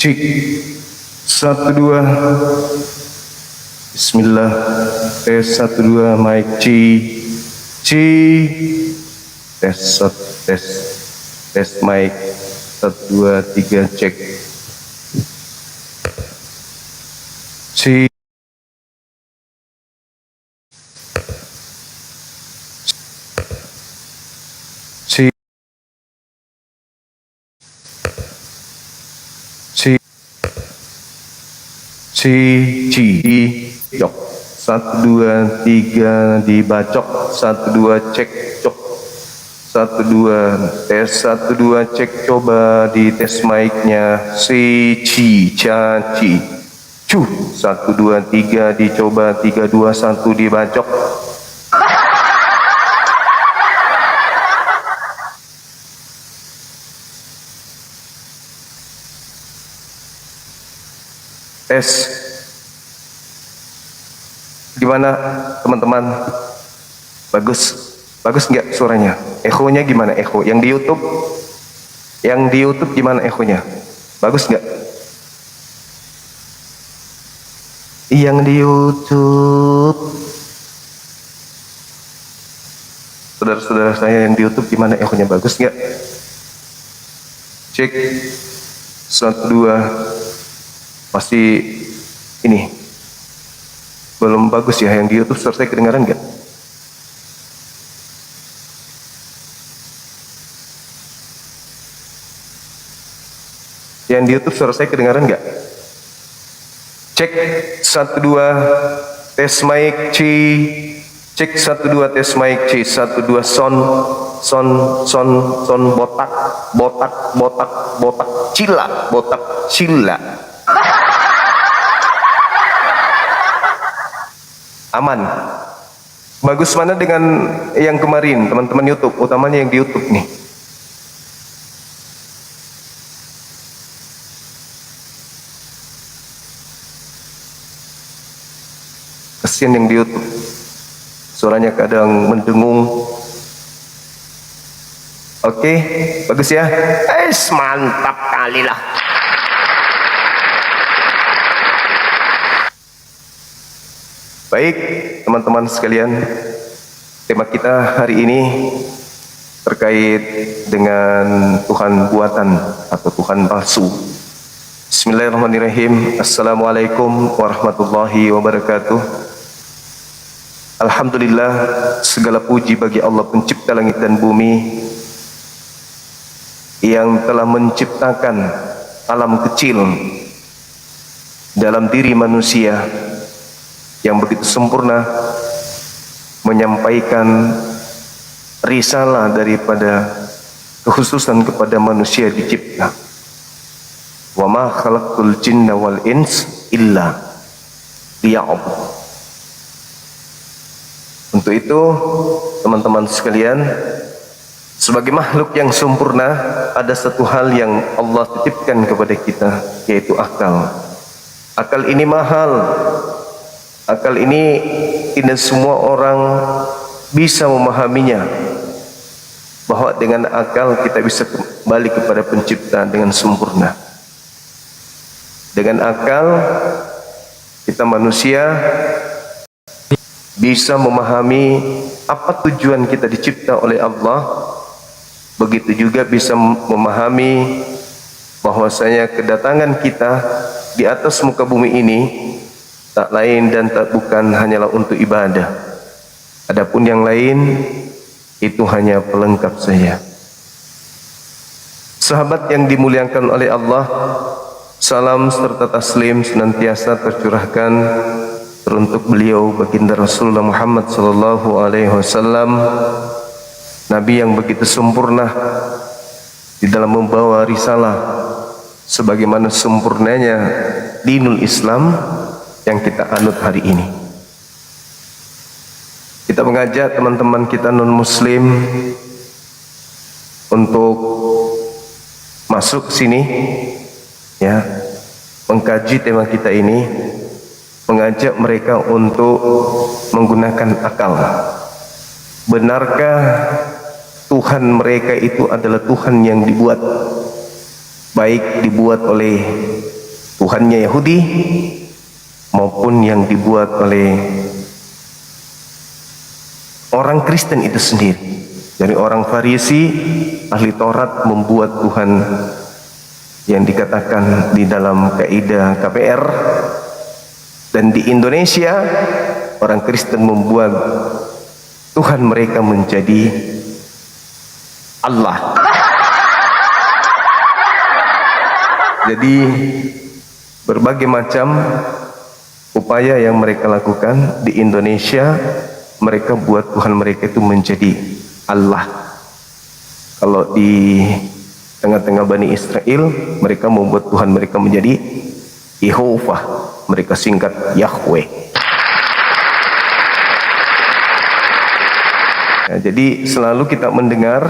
Cek 1 2. Bismillah. Tes 1 2 mic C. Tes tes mic 1 2 3 cek. C. Cok 1 2 3 dibacok 1 2 cek cok 1 2 tes 1 2 cek coba di tes mic-nya caci cu 1 2 3 dicoba 3 2 1 dibacok. Tes gimana teman-teman? Bagus nggak suaranya? Ekonya gimana? Eko yang di YouTube gimana ekonya? Bagus nggak? Yang di YouTube, saudara-saudara saya yang di YouTube gimana ekonya? Bagus nggak? Cek 1 2. Pasti ini belum bagus ya. Yang di YouTube suara saya kedengaran nggak? Yang di YouTube suara saya kedengaran nggak? Cek 1 2 tes mic C. Cek 1 2 tes mic C 1 2 son botak cila. Aman. Bagus mana dengan yang kemarin teman-teman YouTube, utamanya yang di YouTube nih. Kasian yang di YouTube, suaranya kadang mendengung. Oke, bagus ya. Mantap kali lah. Baik teman-teman sekalian, tema kita hari ini terkait dengan Tuhan buatan atau Tuhan palsu. Bismillahirrahmanirrahim. Assalamualaikum warahmatullahi wabarakatuh. Alhamdulillah, segala puji bagi Allah pencipta langit dan bumi yang telah menciptakan alam kecil dalam diri manusia yang begitu sempurna, menyampaikan risalah daripada kekhususan kepada manusia dicipta. Wa ma khalaqtul jinna wal ins illa liya'bud. Untuk itu teman-teman sekalian, sebagai makhluk yang sempurna, ada satu hal yang Allah titipkan kepada kita, yaitu akal. Akal ini mahal. Akal ini tidak semua orang bisa memahaminya, bahwa dengan akal kita bisa kembali kepada pencipta dengan sempurna. Dengan akal kita manusia bisa memahami apa tujuan kita dicipta oleh Allah. Begitu juga bisa memahami bahwasanya kedatangan kita di atas muka bumi ini tak lain dan tak bukan hanyalah untuk ibadah. Adapun yang lain itu hanya pelengkap saja. Sahabat yang dimuliakan oleh Allah, salam serta taslim senantiasa tercurahkan teruntuk beliau baginda Rasulullah Muhammad sallallahu alaihi wasallam, nabi yang begitu sempurna di dalam membawa risalah sebagaimana sempurnanya dinul Islam yang kita anut hari ini. Kita mengajak teman-teman kita non-muslim untuk masuk sini ya, mengkaji tema kita ini, mengajak mereka untuk menggunakan akal. Benarkah Tuhan mereka itu adalah Tuhan yang dibuat, baik dibuat oleh Tuhannya Yahudi maupun yang dibuat oleh orang Kristen itu sendiri. Dari orang Farisi, ahli Taurat membuat Tuhan yang dikatakan di dalam kaidah KPR, dan di Indonesia orang Kristen membuat Tuhan mereka menjadi Allah. Jadi berbagai macam upaya yang mereka lakukan di Indonesia, mereka buat Tuhan mereka itu menjadi Allah. Kalau di tengah-tengah Bani Israel, mereka membuat Tuhan mereka menjadi Yehovah, mereka singkat Yahweh. Ya, jadi selalu kita mendengar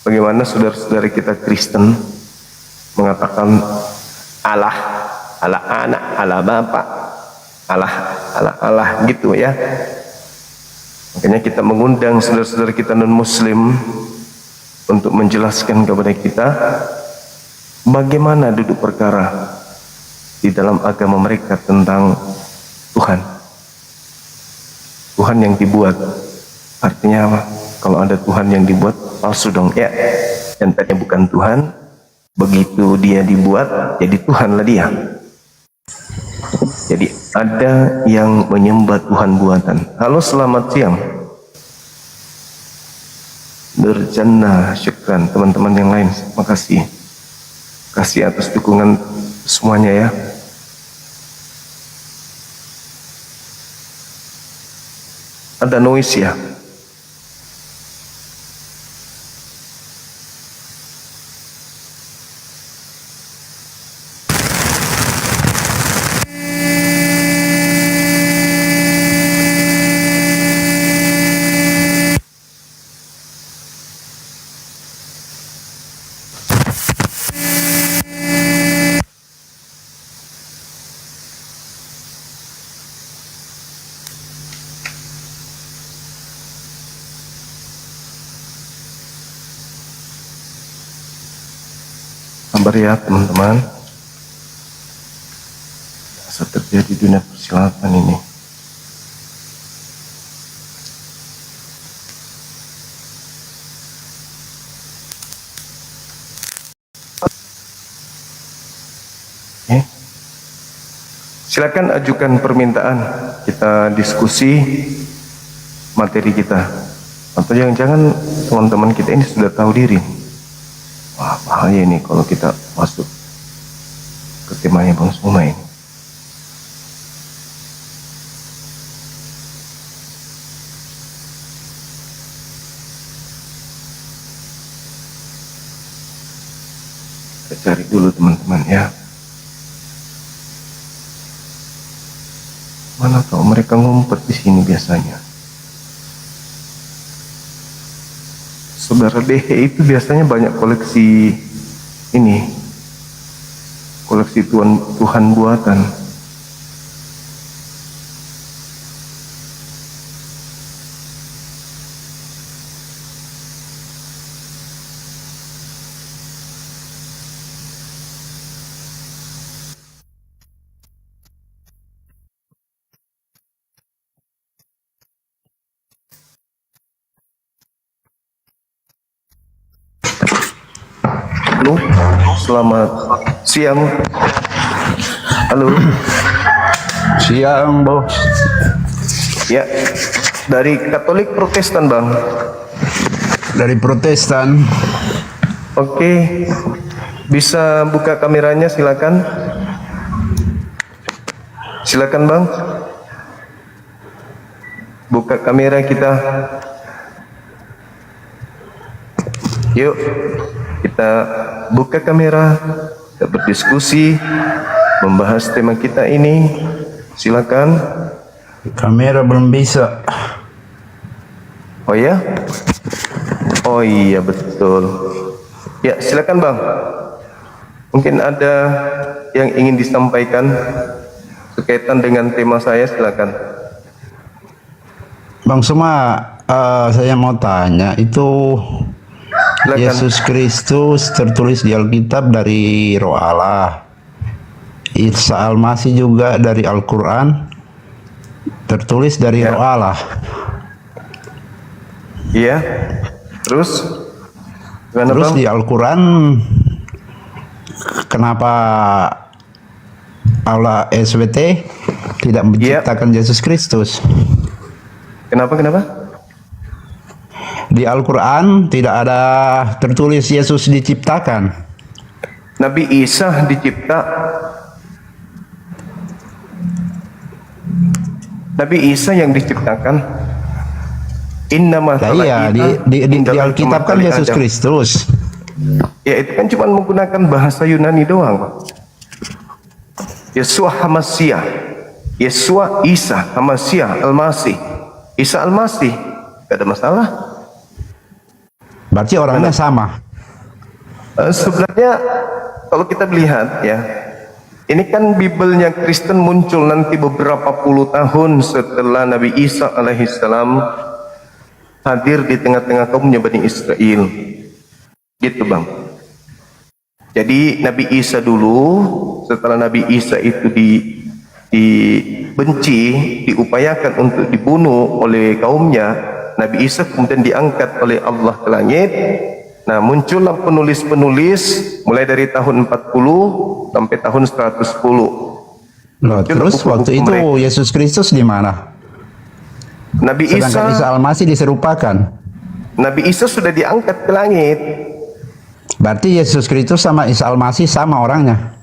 bagaimana saudara-saudara kita Kristen mengatakan Allah, Allah anak, Allah bapak, Allah, Allah, Allah gitu ya. Makanya kita mengundang saudara-saudara kita non-muslim untuk menjelaskan kepada kita bagaimana duduk perkara di dalam agama mereka tentang Tuhan. Tuhan yang dibuat. Artinya apa? Kalau ada Tuhan yang dibuat, palsu dong ya. Dan tadinya bukan Tuhan, begitu dia dibuat, jadi Tuhanlah dia. Jadi ada yang menyembah Tuhan buatan. Halo, selamat siang. Nurjana, syukran. Teman-teman yang lain, makasih. Kasih atas dukungan semuanya ya. Ada noise ya. Sabar ya teman-teman. Biasa terjadi dunia persilatan ini. Silakan ajukan permintaan, kita diskusi materi kita. Atau jangan-jangan teman-teman kita ini sudah tahu diri. Wah, bahaya ini kalau kita masuk ke temanya Bang Suma ini. Kita cari dulu teman-teman ya. Mana tahu mereka ngumpet di sini biasanya. Saudara DH itu biasanya banyak koleksi ini, koleksi Tuhan buatan. Halo, selamat siang. Halo. Siang, Bos. Ya, dari Katolik Protestan, Bang. Dari Protestan. Oke, bisa buka kameranya silakan. Silakan, Bang. Buka kamera kita. Yuk, kita buka kamera, kita berdiskusi, membahas tema kita ini. Silakan. Kamera belum bisa. Oh ya? Oh iya, betul. Ya, silakan Bang. Mungkin ada yang ingin disampaikan berkaitan dengan tema saya, silakan. Bang Suma, saya mau tanya, itu Silakan. Yesus Kristus tertulis di Alkitab dari Roh Allah. Isa Al-Masih juga dari Al-Quran, tertulis dari Ya. Roh Allah. Iya. Terus gimana Terus Bang? di Al-Quran, kenapa Allah SWT tidak menciptakan Yesus Kristus? Kenapa? Di Al-Quran tidak ada tertulis Yesus diciptakan. Nabi Isa dicipta. Nabi Isa yang diciptakan. Innama Nah, iya, di Alkitab kan Yesus Kristus. Ya itu kan cuma menggunakan bahasa Yunani doang, Pak. Yesua Hamasia, Yesua Isa Hamasia Al-Masih, Isa Al-Masih, gak ada masalah. Berarti orangnya sama. Sebenarnya kalau kita melihat ya, ini kan Bibelnya Kristen muncul nanti beberapa puluh tahun setelah Nabi Isa alaihissalam hadir di tengah-tengah kaumnya Bani Israel. Gitu Bang. Jadi Nabi Isa dulu, setelah Nabi Isa itu dibenci, diupayakan untuk dibunuh oleh kaumnya, Nabi Isa kemudian diangkat oleh Allah ke langit. Nah, muncullah penulis-penulis mulai dari tahun 40 sampai tahun 110. Loh, terus waktu itu mereka. Yesus Kristus di mana? Nabi Sedangkan Isa Isa, Al-Masih diserupakan. Nabi Isa sudah diangkat ke langit. Berarti Yesus Kristus sama Isa Al-Masih sama orangnya.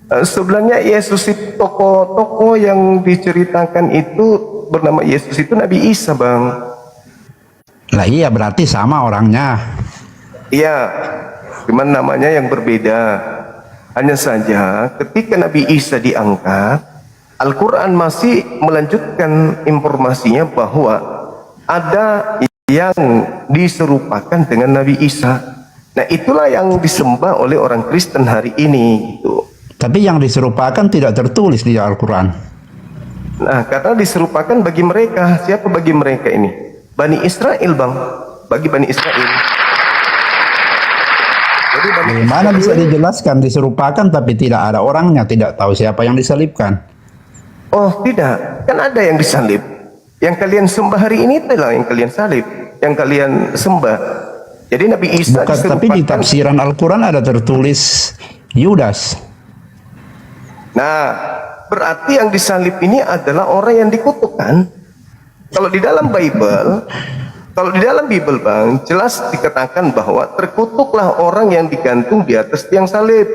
Sebenarnya Yesus itu tokoh-tokoh yang diceritakan itu bernama Yesus itu Nabi Isa, Bang. Lah iya, berarti sama orangnya. Iya, cuman namanya yang berbeda. Hanya saja ketika Nabi Isa diangkat, Al-Quran masih melanjutkan informasinya bahwa ada yang diserupakan dengan Nabi Isa. Nah itulah yang disembah oleh orang Kristen hari ini gitu. Tapi yang diserupakan tidak tertulis di Al-Quran. Nah karena diserupakan bagi mereka. Siapa bagi mereka ini? Bani Israel, Bang. Bagi Bani Israel. Jadi Bani Bagaimana bisa Israel- dijelaskan diserupakan tapi tidak ada orangnya, tidak tahu siapa yang disalibkan? Oh tidak, kan ada yang disalib. Yang kalian sembah hari ini adalah yang kalian salib, yang kalian sembah. Jadi Nabi Isa Bukan, tapi di tafsiran Al-Quran ada tertulis Yudas. Nah, berarti yang disalib ini adalah orang yang dikutukkan. Kalau di dalam Bible, Bang, jelas dikatakan bahwa terkutuklah orang yang digantung di atas tiang salib.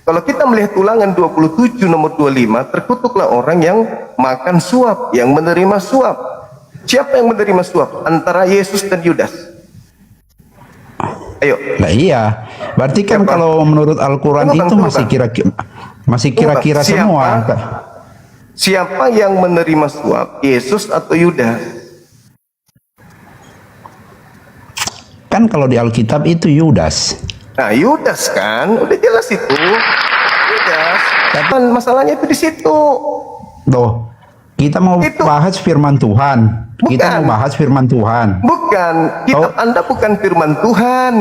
Kalau kita melihat Ulangan 27 nomor 25, terkutuklah orang yang makan suap, yang menerima suap. Siapa yang menerima suap? Antara Yesus dan Yudas. Ayo. Lah iya, berarti kan Siapa? kalau menurut Al-Quran Tunggu, Bang, itu tunggu, masih kira-kira Siapa? semua. Siapa yang menerima suap? Yesus atau Yudas? Kan kalau di Alkitab itu Yudas. Nah, Yudas kan, udah jelas itu. Yudas. Dan masalahnya itu di situ. Loh, kita mau Itu. bahas firman Tuhan. Kita Bukan. mau bahas firman Tuhan. Bukan, kitab Anda bukan firman Tuhan.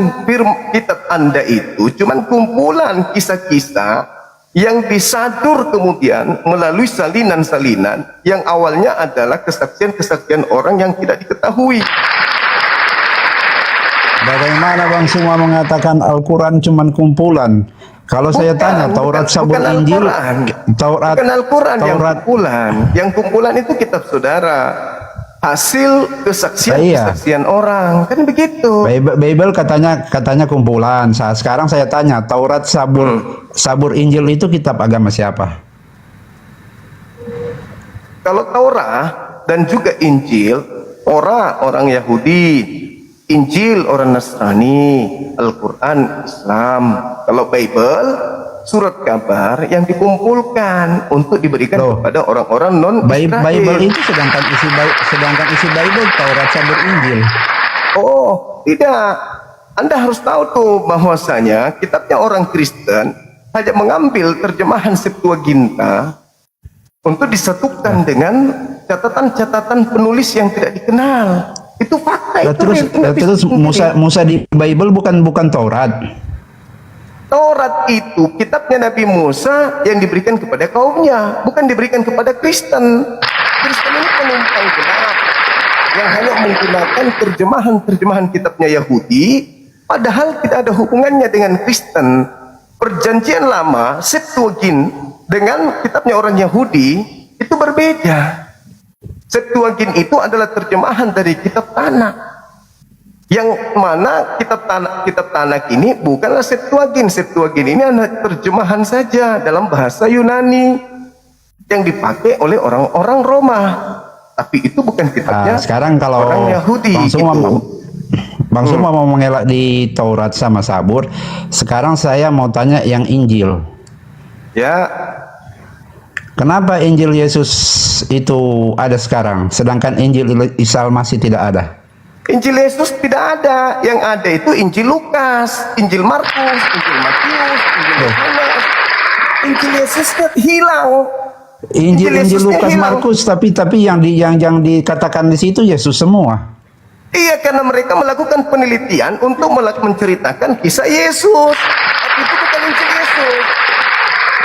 Kitab Anda itu cuman kumpulan kisah-kisah yang disadur kemudian melalui salinan-salinan yang awalnya adalah kesaksian-kesaksian orang yang tidak diketahui. Bagaimana Bang semua mengatakan Al-Quran cuman kumpulan? Kalau saya tanya Taurat, Zabur, bukan Injil, Al-Quran. Taurat, Bukan Al-Quran yang Taurat, kumpulan. Yang kumpulan itu kitab saudara. Hasil kesaksian-kesaksian orang. Kan begitu. Bible katanya kumpulan. Sekarang saya tanya Taurat, Zabur, Injil itu kitab agama siapa? Kalau Taurat dan juga Injil, orang Yahudi, Injil orang Nasrani, Al-Quran Islam. Kalau Bible, surat kabar yang dikumpulkan untuk diberikan kepada orang-orang non-Israel. Bible itu sedangkan isi Bible Taurat, Zabur, Injil. Oh, tidak. Anda harus tahu tuh bahwasanya kitabnya orang Kristen hanya mengambil terjemahan Septuaginta untuk disatukan dengan catatan-catatan penulis yang tidak dikenal. Itu fakta. Itu Terus Musa di Bible bukan Taurat. Taurat itu kitabnya Nabi Musa yang diberikan kepada kaumnya, bukan diberikan kepada Kristen. Kristen ini penumpang gelap yang hanya menggunakan terjemahan kitabnya Yahudi, padahal tidak ada hubungannya dengan Kristen. Perjanjian lama, Septuagint, dengan kitabnya orang Yahudi itu berbeda. Septuagint itu adalah terjemahan dari kitab Tanakh. Yang mana kitab Tanakh ini bukanlah Septuagint. Septuagint ini adalah terjemahan saja dalam bahasa Yunani yang dipakai oleh orang-orang Roma. Tapi itu bukan kitabnya sekarang kalau orang Yahudi. Bang Suma mau mengelak di Taurat sama Sabur, sekarang saya mau tanya yang Injil. Ya, kenapa Injil Yesus itu ada sekarang, sedangkan Injil Isa Al-Masih tidak ada? Injil Yesus tidak ada. Yang ada itu Injil Lukas, Injil Markus, Injil Matius, Injil Yohanes. Injil Yesusnya hilang. Injil Yesusnya Lukas, hilang. Markus, tapi yang dikatakan di situ Yesus semua. Iya, karena mereka melakukan penelitian untuk menceritakan kisah Yesus. Tapi itu bukan Injil Yesus.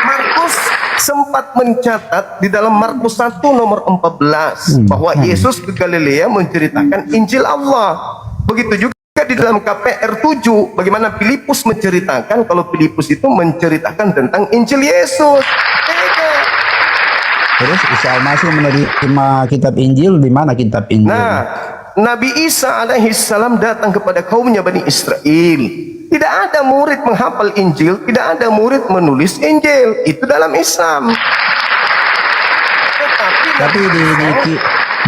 Markus sempat mencatat di dalam Markus 1 nomor 14 bahwa Yesus ke Galilea menceritakan Injil Allah. Begitu juga di dalam KPR 7 bagaimana Filipus menceritakan, kalau Filipus itu menceritakan tentang Injil Yesus. Terus Isa Al-Masih menerima kitab Injil di mana kitab Injil? Nah, Nabi Isa alaihissalam datang kepada kaumnya Bani Israel. Tidak ada murid menghafal Injil, tidak ada murid menulis Injil. Itu dalam Islam. Tapi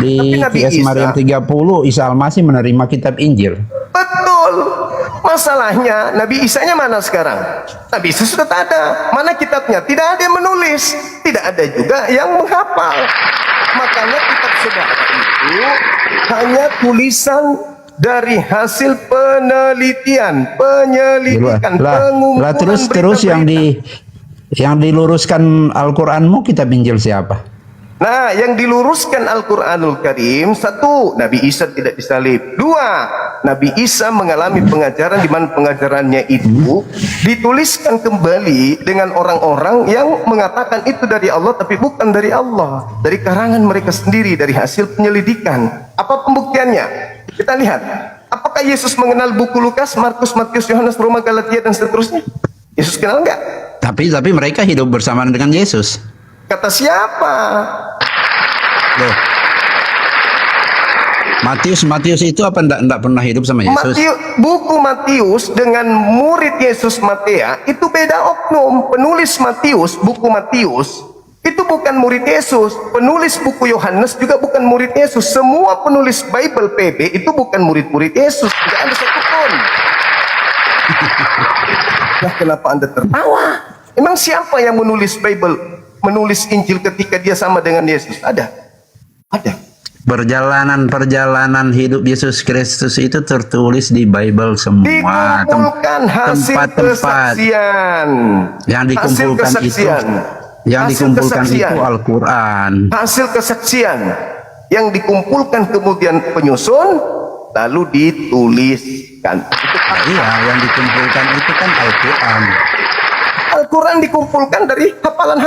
di Nabi QS Isa- Maryam 30 Isa Al-Masih menerima kitab Injil. Betul. Masalahnya Nabi Isa-nya mana sekarang? Nabi Isa sudah tak ada. Mana kitabnya? Tidak ada yang menulis, tidak ada juga yang menghafal. Makanya kitab saudara itu hanya tulisan dari hasil penelitian, penyelidikan, pengumpulan Terus yang diluruskan Al-Qur'anmu kitab Injil siapa? Nah, yang diluruskan Al-Quranul Karim, satu, Nabi Isa tidak disalib. Dua, Nabi Isa mengalami pengajaran di mana pengajarannya itu dituliskan kembali dengan orang-orang yang mengatakan itu dari Allah tapi bukan dari Allah, dari karangan mereka sendiri, dari hasil penyelidikan. Apa pembuktiannya? Kita lihat. Apakah Yesus mengenal buku Lukas, Markus, Matius, Yohanes, Roma, Galatia dan seterusnya? Yesus kenal enggak? Tapi mereka hidup bersama dengan Yesus. Kata siapa? Loh. Matius itu apa enggak pernah hidup sama Yesus? Buku Matius dengan murid Yesus Matea itu beda oknum. Penulis Matius, buku Matius itu bukan murid Yesus. Penulis buku Yohanes juga bukan murid Yesus. Semua penulis Bible PB itu bukan murid-murid Yesus. Tidak ada satupun. Nah, kenapa Anda tertawa? Emang siapa yang menulis Bible, menulis Injil ketika dia sama dengan Yesus? Ada. Perjalanan hidup Yesus Kristus itu tertulis di Bible semua. Dikumpulkan hasil kesaksian. Yang dikumpulkan itu Al-Quran. Hasil kesaksian yang dikumpulkan kemudian penyusun lalu dituliskan. Iya, yang dikumpulkan itu kan Al-Quran. Al-Quran dikumpulkan dari hafalan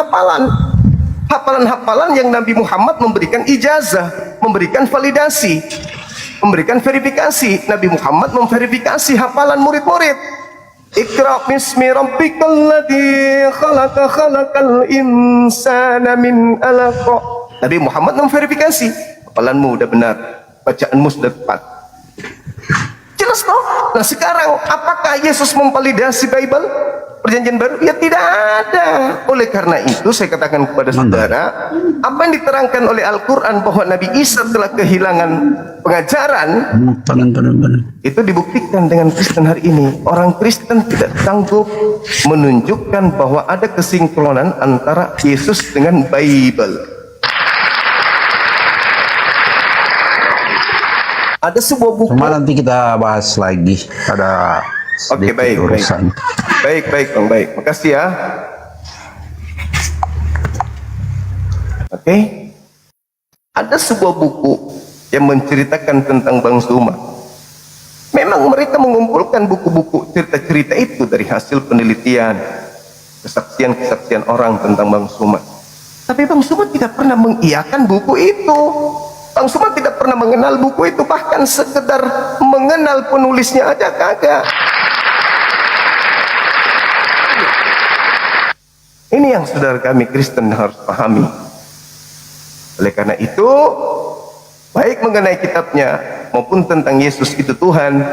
yang Nabi Muhammad memberikan ijazah, memberikan validasi, memberikan verifikasi. Nabi Muhammad memverifikasi hafalan murid-murid. Iqra bismi rabbikal ladzi khalaqa khalaqal insana min 'alaq. Nabi Muhammad memverifikasi, hafalanmu udah benar, bacaanmu sudah tepat. Jelas toh? Nah, sekarang apakah Yesus memvalidasi Bible? Perjanjian baru? Ya tidak ada. Oleh karena itu saya katakan kepada saudara, apa yang diterangkan oleh Al-Quran bahwa Nabi Isa telah kehilangan pengajaran, itu dibuktikan dengan Kristen hari ini. Orang Kristen tidak sanggup menunjukkan bahwa ada kesinkronan antara Yesus dengan Bible. Ada sebuah buku. Cuma nanti kita bahas lagi. Ada Oke, baik. Baik, Bang, baik. Makasih ya. Oke. Ada sebuah buku yang menceritakan tentang Bang Suma. Memang memang mereka mengumpulkan buku-buku cerita-cerita itu dari hasil penelitian, kesaksian-kesaksian orang tentang Bang Suma. Tapi Bang Suma tidak pernah mengiyakan buku itu. Bang Suma tidak pernah mengenal buku itu, bahkan sekedar mengenal penulisnya aja kagak. Ini yang saudara kami Kristen harus pahami. Oleh karena itu, baik mengenai kitabnya maupun tentang Yesus itu Tuhan,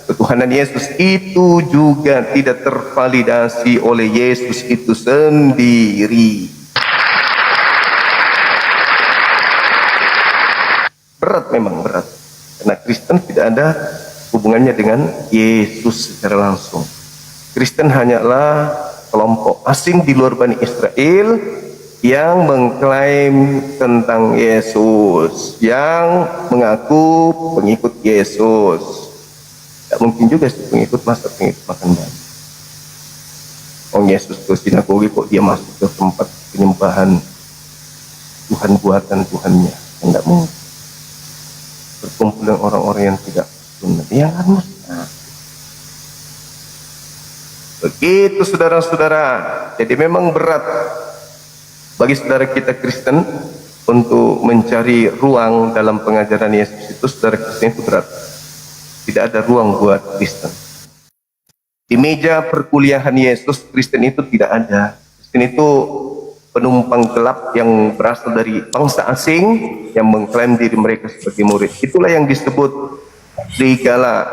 ketuhanan Yesus itu juga tidak tervalidasi oleh Yesus itu sendiri. Berat, memang berat, karena Kristen tidak ada hubungannya dengan Yesus secara langsung. Kristen hanyalah kelompok asing di luar Bani Israel yang mengklaim tentang Yesus, yang mengaku pengikut Yesus. Tidak mungkin juga sih pengikut makan banyak. Oh, Yesus ke sinagoge kok dia masuk ke tempat penyembahan Tuhan buatan Tuhannya? Tidak mungkin. Berkumpul dengan orang-orang yang tidak sunat, ya kan mustahil. Begitu saudara-saudara. Jadi memang berat bagi saudara kita Kristen untuk mencari ruang dalam pengajaran Yesus itu. Saudara Kristen itu berat. Tidak ada ruang buat Kristen. Di meja perkuliahan Yesus, Kristen itu tidak ada. Kristen itu penumpang gelap yang berasal dari bangsa asing yang mengklaim diri mereka sebagai murid. Itulah yang disebut serigala,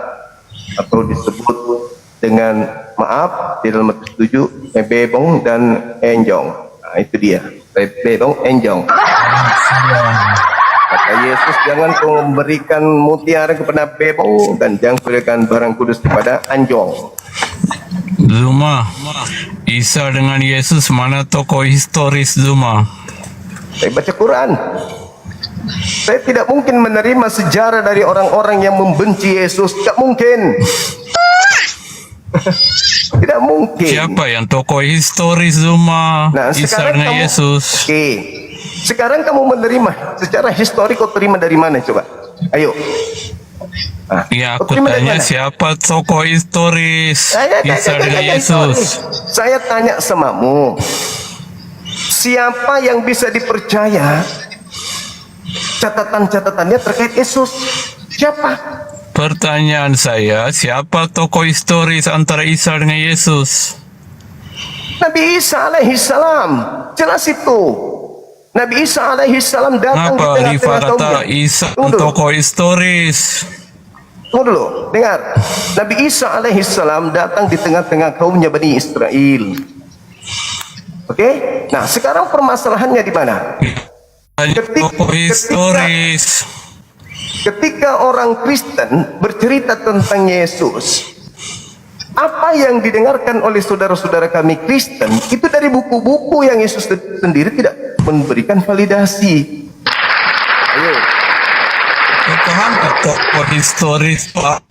atau disebut dengan maaf di dalam Matius 7, bebong dan enjong. Nah, itu dia, bebong enjong. Kata Yesus, jangan kau memberikan mutiara kepada bebong dan jangan berikan barang kudus kepada anjong. Zuma, Isa dengan Yesus mana tokoh historis Zuma? Saya baca Quran. Saya tidak mungkin menerima sejarah dari orang-orang yang membenci Yesus. Tidak mungkin. Tidak mungkin. Siapa yang tokoh historis Zuma? Nah, Isa sekarang dengan kamu, Yesus. Oke. Sekarang kamu menerima secara historik, kau terima dari mana coba? Ayo. Nah, Ya, kau aku terima dari tanya mana? siapa tokoh historis Isa dengan Yesus? Saya tanya samamu, siapa yang bisa dipercaya catatan-catatannya terkait Yesus? Siapa? Pertanyaan saya, siapa tokoh historis antara Isa dengan Yesus? Nabi Isa alaihissalam. Jelas itu. Nabi Isa alaihissalam datang di Kenapa Rifa tengah-tengah kata kaumnya. Isa Tunggu dulu. tokoh historis? Tunggu dulu, dengar. Nabi Isa alaihissalam datang di tengah-tengah kaumnya Bani Israel. Oke? Nah, sekarang permasalahannya di mana? Tokoh historis. Ketika orang Kristen bercerita tentang Yesus, apa yang didengarkan oleh saudara-saudara kami Kristen itu dari buku-buku yang Yesus sendiri tidak memberikan validasi. Ayo. Tuhan tokoh historis Pak.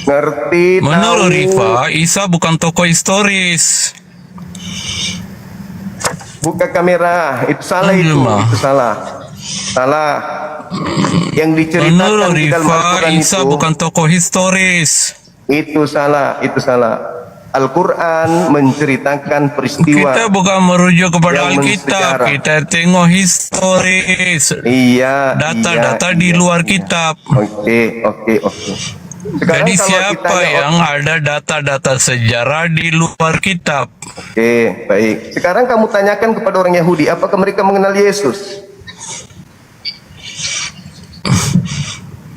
Ngerti? Menurut tahu. Rifa, Isa bukan tokoh historis. Buka kamera, itu salah Iya, itu, Ma. itu salah. Salah. Yang diceritakan Menurut di dalam Rifa, Al-Quran Isa itu, bukan tokoh historis. itu salah, itu salah. Al-Quran menceritakan peristiwa. Kita bukan merujuk kepada yang Alkitab, mensejarah. kita tengok historis. Iya. Data-data iya, di iya, luar iya. kitab. Oke. Sekarang Jadi kalau siapa ditanya, yang ada data-data sejarah di luar kitab? Oke, baik. Sekarang kamu tanyakan kepada orang Yahudi, apakah mereka mengenal Yesus?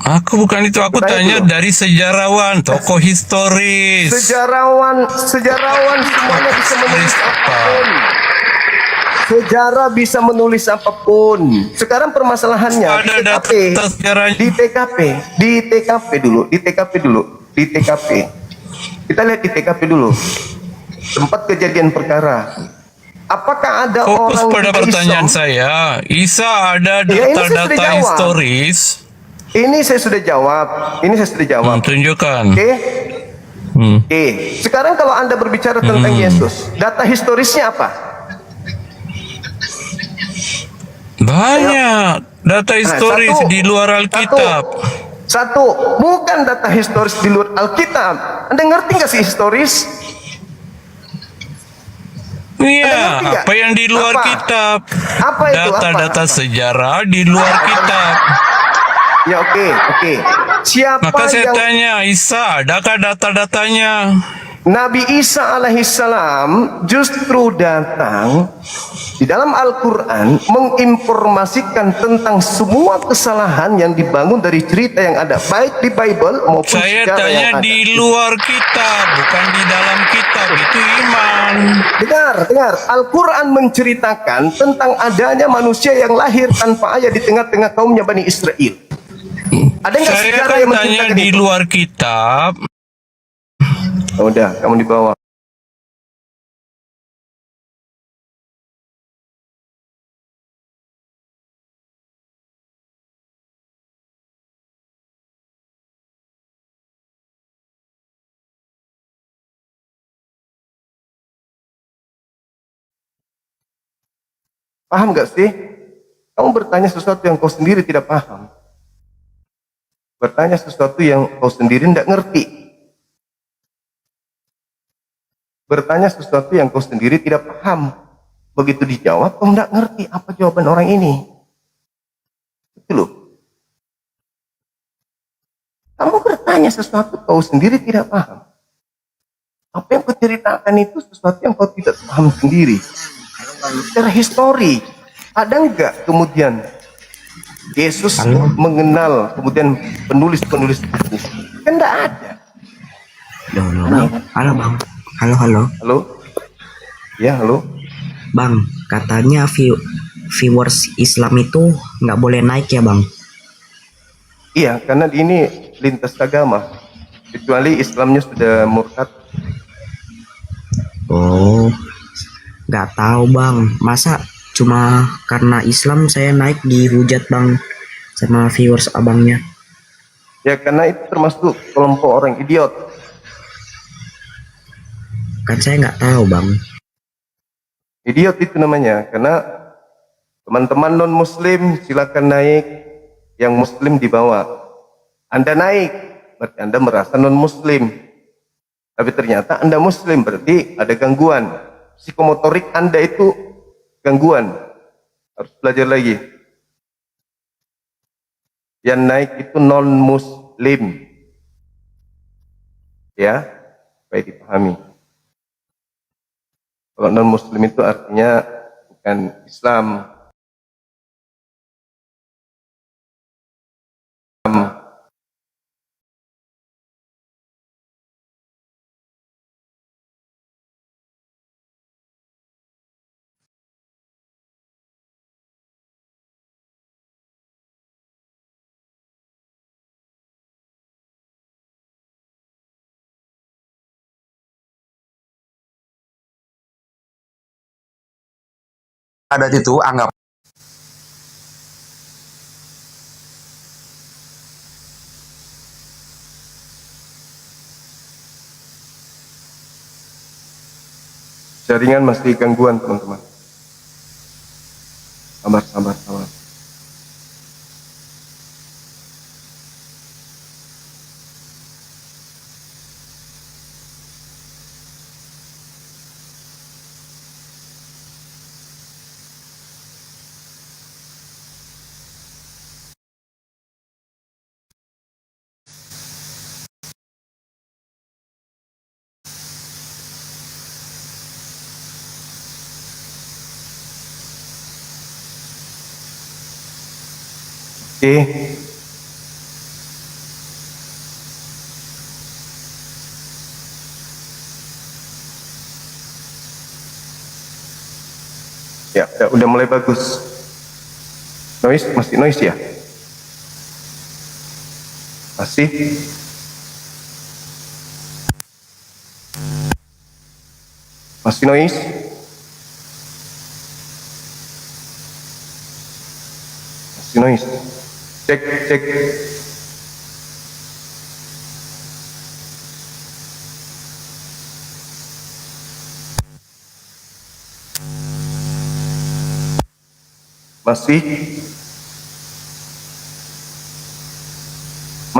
Aku bukan itu, aku Tanya tanya dulu. dari sejarawan, tokoh historis. Sejarawan semuanya bisa menulis apapun. Sejarah bisa menulis apapun. Sekarang permasalahannya Ada di TKP. data sejarahnya. Di TKP dulu. Kita lihat di TKP dulu. Tempat kejadian perkara. Apakah ada Fokus orang pada di pertanyaan Islam? saya. Isa ada Ya, ini saya sudah data-data jawab. historis. Ini saya sudah jawab. Tunjukkan. Oke. Hmm. Oke. Sekarang kalau Anda berbicara tentang Yesus, data historisnya apa? Banyak data historis satu. di luar Alkitab. Satu, bukan data historis di luar Alkitab. Anda ngerti nggak sih historis? Anda Iya, ngerti nggak? apa yang di luar Apa? kitab? Apa itu? Data-data Apa? sejarah di luar kitab. Ya oke. Siapa Maka saya yang tanya, Isa, adakah data-datanya? Nabi Isa alaihissalam justru datang di dalam Al-Quran menginformasikan tentang semua kesalahan yang dibangun dari cerita yang ada, baik di Bible maupun Saya sejarah yang tanya ada. di luar kitab, bukan di dalam kitab. Itu iman. Dengar. Al-Quran menceritakan tentang adanya manusia yang lahir tanpa ayah di tengah-tengah kaumnya Bani Israel. Ada nggak Saya sejarah kan yang tanya menceritakan di itu? luar kitab. Oh, udah, kamu dibawa. Paham nggak sih? Kamu bertanya sesuatu yang kau sendiri tidak paham. Bertanya sesuatu yang kau sendiri tidak ngerti. Bertanya sesuatu yang kau sendiri tidak paham. Begitu dijawab, kau tidak ngerti apa jawaban orang ini. Itu loh. Kamu bertanya sesuatu kau sendiri tidak paham. Apa yang kau ceritakan itu sesuatu yang kau tidak paham sendiri. Secara histori, ada enggak kemudian Yesus mengenal kemudian penulis-penulis buku? Kan enggak ada. Halo, bang. Halo, bang. Halo. Halo? Ya, halo? Bang, katanya viewers Islam itu nggak boleh naik ya, bang? Iya, karena ini lintas agama. Kecuali Islamnya sudah murtad. Oh, nggak tahu, bang. Masa cuma karena Islam saya naik dihujat, bang, sama viewers abangnya? Ya, karena itu termasuk kelompok orang idiot. Kan saya nggak tahu, bang. Idiot itu namanya, karena teman-teman non-muslim silakan naik, yang muslim di bawah. Anda naik, berarti Anda merasa non-muslim. Tapi ternyata Anda muslim, berarti ada gangguan. Psikomotorik Anda itu gangguan. Harus belajar lagi. Yang naik itu non-muslim. Ya, baik dipahami. Kalau non-muslim itu artinya bukan Islam. Adat itu anggap Jaringan masih gangguan, teman-teman. Sabar. Oke. Ya, udah mulai bagus. Masih noise ya? Masih? Masih noise? Masih noise? Cek. Masih?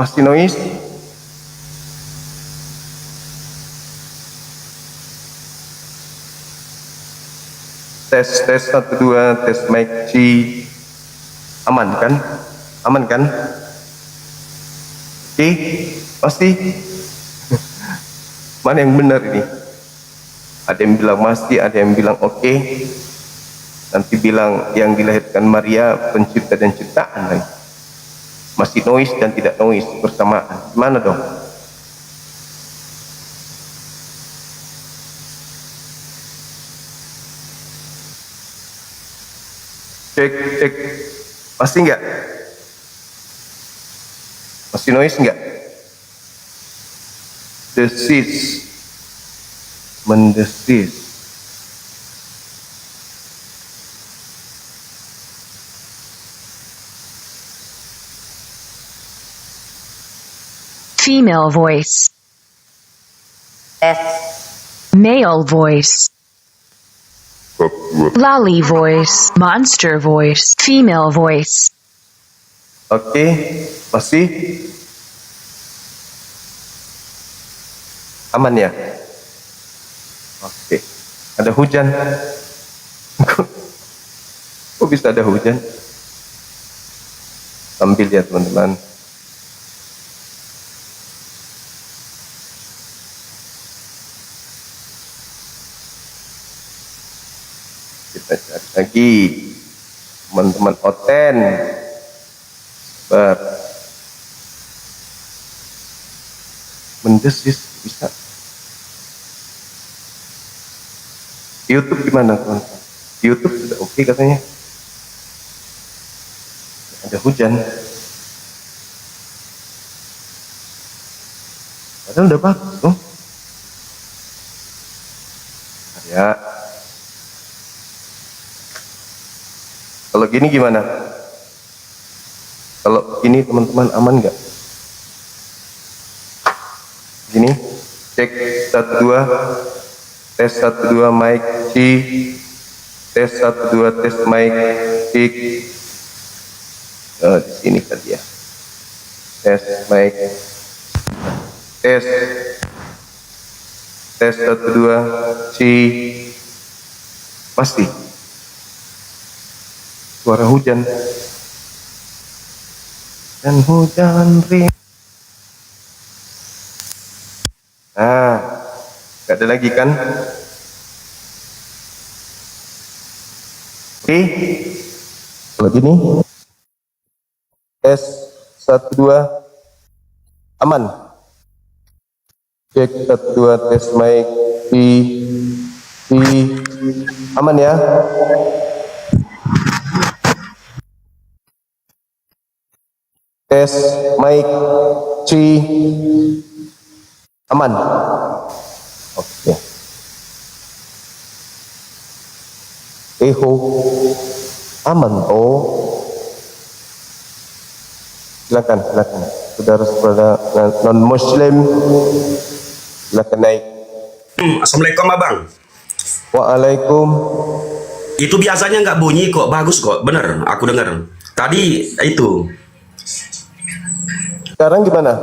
Masih noise? Tes tes 1 2 tes mic C. Aman kan? Aman kan? Oke, pasti. Mana yang benar ini? Ada yang bilang masih, ada yang bilang oke. Nanti bilang yang dilahirkan Maria pencipta dan ciptaan lagi. Masih noise dan tidak noise bersamaan. Gimana dong? Cek, cek. Pasti enggak? Masih noise enggak? Desis. Mendesis. Female voice. Male voice. Lolly voice. Monster voice. Female voice. Oke, masih aman ya? Oke, ada hujan. Kok bisa ada hujan? Sambil ya teman-teman. Kita cari lagi teman-teman Oten. Mendesis bisa. YouTube gimana teman-teman? YouTube sudah oke katanya. Ada hujan. Padahal udah bagus tuh. Ya. Kalau gini gimana? Kalau ini teman-teman aman nggak? Gini, cek 1 2, tes 1 2 mic C, tes 1 2 tes mic C. Di sini kali ya. Tes mic, tes 1 2 C. Pasti. Suara hujan. Dan hujan ringan. Nah, gak ada lagi kan? Oke, kalau gini, tes 1 2, aman. Cek 1 2 tes mic C, aman ya. Tes mic C, aman. Oke. Eho, aman. Oh, silakan, silakan. Saudara-saudara non Muslim, silakan naik. Assalamualaikum abang. Waalaikum. Itu biasanya nggak bunyi kok, bagus kok, bener. Aku dengar. Tadi itu. Sekarang gimana?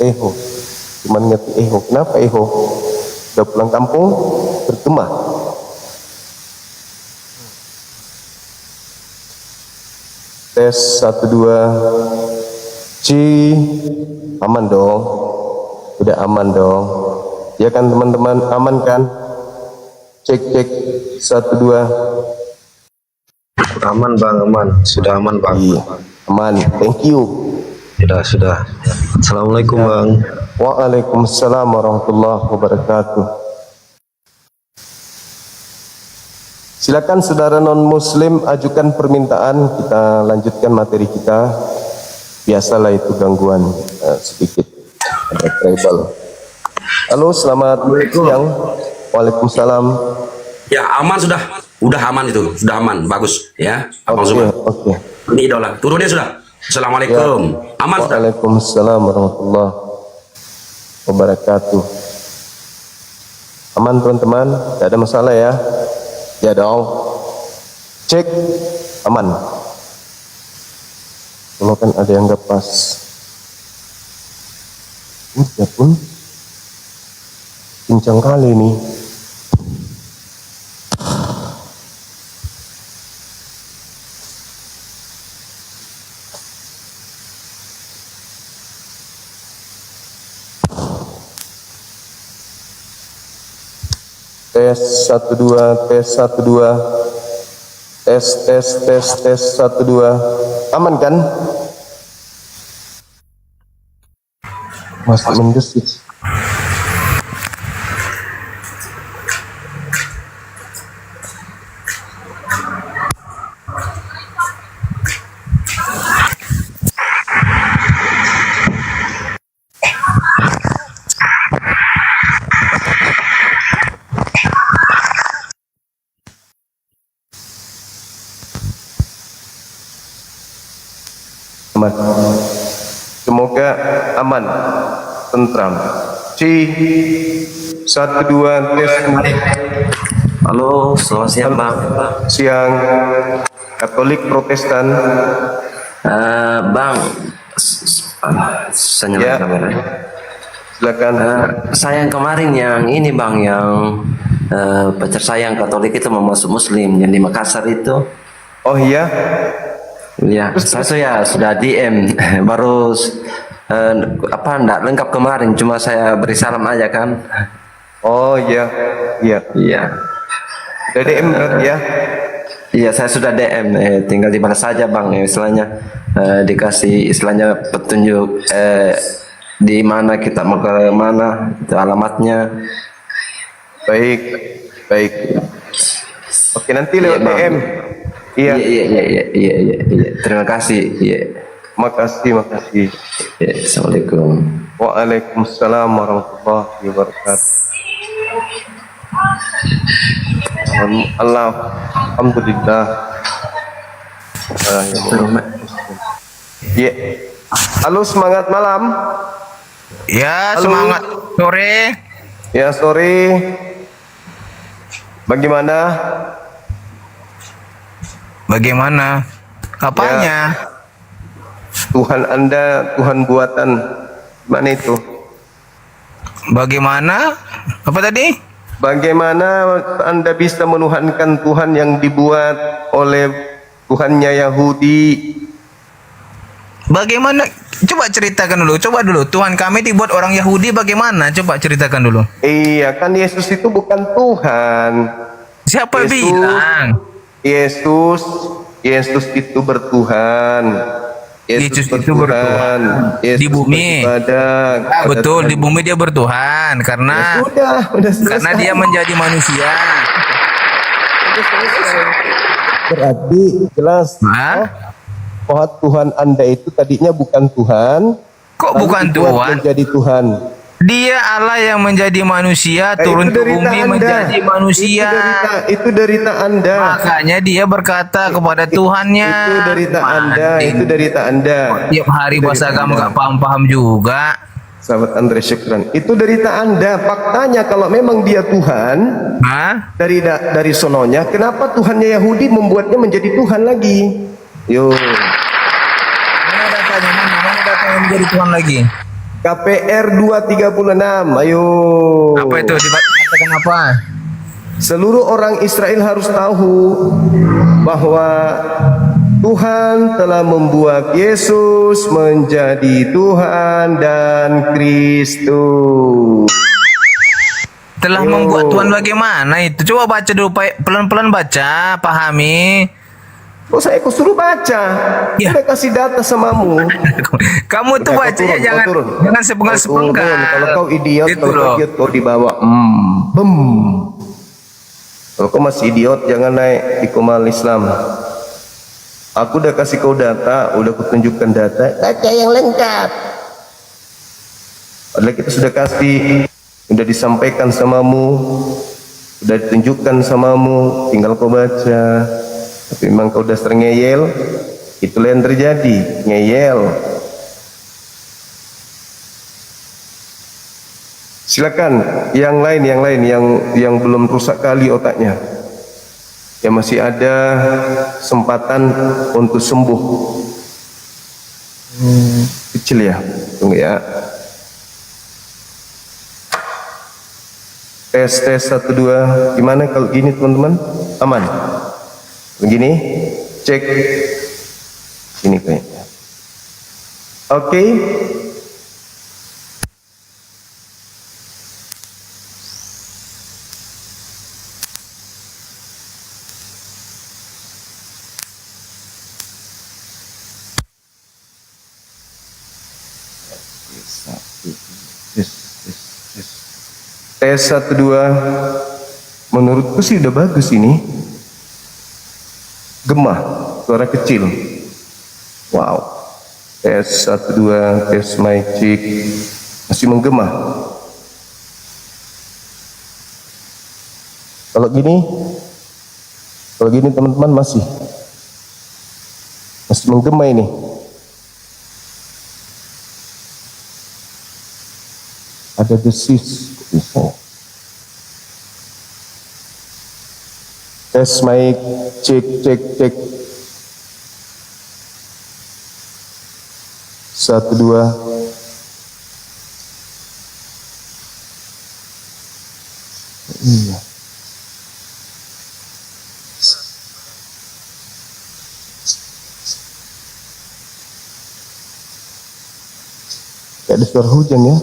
Eho, cuman ngerti eho. Kenapa eho? Udah pulang kampung, bergema. Tes 1 2, C, aman dong. Udah aman dong. Ya kan teman-teman, aman kan? Cek cek 1 2. Aman bang, aman. Sudah aman bang. Iya, aman. Thank you. Sudah. Assalamualaikum bang. Waalaikumsalam warahmatullahi wabarakatuh. Silakan saudara non muslim ajukan permintaan, kita lanjutkan materi kita. Biasalah itu gangguan sedikit ada treble. Halo, selamat siang. Waalaikumsalam. Ya aman sudah. Udah aman itu. Sudah aman. Bagus ya. Abang Oke, semua. oke. Ini idola. Turun dia sudah. Assalamualaikum. Aman sudah. Waalaikumsalam warahmatullahi wabarakatuh. Aman teman-teman, tidak ada masalah ya. Ya dong. Cek, aman. kalau kan ada yang nggak pas. Ini ya pun pincang kali nih. Tes 1 2 tes 1 2 tes 1 2. Aman kan? Masih mendesit. Aman. Semoga aman, tentram. C 1 2 tes. Halo, selamat siang Bang. Siang. Katolik Protestan. Bang, saya nyalain Ya. kamera. Silakan. Saya yang kemarin yang ini Bang, yang pacar saya yang Katolik itu mau masuk Muslim yang di Makassar itu. Oh iya. Ya, saya sudah DM baru enggak lengkap kemarin, cuma saya beri salam aja kan. Oh iya. Iya. Iya. Udah DM berarti ya. Iya, saya sudah DM, tinggal dibalas saja Bang, istilahnya dikasih istilahnya petunjuk di mana kita mau ke mana, itu alamatnya. Baik. Baik. Oke, nanti lewat Iya, Bang. DM. Iya. Iya. Terima kasih. Iya. Makasih. Ya, Assalamualaikum. Waalaikumsalam warahmatullahi wabarakatuh. Alhamdulillah. Iya. Halo, semangat malam. Ya, Halo. semangat sore. Ya, sore. Bagaimana? Bagaimana? Apanya? Tuhan Anda, Tuhan buatan. Mana itu? Bagaimana? Apa tadi? Bagaimana Anda bisa menuhankan Tuhan yang dibuat oleh Tuhannya Yahudi? Bagaimana? Coba ceritakan dulu. Coba dulu. Tuhan kami dibuat orang Yahudi bagaimana? Coba ceritakan dulu. Iya, kan Yesus itu bukan Tuhan. Siapa Yesus. bilang? Yesus itu bertuhan. Yesus itu bertuhan. Yesus Di bumi. beribadah kepada Betul, Tuhan. di bumi dia bertuhan Ya karena sudah selesai. karena dia menjadi manusia. Sudah selesai. Berarti jelas Hah? bahwa Tuhan Anda itu tadinya bukan Tuhan. Kok lalu bukan dibuat Tuhan? menjadi Tuhan. Dia Allah yang menjadi manusia, turun Itu ke derita bumi Anda. menjadi manusia. Itu derita Anda. Makanya dia berkata kepada Tuhannya. Itu derita Anda. Itu derita Anda. Tiap hari Itu bahasa derita agama Anda. gak paham-paham juga. Sahabat Andre Syukran, itu derita Anda. Faktanya kalau memang dia Tuhan, Hah? dari sononya, kenapa Tuhannya Yahudi membuatnya menjadi Tuhan lagi? Yo, Mana datanya? Mana datanya menjadi Tuhan lagi? KPR 236. Ayo. Apa itu? Dikatakan apa? Seluruh orang Israel harus tahu bahwa Tuhan telah membuat Yesus menjadi Tuhan dan Kristus. Telah Ayo. membuat Tuhan bagaimana itu? Coba baca dulu, pelan-pelan baca, pahami. Kok saya suruh baca? Ya. Udah kasih data samamu. Kamu tuh Udah, kau bacanya turun, jangan kau turun. jangan sepenggal-sepenggal. Kau turun. Kalau kau idiot, Itu kalau loh. kau idiot kau dibawa. Bem. Kalau kau masih idiot jangan naik di Komal Islam. Aku udah kasih kau data, udah kutunjukkan data yang lengkap. Padahal kita sudah kasih, udah disampaikan samamu, udah ditunjukkan samamu, tinggal kau baca. Tapi memang kau udah sering ngeyel, itulah yang terjadi, ngeyel. Silakan yang lain yang belum rusak kali otaknya, yang masih ada kesempatan untuk sembuh. Kecil ya. Tunggu ya. Tes 1 2. Gimana kalau gini teman-teman? Aman. Begini. Cek. Ini kayaknya. Oke. Tes 1 2. Menurutku sih udah bagus ini. Gemah, suara kecil. Wow. Tes 1 2, tes mic check. Masih menggema. Kalau gini teman-teman masih menggema ini. Ada desis. Tes mic cek. 1 2. Iya. Kayak ada suara hujan ya.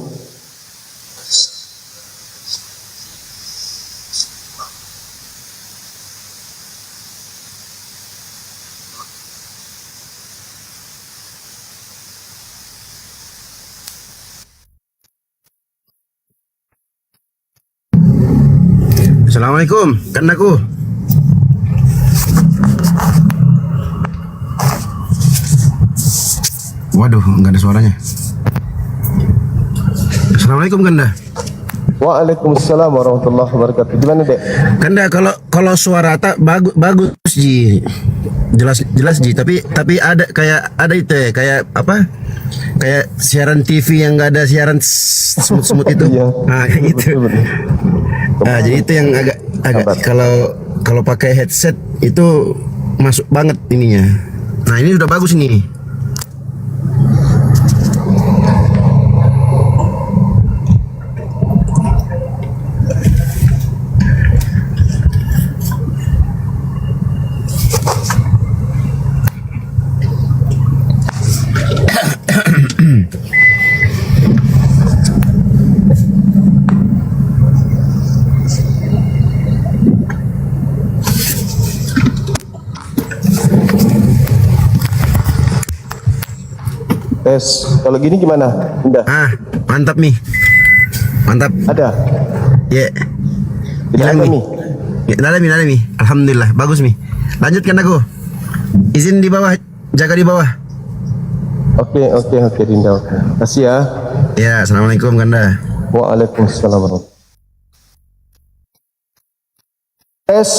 Assalamualaikum, kan aku. Waduh, nggak ada suaranya. Assalamualaikum Kanda. Waalaikumsalam warahmatullahi wabarakatuh. Gimana Dek? Kanda, kalau suara tak bagus Ji. Jelas Ji, tapi ada itu ya, kayak apa? Kayak siaran TV yang nggak ada siaran semut-semut itu. Iya. Nah, kayak gitu. Betul. Nah, jadi itu yang agak kalau pakai headset itu masuk banget ininya. Nah, ini udah bagus nih. Tes, kalau gini gimana? Indah. Mantap nih. Mantap. Ada? Ya. Tidak ada nih. Ya, ada mi. Alhamdulillah, bagus mi. Lanjutkan aku. Izin di bawah, jaga di bawah. Oke, Dinda. Oke. Kasih ya. Ya, assalamualaikum Kanda. Waalaikumsalam warahmatullahi. Tes.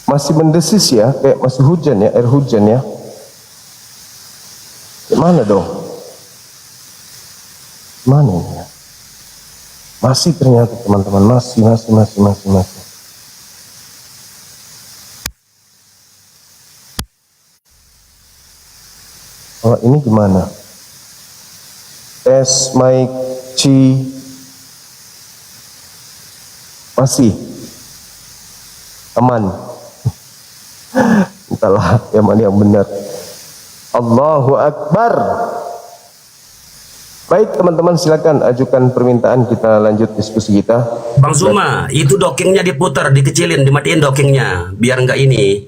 Masih mendesis ya, kayak masih hujan ya, air hujan ya. Gimana dong? Mana ini ya? Masih ternyata teman-teman, masih. Oh ini gimana? Tes mic ci masih aman. Entahlah yang mana yang benar. Allahu Akbar. Baik teman-teman, silakan ajukan permintaan, kita lanjut diskusi kita. Bang Zuma, itu dockingnya diputar, dikecilin, dimatiin dockingnya, biar nggak ini.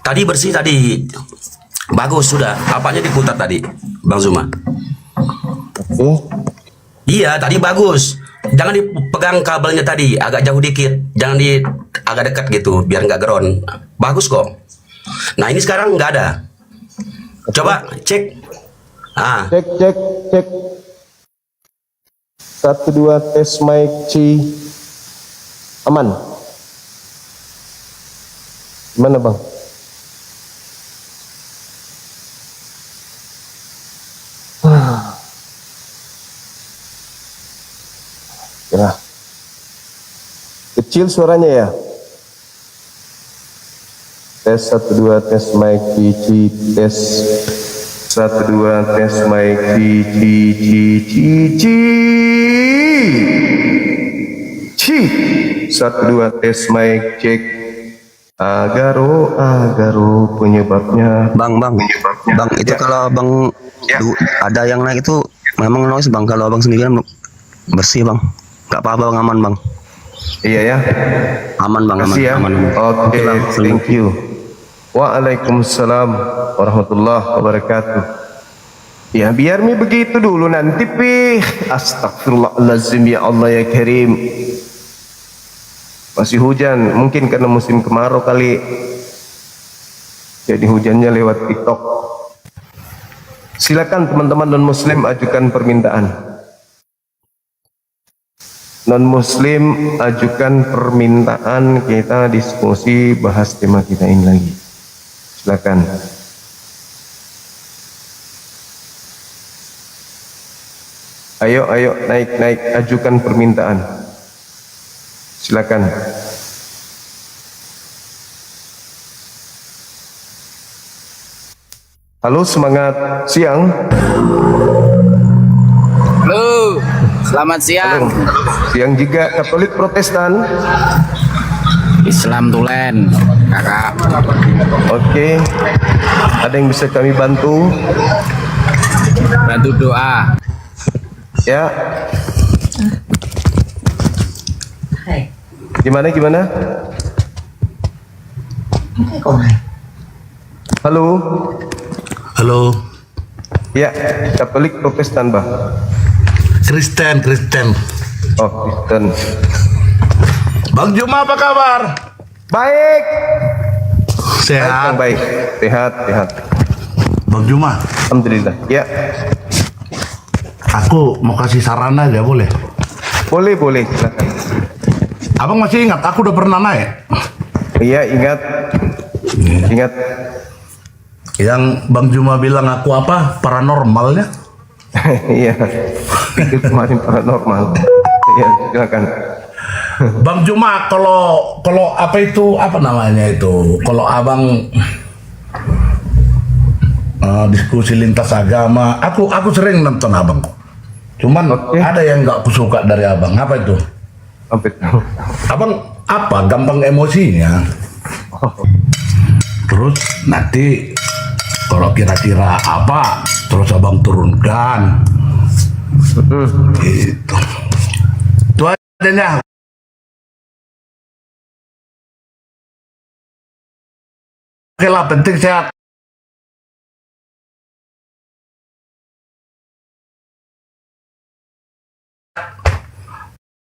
Tadi bersih tadi, bagus sudah. Apanya diputar tadi, Bang Zuma? Oke. Iya, tadi bagus. Jangan dipegang kabelnya tadi, agak jauh dikit. Jangan agak dekat gitu, biar nggak geron. Bagus kok. Nah ini sekarang nggak ada. Coba cek. Ah, Cek. 1 2 tes mic C. Aman. Gimana bang? Ya. Kecil suaranya ya. Tes 1 2 tes mic C tes 1 2 tes mic C 1 2 tes mic cek. Agaro penyebabnya. Bang, itu kalau abang ada yang naik itu memang noise bang. Kalau abang sendirian bersih bang, nggak apa-apa bang, aman bang. Iya ya. Aman bang, aman. Kasih ya. Aman. Oke, Bang, thank you. Waalaikumsalam warahmatullahi wabarakatuh. Ya biar mi begitu dulu nanti pi. Astagfirullahaladzim ya Allah ya Karim. Masih hujan, mungkin karena musim kemarau kali. Jadi hujannya lewat TikTok. Silakan teman-teman non muslim ajukan permintaan. Non muslim ajukan permintaan, kita diskusi bahas tema kita ini lagi. Silakan. Ayo naik ajukan permintaan. Silakan. Halo, semangat siang. Halo, selamat siang. Halo. Siang juga. Katolik Protestan? Islam Tulen, kakak. Oke. Ada yang bisa kami bantu? Bantu doa. Ya. Gimana? Halo. Halo. Ya, Katolik Protestan, Bah. Kristen. Oh, Kristen. Bang Juma apa kabar? Baik. Sehat. Baik. Sehat. Bang Juma, Alhamdulillah. Ya. aku mau kasih saran aja boleh? Boleh. Silakan. Abang masih ingat aku udah pernah naik? Iya, ingat. Yang Bang Juma bilang aku apa? Paranormalnya? Iya. Itu kemarin paranormal. Iya, silakan. Bang Juma, kalau apa itu, apa namanya itu? Kalau abang diskusi lintas agama, aku sering nonton abang kok. Cuman ada yang nggak aku suka dari abang. Apa itu? Apa itu? Abang apa? Gampang emosinya. Terus nanti kalau kira-kira apa, terus abang turunkan. Gitu. Itu adanya. Oke lah, penting sehat.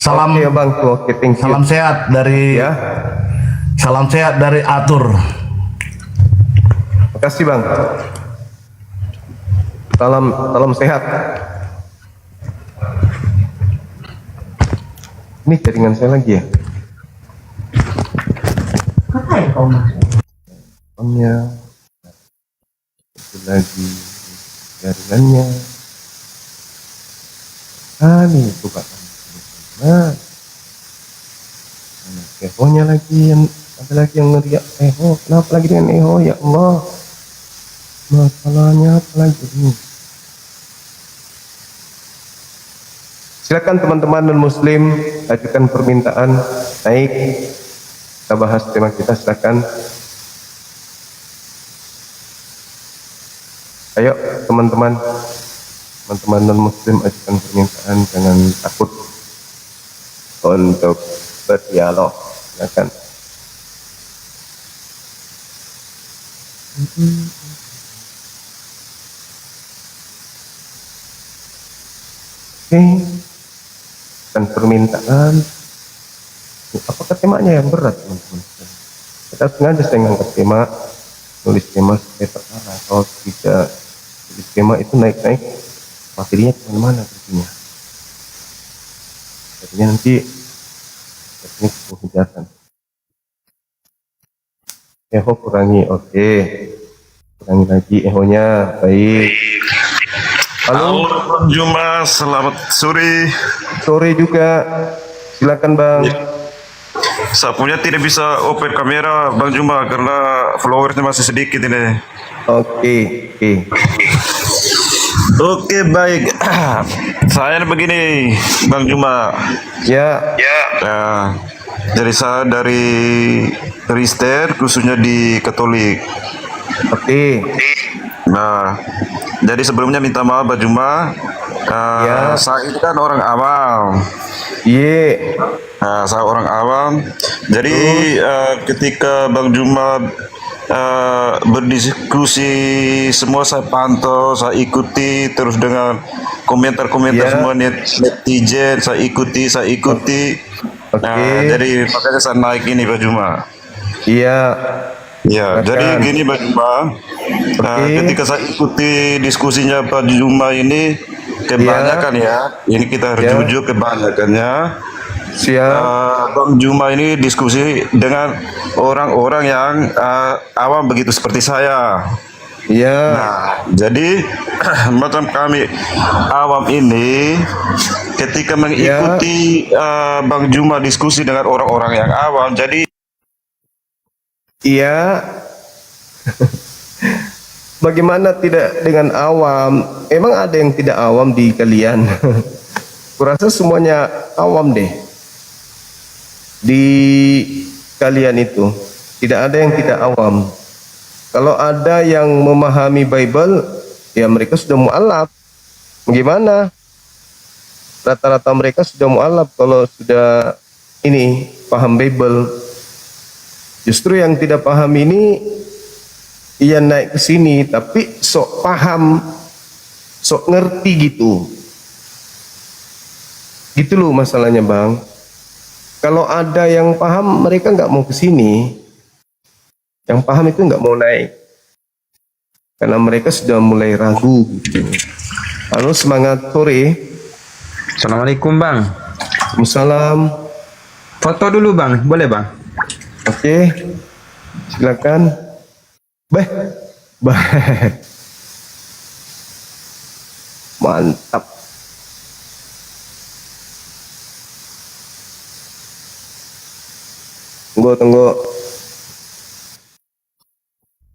Salam ya bang, oke, thank you. Salam sehat dari Salam sehat dari Atur. Makasih bang. Salam sehat. Ini jaringan saya lagi ya. Omnya itu lagi jaringannya. Ini buka. Nah, ehonya lagi yang ada lagi yang ngeriak eho. Kenapa lagi dengan eho ya Allah? Masalahnya apa lagi ini? Silakan teman-teman non muslim ajukan permintaan naik. Kita bahas tema kita, silakan. Ayo teman-teman non-muslim ajukan permintaan, jangan takut untuk berdialog. Silakan. Oke. Dan permintaan, apakah temanya yang berat teman-teman? Kita sengaja saya ngangkat tema, nulis tema supaya terarah. Kalau tidak tulis tema itu naik-naik, materinya kemana-mana tentunya. Jadinya nanti teknik penghujatan. Eho kurangi, oke. Kurangi lagi ehonya, baik. Halo Bang Juma, selamat sore. Sore juga, silakan Bang. Sapunya tidak bisa open kamera Bang Juma karena followersnya masih sedikit ini. Oke. Oke, baik. Saya begini Bang Juma. Ya. Nah, jadi saya dari Kristen, khususnya di Katolik. Oke. Nah, jadi sebelumnya minta maaf Bang Juma. Saya itu kan orang awam. Iya. Nah, saya orang awam. Jadi ketika Bang Juma berdiskusi, semua saya pantau, saya ikuti terus dengan komentar-komentar semua netizen, saya ikuti. Nah, jadi makanya saya naik ini Bang Juma. Iya. Ya, jadi gini Bang Juma. Ketika saya ikuti diskusinya Pak Juma ini, kebanyakan ini kita harus jujur, kebanyakannya Bang Juma ini diskusi dengan orang-orang yang awam begitu seperti saya. Iya. Nah, jadi macam kami awam ini ketika mengikuti Bang Juma diskusi dengan orang-orang yang awam, jadi iya. Bagaimana tidak dengan awam? Emang ada yang tidak awam di kalian? Kurasa semuanya awam deh. Di kalian itu tidak ada yang tidak awam. Kalau ada yang memahami Bible, ya mereka sudah mu'alaf. Bagaimana? Rata-rata mereka sudah mu'alaf kalau sudah ini paham Bible. Justru yang tidak paham ini ia naik ke sini tapi sok paham, sok ngerti gitu. Gitu loh masalahnya Bang. Kalau ada yang paham, mereka nggak mau ke sini. Yang paham itu nggak mau naik karena mereka sudah mulai ragu gitu. Halo, semangat sore. Assalamualaikum Bang. Waalaikumsalam. Foto dulu Bang, boleh Bang? Oke, silakan. Mantap. Tunggu.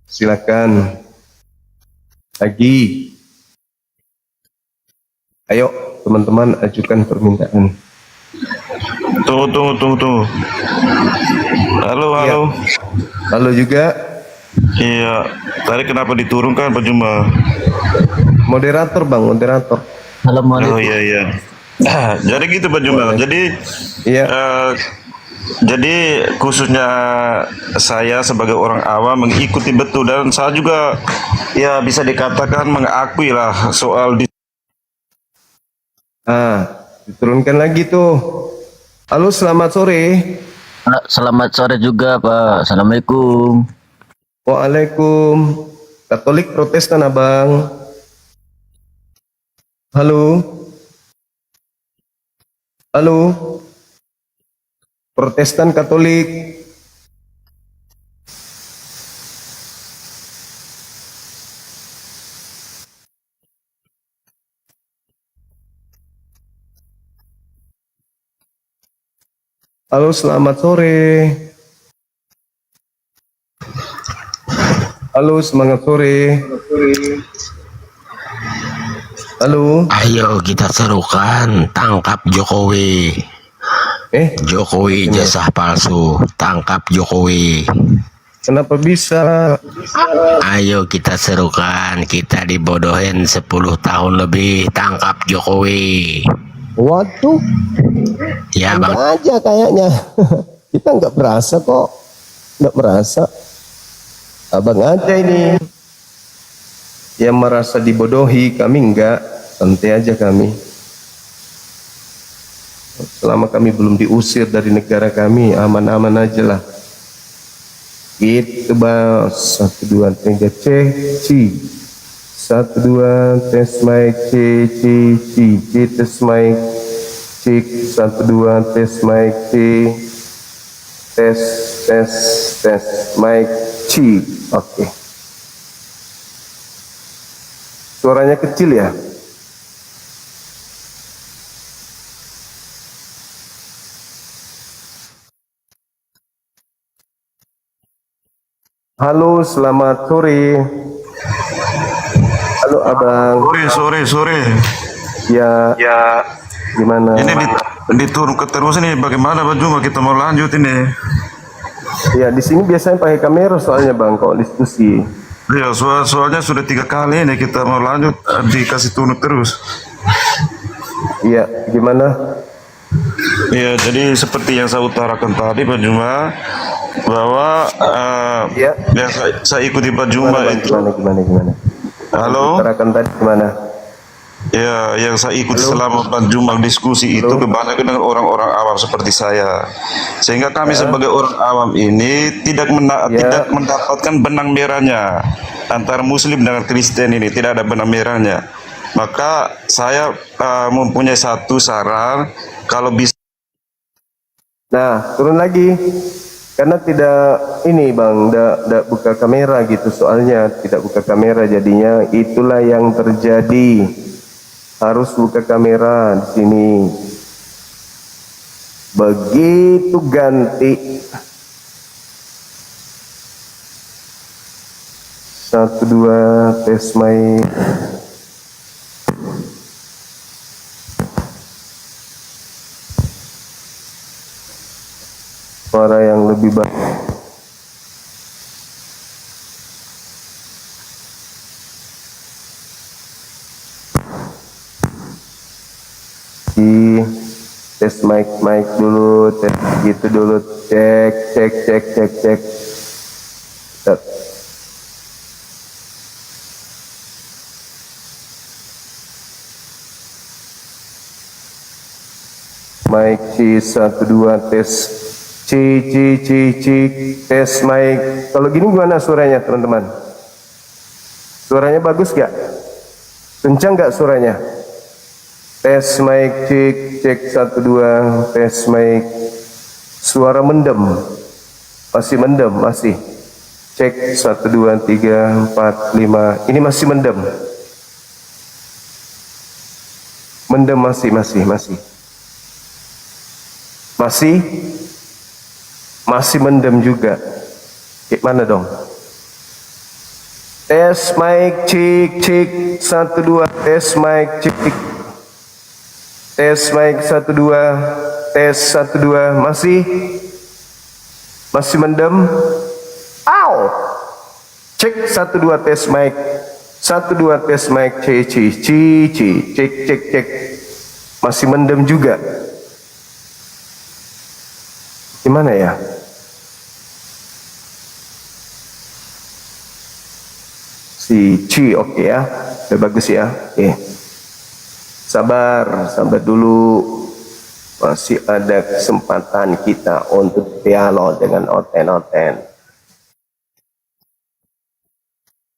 Silakan. Lagi. Ayo, teman-teman ajukan permintaan. Tunggu. Halo. Halo juga. Iya, tadi kenapa diturunkan Pak Juma? Moderator Bang, moderator. Oh iya. Jadi gitu Pak Juma. Jadi jadi khususnya saya sebagai orang awam mengikuti betul, dan saya juga ya bisa dikatakan mengakui lah soal diturunkan lagi tuh. Halo, selamat sore. Selamat sore juga Pak. Assalamualaikum. Waalaikum. Katolik Protestan Abang. Halo. Protestan Katolik. Halo, selamat sore. Halo, semangat sore. Halo. Ayo kita serukan, tangkap Jokowi. Jokowi jasah palsu, tangkap Jokowi. Kenapa bisa? Ayo kita serukan, kita dibodohin 10 tahun lebih, tangkap Jokowi. Waduh. Ya bang. Aja kayaknya. Kita nggak merasa kok. Nggak merasa. Abang aja ini yang merasa dibodohi, kami enggak. Santai aja kami. Selama kami belum diusir dari negara kami, aman-aman aja lah. Gitu bang. 1 2 3 cek ci. 1 2 tes mic c tes mic cek. 1 2 tes mic c tes mic c. Oke. Suaranya kecil ya. Halo, selamat sore. Halo abang. Sore. Ya. Gimana? Ini diturun ke terus ini, bagaimana Bang Juma, kita mau lanjut ini? Ya, di sini biasanya pakai kamera soalnya bang, kalau diskusi. Ya, soalnya sudah 3 kali ini kita mau lanjut, dikasih turun terus. Iya, gimana? Ya, jadi seperti yang saya utarakan tadi Pak Juma, bahwa ya, saya ikuti Pak Juma itu. Gimana? Halo? Utarakan tadi gimana? Ya, yang saya ikuti selama Pak Juma diskusi itu kebanyakan dengan orang-orang awam seperti saya. Sehingga kami sebagai orang awam ini tidak mendapatkan benang merahnya. Antara Muslim dengan Kristen ini tidak ada benang merahnya. Maka saya mempunyai satu saran, kalau bisa. Nah, turun lagi. Karena tidak ini bang, tidak buka kamera gitu, soalnya tidak buka kamera jadinya itulah yang terjadi. Harus buka kamera di sini. Begitu ganti. 1 2 tes mic. Suara yang lebih baik. Tes mic dulu, tes gitu dulu, cek. Set. Mic C 1 2 tes C tes mic. Kalau gini gimana suaranya teman-teman? Suaranya bagus gak? Kencang gak suaranya? Tes mic cek 1 2 tes mic. Suara mendem. Masih mendem, masih. Cek 1 2 3 4 5. Ini masih mendem. Mendem masih. Masih mendem juga. Gimana dong? Tes mic cek 1 2 tes mic cek. Tes mic 1 2 tes 1 2 masih mendem. Au. Cek 1 2 tes mic. 1 2 tes mic cek. Masih mendem juga. Gimana ya? Si C oke ya. Udah bagus ya. Oke. Sabar dulu. Masih ada kesempatan kita untuk dialog dengan Oten.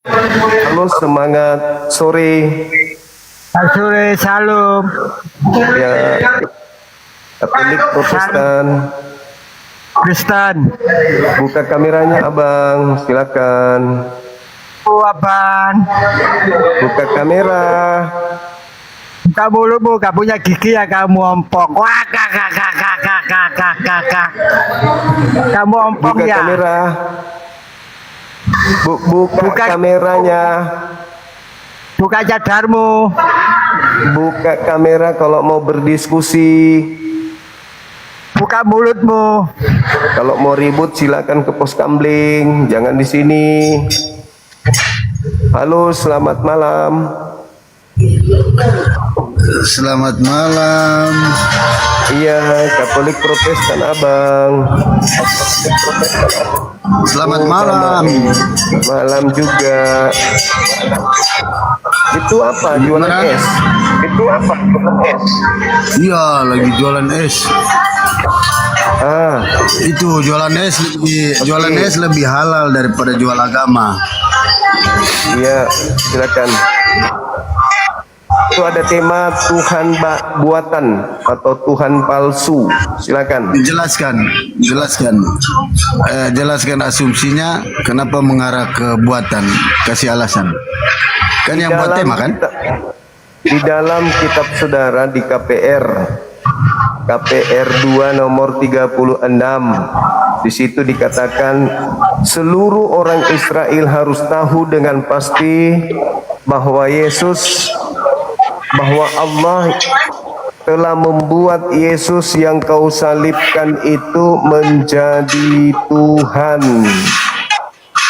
Halo, semangat sore. Sore, salam. Ya, Katolik Protestan. Kristen. Buka kameranya abang, silakan. Abang. Buka kamera. Kamu lu gak punya gigi ya kamu ompong. Wah, kakak. Kamu ompong buka ya. Kamera. Buka kameranya. Buka cadarmu. Buka kamera kalau mau berdiskusi. Buka mulutmu. Kalau mau ribut silakan ke pos Kambling, jangan di sini. Halo, selamat malam. Selamat malam. Iya, Katolik Protestan Abang. Selamat malam. Malam juga. Itu apa? Jualan es? Itu apa? Jualan es? Iya, lagi jualan es. Itu jualan es lebih halal daripada jual agama. Iya, silakan. Itu ada tema Tuhan buatan atau Tuhan palsu. Silakan. Jelaskan asumsinya kenapa mengarah ke buatan. Kasih alasan. Kan yang buat tema kan? Di dalam kitab saudara di KPR 2 nomor 36, di situ dikatakan seluruh orang Israel harus tahu dengan pasti bahwa Allah telah membuat Yesus yang kau salibkan itu menjadi Tuhan.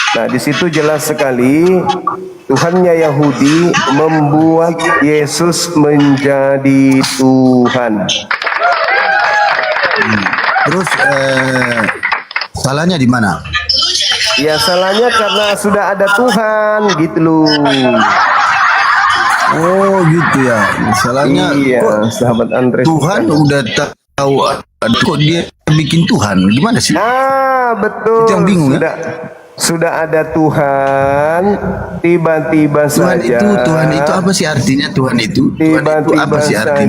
Nah, di situ jelas sekali Tuhannya Yahudi membuat Yesus menjadi Tuhan. Terus salahnya di mana? Ya, salahnya karena sudah ada Tuhan gitu loh. Oh gitu ya. Salahnya sahabat Andres. Tuhan udah tahu kok dia bikin Tuhan. Gimana sih? Betul. Itu yang bingung sudah ada Tuhan, tiba-tiba saja. Tuhan itu apa sih artinya Tuhan itu? Tiba-tiba saja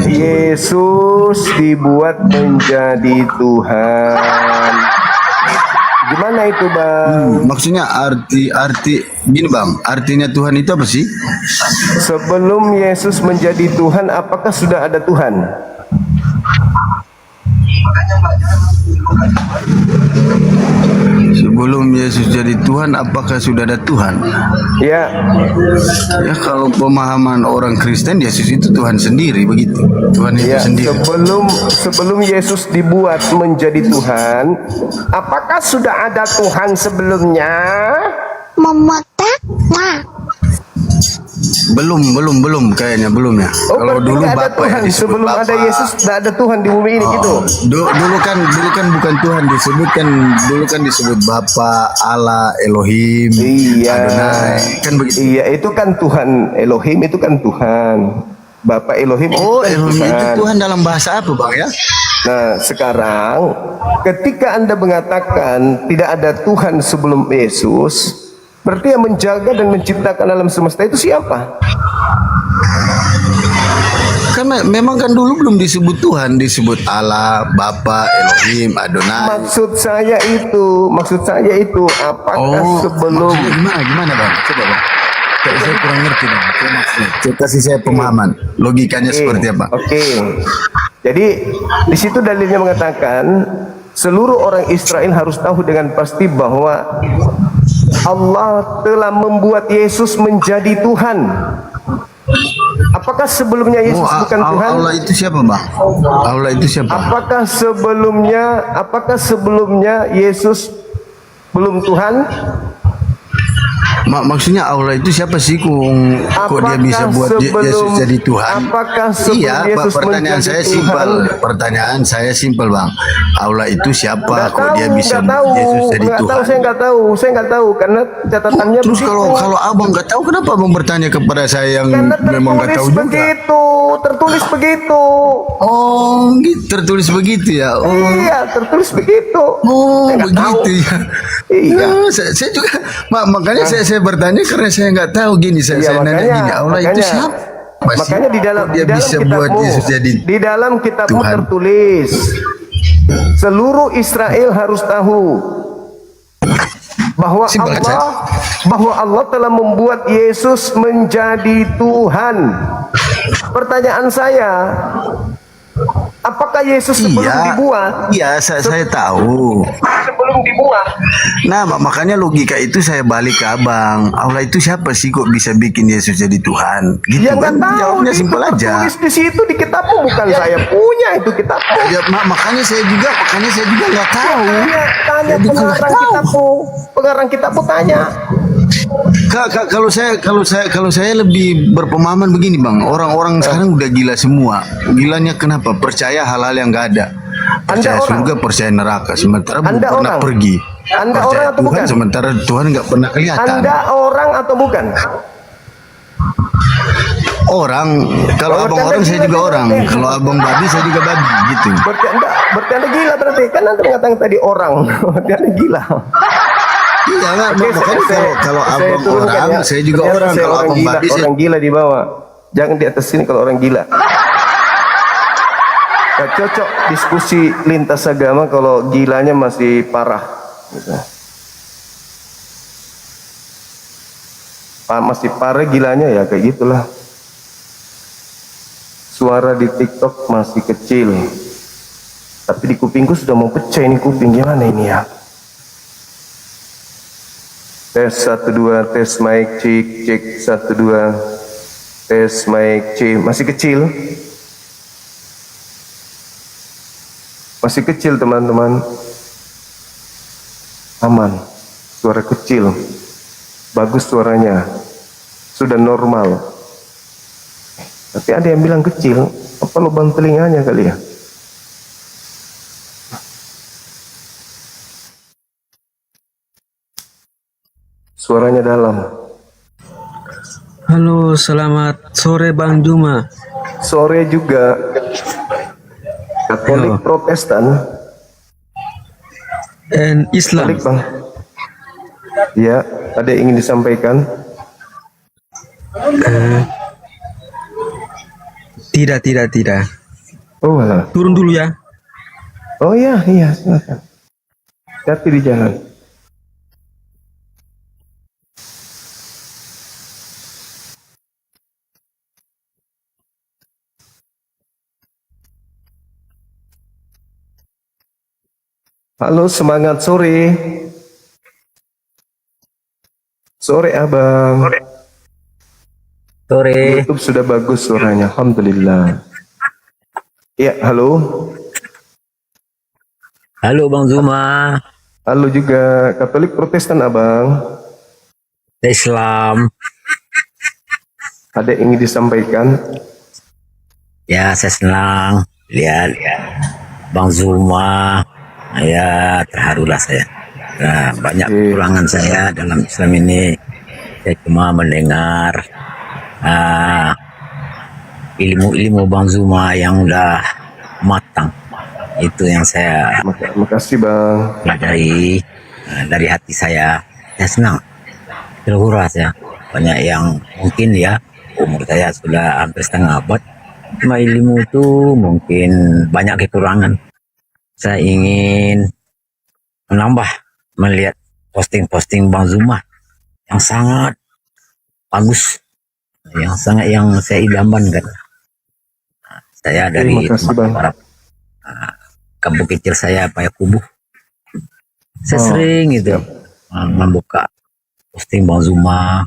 Yesus dibuat menjadi Tuhan. Gimana itu, Bang? Maksudnya arti gini, Bang. Artinya Tuhan itu apa sih? Sebelum Yesus menjadi Tuhan, apakah sudah ada Tuhan? Sebelum Yesus jadi Tuhan, apakah sudah ada Tuhan? Ya. Ya kalau pemahaman orang Kristen, Yesus itu Tuhan sendiri begitu. Tuhan itu sendiri. Sebelum Yesus dibuat menjadi Tuhan, apakah sudah ada Tuhan sebelumnya? Belum kayaknya belum ya. Kalau dulu Bapak Tuhan sebelum Bapak. ada Yesus tidak ada Tuhan di bumi ini gitu. Dulu kan bukan Tuhan disebutkan, dulu kan disebut Bapa, Allah, Elohim, Adonai, kan begitu. Iya, itu kan Tuhan. Elohim itu kan Tuhan. Bapak Elohim. Elohim itu Tuhan dalam bahasa apa, Bang ya? Nah, sekarang ketika Anda mengatakan tidak ada Tuhan sebelum Yesus, berarti yang menjaga dan menciptakan alam semesta itu siapa? Karena memang kan dulu belum disebut Tuhan, disebut Allah, Bapa, Elohim, Adonai. Maksud saya itu apakah sebelum gimana Bang? Coba Bang. Saya kurang ngerti Bang. Coba kasih saya pemahaman. Logikanya seperti apa? Oke. Jadi di situ dalilnya mengatakan seluruh orang Israel harus tahu dengan pasti bahwa Allah telah membuat Yesus menjadi Tuhan. Apakah sebelumnya Yesus bukan Tuhan? Allah itu siapa, Bang? Allah itu siapa? Apakah sebelumnya Yesus belum Tuhan? Maksudnya Allah itu siapa sih kok dia bisa buat Yesus jadi Tuhan? Apakah sebelum Yesus pertanyaan saya simpel. Pertanyaan saya simpel, Bang. Allah itu siapa kok dia bisa buat Yesus jadi Tuhan? Saya nggak tahu karena catatannya terus kalau Abang nggak tahu, kenapa Abang bertanya kepada saya yang memang nggak tahu juga? Tertulis begitu. Oh, gitu, tertulis begitu ya. Oh. Iya, tertulis begitu. Oh, begitu ya. Iya. Saya juga makanya saya bertanya karena saya nggak tahu gini. Saya nanya gini, Allah itu siapa? Makanya di dalam bisa buat Yesus jadi di dalam kitabmu tertulis seluruh Israel harus tahu bahwa Allah telah membuat Yesus menjadi Tuhan. Pertanyaan saya, Apakah Yesus sebelum dibuat? Iya, saya tahu. Sebelum dibuat. Nah, makanya logika itu saya balik ke abang. Allah itu siapa sih kok bisa bikin Yesus jadi Tuhan? Gitu Ya nggak kan? tahu. Jawabnya simpel aja. Tulis di situ di kitabmu, bukan saya punya itu kitabmu. Ya, makanya saya juga nggak tahu. Tanya Saya juga nggak pengarang tahu. kitabmu. Pengarang kitabmu tanya. Kalau saya lebih berpemahaman begini bang, orang-orang sekarang udah gila semua. Gilanya kenapa? Percaya hal-hal yang nggak ada. Percaya surga, percaya neraka. Sementara belum Anda pernah orang. pergi. Anda Percaya orang atau Tuhan, bukan? sementara Tuhan nggak pernah kelihatan. Anda orang atau bukan? Orang, kalau abang orang saya juga orang. Kalau abang babi saya juga babi, gitu. Berarti Anda gila berarti. Kan Anda mengatakan tadi orang. Berarti Anda gila. Iya kan, Oke, makanya kalau abang turunkan orang, ya. saya juga Ternyata orang. saya Kalau abang gila, babi, orang gila di bawah. Jangan di atas sini kalau orang gila. Gak cocok diskusi lintas agama kalau gilanya masih parah. Gitu. Masih parah gilanya ya kayak gitulah. Suara di TikTok masih kecil. Tapi di kupingku sudah mau pecah ini kuping. Gimana ini ya? Tes 1 2 tes mic cek 1 2 tes mic cek masih kecil. Masih kecil teman-teman. Aman. Suara kecil. Bagus suaranya. Sudah normal. Tapi ada yang bilang kecil. Apa lubang telinganya kali ya? Suaranya dalam. Halo, selamat sore Bang Juma. Sore juga. Katolik Protestan dan Islam. Katolik, Bang. Ya, ada yang ingin disampaikan? Tidak. Oh, alah. Turun dulu ya. Oh iya, silakan. Hati di jalan. Halo, semangat sore. Sore abang. Sore. YouTube sudah bagus suaranya, alhamdulillah. Ya, halo. Halo Bang Zuma. Halo juga, Katolik Protestan abang. Islam. Ada yang ingin disampaikan? Ya, saya senang lihat Bang Zuma. Ya, terharulah saya. Nah, banyak kekurangan saya dalam Islam ini. Saya cuma mendengar ilmu-ilmu Bang Zuma yang udah matang. Itu yang saya makasih Bang. pelajari dari hati saya. Saya senang. Terhura saya. Banyak yang mungkin ya umur saya sudah hampir setengah abad. Cuma ilmu itu mungkin banyak kekurangan. Saya ingin menambah melihat posting-posting Bang Zuma yang sangat bagus, yang saya idamkan. Saya dari Barat, kampung kecil saya Payakumbuh. Saya sering itu membuka posting Bang Zuma.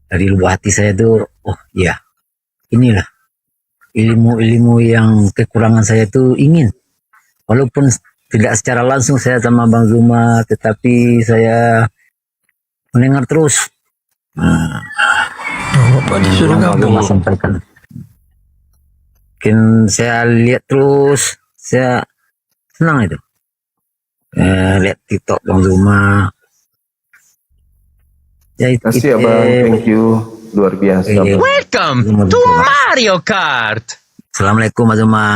Dari lubuk hati saya itu, oh iya, inilah ilmu-ilmu yang kekurangan saya itu ingin. Walaupun tidak secara langsung saya sama Bang Zuma, tetapi saya mendengar terus. disuruh Bang sampaikan. Mungkin saya lihat terus, saya senang itu. Lihat TikTok Bang Zuma. Ya, Kasih abang, thank you, luar biasa. Welcome to Mario Kart. Assalamualaikum Bang Zuma.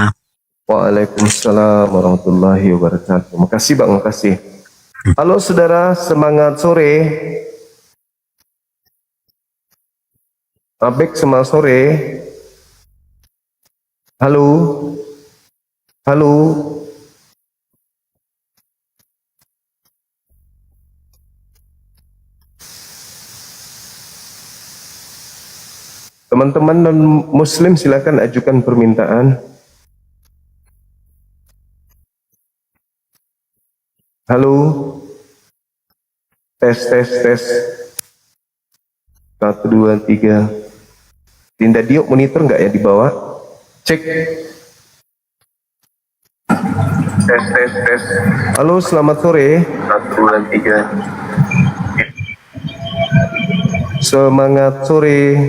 Waalaikumsalam warahmatullahi wabarakatuh. Makasih Bang, makasih. Halo saudara, semangat sore. Abek semangat sore. Halo. Halo. Teman-teman non muslim silakan ajukan permintaan. Halo. Tes. 1, 2, 3. Dinda Dio monitor nggak ya di bawah? Cek. Tes. Halo, selamat sore. 1, 2, 3. Semangat sore.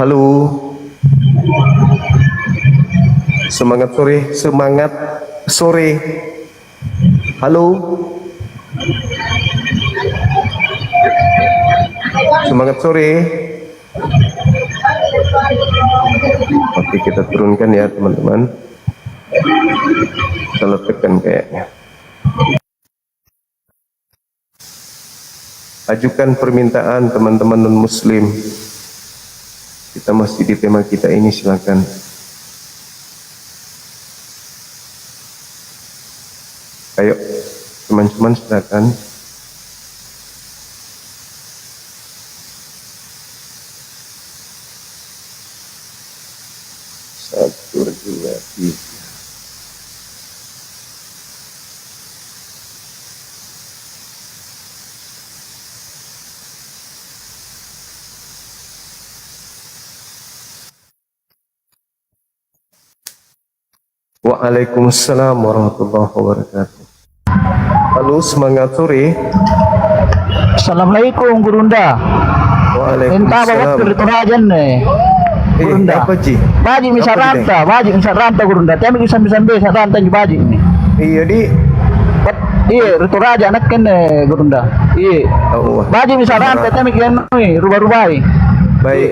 Halo. Semangat sore. Halo. Semangat sore. Oke, kita turunkan ya teman-teman. Kita tekan kayaknya. Ajukan permintaan teman-teman non-muslim. Kita masih di tema kita ini, silakan. Ayo, teman-teman silakan. Satu, dua, tiga. Waalaikumsalam warahmatullahi wabarakatuh. Halo, semangat sore. Assalamualaikum Gurunda. Entah bawa Waalaikumsalam. turajan nih. Gurunda. Apa Ji? Baji misal ranta Gurunda. Tapi bisa misal ranta di baji ini. Iya di. Iya, turaja anak kan Gurunda. Iya. Baji misal ranta tapi kian rubah-rubah. Baik.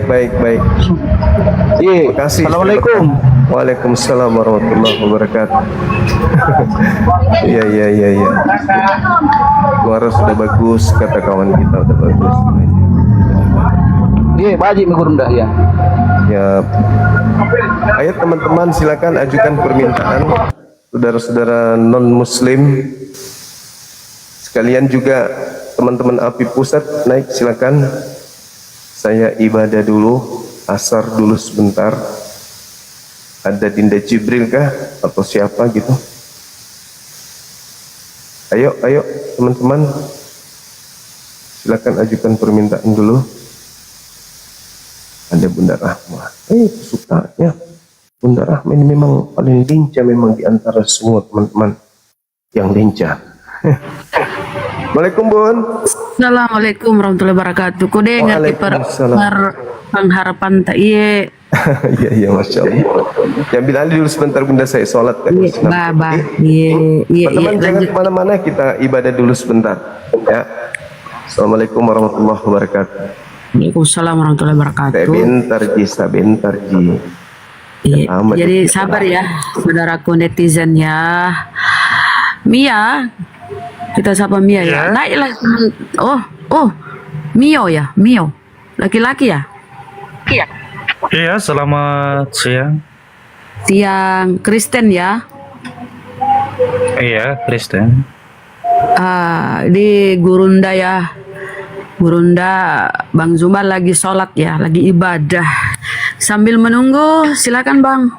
Iya. Makasih. Assalamualaikum. Waalaikumsalam warahmatullahi wabarakatuh. Iya. Suara sudah bagus, kata kawan kita sudah bagus. Iya, baji Gurunda ya. Ya. Ayo teman-teman silakan ajukan permintaan. Saudara-saudara non-muslim sekalian, juga teman-teman API pusat naik silakan. Saya ibadah dulu, asar dulu sebentar. Ada Dinda Jibril kah atau siapa gitu? Ayo teman-teman, silakan ajukan permintaan dulu. Ada Bunda Rahma. Sukanya Bunda Rahma ini memang paling lincah, memang di antara semua teman-teman yang lincah. Waalaikumsalam Bun. Assalamualaikum warahmatullahi wabarakatuh. Ku dengar di pengharapan tak iye. Iya, Masya Allah. Ya, ambil alih dulu sebentar Bunda, saya sholat kan. Baba. Iya. Teman-teman jangan kemana-mana, kita ibadah dulu sebentar. Ya. Assalamualaikum warahmatullahi wabarakatuh. Waalaikumsalam warahmatullahi wabarakatuh. Sebentar Ji. Iya. Jadi sabar ya, saudaraku netizen ya. Mia, kita sapa Mia ya. Naiklah. Oh, Mio ya, Mio. Laki-laki ya? Iya, selamat siang. Siang, Kristen ya? Iya, Kristen. Di Gurunda ya. Gurunda, Bang Zumar lagi sholat ya, lagi ibadah. Sambil menunggu, silakan Bang.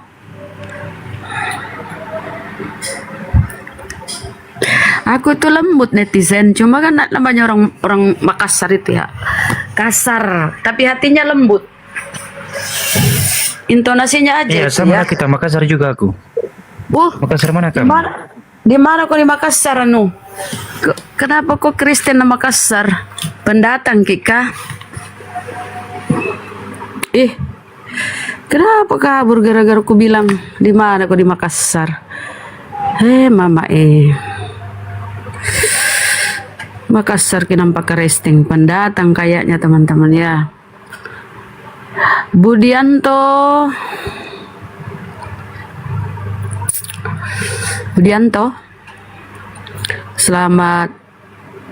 Aku tuh lembut netizen, cuma kan namanya orang Makassar itu ya, kasar, tapi hatinya lembut. Intonasinya aja. Iya, sama kita Makassar juga aku. Makassar mana kamu? Di mana kok di Makassar anu? Kenapa kok Kristen nama Makassar? Pendatang Kika? Kenapa kabur gara-gara aku bilang di mana kok di Makassar? Mama Makassar kenapa Kristen pendatang kayaknya teman-teman ya. Budianto, selamat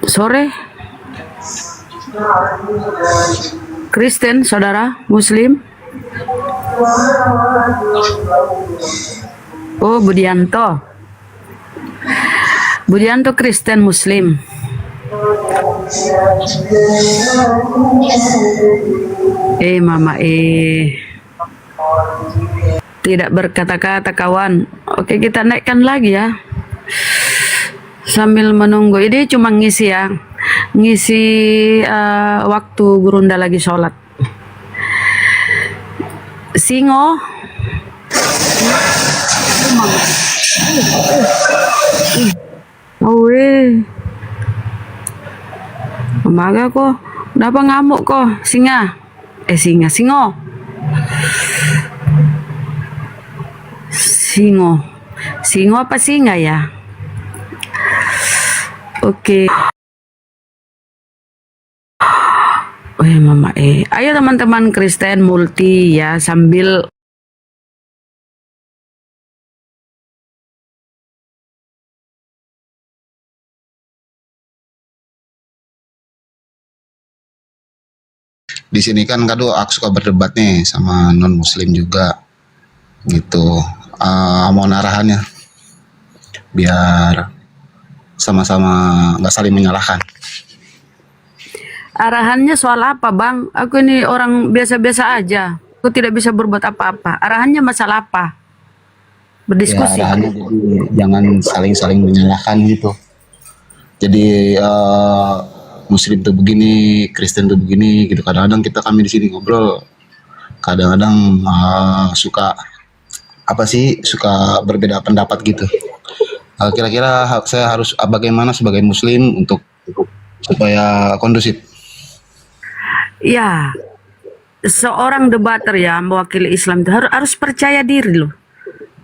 sore. Kristen, saudara Muslim. Oh, Budianto Kristen Muslim. Mama tidak berkata-kata kawan. Oke, kita naikkan lagi ya. Sambil menunggu, ini cuma ngisi ya, ngisi waktu Gurunda lagi sholat. Singo, oh Mamaga ko, kenapa ngamuk kok, singo, singo apa singa ya? Oke. Oh ya mama ayo teman-teman Kristen multi ya sambil di sini kan kadang aku suka berdebat nih sama non muslim juga gitu. Mau arahannya biar sama-sama nggak saling menyalahkan. arahannya soal apa bang? Aku ini orang biasa-biasa aja. Aku tidak bisa berbuat apa-apa. Arahannya masalah apa? Berdiskusi. Ya, arahannya jadi jangan saling-saling menyalahkan gitu. Jadi Muslim tuh begini, Kristen tuh begini gitu. Kadang-kadang kami di sini ngobrol, kadang-kadang suka berbeda pendapat gitu. Kira-kira saya harus bagaimana sebagai Muslim untuk supaya kondusif? Ya, seorang debater ya mewakili Islam itu harus percaya diri loh.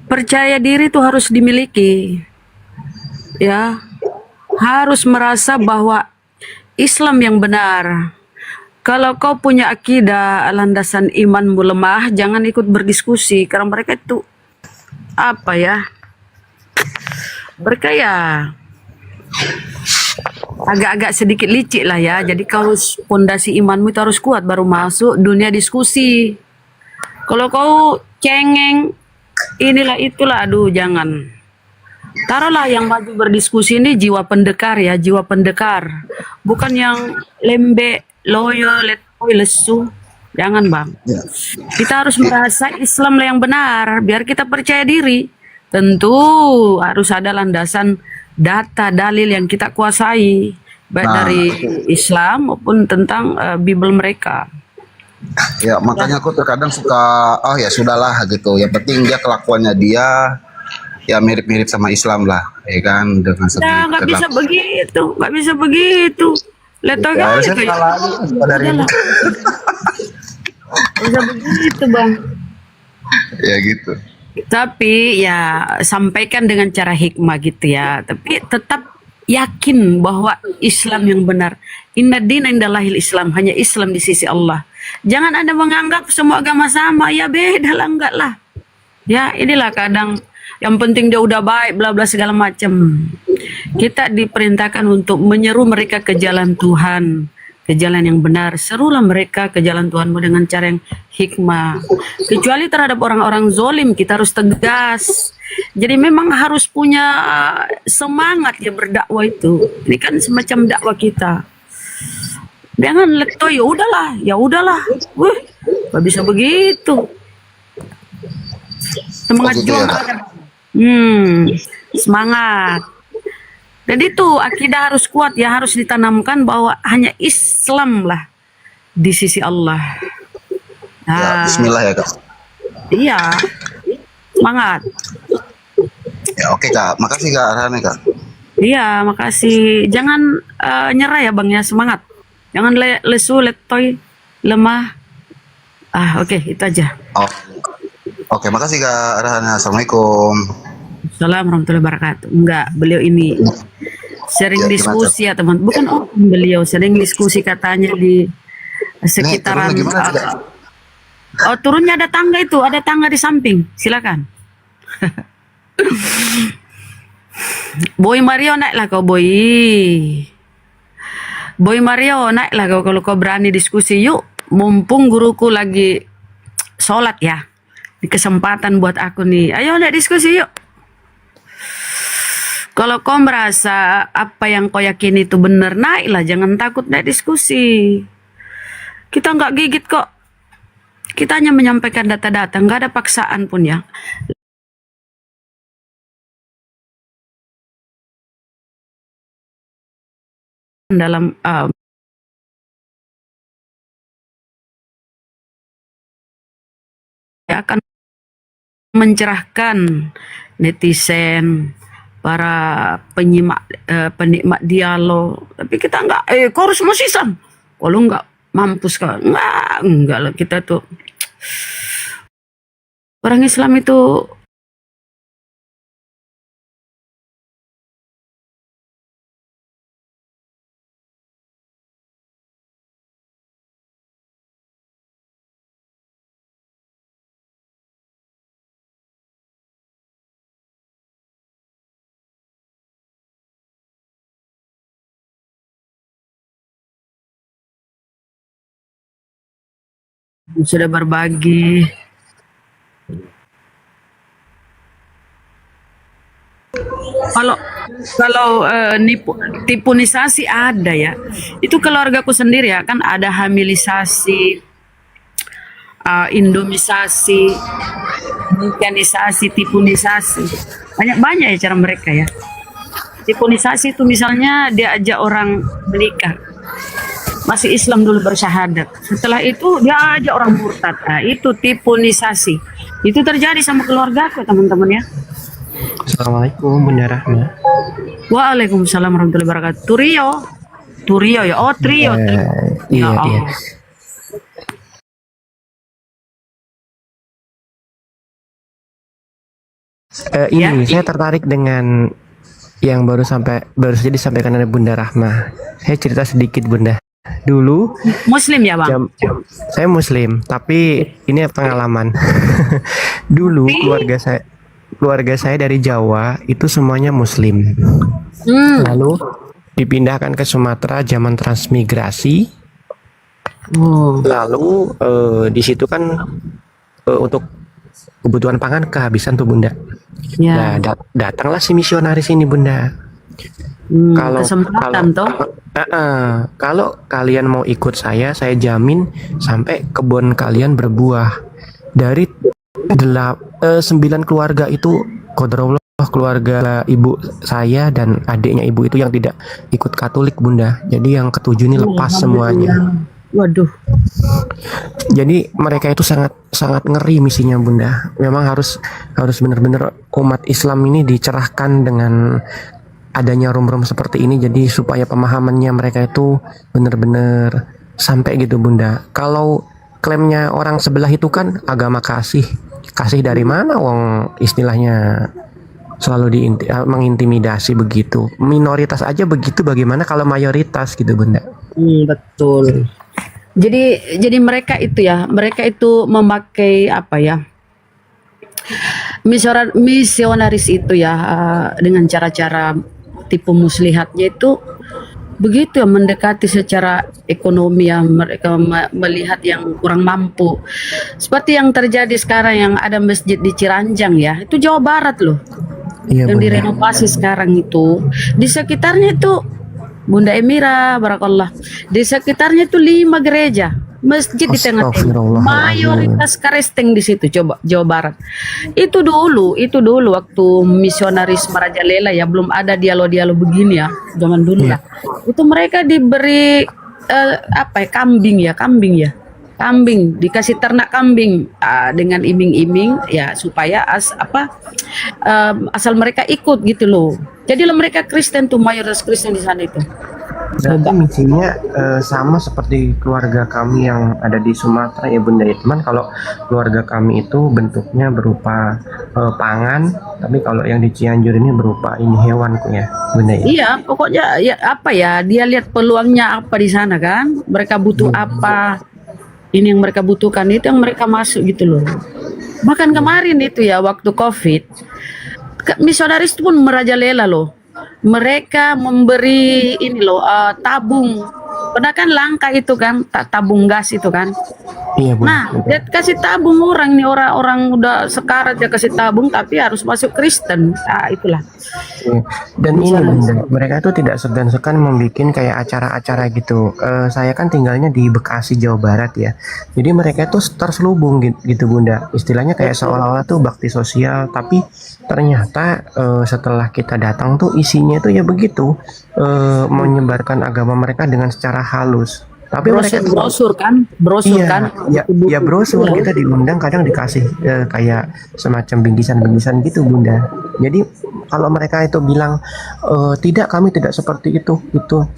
Percaya diri itu harus dimiliki. Ya, harus merasa bahwa Islam yang benar. Kalau kau punya akidah landasan imanmu lemah, jangan ikut berdiskusi karena mereka itu apa ya? Mereka ya agak-agak sedikit licik lah ya. Jadi kalau pondasi imanmu itu harus kuat baru masuk dunia diskusi. Kalau kau cengeng inilah itulah, aduh jangan. Taruhlah yang maju berdiskusi ini jiwa pendekar ya, jiwa pendekar. Bukan yang lembek, loyo, letoy, lesu. Jangan bang. Kita harus merasa Islam lah yang benar, biar kita percaya diri. Tentu harus ada landasan data, dalil yang kita kuasai. Baik dari Islam maupun tentang Bible mereka. Ya makanya aku terkadang suka, oh ya sudahlah gitu. Yang penting dia kelakuannya dia ya mirip-mirip sama Islam lah, ya kan, dengan segi Nah, nggak bisa begitu, nggak bisa begitu. Letoy Ya, kali harusnya kayak. salah dari Udahlah. Nggak bisa begitu bang. ya gitu. Tapi ya sampaikan dengan cara hikmah gitu ya. Tapi tetap yakin bahwa Islam yang benar. Inna dina indallahil Islam, hanya Islam di sisi Allah. Jangan Anda menganggap semua agama sama, ya beda lah, enggak lah. Ya inilah kadang yang penting dia udah baik, bla bla segala macam. Kita diperintahkan untuk menyeru mereka ke jalan Tuhan, ke jalan yang benar. Serulah mereka ke jalan Tuhanmu dengan cara yang hikmah. Kecuali terhadap orang-orang zolim, kita harus tegas. Jadi memang harus punya semangat ya berdakwah itu. Ini kan semacam dakwah kita. Jangan letoy, ya udahlah. Wih, gak bisa begitu. Semangat juang ada. Semangat. Dan itu akidah harus kuat ya, harus ditanamkan bahwa hanya Islam lah di sisi Allah. Ya, bismillah ya kak. Iya, semangat. Ya oke kak, makasih kak arahannya kak. Iya, makasih. Jangan nyerah ya bang ya, semangat. Jangan lesu, letoy, lemah. Oke, itu aja. Oke, makasih kak arahannya. Assalamualaikum. Assalamualaikum warahmatullahi wabarakatuh. Enggak, beliau ini sering diskusi ya teman. Bukan beliau sering diskusi katanya di sekitaran. Turunnya ada tangga itu, ada tangga di samping. Silakan. Boy Mario naiklah kau boy. Boy Mario naiklah kau kalau kau berani diskusi yuk. Mumpung guruku lagi sholat ya. Di kesempatan buat aku nih. Ayo naik diskusi yuk. Kalau kau merasa apa yang kau yakini itu benar, naiklah, jangan takut naik diskusi. Kita nggak gigit kok. Kita hanya menyampaikan data-data, nggak ada paksaan pun ya. dalam akan mencerahkan netizen, para penikmat dialog. Tapi kita enggak, kau harus masuk Islam. Kalau enggak mampus kau. Enggak lah, kita tuh orang Islam itu sudah berbagi. Kalau tipunisasi ada ya. Itu keluargaku sendiri ya, kan ada hamilisasi, indomisasi, mekanisasi, tipunisasi. Banyak-banyak ya cara mereka ya. Tipunisasi itu misalnya dia ajak orang menikah. Masih Islam dulu bersyahadat. Setelah itu dia ajak orang murtad. Nah, itu tipunisasi. Itu terjadi sama keluargaku teman-teman ya. Assalamualaikum Bunda Rahma. Waalaikumsalam warahmatullahi wabarakatuh. Turio ya. Oh, trio. Iya, iya. Ini saya tertarik dengan yang baru saja disampaikan oleh Bunda Rahma. Saya cerita sedikit Bunda. Dulu Muslim ya Bang? Saya Muslim, tapi ini pengalaman. Dulu keluarga saya dari Jawa itu semuanya Muslim. Lalu dipindahkan ke Sumatera zaman transmigrasi. Lalu di situ kan untuk kebutuhan pangan kehabisan tuh Bunda. Ya. Nah, datanglah si misionaris ini Bunda. Kalau kalian mau ikut saya jamin sampai kebun kalian berbuah. Dari 9 keluarga itu, qadarullah, keluarga ibu saya dan adiknya ibu itu yang tidak ikut Katolik Bunda. Jadi yang ketujuh ini lepas semuanya. Waduh. Jadi mereka itu sangat ngeri misinya Bunda. Memang harus benar-benar umat Islam ini dicerahkan dengan adanya rum-rum seperti ini, jadi supaya pemahamannya mereka itu benar-benar sampai gitu Bunda. Kalau klaimnya orang sebelah itu kan agama kasih dari mana wong istilahnya selalu mengintimidasi begitu. Minoritas aja begitu, bagaimana kalau mayoritas gitu Bunda? Betul. Jadi mereka itu memakai apa ya? Misionaris itu ya, dengan cara-cara tipu muslihatnya itu begitu ya, mendekati secara ekonomi ya, mereka melihat yang kurang mampu. Seperti yang terjadi sekarang yang ada masjid di Ciranjang ya, itu Jawa Barat loh. Iya, yang direnovasi sekarang itu. Di sekitarnya itu Bunda Emira, barakallah. Di sekitarnya itu 5 gereja. Masjid di tengah-tengah, mayoritas Kristen di situ. Coba Jawa Barat. Itu dulu waktu misionaris merajalela ya, belum ada dialog-dialog begini ya, zaman dulu lah. Itu mereka diberi kambing, dikasih ternak kambing dengan iming-iming ya, supaya asal mereka ikut gitu loh. Jadi mereka Kristen tuh, mayoritas Kristen di sana itu. Berarti misinya sama seperti keluarga kami yang ada di Sumatera ya Bunda ya. Cuman kalau keluarga kami itu bentuknya berupa pangan, tapi kalau yang di Cianjur ini berupa ini hewan ya Bunda ya. Iya, pokoknya ya dia lihat peluangnya apa di sana kan. Mereka butuh apa, ini yang mereka butuhkan, itu yang mereka masuk gitu loh. Bahkan kemarin itu ya waktu COVID, misionaris pun merajalela loh. Mereka memberi ini loh tabung, padahal kan langka itu kan, tabung gas itu kan. Iya, Bu. Nah, dia kasih tabung orang nih, orang-orang udah sekarat ya kasih tabung, tapi harus masuk Kristen. Nah, itulah. Iya. Dan ini Bunda, mereka itu tidak segan-segan membuat kayak acara-acara gitu. Saya kan tinggalnya di Bekasi, Jawa Barat ya. Jadi mereka itu terselubung gitu Bunda. Istilahnya kayak seolah-olah tuh bakti sosial, tapi ternyata setelah kita datang tuh isinya tuh ya begitu, menyebarkan agama mereka dengan secara halus. Tapi mereka brosur kan, ya brosur kita diundang kadang dikasih kayak semacam bingkisan-bingkisan gitu Bunda. Jadi kalau mereka itu bilang tidak, kami tidak seperti itu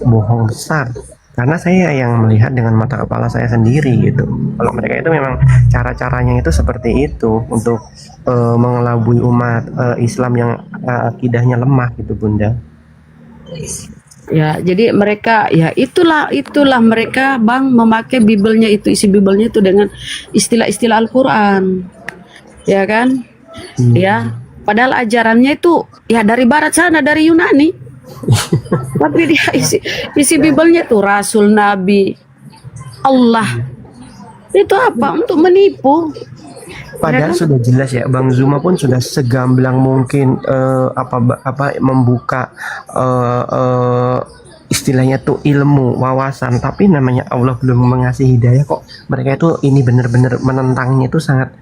bohong besar. Karena saya yang melihat dengan mata kepala saya sendiri gitu. Kalau mereka itu memang cara-caranya itu seperti itu untuk mengelabui umat Islam yang akidahnya lemah gitu Bunda. Ya, jadi mereka ya itulah mereka Bang memakai Bibelnya itu, isi Bibelnya itu dengan istilah-istilah Al-Qur'an. Ya kan? Ya, padahal ajarannya itu ya dari barat sana, dari Yunani. Tapi dia isi Bibelnya tuh Rasul, Nabi, Allah. Itu apa? Untuk menipu. Padahal sudah jelas ya, Bang Zuma pun sudah segamblang mungkin membuka istilahnya tuh ilmu, wawasan, tapi namanya Allah belum mengasih hidayah kok mereka itu ini benar-benar menentangnya itu sangat,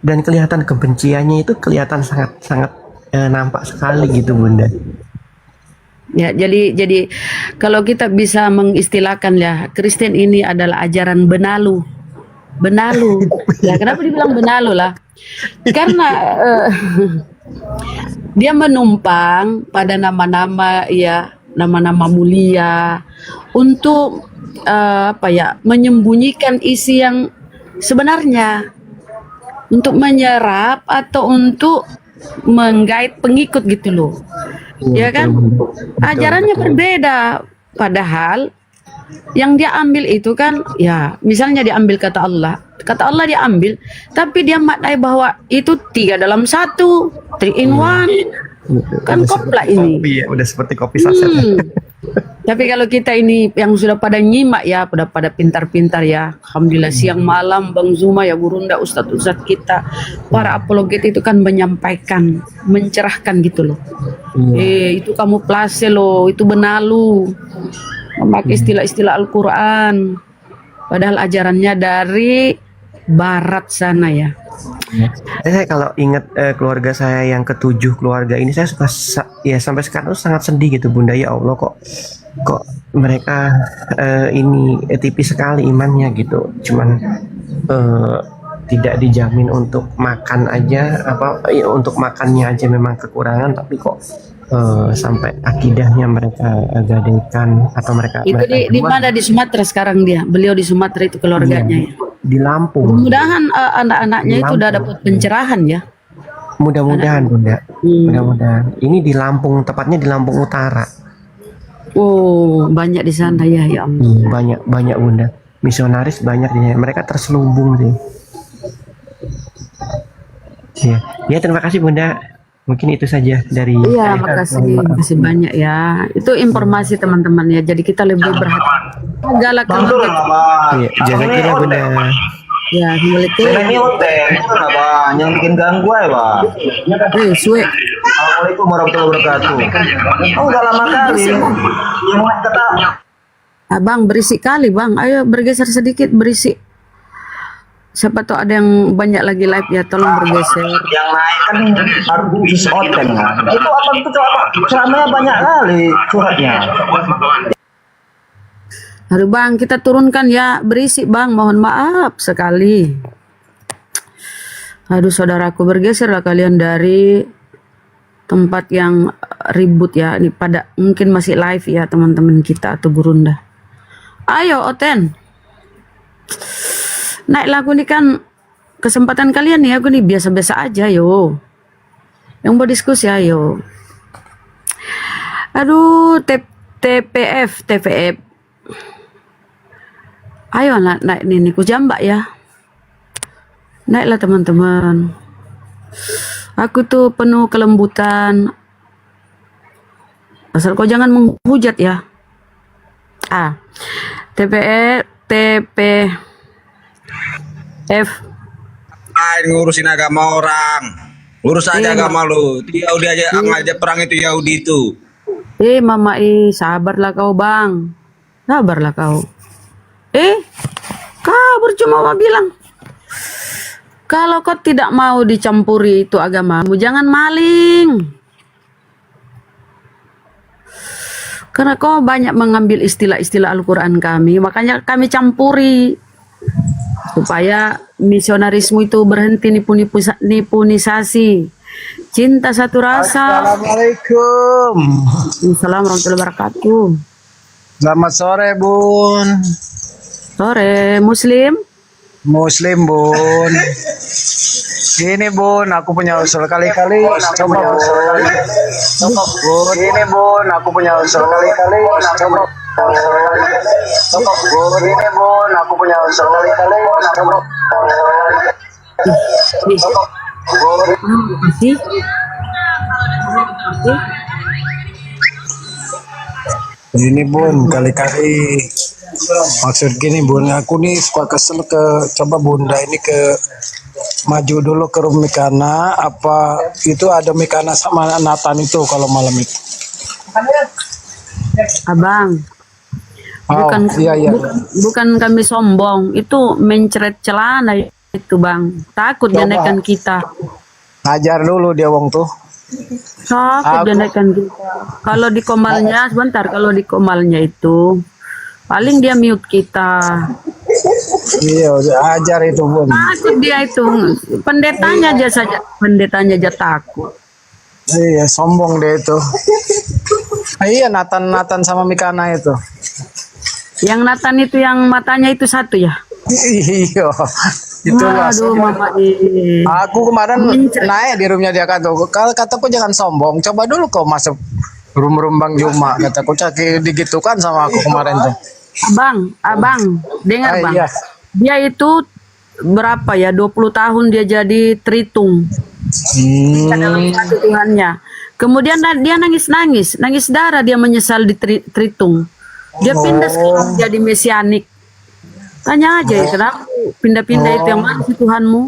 dan kelihatan kebenciannya itu kelihatan sangat nampak sekali gitu Bunda. Ya, jadi kalau kita bisa mengistilahkan ya, Kristen ini adalah ajaran benalu. Ya, kenapa dibilang benalu lah? Karena dia menumpang pada nama-nama mulia untuk menyembunyikan isi yang sebenarnya, untuk menyerap atau untuk menggait pengikut gitu loh. Ya kan? Ajarannya berbeda, padahal yang dia ambil itu kan ya misalnya diambil kata Allah diambil, tapi dia maknai bahwa itu 3 dalam 1, 3 in 1 kan komplek ini. Udah seperti kopi saset. Tapi kalau kita ini yang sudah pada nyimak ya, pada pintar-pintar ya, alhamdulillah siang malam Bang Zuma ya, Gurunda, ustadz kita, para apologet itu kan menyampaikan, mencerahkan gitu loh. Itu kamu plase loh, itu benalu, memakai istilah-istilah Al-Quran, padahal ajarannya dari barat sana ya. Saya kalau ingat keluarga saya yang ke-7 keluarga ini, saya suka ya sampai sekarang tuh sangat sedih gitu Bunda. Ya Allah, kok mereka ini tipis sekali imannya gitu, cuman tidak dijamin untuk makan aja, untuk makannya aja memang kekurangan, tapi kok sampai akidahnya mereka gadaikan atau mereka itu di mana, di Sumatera sekarang beliau di Sumatera itu keluarganya ya. Di Lampung. Mudah-mudahan anak-anaknya itu udah dapat pencerahan ya. Mudah-mudahan Bunda. Mudah-mudahan. Ini di Lampung, tepatnya di Lampung Utara. Oh, banyak di sana ya, ya Allah. Banyak Bunda. Misionaris banyak di sana. Mereka terselubung sih. Ya, terima kasih Bunda. Mungkin itu saja dari Iya, makasih banyak ya. Itu informasi teman-teman ya. Jadi kita lebih berhati-hati. Segala jazakallah Bunda. Ya, Assalamualaikum. Ini hotel, Bang, yang bikin ganggu ya, Bang. Suwe. Assalamualaikum warahmatullahi wabarakatuh. Oh, udah lama kali. Yang mau kata. Abang berisik kali, Bang. Ayo bergeser sedikit, berisik. Siapa tuh ada yang banyak lagi live ya, tolong bergeser. Yang naik kan harus hotel kan. Itu apa itu ceramahnya banyak kali suratnya. Aduh Bang, kita turunkan ya, berisik Bang, mohon maaf sekali. Aduh saudaraku, bergeserlah kalian dari tempat yang ribut ya. Ini pada mungkin masih live ya teman-teman kita atau Gurunda. Ayo Oten. Naik lagu nih kan kesempatan kalian nih, aku nih biasa-biasa aja yo. Yang mau diskusi ayo. Aduh, TPF. Ayo naik nih ku jambak ya. Naiklah teman-teman. Aku tuh penuh kelembutan. Asal kau jangan menghujat ya. F. Ngurusin agama orang. Urus aja agama lu. Yahudi aja ngajak perang itu Yahudi itu. Mama sabarlah kau bang. Sabarlah kau. Kabur cuma mau bilang. Kalau kau tidak mau dicampuri itu agamamu, jangan maling. Karena kau banyak mengambil istilah-istilah Al-Quran kami, makanya kami campuri. Supaya misionarisme itu berhenti nipunisasi. Cinta satu rasa. Assalamualaikum. Assalamualaikum warahmatullahi wabarakatuh. Selamat sore, Bun. Sore, Muslim. Muslim, Bun. Ini, Bun, aku punya usul kali-kali. Coba, Bun. Ini, Bun, aku punya usul kali-kali. Coba. Ini, Bun, aku punya usul kali-kali. Coba. Ini, Bun, kali-kali maksud gini, Bun, aku nih suka kesel coba Bunda ini maju dulu ke room Mikana, apa itu ada Mikana sama Nathan itu kalau malam itu. Abang, bukan kami sombong, itu mencret celana itu bang, takut jendekan kita. Ngajar dulu dia wong tuh. Takut jendekan kita. Kalau di komalnya sebentar, kalau di komalnya itu paling dia mute kita. Iya, ajar itu Bun. Takut dia itu, pendetanya aja takut. Iya, sombong dia itu. Iya, Nathan sama Mikana itu. Yang Nathan itu yang matanya itu satu ya? Iya. Itu aku kemarin naik di roomnya dia kataku jangan sombong, coba dulu kau masuk room Bang Juma, kataku digitukan sama aku kemarin tuh. Abang, dengar bang, iya. Dia itu berapa ya, 20 tahun dia jadi tritung dalam hati Tuhannya. Kemudian dia nangis darah, dia menyesal di tritung. Dia pindah sekarang jadi mesianik. Tanya aja kenapa pindah-pindah itu yang mana sih Tuhanmu?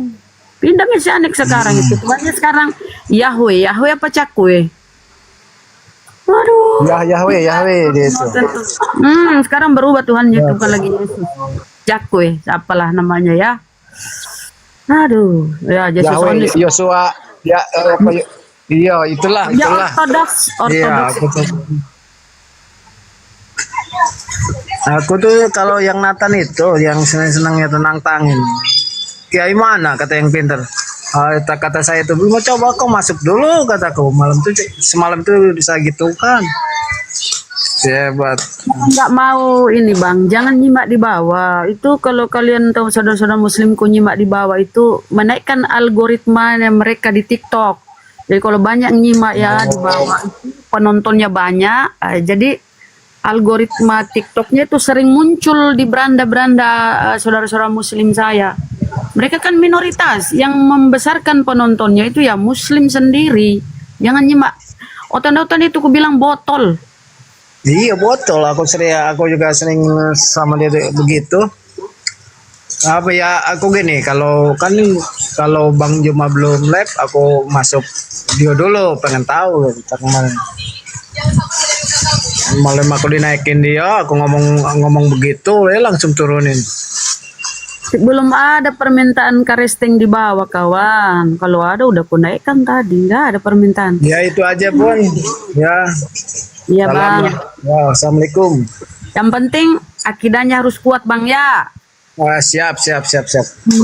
Pindah mesianik sekarang itu. Tuhannya sekarang Yahweh apa Cakwe? Waduh. Yahweh dia itu. Sekarang berubah Tuhannya, bukan lagi Yesus. Cakwe, apalah namanya ya. Aduh, ya Yesus Yosua, ya iya itulah. Ya ortodoks. Iya, aku tuh kalau yang Nathan itu yang senang-senangnya tenang tangin. Kiai mana kata yang pinter. Kata saya itu mau coba kau masuk dulu kataku semalam tuh bisa gitu kan. Hebat. Enggak mau ini bang, jangan nyimak di bawah. Itu kalau kalian tahu saudara-saudara Muslimku nyimak di bawah itu menaikkan algoritma mereka di TikTok. Jadi kalau banyak nyimak ya di bawah penontonnya banyak, jadi algoritma TikToknya itu sering muncul di beranda-beranda saudara-saudara Muslim saya. Mereka kan minoritas, yang membesarkan penontonnya itu ya Muslim sendiri. Jangan nyimak. Otan-otan itu aku bilang botol. Iya botol. Aku juga sering sama dia begitu. Apa ya, aku gini, kalau Bang Juma belum live, aku masuk dia dulu, pengen tahu kemarin. Malam aku dinaikin dia, aku ngomong begitu, dia langsung turunin. Belum ada permintaan casting di bawah kawan. Kalau ada udah aku naikkan tadi, nggak ada permintaan. Ya itu aja Bun. Ya. Iya bang. Ya, assalamualaikum. Yang penting akidahnya harus kuat bang ya. Wah, siap.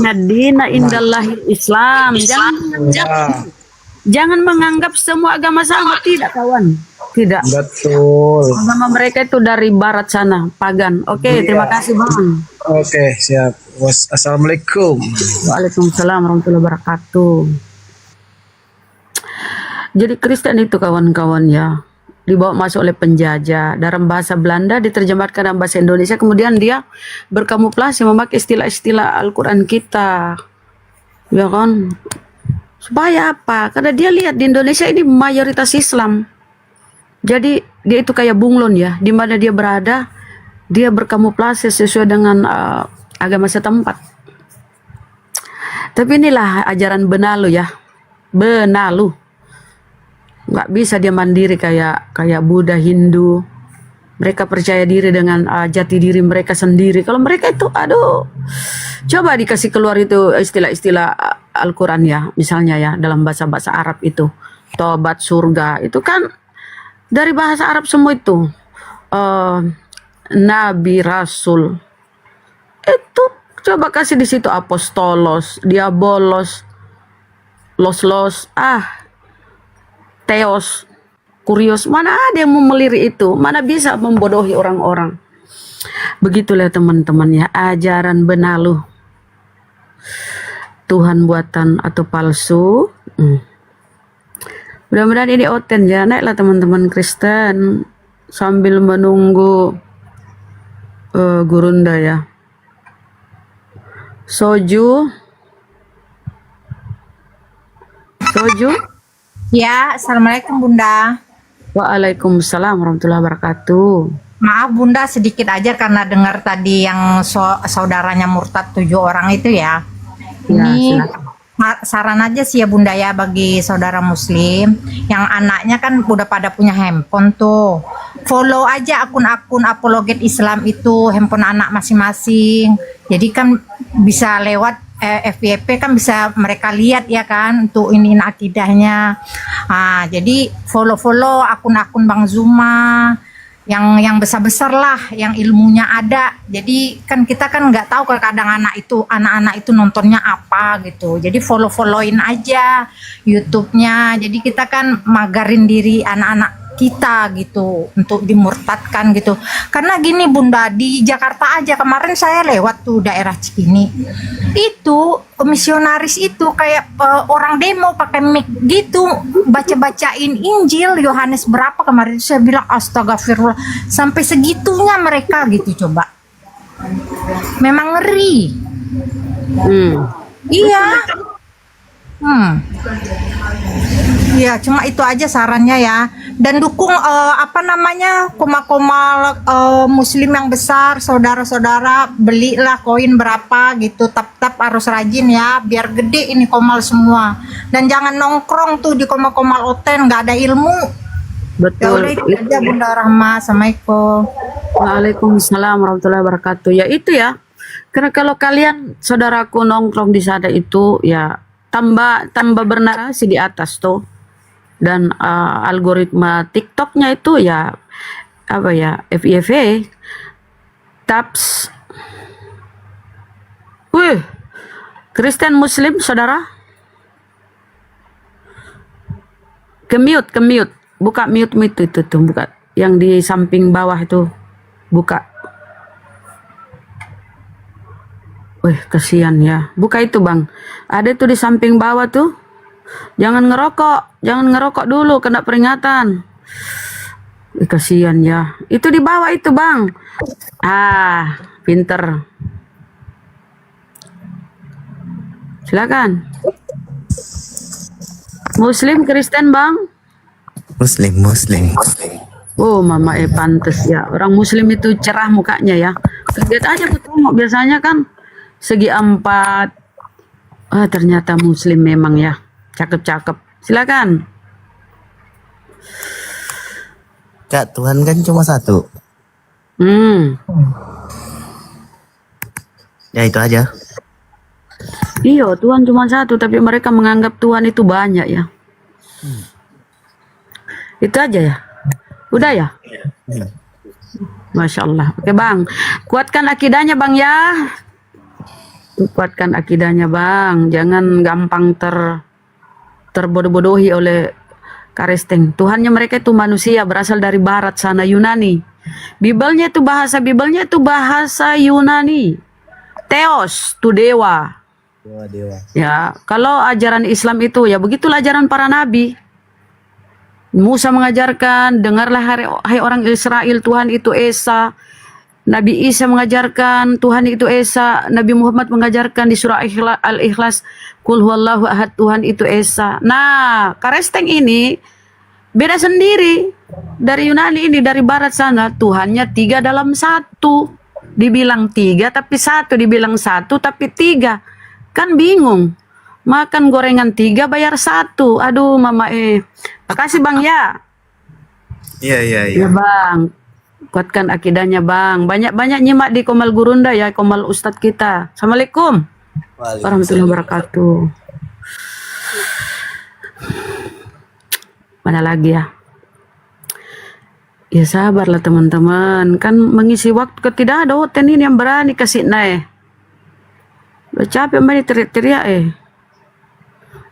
Nadina indallahil Islam. Jangan menganggap semua agama sama, tidak kawan. Tidak. Betul. Agama mereka itu dari barat sana, pagan. Oke, terima kasih bang. Oke, siap. Assalamualaikum. Waalaikumsalam warahmatullahi wabarakatuh. Jadi Kristen itu kawan-kawan ya, dibawa masuk oleh penjajah dalam bahasa Belanda, diterjemahkan dalam bahasa Indonesia, kemudian dia berkamuflase memakai istilah-istilah Al-Quran kita, ya kan? Supaya apa? Karena dia lihat di Indonesia ini mayoritas Islam. Jadi dia itu kayak bunglon ya, di mana dia berada, dia berkamuflase sesuai dengan agama setempat. Tapi inilah ajaran benalu ya. Benalu. Nggak bisa dia mandiri kayak Buddha, Hindu. Mereka percaya diri dengan jati diri mereka sendiri. Kalau mereka itu, aduh, coba dikasih keluar itu istilah-istilah Al-Quran ya, misalnya ya, dalam bahasa-bahasa Arab itu. Tobat, surga, itu kan dari bahasa Arab semua itu. Nabi, Rasul. Itu coba kasih di situ apostolos, diabolos, los, teos, kurios. Mana ada yang mau melirik itu? Mana bisa membodohi orang-orang? Begitulah teman-teman ya, ajaran benalu. Tuhan buatan atau palsu. Mudah-mudahan ini oten ya. Naiklah teman-teman Kristen sambil menunggu gurunda ya. Soju. Ya, Assalamualaikum Bunda. Waalaikumsalam warahmatullahi wabarakatuh. Maaf Bunda, sedikit aja karena dengar tadi yang saudaranya murtad 7 orang itu ya. Ini saran aja sih ya Bunda ya bagi saudara muslim yang anaknya kan udah pada punya handphone tuh. Follow aja akun-akun apologet Islam itu, handphone anak masing-masing. Jadi kan bisa lewat FYP kan bisa mereka lihat ya kan untuk ini akidahnya. Jadi follow akun-akun Bang Zuma yang besar-besar lah, yang ilmunya ada. Jadi kan kita kan nggak tahu kadang anak-anak itu nontonnya apa gitu. Jadi follow-followin aja YouTube-nya. Jadi kita kan magarin diri anak-anak kita gitu untuk dimurtadkan gitu. Karena gini Bunda, di Jakarta aja kemarin saya lewat tuh daerah Cikini. Itu misionaris itu kayak orang demo pakai mic gitu, baca-bacain Injil Yohanes berapa kemarin itu saya bilang astagfirullah. Sampai segitunya mereka gitu coba. Memang ngeri. Iya. Ya cuma itu aja sarannya ya, dan dukung koma-koma muslim yang besar, saudara-saudara belilah koin berapa gitu, tap harus rajin ya biar gede ini komal semua, dan jangan nongkrong tuh di komal-komal oten nggak ada ilmu. Betul. Ya udah itu aja Bunda Rahma. Assalamualaikum. Waalaikumsalam warahmatullahi wabarakatuh. Ya itu ya, karena kalau kalian saudaraku nongkrong di sana itu ya tambah bernarasi di atas tuh. Dan algoritma TikToknya itu ya apa ya, FYP, taps. Kristen Muslim saudara, ke-mute, buka mute itu tuh, buka yang di samping bawah itu, buka. Kasihan ya, buka itu Bang, ada tuh di samping bawah tuh. Jangan ngerokok dulu, kena peringatan. Kasihan ya. Itu di bawah itu Bang. Pinter. Silakan. Muslim, Kristen Bang? Muslim. Oh mama pantes ya. Orang Muslim itu cerah mukanya ya. Lihat aja ketemu biasanya kan segi 4. Ternyata Muslim memang ya. Cakep. Silakan. Kak, Tuhan kan cuma satu. Ya itu aja. Iya, Tuhan cuma satu, tapi mereka menganggap Tuhan itu banyak ya. Itu aja ya. Udah ya. Masya Allah. Oke Bang, kuatkan akidahnya Bang ya. Kuatkan akidahnya Bang. Jangan gampang terbodoh-bodohi oleh Karisteng. Tuhannya mereka itu manusia, berasal dari barat sana, Yunani. Bibelnya itu bahasa Yunani. Theos itu dewa. Ya, kalau ajaran Islam itu ya begitulah ajaran para nabi. Musa mengajarkan, dengarlah hai orang Israel, Tuhan itu Esa. Nabi Isa mengajarkan Tuhan itu Esa. Nabi Muhammad mengajarkan di surah Al-Ikhlas, Qul huwallahu ahad, Tuhan itu Esa. Nah, Karisteng ini beda sendiri dari Yunani ini, dari barat sana. Tuhannya 3 dalam 1. Dibilang 3 tapi 1, dibilang 1 tapi 3. Kan bingung. Makan gorengan 3 bayar 1. Aduh mama makasih bang ya. Iya. Ya bang, kuatkan akidahnya bang. Banyak-banyak nyimak di Komal Gurunda ya, Komal Ustadz kita. Assalamualaikum warahmatullahi wabarakatuh. Mana lagi ya? Ya sabarlah teman-teman. Kan mengisi waktu tidak ada hotel ini yang berani kasih naik. Udah capek main teriak-teriak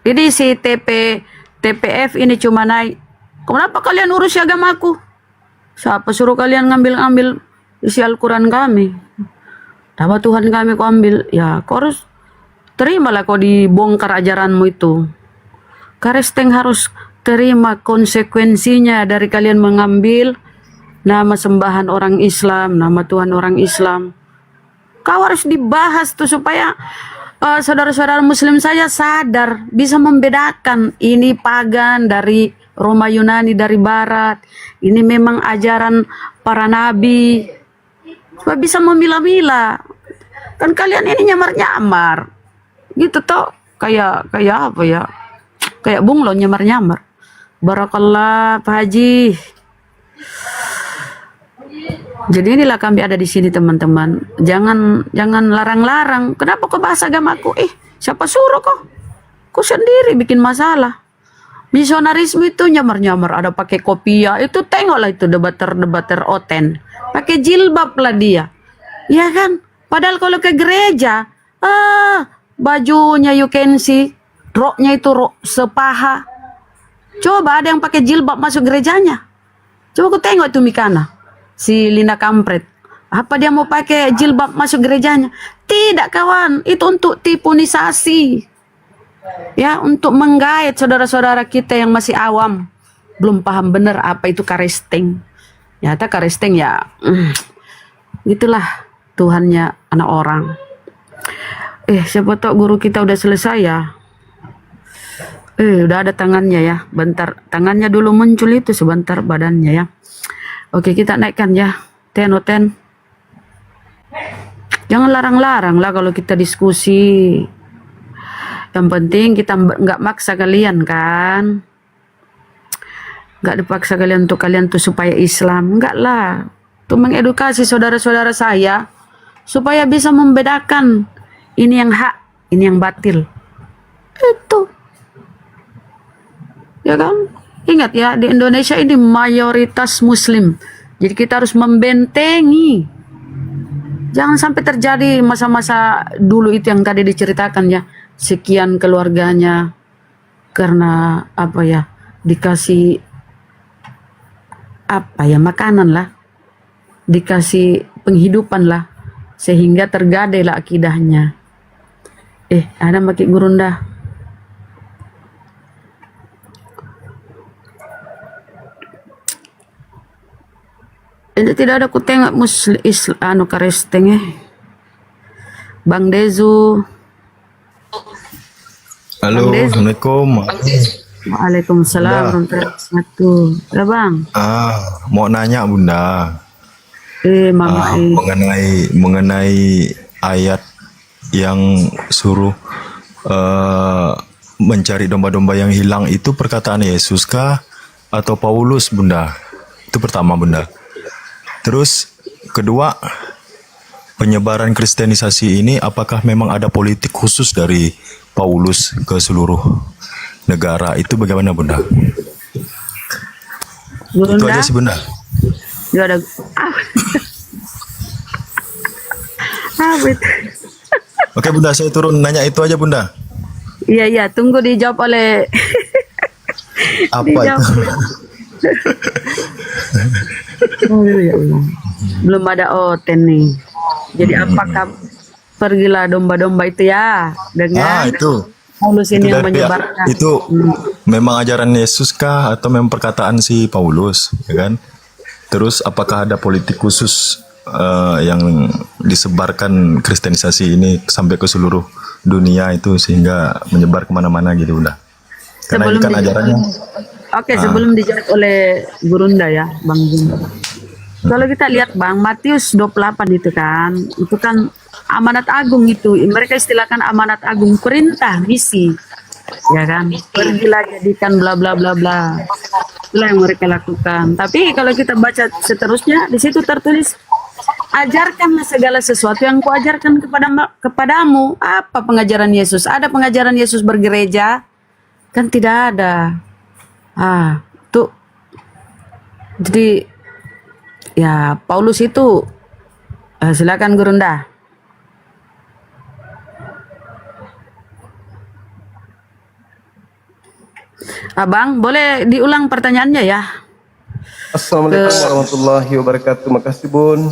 Jadi si TPF ini cuma naik. Kenapa kalian urus agamaku? Siapa suruh kalian ngambil isi Al-Quran kami? Nama Tuhan kami kau ambil. Ya kau harus terimalah kau dibongkar ajaranmu itu. Karesteng harus terima konsekuensinya dari kalian mengambil nama sembahan orang Islam, nama Tuhan orang Islam. Kau harus dibahas tuh supaya saudara-saudara Muslim saya sadar, bisa membedakan ini pagan dari Roma Yunani dari Barat. Ini memang ajaran para nabi. Supaya bisa memilah-milah. Kan kalian ini nyamar-nyamar. Gitu toh, kayak apa ya? Kayak bunglon nyamar-nyamar. Barakallah Pak Haji. Jadi inilah kami ada di sini teman-teman. Jangan larang-larang. Kenapa kau bahas agamaku? Siapa suruh kau? Kau sendiri bikin masalah. Misionarisme itu nyamar-nyamar. Ada pakai kopiah. Itu tengoklah itu debater oten. Pakai jilbab lah dia. Ya kan? Padahal kalau ke gereja, bajunya you can see, roknya itu rok sepaha. Coba ada yang pakai jilbab masuk gerejanya. Coba aku tengok itu Mikana. Si Lina Kampret. Apa dia mau pakai jilbab masuk gerejanya? Tidak kawan, itu untuk tipunisasi. Ya, untuk menggait saudara-saudara kita yang masih awam. Belum paham benar apa itu karesteng. Nyata karesteng ya, gitulah Tuhannya anak orang. Siapa tahu guru kita udah selesai ya. Udah ada tangannya ya. Bentar, tangannya dulu muncul itu, sebentar badannya ya. Oke, kita naikkan ya. 10 out 10. Jangan larang-larang lah kalau kita diskusi. Yang penting kita nggak maksa kalian kan. Nggak dipaksa kalian untuk kalian tuh supaya Islam. Enggak lah. Itu mengedukasi saudara-saudara saya. Supaya bisa membedakan. Ini yang hak, ini yang batil. Itu. Ya kan? Ingat ya, di Indonesia ini mayoritas Muslim. Jadi kita harus membentengi. Jangan sampai terjadi masa-masa dulu itu yang tadi diceritakan ya. Sekian keluarganya karena apa ya, dikasih apa ya, makanan lah. Dikasih penghidupan lah. Sehingga tergadai lah akidahnya. Ada pakai gurunda. Itu tidak ada ku tengok karesteng Bang Dezu. Halo, Assalamualaikum. Waalaikumsalam warahmatullahi wabarakatuh. Ya Bang. Mau nanya Bunda. Mama mengenai ayat yang suruh mencari domba-domba yang hilang itu perkataan Yesus kah atau Paulus Bunda? Itu pertama Bunda. Terus kedua, penyebaran kristenisasi ini apakah memang ada politik khusus dari Paulus ke seluruh negara? Itu bagaimana Bunda? Itu aja sih Bunda. Ya ada. Oke Bunda, saya turun nanya itu aja Bunda. Iya, tunggu dijawab oleh apa itu? Ya Allah. Belum ada oten nih. Jadi apakah pergilah domba-domba itu ya dengan itu Paulus ini yang menyebarkan. Itu memang ajaran Yesus kah atau memang perkataan si Paulus, ya kan? Terus apakah ada politik khusus yang disebarkan kristenisasi ini sampai ke seluruh dunia itu sehingga menyebar kemana-mana gitu Bunda? Karena ini kan ajarannya. Oke, sebelum dijawab oleh Gurunda ya, Bang Jum. Kalau kita lihat Bang, Matius 28 itu kan amanat agung itu. Mereka istilahkan amanat agung, perintah, misi. Ya kan? Pergilah jadikan bla bla bla bla. Itulah yang mereka lakukan. Tapi kalau kita baca seterusnya, di situ tertulis, ajarkanlah segala sesuatu yang kuajarkan kepadamu. Apa pengajaran Yesus? Ada pengajaran Yesus bergereja? Kan tidak ada. Tuh. Jadi, ya Paulus itu, silakan Gurunda. Abang, boleh diulang pertanyaannya ya? Assalamualaikum warahmatullahi wabarakatuh. Makasih Bun.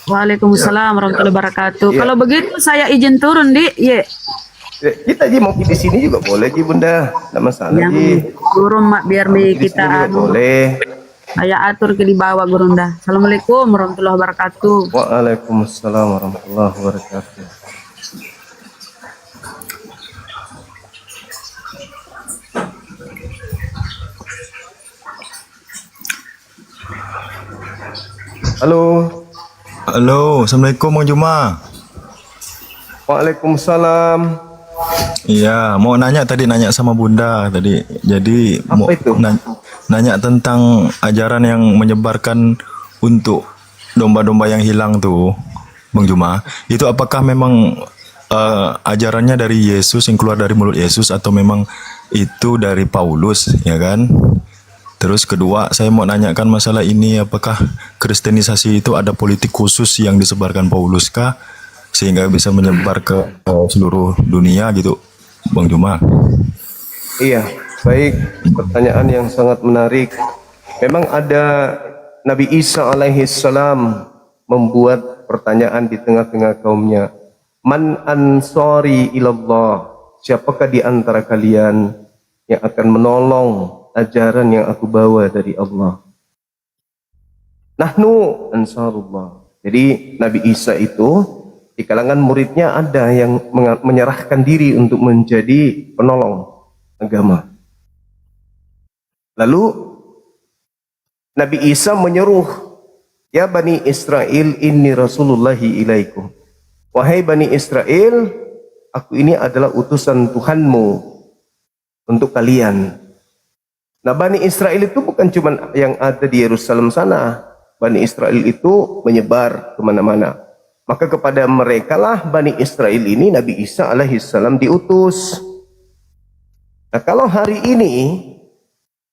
Waalaikumsalam warahmatullahi wabarakatuh. Kalau begitu saya izin turun di ye. Kita Ji mau di sini juga boleh Ji Bunda. Enggak masalah Ji. Turun mak biar kita boleh. Saya atur ke di bawah Gurunda. Assalamualaikum warahmatullahi wabarakatuh. Waalaikumsalam warahmatullahi wabarakatuh. Halo. Halo, Assalamualaikum Bang Juma. Waalaikumsalam. Iya, mau nanya sama Bunda tadi. Jadi mau nanya tentang ajaran yang menyebarkan untuk domba-domba yang hilang tuh, Bang Juma. Itu apakah memang ajarannya dari Yesus, yang keluar dari mulut Yesus, atau memang itu dari Paulus, ya kan? Terus kedua, saya mau nanyakan masalah ini, apakah kristenisasi itu ada politik khusus yang disebarkan Paulus kah, sehingga bisa menyebar ke seluruh dunia gitu, Bang Juma? Iya, baik, pertanyaan yang sangat menarik. Memang ada Nabi Isa alaihissalam membuat pertanyaan di tengah-tengah kaumnya. Man ansori ilallah, siapakah di antara kalian yang akan menolong ajaran yang aku bawa dari Allah? Nahnu ansarullah. Jadi Nabi Isa itu di kalangan muridnya ada yang menyerahkan diri untuk menjadi penolong agama. Lalu Nabi Isa menyeruh, ya Bani Israel, inni rasulullahi ilaikum. Wahai Bani Israel, aku ini adalah utusan Tuhanmu untuk kalian. Nah, Bani Israel itu bukan cuma yang ada di Yerusalem sana. Bani Israel itu menyebar kemana-mana. Maka kepada mereka lah Bani Israel ini Nabi Isa alaihissalam diutus. Nah, kalau hari ini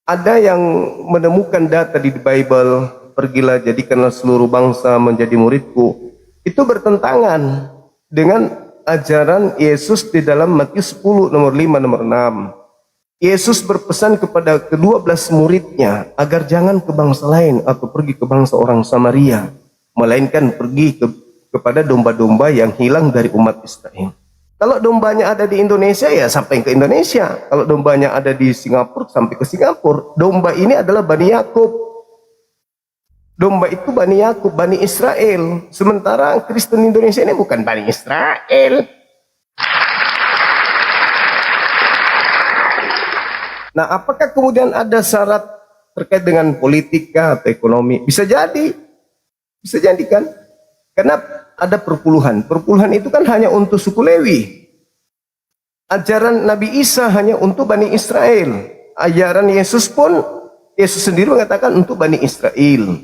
ada yang menemukan data di Bible, pergilah jadikanlah seluruh bangsa menjadi muridku, itu bertentangan dengan ajaran Yesus di dalam Matius 10 nomor 5 nomor 6. Yesus berpesan kepada ke-12 muridnya agar jangan ke bangsa lain atau pergi ke bangsa orang Samaria, melainkan pergi kepada domba-domba yang hilang dari umat Israel. Kalau dombanya ada di Indonesia, ya sampai ke Indonesia. Kalau dombanya ada di Singapura, sampai ke Singapura. Domba ini adalah Bani Yakub. Domba itu Bani Yakub, Bani Israel. Sementara Kristen Indonesia ini bukan Bani Israel. Nah, apakah kemudian ada syarat terkait dengan politika atau ekonomi? Bisa jadi kan? Karena ada perpuluhan. Perpuluhan itu kan hanya untuk suku Lewi. Ajaran Nabi Isa hanya untuk Bani Israel. Ajaran Yesus pun, Yesus sendiri mengatakan untuk Bani Israel.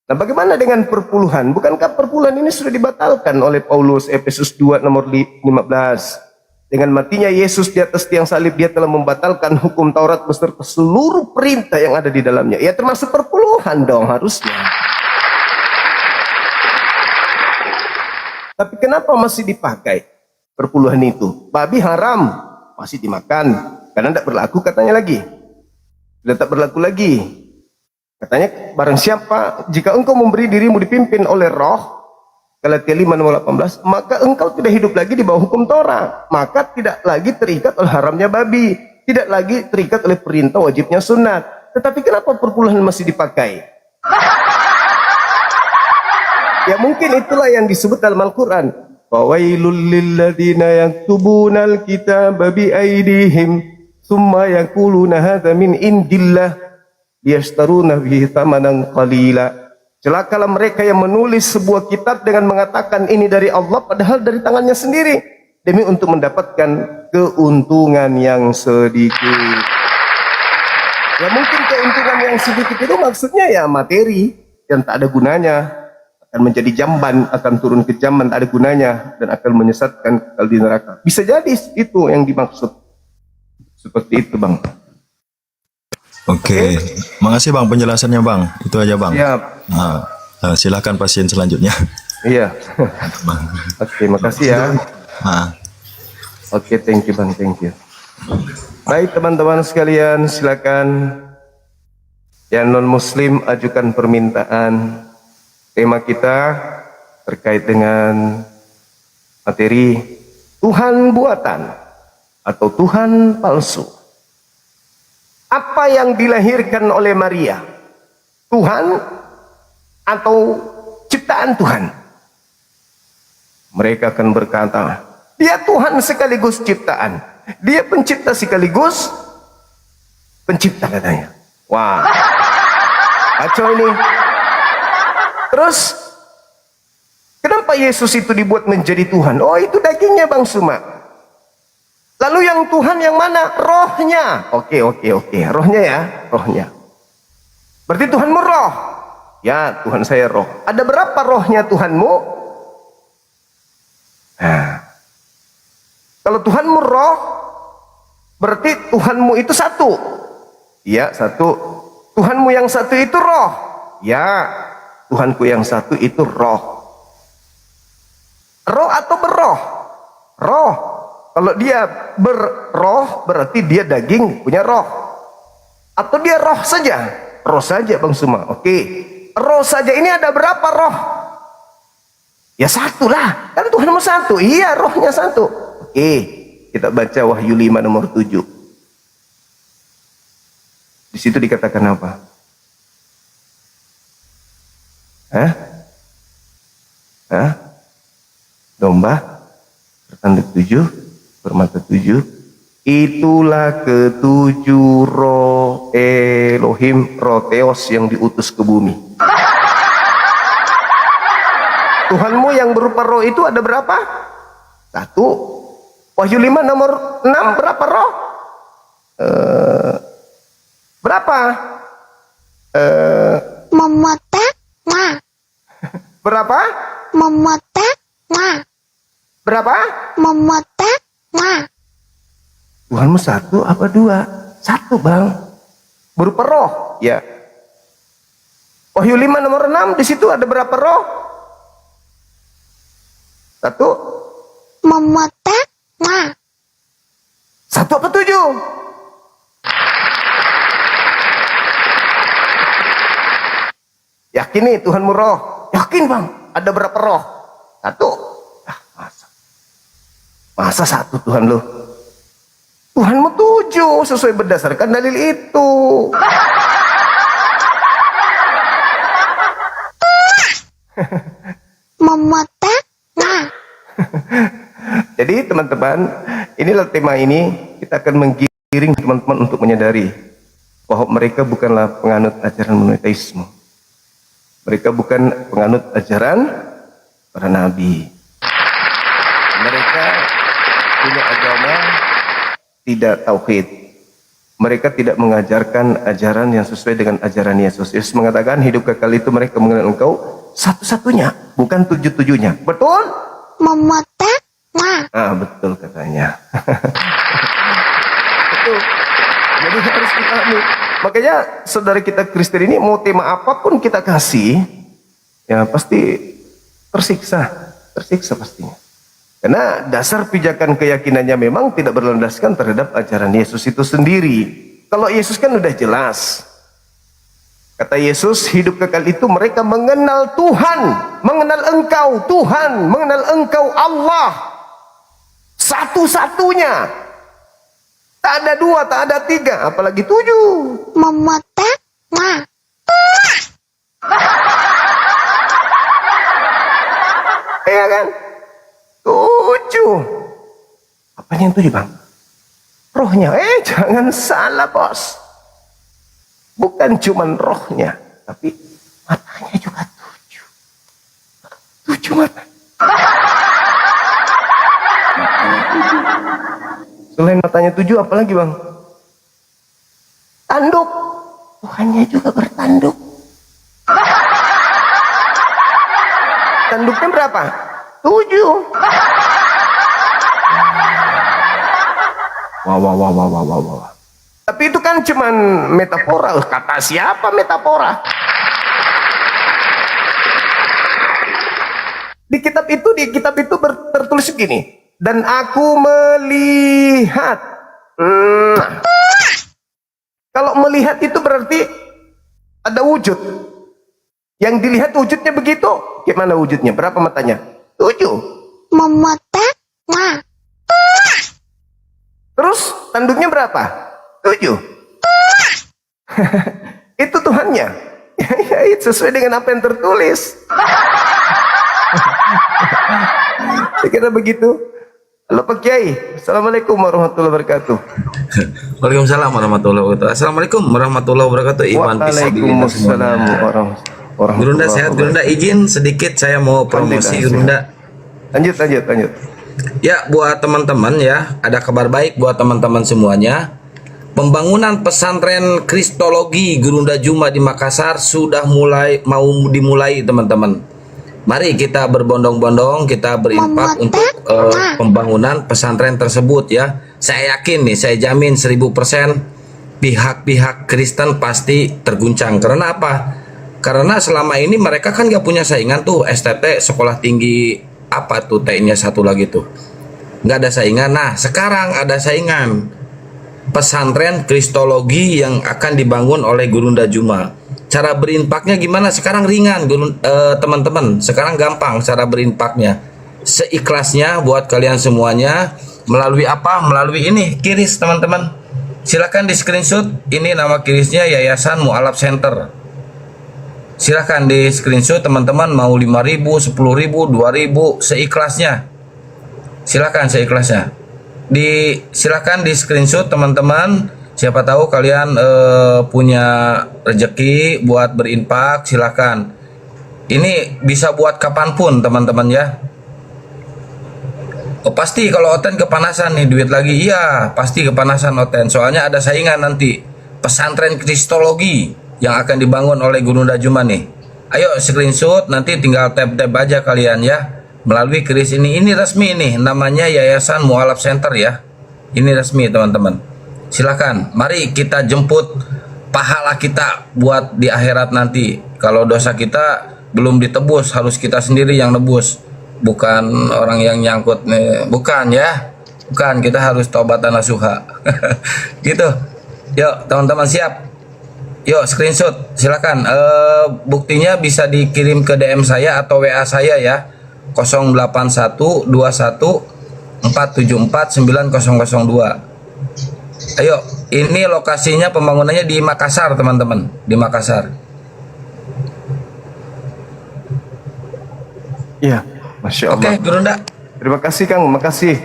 Nah, bagaimana dengan perpuluhan? Bukankah perpuluhan ini sudah dibatalkan oleh Paulus, Efesus 2 nomor 15? Dengan matinya Yesus di atas tiang salib, dia telah membatalkan hukum Taurat beserta seluruh perintah yang ada di dalamnya. Ya, termasuk perpuluhan dong harusnya. Tapi kenapa masih dipakai perpuluhan itu? Babi haram, masih dimakan. Karena tidak berlaku katanya lagi. Sudah tak berlaku lagi. Katanya barang siapa, jika engkau memberi dirimu dipimpin oleh roh, Galatia 5 nomor 18, maka engkau tidak hidup lagi di bawah hukum Taurat, maka tidak lagi terikat oleh haramnya babi, tidak lagi terikat oleh perintah wajibnya sunat. Tetapi kenapa perpuluhan masih dipakai? Ya mungkin itulah yang disebut dalam Al-Quran, fawailul lilladzina yaktubunal kitaba bi aydihim thumma yaquluna hadza min indillah liyashtaruna bihi thamanan qalila Celakalah mereka yang menulis sebuah kitab dengan mengatakan ini dari Allah padahal dari tangannya sendiri demi untuk mendapatkan keuntungan yang sedikit. Ya mungkin keuntungan yang sedikit itu maksudnya ya materi yang tak ada gunanya, akan menjadi jamban, akan turun ke jamban tak ada gunanya dan akan menyesatkan kekal di neraka. Bisa jadi itu yang dimaksud. Seperti itu, Bang. Oke. Makasih Bang penjelasannya Bang. Itu aja Bang. Siap. Silakan pasien selanjutnya. Iya. Oke, makasih ya. Oke, thank you Bang, thank you. Baik teman-teman sekalian, silakan yang non muslim ajukan permintaan. Tema kita terkait dengan materi Tuhan buatan atau Tuhan palsu. Apa yang dilahirkan oleh Maria? Tuhan atau ciptaan Tuhan? Mereka akan berkata, dia Tuhan sekaligus ciptaan. Dia pencipta sekaligus pencipta katanya. Wah, kacau ini. Terus, kenapa Yesus itu dibuat menjadi Tuhan? Oh, itu dagingnya Bang Suma. Lalu yang Tuhan yang mana? Rohnya. Oke. Rohnya ya, rohnya. Berarti Tuhanmu roh. Ya, Tuhan saya roh. Ada berapa rohnya Tuhanmu? Nah, kalau Tuhanmu roh, berarti Tuhanmu itu satu. Ya, satu. Tuhanmu yang satu itu roh. Ya, Tuhanku yang satu itu roh. Roh atau berroh? Roh. Kalau dia berroh, berarti dia daging punya roh. Atau dia roh saja? Roh saja Bang Suma. Oke. Roh saja ini ada berapa roh? Ya satu lah. Kan Tuhanmu satu. Iya, rohnya satu. Oke. Kita baca Wahyu 5 nomor 7. Di situ dikatakan apa? Domba bertanduk 7, bermata 7. Itulah ketujuh roh Elohim, roh Theos yang diutus ke bumi. Tuhanmu yang berupa roh itu ada berapa? Satu. Wahyu 5 nomor 6 berapa roh? Berapa? Memotak ma. Berapa? Memotak ma. Berapa? Memotak ma. Tuhanmu satu apa dua? Satu Bang. Berupa roh. Ya. Wahyu 5 nomor 6 di situ ada berapa roh? Satu. Memotak ma. Satu apa 7? Yakin nih Tuhanmu roh? Yakin Bang. Ada berapa roh? Satu. Masa satu Tuhan lu? Tuhanmu 7 sesuai berdasarkan dalil itu. Memotak ma. Jadi teman-teman, inilah tema ini. Kita akan menggiring teman-teman untuk menyadari bahwa mereka bukanlah penganut ajaran monoteisme. Mereka bukan penganut ajaran para nabi. Mereka punya agama tidak tauhid. Mereka tidak mengajarkan ajaran yang sesuai dengan ajaran Yesus. Yesus mengatakan hidup kekal itu mereka mengenal engkau satu-satunya, bukan 7-7-nya. Betul? Memotak ma. Betul katanya. Betul. Jadi harus dipahami. Makanya saudara kita Kristen ini mau tema apapun kita kasih, ya pasti tersiksa pastinya. Karena dasar pijakan keyakinannya memang tidak berlandaskan terhadap ajaran Yesus itu sendiri. Kalau Yesus kan udah jelas. Kata Yesus, hidup kekal itu mereka mengenal Tuhan, mengenal engkau Tuhan, mengenal engkau Allah. Satu-satunya. Tak ada 2, tak ada 3, apalagi 7. Memotak ma. Iya kan? 7. Apanya yang 7 Bang? Rohnya. Jangan salah bos. Bukan cuman rohnya, tapi matanya juga 7 mata. Selain matanya 7, apa lagi bang? Tanduk. Tuhannya juga bertanduk. Tanduknya berapa? 7. Wah. Tapi itu kan cuman metafora. Kata siapa metafora? Di kitab itu tertulis begini. Dan aku melihat. Kalau melihat itu berarti ada wujud. Yang dilihat wujudnya begitu. Gimana wujudnya? Berapa matanya? 7. Memata. Nah. Terus tanduknya berapa? 7. Itu Tuhannya. Ya, itu sesuai dengan apa yang tertulis. Saya kira begitu. Halo Pak Kiai. Assalamualaikum warahmatullahi wabarakatuh. Waalaikumsalam warahmatullahi wabarakatuh. Assalamualaikum warahmatullahi wabarakatuh. Iwan Waalaikumsalam warahmatullahi wabarakatuh. Gurunda sehat, Gurunda izin sedikit saya mau promosi Gurunda. Lanjut. Ya, buat teman-teman ya, ada kabar baik buat teman-teman semuanya. Pembangunan pesantren Kristologi Gurunda Juma di Makassar sudah mau dimulai, teman-teman. Mari kita berbondong-bondong, kita berinfak untuk pembangunan pesantren tersebut ya. Saya yakin nih, saya jamin 1000% pihak-pihak Kristen pasti terguncang. Karena apa? Karena selama ini mereka kan gak punya saingan tuh, STT, sekolah tinggi apa tuh T-nya satu lagi tuh, nggak ada saingan. Nah sekarang ada saingan, pesantren Kristologi yang akan dibangun oleh Gurunda Juma. Cara berinfaknya gimana? Sekarang ringan teman-teman, sekarang gampang cara berinfaknya, seikhlasnya buat kalian semuanya. Melalui apa? Melalui ini kiris, teman-teman. Silakan di screenshot, ini nama kirisnya Yayasan Mu'alaf Center. Silahkan di screenshot teman-teman, mau 5.000, 10.000, 2.000, seikhlasnya. Silahkan seikhlasnya. Silahkan di screenshot teman-teman. Siapa tahu kalian punya rezeki buat berinfak, silahkan. Ini bisa buat kapanpun teman-teman ya. Oh pasti kalau Oten kepanasan nih duit lagi, iya pasti kepanasan Oten. Soalnya ada saingan nanti, pesantren Kristologi yang akan dibangun oleh Gurunda Juma nih. Ayo screenshot, nanti tinggal tap-tap aja kalian ya. Melalui keris ini resmi nih, namanya Yayasan Mu'alaf Center ya. Ini resmi teman-teman. Silakan, mari kita jemput pahala kita buat di akhirat nanti. Kalau dosa kita belum ditebus, harus kita sendiri yang nebus. Bukan orang yang nyangkut nih. Bukan ya. Bukan, kita harus taubatan nasuha. Gitu. Yuk teman-teman siap. Yuk screenshot, silakan. Buktinya bisa dikirim ke DM saya atau WA saya ya, 081 21 474 9002. Ayo, ini lokasinya pembangunannya di Makassar teman-teman, di Makassar. Iya, Masya Allah. Oke, Gurunda. Terima kasih Kang, makasih.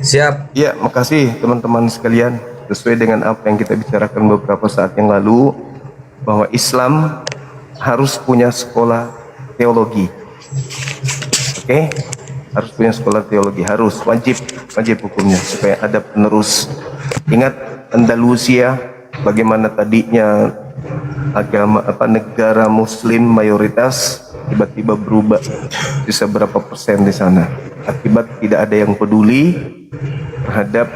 Siap. Iya, makasih teman-teman sekalian. Sesuai dengan apa yang kita bicarakan beberapa saat yang lalu, bahwa Islam harus punya sekolah teologi. Oke? Harus punya sekolah teologi, harus, wajib hukumnya supaya ada penerus. Ingat Andalusia, bagaimana tadinya negara muslim mayoritas tiba-tiba berubah bisa berapa persen di sana akibat tidak ada yang peduli terhadap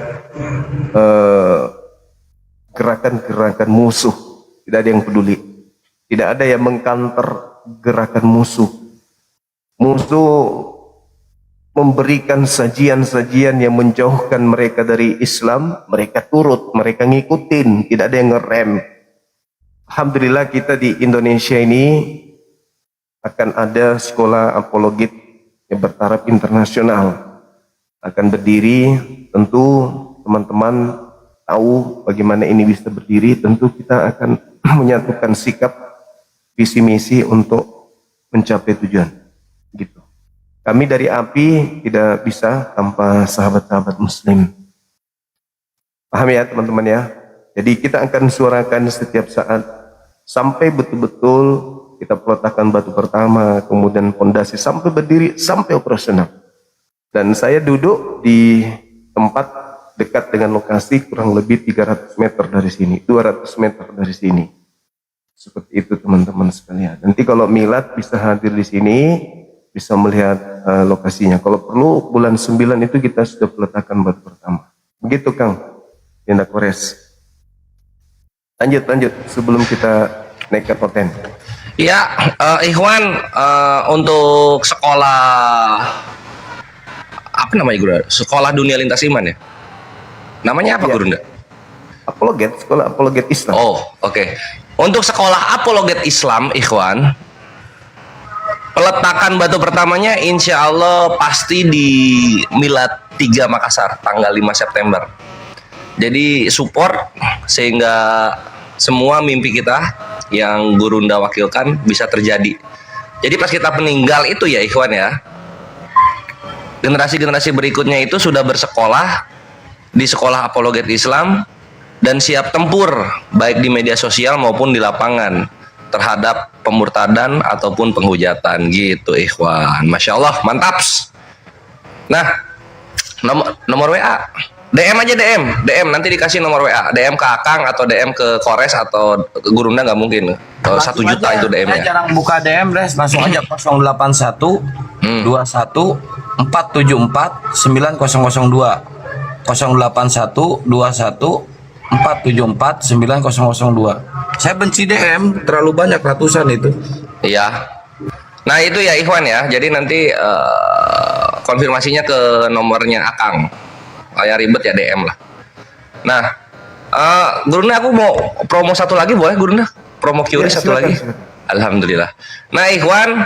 gerakan-gerakan musuh. Tidak ada yang peduli, tidak ada yang mengkanter gerakan musuh. Musuh memberikan sajian-sajian yang menjauhkan mereka dari Islam, mereka turut, mereka ngikutin, tidak ada yang ngerem. Alhamdulillah kita di Indonesia ini akan ada sekolah apologit yang bertaraf internasional, akan berdiri. Tentu teman-teman tahu bagaimana ini bisa berdiri. Tentu kita akan menyatukan sikap visi misi untuk mencapai tujuan gitu. Kami dari API tidak bisa tanpa sahabat-sahabat muslim. Paham ya teman-teman ya? Jadi kita akan suarakan setiap saat sampai betul-betul kita peletakan batu pertama, kemudian fondasi sampai berdiri, sampai operasional. Dan saya duduk di tempat dekat dengan lokasi kurang lebih 300 meter dari sini, 200 meter dari sini. Seperti itu teman-teman sekalian. Nanti kalau milad bisa hadir di sini, bisa melihat lokasinya. Kalau perlu bulan 9 itu kita sudah peletakan batu pertama. Begitu Kang, Tindak Kores. Lanjut sebelum kita naik ke konten. Ya, Ikhwan, untuk sekolah apa namanya Guru? Sekolah Dunia Lintas Iman ya? Namanya apa Guru? Apologet, sekolah apologet Islam. Oh, oke. Untuk sekolah apologet Islam, Ikhwan, peletakan batu pertamanya insya Allah pasti di Milad 3 Makassar, tanggal 5 September. Jadi support sehingga semua mimpi kita yang Gurunda wakilkan bisa terjadi. Jadi pas kita meninggal itu ya Ikhwan ya, generasi-generasi berikutnya itu sudah bersekolah di sekolah apologet Islam dan siap tempur baik di media sosial maupun di lapangan terhadap pemurtadan ataupun penghujatan gitu Ikhwan. Masya Allah, mantaps. Nah, nomor WA DM aja, DM nanti dikasih nomor WA, DM ke Akang atau DM ke Kores atau ke Gurunda nggak mungkin. Kalau 1 juta itu DM-nya. Saya jarang buka DM, Res. Langsung aja 081 21 474 9002. 081 21 474 9002. Saya benci DM, terlalu banyak, ratusan itu. Iya. Nah itu ya Ikhwan ya. Jadi nanti konfirmasinya ke nomornya Akang. Kayak ribet ya DM lah. Nah, Gurunda aku mau promo satu lagi boleh Gurunda? Promo QRI satu lagi. Alhamdulillah. Nah Ikhwan,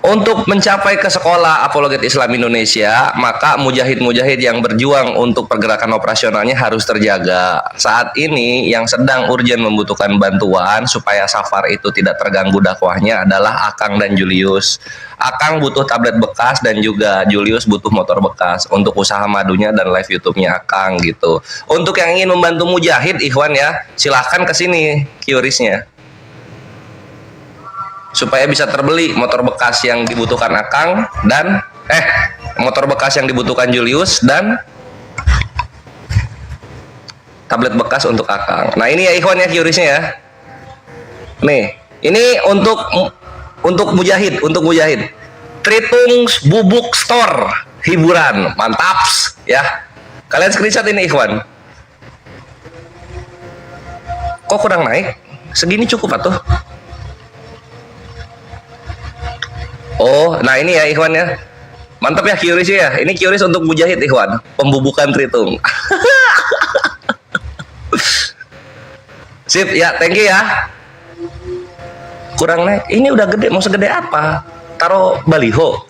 untuk mencapai ke sekolah apologet Islam Indonesia, maka mujahid-mujahid yang berjuang untuk pergerakan operasionalnya harus terjaga. Saat ini yang sedang urgen membutuhkan bantuan supaya Safar itu tidak terganggu dakwahnya adalah Akang dan Julius. Akang butuh tablet bekas dan juga Julius butuh motor bekas untuk usaha madunya dan live YouTube-nya Akang gitu. Untuk yang ingin membantu mujahid Ikhwan ya, silahkan ke sini QRIS-nya. Supaya bisa terbeli motor bekas yang dibutuhkan Akang dan motor bekas yang dibutuhkan Julius dan tablet bekas untuk Akang. Nah ini ya Ikhwan ya QRIS-nya ya. Nih, ini untuk mujahid, Tritung Bubuk Store hiburan, mantaps ya. Kalian screenshot ini Ikhwan. Kok kurang naik? Segini cukup atuh. Oh, nah ini ya Ikhwan ya. Mantap ya QRIS ya. Ini QRIS untuk mujahid Ikhwan, pembubukan Tritung. Sip ya, thank you ya. Kurang naik. Ini udah gede, mau segede apa? Taruh baliho.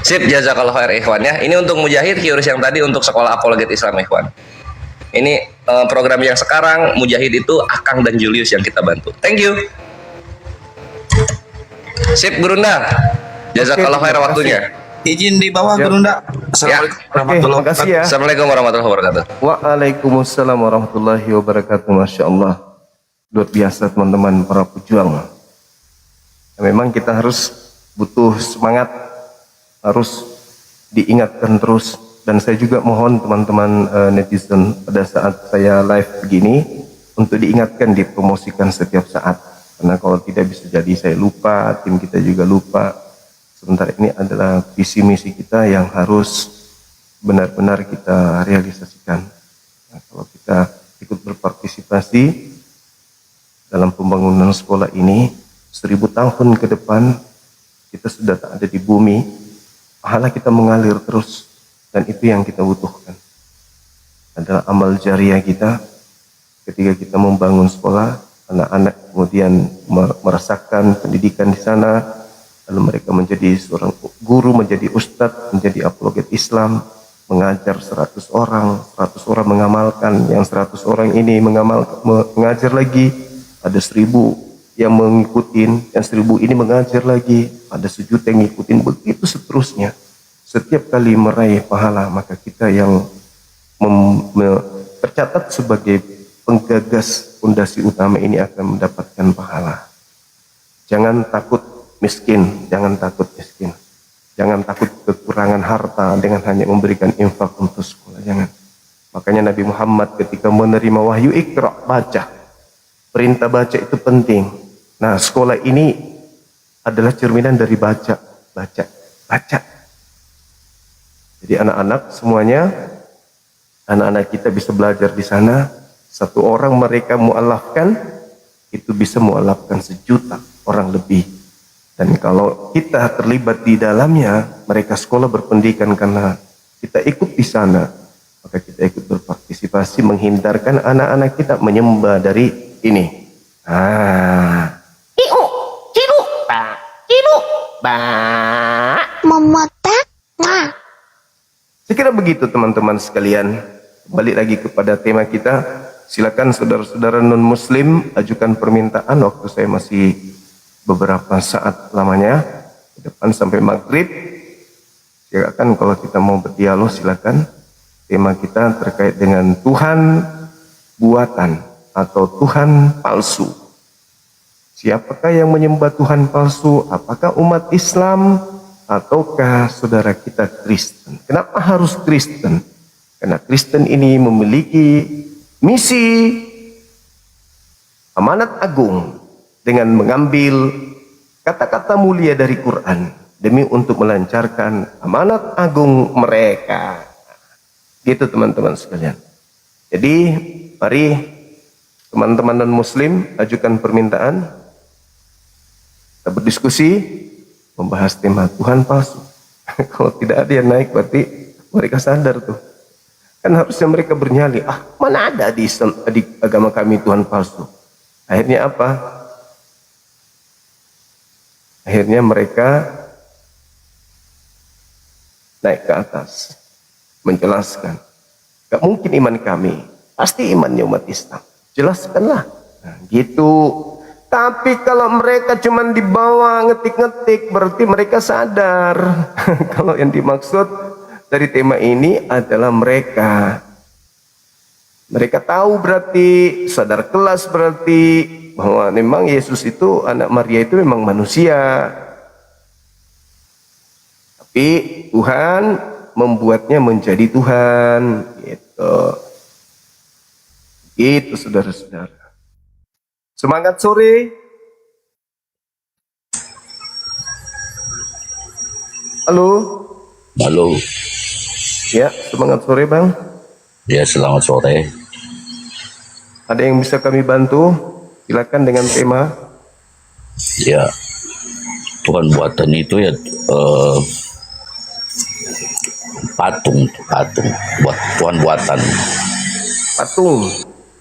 Sip, jazakallahu khair Ikhwan ya. Ini untuk mujahid, QRIS yang tadi untuk sekolah apologet Islam Ikhwan. Ini program yang sekarang mujahid itu Akang dan Julius yang kita bantu. Thank you. Sip Gurunda. Jazakallahu khair waktunya. Izin di bawah Gurunda. Assalamualaikum warahmatullahi wabarakatuh. Ya. Assalamualaikum warahmatullahi wabarakatuh. Waalaikumsalam warahmatullahi wabarakatuh. Masya Allah, luar biasa teman-teman para pejuang. Memang kita harus butuh semangat, harus diingatkan terus. Dan saya juga mohon teman-teman netizen pada saat saya live begini untuk diingatkan, dipromosikan setiap saat. Karena kalau tidak bisa jadi saya lupa, tim kita juga lupa. Sementara ini adalah visi misi kita yang harus benar-benar kita realisasikan. Nah, kalau kita ikut berpartisipasi dalam pembangunan sekolah ini, 1000 tahun ke depan kita sudah tak ada di bumi, pahala kita mengalir terus. Dan itu yang kita butuhkan adalah amal jariah kita ketika kita membangun sekolah, anak-anak kemudian merasakan pendidikan di sana, lalu mereka menjadi seorang guru, menjadi ustadz, menjadi apologet Islam, mengajar 100 orang mengamalkan, yang 100 orang ini mengajar lagi, ada 1000 yang mengikuti, yang 1000 ini mengajar lagi, ada 1 juta yang ngikutin, begitu seterusnya. Setiap kali meraih pahala, maka kita yang tercatat sebagai penggagas fondasi utama ini akan mendapatkan pahala. Jangan takut miskin, jangan takut miskin. Jangan takut kekurangan harta dengan hanya memberikan infak untuk sekolah, jangan. Makanya Nabi Muhammad ketika menerima wahyu Iqra, baca. Perintah baca itu penting. Nah, sekolah ini adalah cerminan dari baca. Jadi anak-anak semuanya, anak-anak kita bisa belajar di sana. Satu orang mereka mu'alafkan, itu bisa mu'alafkan 1 juta orang lebih. Dan kalau kita terlibat di dalamnya, mereka sekolah berpendidikan karena kita ikut di sana, maka kita ikut berpartisipasi menhindarkan anak-anak kita menyembah dari ini. Memetak. Saya kira begitu teman-teman sekalian. Balik lagi kepada tema kita. Silakan saudara-saudara non-muslim ajukan permintaan. Waktu saya masih beberapa saat lamanya, ke depan sampai maghrib. Silakan kalau kita mau berdialog, silakan. Tema kita terkait dengan Tuhan buatan atau Tuhan palsu. Siapakah yang menyembah Tuhan palsu? Apakah umat Islam ataukah saudara kita Kristen? Kenapa harus Kristen? Karena Kristen ini memiliki misi amanat agung dengan mengambil kata-kata mulia dari Quran demi untuk melancarkan amanat agung mereka. Gitu teman-teman sekalian. Jadi mari teman-teman non-muslim ajukan permintaan, kita berdiskusi membahas tema Tuhan palsu. Kalau tidak ada yang naik berarti mereka sadar tuh. Kan harusnya mereka bernyali, mana ada di agama kami Tuhan palsu. Akhirnya apa? Akhirnya mereka naik ke atas, menjelaskan. Gak mungkin iman kami, pasti imannya umat Islam. Jelaskanlah. Nah, gitu. Tapi kalau mereka cuma di bawah ngetik-ngetik, berarti mereka sadar. Kalau yang dimaksud dari tema ini adalah mereka tahu, berarti sadar kelas, berarti bahwa memang Yesus itu, anak Maria itu memang manusia, tapi Tuhan membuatnya menjadi Tuhan, gitu saudara-saudara. Semangat sore. Halo. Ya, semangat sore Bang. Ya, selamat sore. Ada yang bisa kami bantu? Silakan dengan tema. Ya, Tuhan buatan itu ya patung, buat Tuhan buatan. Patung.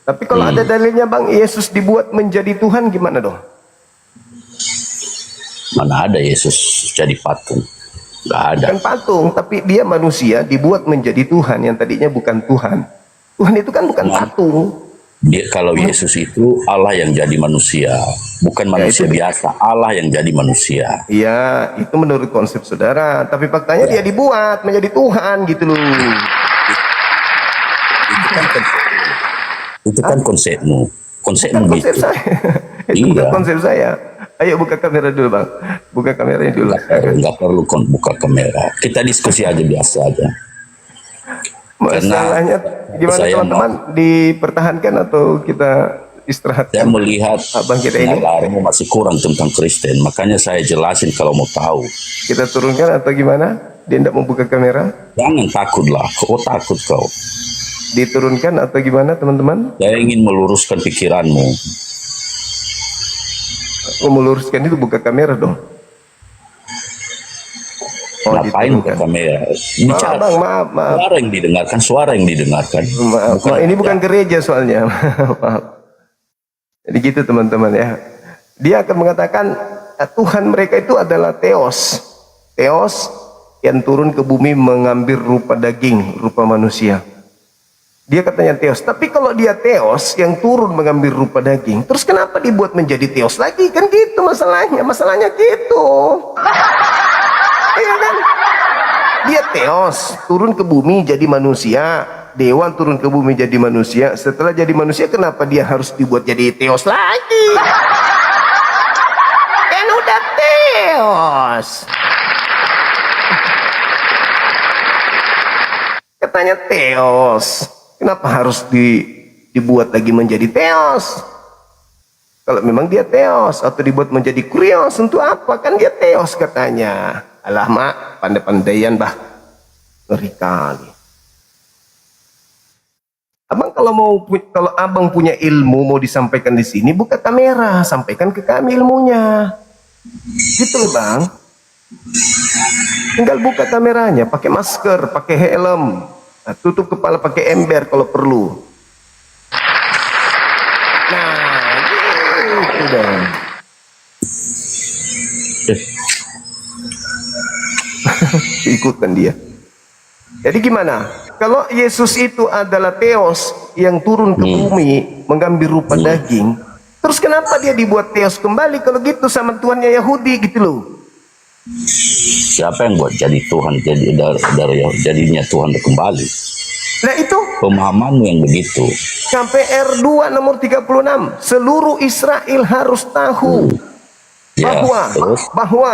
Tapi kalau ada dalilnya Bang, Yesus dibuat menjadi Tuhan, gimana dong? Mana ada Yesus jadi patung? Gak ada. Bukan patung, tapi dia manusia dibuat menjadi Tuhan yang tadinya bukan Tuhan. Tuhan itu kan bukan patung. Dia, kalau Yesus itu Allah yang jadi manusia, bukan manusia biasa, Allah yang jadi manusia. Iya, itu menurut konsep saudara. Tapi faktanya dia dibuat menjadi Tuhan gitu loh. Itu kan konsepmu. Konsepmu konsep gitu. saya. Itu bukan konsep saya. Ayo buka kamera dulu Bang. Buka kameranya dulu. Enggak perlu buka kamera. Kita diskusi aja biasa aja. Masalahnya gimana teman-teman, dipertahankan atau kita istirahat? Saya melihat abang kita ini masih kurang tentang Kristen, makanya saya jelasin kalau mau tahu. Kita turunkan atau gimana? Dia tidak mau buka kamera? Jangan takutlah, kok takut kau? Diturunkan atau gimana teman-teman? Saya ingin meluruskan pikiranmu. Meluruskan itu buka kamera dong. Ngapain buka kamera? Bicara. Maaf. Suara yang didengarkan. Maaf. Ini bukan gereja soalnya. Maaf. Jadi gitu teman-teman ya. Dia akan mengatakan Tuhan mereka itu adalah Theos. Theos yang turun ke bumi mengambil rupa daging, rupa manusia. Dia katanya Theos. Tapi kalau dia Theos yang turun mengambil rupa daging, terus kenapa dibuat menjadi Theos lagi? Kan gitu masalahnya. Masalahnya gitu. Iya kan? Dia teos, turun ke bumi jadi manusia. Dewa turun ke bumi jadi manusia. Setelah jadi manusia, kenapa dia harus dibuat jadi teos lagi? Kan udah teos. Katanya teos. Kenapa harus dibuat lagi menjadi teos? Kalau memang dia teos atau dibuat menjadi kurios, untuk apa? Kan dia teos katanya. Alah mak, pandai-pandaian bah. Ngeri kali. Abang kalau abang punya ilmu mau disampaikan di sini, buka kamera, sampaikan ke kami ilmunya. Gitu loh bang. Tinggal buka kameranya, pakai masker, pakai helm, nah, tutup kepala pakai ember kalau perlu. Nah, gitu dong. Ikutan dia. Jadi gimana? Kalau Yesus itu adalah Theos yang turun ke bumi mengambil rupa daging, terus kenapa dia dibuat Theos kembali kalau gitu sama Tuhannya Yahudi gitu loh? Siapa yang buat jadi Tuhan, jadinya Tuhan kembali? Nah itu pemahamanmu yang begitu. Sampai R2 nomor 36, seluruh Israel harus tahu bahwa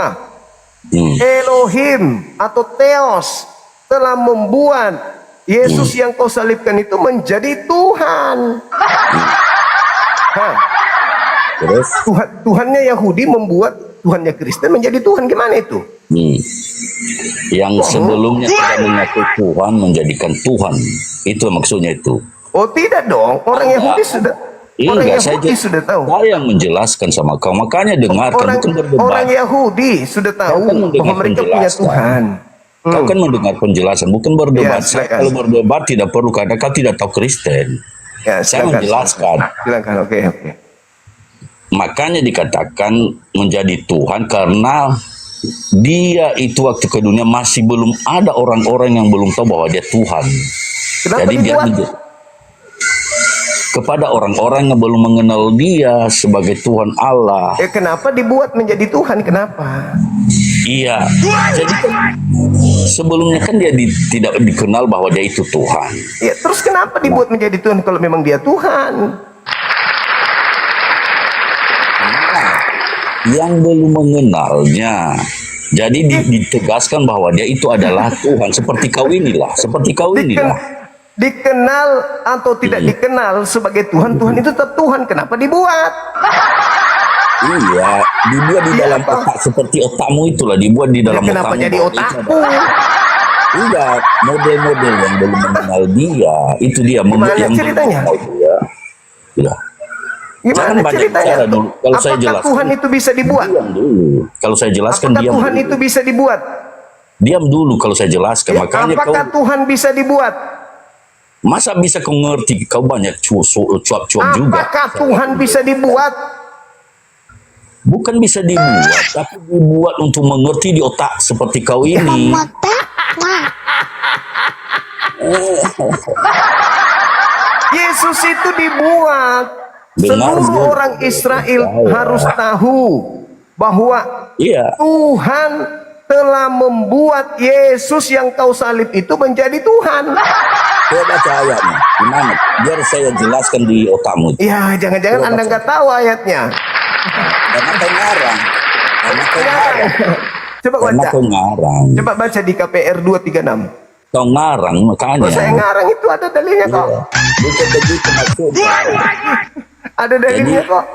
Elohim atau Theos telah membuat Yesus yang kau salibkan itu menjadi Tuhan. Terus Tuhannya Yahudi membuat Tuhannya Kristen menjadi Tuhan, gimana itu? Yang sebelumnya tidak mengaku Tuhan menjadikan Tuhan, itu maksudnya itu. Oh tidak dong, orang Yahudi sudah. Orang Yahudi sudah tahu. Saya yang menjelaskan sama kau, makanya dengarkan, bukan berdebat. Orang Yahudi sudah tahu bahwa mereka punya Tuhan. Kau kan mendengar penjelasan, bukan berdebat. Kalau berdebat tidak perlu, karena kau tidak tahu Kristen. Saya menjelaskan. Silakan, oke. Makanya dikatakan menjadi Tuhan karena dia itu waktu ke dunia masih belum ada orang-orang yang belum tahu bahwa dia Tuhan. Kenapa jadi dibuat? dia kepada orang-orang yang belum mengenal dia sebagai Tuhan Allah. Kenapa dibuat menjadi Tuhan? Kenapa? Iya. Jadi kan sebelumnya kan dia tidak dikenal bahwa dia itu Tuhan. Ya, terus kenapa dibuat menjadi Tuhan kalau memang dia Tuhan? Yang belum mengenalnya. Jadi ditegaskan bahwa dia itu adalah Tuhan, seperti kau inilah, Dikenal atau tidak dikenal sebagai Tuhan, Tuhan itu tetap Tuhan. Kenapa dibuat? Iya, dibuat di dalam otak seperti otakmu itulah, dibuat di dalam otakmu. Kenapa jadi otakku? Iya, model-model yang belum mengenal dia, itu dia. Gimana ceritanya? Iya. Gimana ceritanya? Kalau saya Apakah jelaskan, Tuhan itu bisa dibuat? Diam dulu. Kalau saya jelaskan, Apakah Tuhan dulu. itu bisa dibuat? Diam dulu kalau saya jelaskan. Makanya apakah Tuhan bisa dibuat? Masa bisa kau ngerti? Kau banyak cuap-cuap juga. Apakah Tuhan bisa dibuat? Bukan bisa dibuat, tapi dibuat untuk mengerti di otak seperti kau ini. Yesus itu dibuat. Seluruh orang Israel harus tahu bahwa Tuhan telah membuat Yesus yang kau salib itu menjadi Tuhan. Coba baca ayatnya, gimana? Biar saya jelaskan di otakmu. Ya, jangan-jangan Anda nggak tahu ayatnya. Karena kau ngarang. Coba baca. Ngarang. Coba baca di KPR 236. Kau ngarang, makanya. Oh, saya ngarang, itu ada dalilnya kok. Bukan begitu maksudnya. Ada dalilnya kok.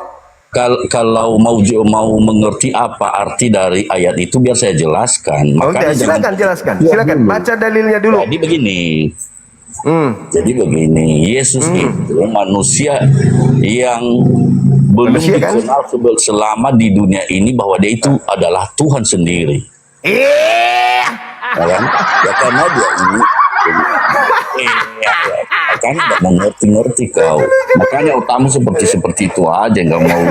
Kalau mau mengerti apa arti dari ayat itu, biar saya jelaskan. Makanya silakan jelaskan. Silakan baca dalilnya dulu. Jadi begini. Jadi begini, Yesus itu manusia yang belum dikenal selama di dunia ini bahwa dia itu adalah Tuhan sendiri. Ya karena dia ini makanya nggak mengerti kau. Makanya otakmu seperti itu aja, nggak mau.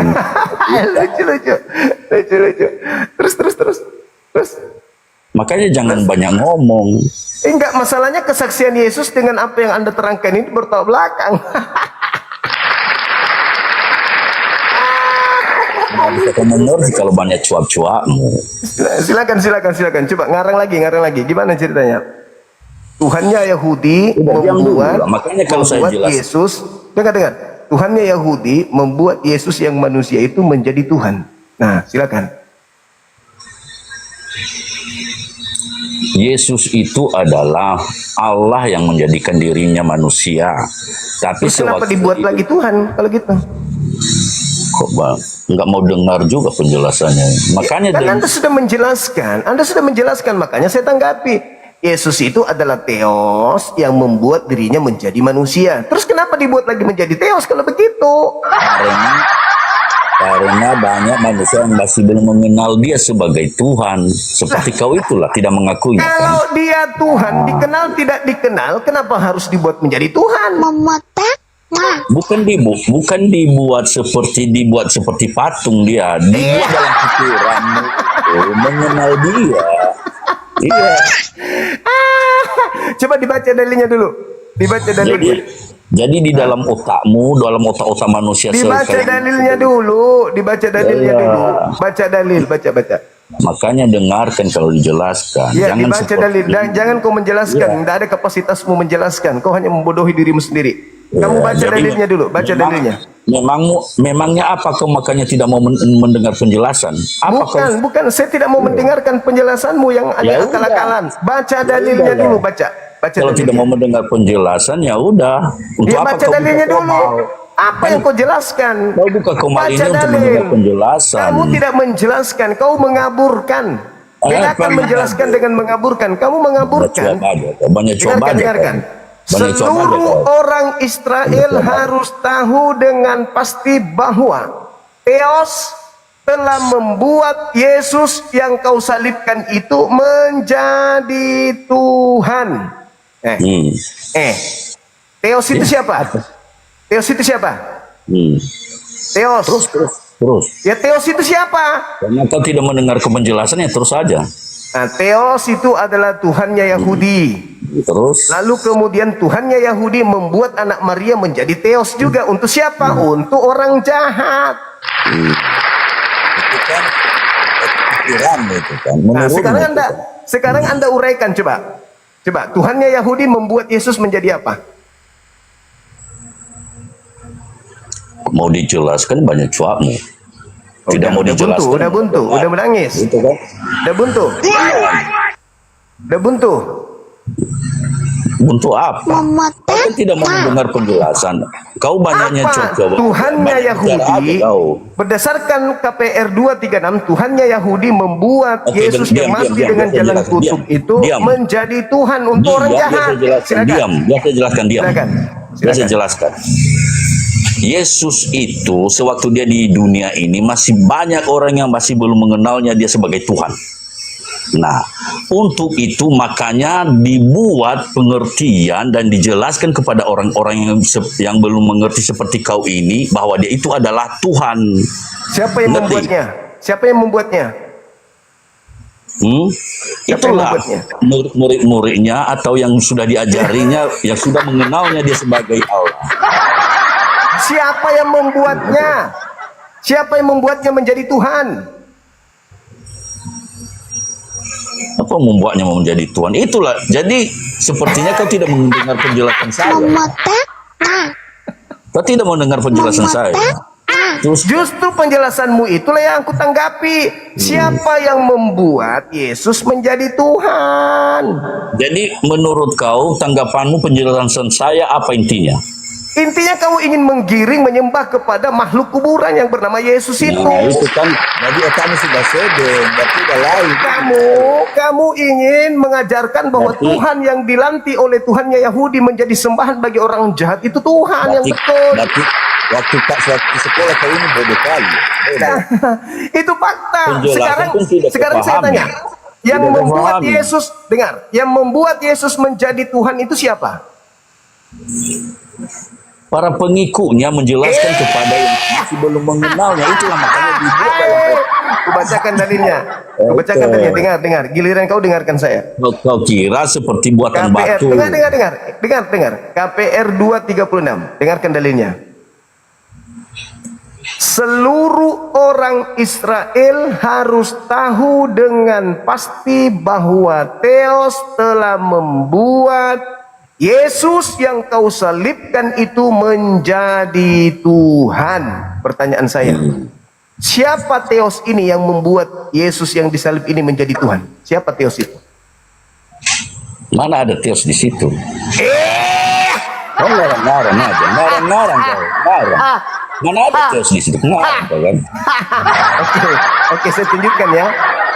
lucu. Terus. Makanya jangan banyak ngomong. Enggak, masalahnya kesaksian Yesus dengan apa yang Anda terangkan ini bertolak belakang. bisa kau mengerti kalau banyak cuap-cuapmu. Silakan. Coba ngarang lagi. Gimana ceritanya? Tuhannya Yahudi diam dulu membuat, lah. Makanya kalau saya jelas, Yesus, dengar. Tuhannya Yahudi membuat Yesus yang manusia itu menjadi Tuhan. Nah, silakan. Yesus itu adalah Allah yang menjadikan dirinya manusia. Tapi Terus kenapa sewaktu dibuat itu, lagi Tuhan kalau gitu? kok bang, nggak mau dengar juga penjelasannya. Makanya Kan Anda sudah menjelaskan, makanya saya tanggapi. Yesus itu adalah Theos yang membuat dirinya menjadi manusia. Terus kenapa dibuat lagi menjadi Theos kalau begitu? Karena banyak manusia yang masih belum mengenal dia sebagai Tuhan. Seperti kau itulah tidak mengakuinya. Kalau dia Tuhan, dikenal tidak dikenal, kenapa harus dibuat menjadi Tuhan? Bukan dibuat seperti patung dia. Dibuat dalam pikiranmu mengenal dia. Iya. Coba dibaca dalilnya dulu. Jadi di dalam otakmu, dalam otak-otak manusia Dibaca dalilnya dulu. Baca dalil. Makanya dengarkan kalau dijelaskan. Ya, Jangan dibaca dalil. Jangan kau menjelaskan. Tidak ada kapasitasmu menjelaskan. Kau hanya membodohi dirimu sendiri. Kamu baca dalilnya dulu. dalilnya. Memangnya apa kau makanya tidak mau mendengar penjelasan? Bukan. Saya tidak mau mendengarkan penjelasanmu yang ada akal-akalan. Baca dalilnya dulu. Baca Kalau tidak mau mendengar penjelasan, ya udah. Untuk apa baca kau dalilnya buka dulu. komal? Apa yang kau jelaskan? Kau buka komal ini untuk mendengar penjelasan. Kamu tidak menjelaskan, kau mengaburkan. Bedakan menjelaskan dengan mengaburkan. Kamu mengaburkan. Banyak coba. Dengarkan. Seluruh orang Israel harus tahu dengan pasti bahwa Theos telah membuat Yesus yang kau salibkan itu menjadi Tuhan. Theos itu siapa? Theos. Terus. Ya, Theos itu siapa? Karena kau tidak mendengar penjelasannya, terus saja. Nah, Theos itu adalah Tuhannya Yahudi. Terus. Lalu kemudian Tuhannya Yahudi membuat anak Maria menjadi Theos juga. Untuk siapa? Untuk orang jahat. Itu kan pikiran itu kan. Nah, sekarang anda uraikan coba. Tuhannya Yahudi membuat Yesus menjadi apa? Mau dijelaskan banyak cuapmu. Tidak mau dijelaskan. Udah buntu, udah menangis. Itu kan? Udah buntu. Buntu apa? Kau tidak mau mendengar penjelasan. Kau banyaknya coba. Tuhannya Yahudi berdasarkan KPR 236, Tuhannya Yahudi membuat Yesus yang mati dengan jalan kutuk itu menjadi Tuhan untuk orang jahat. Biar saya jelaskan. Yesus itu sewaktu dia di dunia ini masih banyak orang yang masih belum mengenalnya dia sebagai Tuhan. Nah, untuk itu makanya dibuat pengertian dan dijelaskan kepada orang-orang yang belum mengerti seperti kau ini bahwa dia itu adalah Tuhan. Siapa yang membuatnya? Itulah murid-muridnya atau yang sudah diajarinya, yang sudah mengenalnya dia sebagai Allah. Siapa yang membuatnya? Siapa yang membuatnya menjadi Tuhan? Apa membuatnya menjadi Tuhan? Itulah. Jadi sepertinya kau tidak mendengar penjelasan saya. Kau tidak mendengar penjelasan saya. Justru penjelasanmu itulah yang aku tanggapi. Siapa yang membuat Yesus menjadi Tuhan? Jadi menurut kau tanggapanmu penjelasan saya apa intinya? Intinya kamu ingin menggiring menyembah kepada makhluk kuburan yang bernama Yesus itu. Nah, itu kan jadi kamu sudah sedeng, berarti udah lain. Kamu ingin mengajarkan bahwa Tuhan yang dilantik oleh Tuhannya Yahudi menjadi sembahan bagi orang jahat itu Tuhan yang betul. Berarti waktu sekolah kau ini bodoh kali. Itu fakta. Sekarang saya tanya, yang membuat Yesus, yang membuat Yesus menjadi Tuhan itu siapa? Para pengikutnya menjelaskan kepada yang masih belum mengenalnya, itulah makanya dibuat dalam. Aku bacakan dalilnya. Dengar. Giliran kau dengarkan saya. Kau kira seperti buatan batu. Dengar. KPR 236. Dengarkan dalilnya. seluruh orang Israel harus tahu dengan pasti bahwa Theos telah membuat Yesus yang kau salibkan itu menjadi Tuhan. Pertanyaan saya, siapa Theos ini yang membuat Yesus yang disalib ini menjadi Tuhan? Siapa Theos itu? Mana ada Theos di situ? Kau ngarang-ngarang aja, ngarang-ngarang kau, ngarang. Mana ada Theos di situ? Ngarang kau kan? Oke, saya tunjukkan ya.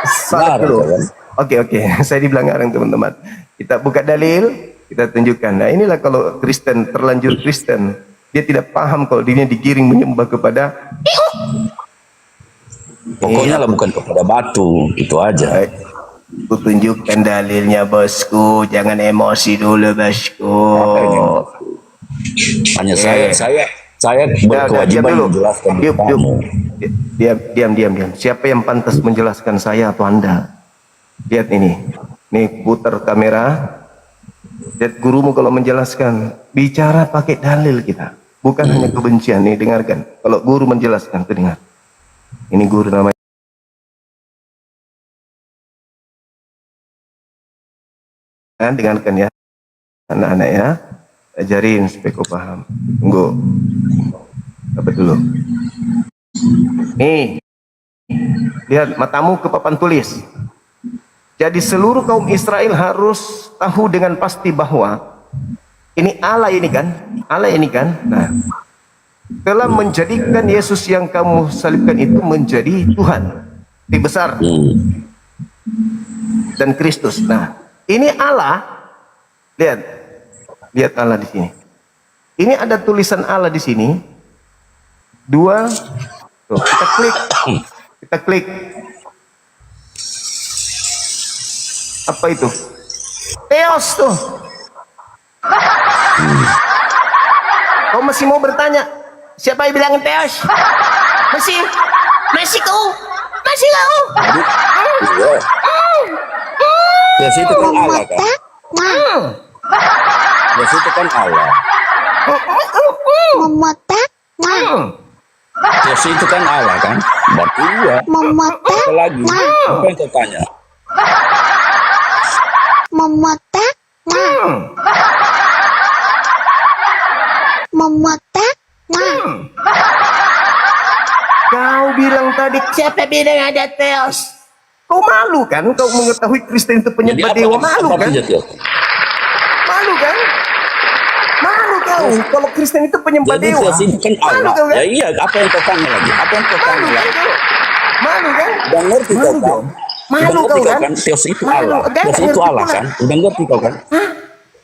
Salah dulu. Oke, saya dibilang ngarang teman-teman. Kita buka dalil, kita tunjukkan. Nah inilah kalau Kristen, terlanjur Kristen, dia tidak paham kalau dirinya digiring menyembah kepada. Pokoknya lah bukan kepada batu, itu aja. Aku tunjukkan dalilnya bosku, jangan emosi dulu bosku. Hanya saya berkewajiban menjelaskan kamu. Diam. Siapa yang pantas menjelaskan saya atau Anda? Lihat ini. Nih putar kamera. Lihat gurumu kalau menjelaskan, bicara pakai dalil kita. Bukan hanya kebencian. Nih dengarkan. Kalau guru menjelaskan, tuh dengar. Ini guru namanya. Dengarkan ya. Anak-anak ya. Ajarin supaya kau paham. Tunggu. Dapat dulu. Nih. Lihat matamu ke papan tulis. Jadi seluruh kaum Israel harus tahu dengan pasti bahwa ini Allah ini kan. Allah ini kan. Nah, telah menjadikan Yesus yang kamu salibkan itu menjadi Tuhan. Yang besar. Dan Kristus. Nah, ini Allah. Lihat Allah di sini. Ini ada tulisan Allah di sini. Dua. Tuh, kita klik. Apa itu? Theos tuh. Kau masih mau bertanya? Siapa yang bilang Theos? Masih kau? Theos itu kan Allah kan? Theos itu kan Allah. Theos itu kan Allah kan? Berarti iya. Apa lagi? Apa yang kau tanya? Kau bilang tadi siapa bilang ada Theos? Kau malu kan? Kau mengetahui Kristen itu penyembah dewa, malu kan? Malu kan? Malu kau kalau Kristen itu penyembah Jadi dewa. Theos itu kan Allah. Malu kau kan? Ya iya, apa yang kau tanya lagi? Apa yang kau tanya lagi? Malu kan? Udah ngerti kau kan? Malu Udah kau ngerti kan? Theos itu Allah. Theos itu Allah kan? Udah ngerti kau kan?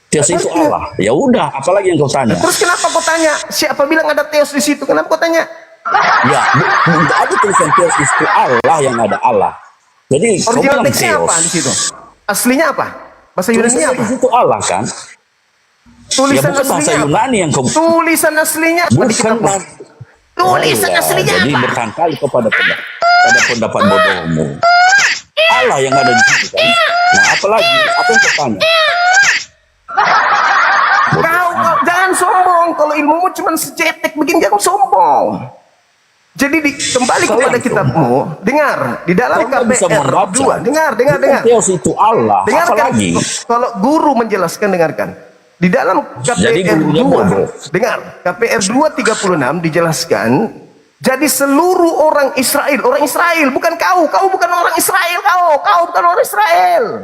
Theos itu Allah. Ya udah, apalagi yang kau tanya? Terus kenapa kau tanya? Siapa bilang ada Theos di situ? Kenapa kau tanya? Ya, tidak ada tulisan Theos itu Allah yang ada Allah. Jadi kau Original bilang teksnya Theos. apa di situ? Aslinya apa? Bahasa Yunani Tulisannya apa? di situ Allah kan? Tulisan Ya bukan bahasa aslinya apa? Yunani yang kau Tulisan aslinya apa di kitab? Tulisan aslinya jadi apa? berkali-kali kepada pendapat bodohmu. Allah yang ada di situ kan? Nah, apalagi? Apa yang kau tanya? Kau jangan sombong. Kalau ilmumu cuma secetek begini, jangan sombong. Jadi kembali kepada kitabmu. Dengar di dalam Kau bisa KPR membaca. 2. Dengar. Theos itu Allah. Dengarkan. Apalagi? Kalau guru menjelaskan, dengarkan. Di dalam Jadi KPR gurunya 2, bodoh. dengar, KPR 2:36 dijelaskan. Jadi seluruh orang Israel bukan kau bukan orang Israel, kau bukan orang Israel.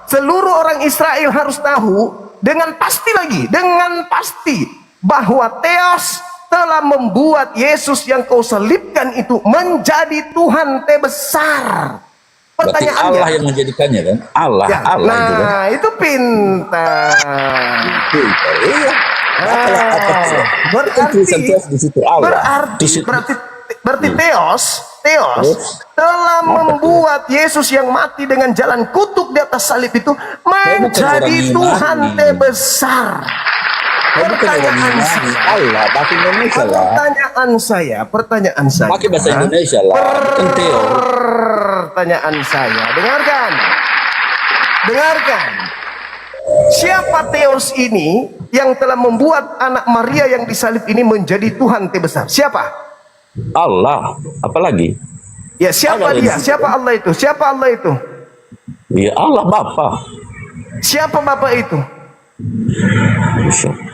Seluruh orang Israel harus tahu dengan pasti bahwa Theos telah membuat Yesus yang kau salibkan itu menjadi Tuhan terbesar. Berarti Pertanyaannya, Allah yang menjadikannya kan? Allah ya, itu kan? nah itu pintar. Iya. Berarti di situ Allah. Berarti Theos telah membuat Yesus yang mati dengan jalan kutuk di atas salib itu menjadi Tuhan terbesar. Pertanyaan saya, pakai bahasa Indonesia lah, bukan Theo. Pertanyaan saya, dengarkan. Siapa Theos ini yang telah membuat anak Maria yang disalib ini menjadi Tuhan terbesar? Siapa? Allah. Apalagi? Ya, siapa Ada dia? lagi. Siapa Allah itu? Siapa Allah itu? Ya Allah Bapa. Siapa Bapa itu?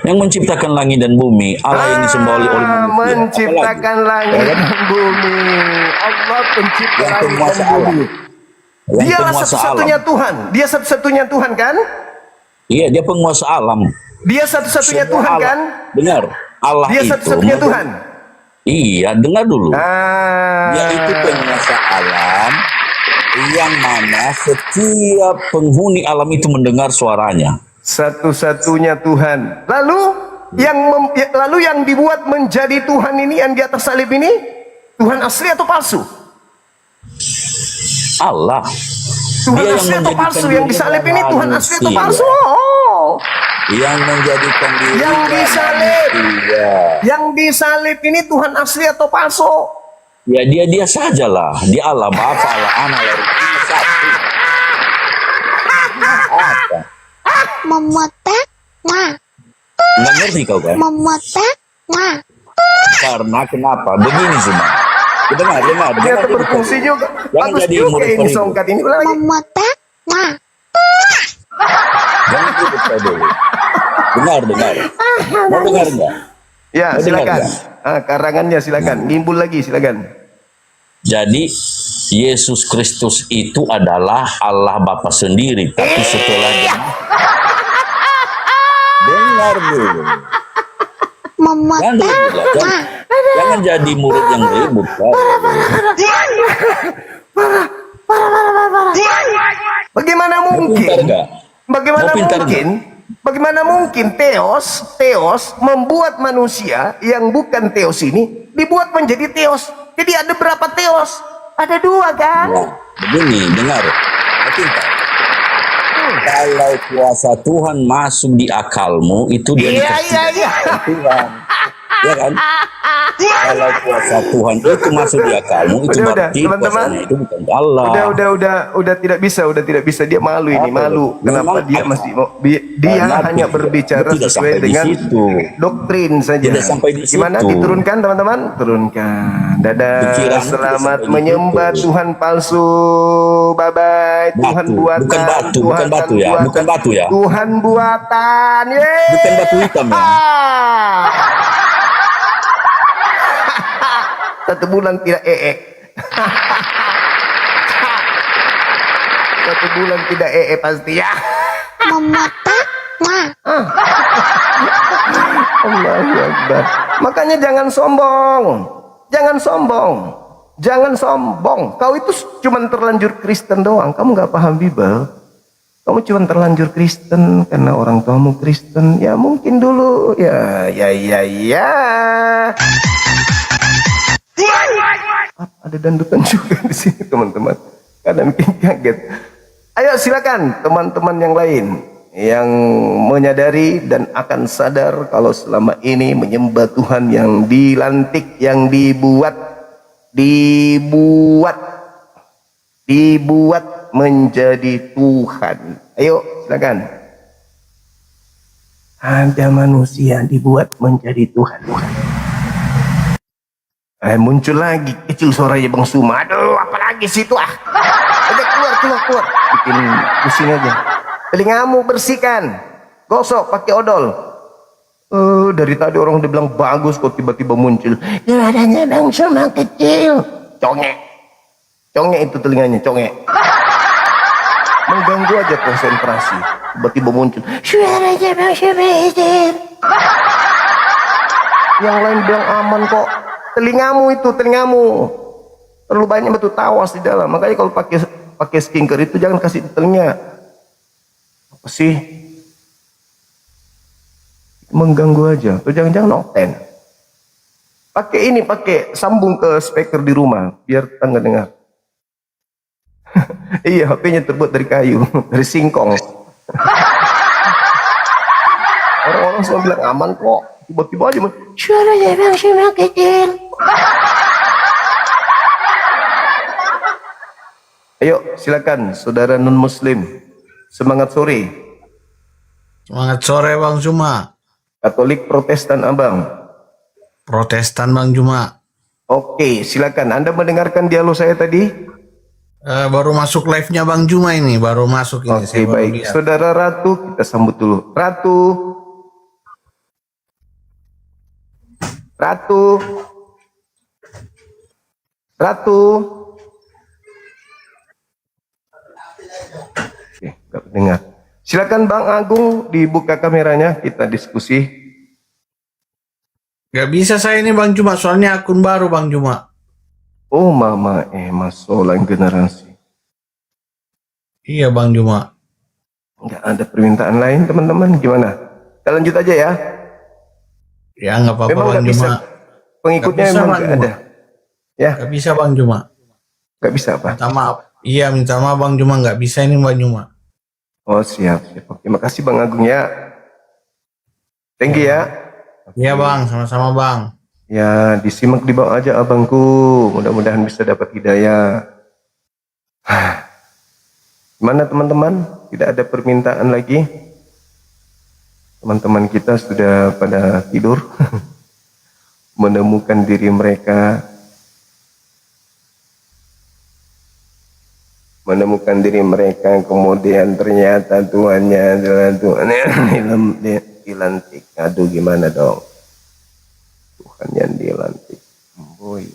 Yang menciptakan langit dan bumi, Allah yang disembah oleh manusia. Menciptakan langit dan bumi. Allah pencipta Yang langit penguasa dan bumi. alam. Yang Dialah penguasa satu-satunya alam. Tuhan. Dia satu-satunya Tuhan kan? Iya, dia penguasa alam. Dia satu-satunya Semua Tuhan alam. kan? Benar. Allah Dia itu satu-satunya Tuhan. Iya, dengar dulu. Ah. Dia itu penguasa alam yang mana setiap penghuni alam itu mendengar suaranya. Satu-satunya Tuhan. Lalu yang dibuat menjadi Tuhan ini yang di atas salib ini Tuhan asli atau palsu? Allah. Tuhan Dia asli atau menjadikan palsu? Yang disalib ini Tuhan asli atau manusia. palsu? Oh. Yang menjadikan diri Yang disalib. manusia. Yang disalib ini Tuhan asli atau palsu? Ya dia sajalah. Dia Allah Bapa, Allah Anak, Allah Roh Kudus, satu. Apa? Memetak, nah, Nggak ngerti kau kan? memetak, nah. Karena kenapa? Begini Zuma. Dengar. Ternyata berfungsi juga. Jangan Bagus jadi juga murid ini peribu. songkat ini. Ulang lagi. Memetak, nah. Jangan ribut kau dulu. Dengar. Mau dengar nggak? Ya, Mau dengar silakan. nggak? Karangannya silakan. Gimbul lagi silakan. Jadi Yesus Kristus itu adalah Allah Bapa sendiri. Tapi setelah dia dengar dulu. Memetak, nah. Jangan jadi murid yang ribut kau. Bagaimana mungkin? Pintar nggak? Bagaimana Mau pintar mungkin? Bagaimana mungkin Theos membuat manusia yang bukan Theos ini dibuat menjadi Theos? Jadi ada berapa Theos? Ada dua kan? Ya, begini, dengar. Pintar. Kalau kuasa Tuhan masuk di akalmu, itu dia dikasih oleh Tuhan. Ya kan? Kalau kuasa Tuhan itu masuk di akalmu, itu berarti kuasanya itu bukan Allah. Udah tidak bisa dia malu ini, malu. Kenapa dia masih dia hanya berbicara sesuai dengan doktrin saja. Tidak sampai di situ. Gimana diturunkan teman-teman? Turunkan. Dadah. Selamat menyembah Tuhan palsu. Bye bye. Tuhan buatan. Bukan batu ya. Tuhan buatan. Yeay. Bukan batu hitam ya. Satu bulan tidak Satu bulan tidak pasti ya. Memetak, nah. Allahu Akbar. Makanya jangan sombong. Jangan sombong. Kau itu cuma terlanjur Kristen doang. Kamu nggak paham Bible. Kamu cuma terlanjur Kristen karena orang tuamu Kristen. Ya mungkin dulu. Ya. Ada dandutan juga di sini teman-teman. Kadang bikin kaget. Ayo silakan teman-teman yang lain yang menyadari dan akan sadar kalau selama ini menyembah Tuhan yang dilantik, yang dibuat menjadi Tuhan. Ayo silakan. Ada manusia dibuat menjadi Tuhan. Muncul lagi kecil suaranya Bang Suma. Aduh, apalagi situ ah. Udah keluar. Bikin pusing aja. Telingamu bersihkan. Gosok pakai odol. Dari tadi orang udah bilang bagus kok tiba-tiba muncul. Suaranya Bang Suma kecil. Congek itu telinganya, congek. Mengganggu aja konsentrasi. Tiba-tiba muncul. Suaranya Bang Suma kecil. Yang lain bilang aman kok. Telingamu terlalu banyak batu tawas di dalam. Makanya kalau pakai skincare itu jangan kasih di telinga. Apa sih? Mengganggu aja. Atau jangan-jangan nokten. Pakai sambung ke speaker di rumah biar tetangga dengar. Iya, HP-nya terbuat dari kayu, dari singkong. Orang-orang semua bilang aman kok. Tiba-tiba aja suaranya Bang Suma kecil. Ayo silakan saudara non muslim. Semangat sore. Semangat sore Bang Suma. Katolik, Protestan, Abang? Protestan Bang Juma. Oke, silakan. Anda mendengarkan dialog saya tadi? Baru masuk live-nya Bang Juma ini, baru masuk ini. Oke, baik. Saudara Ratu, kita sambut dulu. Ratu. Ratu. Ratu. Oke, nggak dengar. Silakan Bang Agung dibuka kameranya, kita diskusi. Gak bisa saya ini Bang Juma, soalnya akun baru Bang Juma. Oh mama, masalah generasi. Iya Bang Juma. Nggak ada permintaan lain teman-teman, gimana? Kita lanjut aja ya. Ya nggak apa-apa Memang Bang nggak bisa. Juma. Pengikutnya Nggak bisa, memang Bang nggak Juma. ada. Ya. Gak bisa Bang Juma. Nggak bisa apa? Minta maaf. Iya minta maaf Bang Juma, nggak bisa ini Bang Juma. Oh siap, siap. Oke, makasih Bang Agung ya. Thank you ya. Iya Bang, sama-sama Bang. Ya, disimak di bawah aja abangku. Mudah-mudahan bisa dapat hidayah. Gimana teman-teman? Tidak ada permintaan lagi? Teman-teman kita sudah pada tidur. Menemukan diri mereka. Menemukan diri mereka, kemudian ternyata Tuhannya adalah dilantik. Aduh, gimana dong? Tuhan yang dilantik. Boy.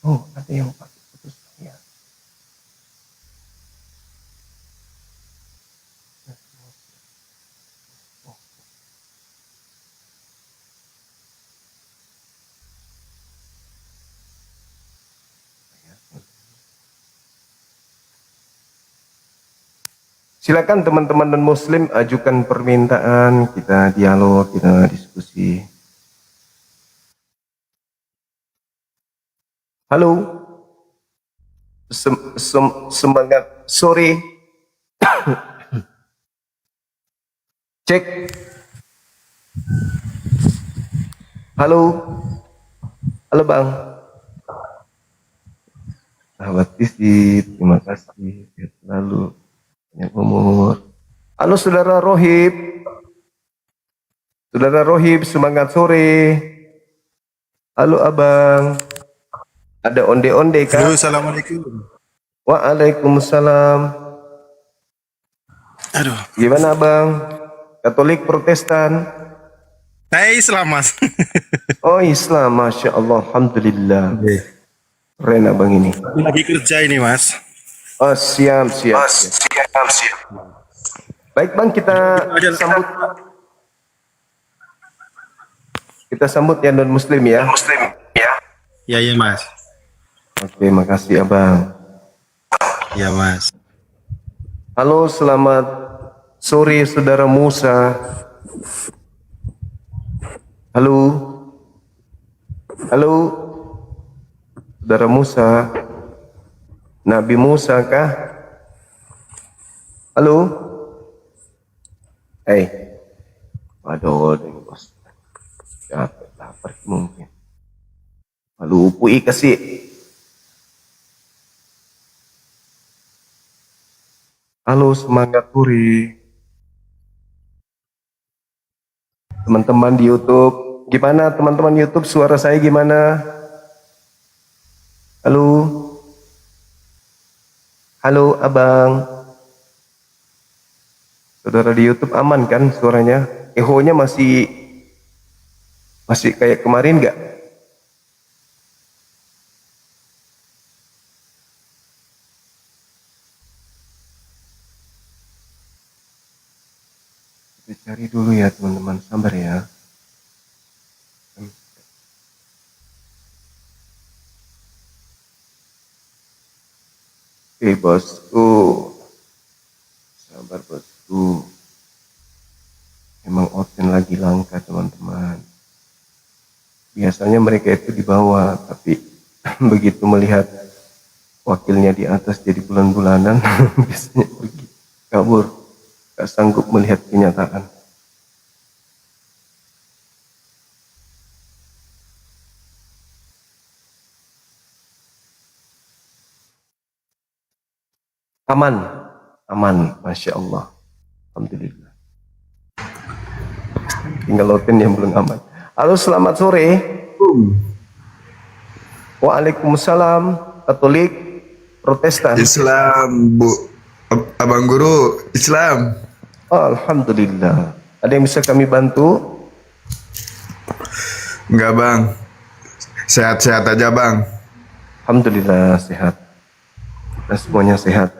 Oh, ada yang pakai putus ya. Silakan teman-teman dan muslim ajukan permintaan, kita dialog, kita diskusi. Halo. Semangat sore. Cek. Halo. Halo Bang. Sahabat isi, terima kasih. Sehat selalu. Banyak umur. Halo saudara Rohib. Saudara Rohib, semangat sore. Halo Abang. Ada onde-onde kan? Halo, assalamualaikum. Waalaikumsalam. Aduh. Gimana Abang? Katolik, Protestan? Saya Islam Mas. Oh Islam, Masya Allah, Alhamdulillah. Keren Abang ini. Lagi kerja ini Mas. Oh siap. Baik Bang, kita sambut. Kita sambut yang non muslim ya. Ya Mas. Oke, makasih Abang. Ya Mas. Halo, selamat sore Saudara Musa. Halo. Halo. Saudara Musa. Nabi Musa kah? Halo. Waduh, bos. Capek, lapar mungkin. Lalu pui kasih. Halo, semangat puri. Teman-teman di YouTube, gimana teman-teman YouTube, suara saya gimana? Halo. Halo Abang. Saudara di YouTube aman kan suaranya? Ehonya masih kayak kemarin nggak? Kita cari dulu ya teman-teman, sabar ya. Oke bosku, sabar bosku. Emang organ lagi langka teman-teman. Biasanya mereka itu di bawah, tapi begitu melihat wakilnya di atas jadi bulan-bulanan, biasanya pergi kabur, gak sanggup melihat kenyataan. Aman, Masya Allah. Alhamdulillah. tinggal loten yang belum aman. Halo, selamat sore. Waalaikumsalam. Katolik, Protestan. Islam, Bu. Abang Guru, Islam. Alhamdulillah. Ada yang bisa kami bantu? Enggak, Bang. Sehat-sehat aja, Bang. Alhamdulillah sehat. Kita semuanya sehat.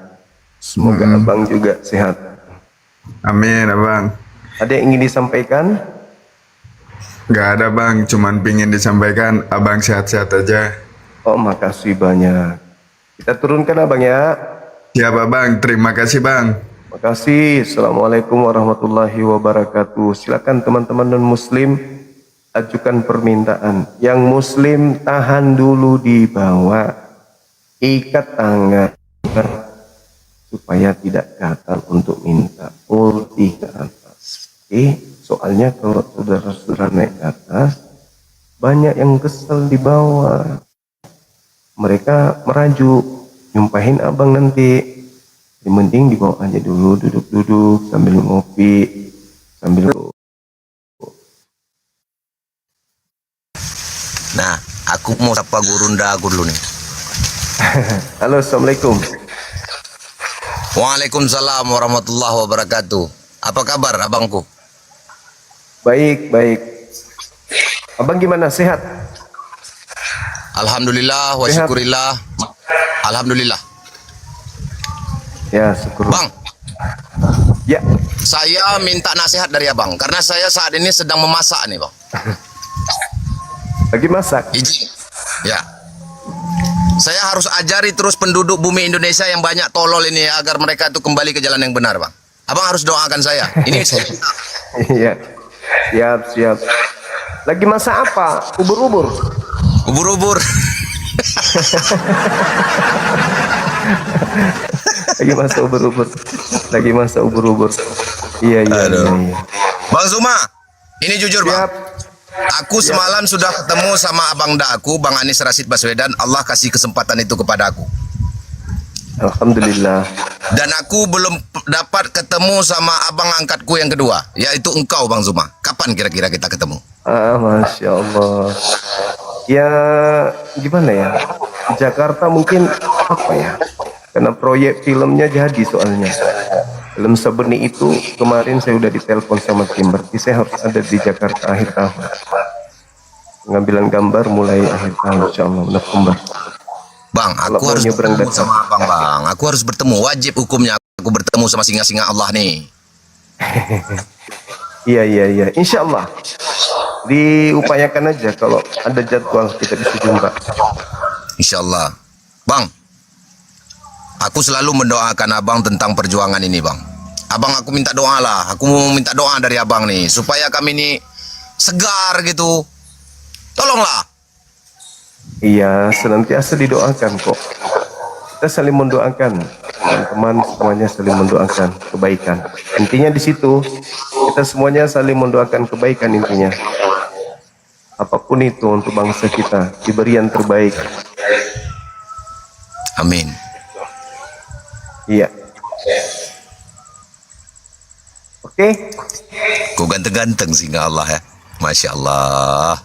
Semoga abang juga sehat. Amin, Abang. Ada yang ingin disampaikan? Enggak ada, Bang. Cuman pingin disampaikan, Abang sehat-sehat aja. Oh, makasih banyak. Kita turunkan abang ya. Siapa, Bang? Terima kasih, Bang. Makasih. Assalamualaikum warahmatullahi wabarakatuh. Silakan teman-teman non muslim ajukan permintaan. Yang muslim tahan dulu di bawah, ikat tangan supaya tidak gatal untuk minta ulti ke atas. Soalnya kalau saudara-saudara naik ke atas, banyak yang kesel di bawah. Mereka merajuk, nyumpahin abang nanti. Yang penting di bawah aja dulu, duduk-duduk sambil ngopi, sambil. Nah, aku mau sapa gurunda aku dulu nih. Halo, assalamualaikum. Waalaikumsalam warahmatullahi wabarakatuh. Apa kabar abangku? Baik, baik. Abang gimana, sehat? Alhamdulillah wa Sehat. syukurillah. Alhamdulillah. Ya, syukur. Bang. Ya. Saya minta nasihat dari abang karena saya saat ini sedang memasak nih, Bang. Lagi masak? Ya. Saya harus ajari terus penduduk bumi Indonesia yang banyak tolol ini agar mereka itu kembali ke jalan yang benar, Bang. Abang harus doakan saya. Ini saya. Iya. Siap, siap. Lagi masak apa? Ubur-ubur. Ubur-ubur. Lagi masak ubur-ubur. Lagi masak ubur-ubur. Iya, iya, iya, iya. Bang Zuma, ini jujur, Bang. Aku semalam sudah ketemu sama abang daku, Bang Anies Rashid Baswedan. Allah kasih kesempatan itu kepada aku. Alhamdulillah. Dan aku belum dapat ketemu sama abang angkatku yang kedua, yaitu engkau, Bang Zuma. Kapan kira-kira kita ketemu? Masya Allah. Ya, gimana ya? Jakarta mungkin apa ya? Karena proyek filmnya jadi soalnya. Film Sebeni itu kemarin saya udah ditelepon sama tim, berarti saya harus ada di Jakarta akhir tahun. Pengambilan gambar mulai akhir tahun, insya Allah, November. Bang, aku harus bertemu sama abang, Bang. Aku harus bertemu, wajib hukumnya aku bertemu sama singa-singa Allah nih. Iya, iya, iya. Insya Allah. Diupayakan aja kalau ada jadwal kita bisa jumpa. Insya Allah. Bang, aku selalu mendoakan abang tentang perjuangan ini, Bang. Abang, aku minta doa lah. Aku mau minta doa dari abang nih, supaya kami ini segar gitu. Tolonglah. Iya, senantiasa didoakan kok. Kita saling mendoakan. Teman-teman semuanya saling mendoakan kebaikan. Intinya di situ, kita semuanya saling mendoakan kebaikan intinya. Apapun itu untuk bangsa kita, diberi yang terbaik. Amin. Iya. Oke. Kau ganteng-ganteng singa Allah ya. Masya Allah.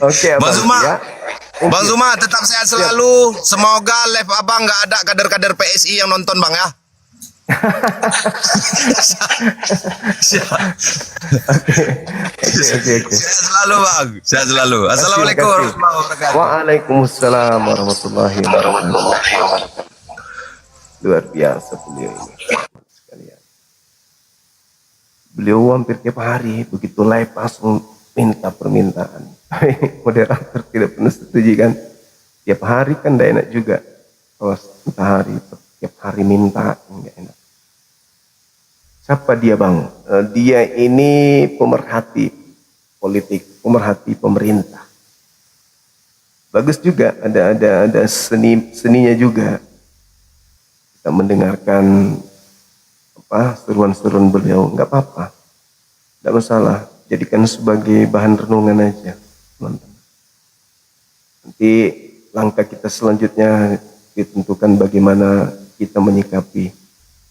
Oke, Bang Zuma. ya. Bang Zuma tetap sehat selalu. Semoga live abang nggak ada kader-kader PSI yang nonton, Bang ya. Oke. Sehat selalu, Bang. Sehat selalu. Assalamualaikum warahmatullahi wabarakatuh. Waalaikumsalam warahmatullahi wabarakatuh. Luar biasa beliau ini. Sekalian. Beliau hampir tiap hari begitu live langsung minta permintaan. Moderator tidak pernah setuju kan? Tiap hari kan tidak enak juga. Kalau tiap hari minta nggak enak. Siapa dia, Bang? Dia ini pemerhati politik, pemerhati pemerintah. Bagus juga, ada seninya juga. Kita mendengarkan seruan-seruan beliau, nggak apa-apa, nggak masalah. Jadikan sebagai bahan renungan aja, teman-teman. Nanti langkah kita selanjutnya ditentukan bagaimana kita menyikapi.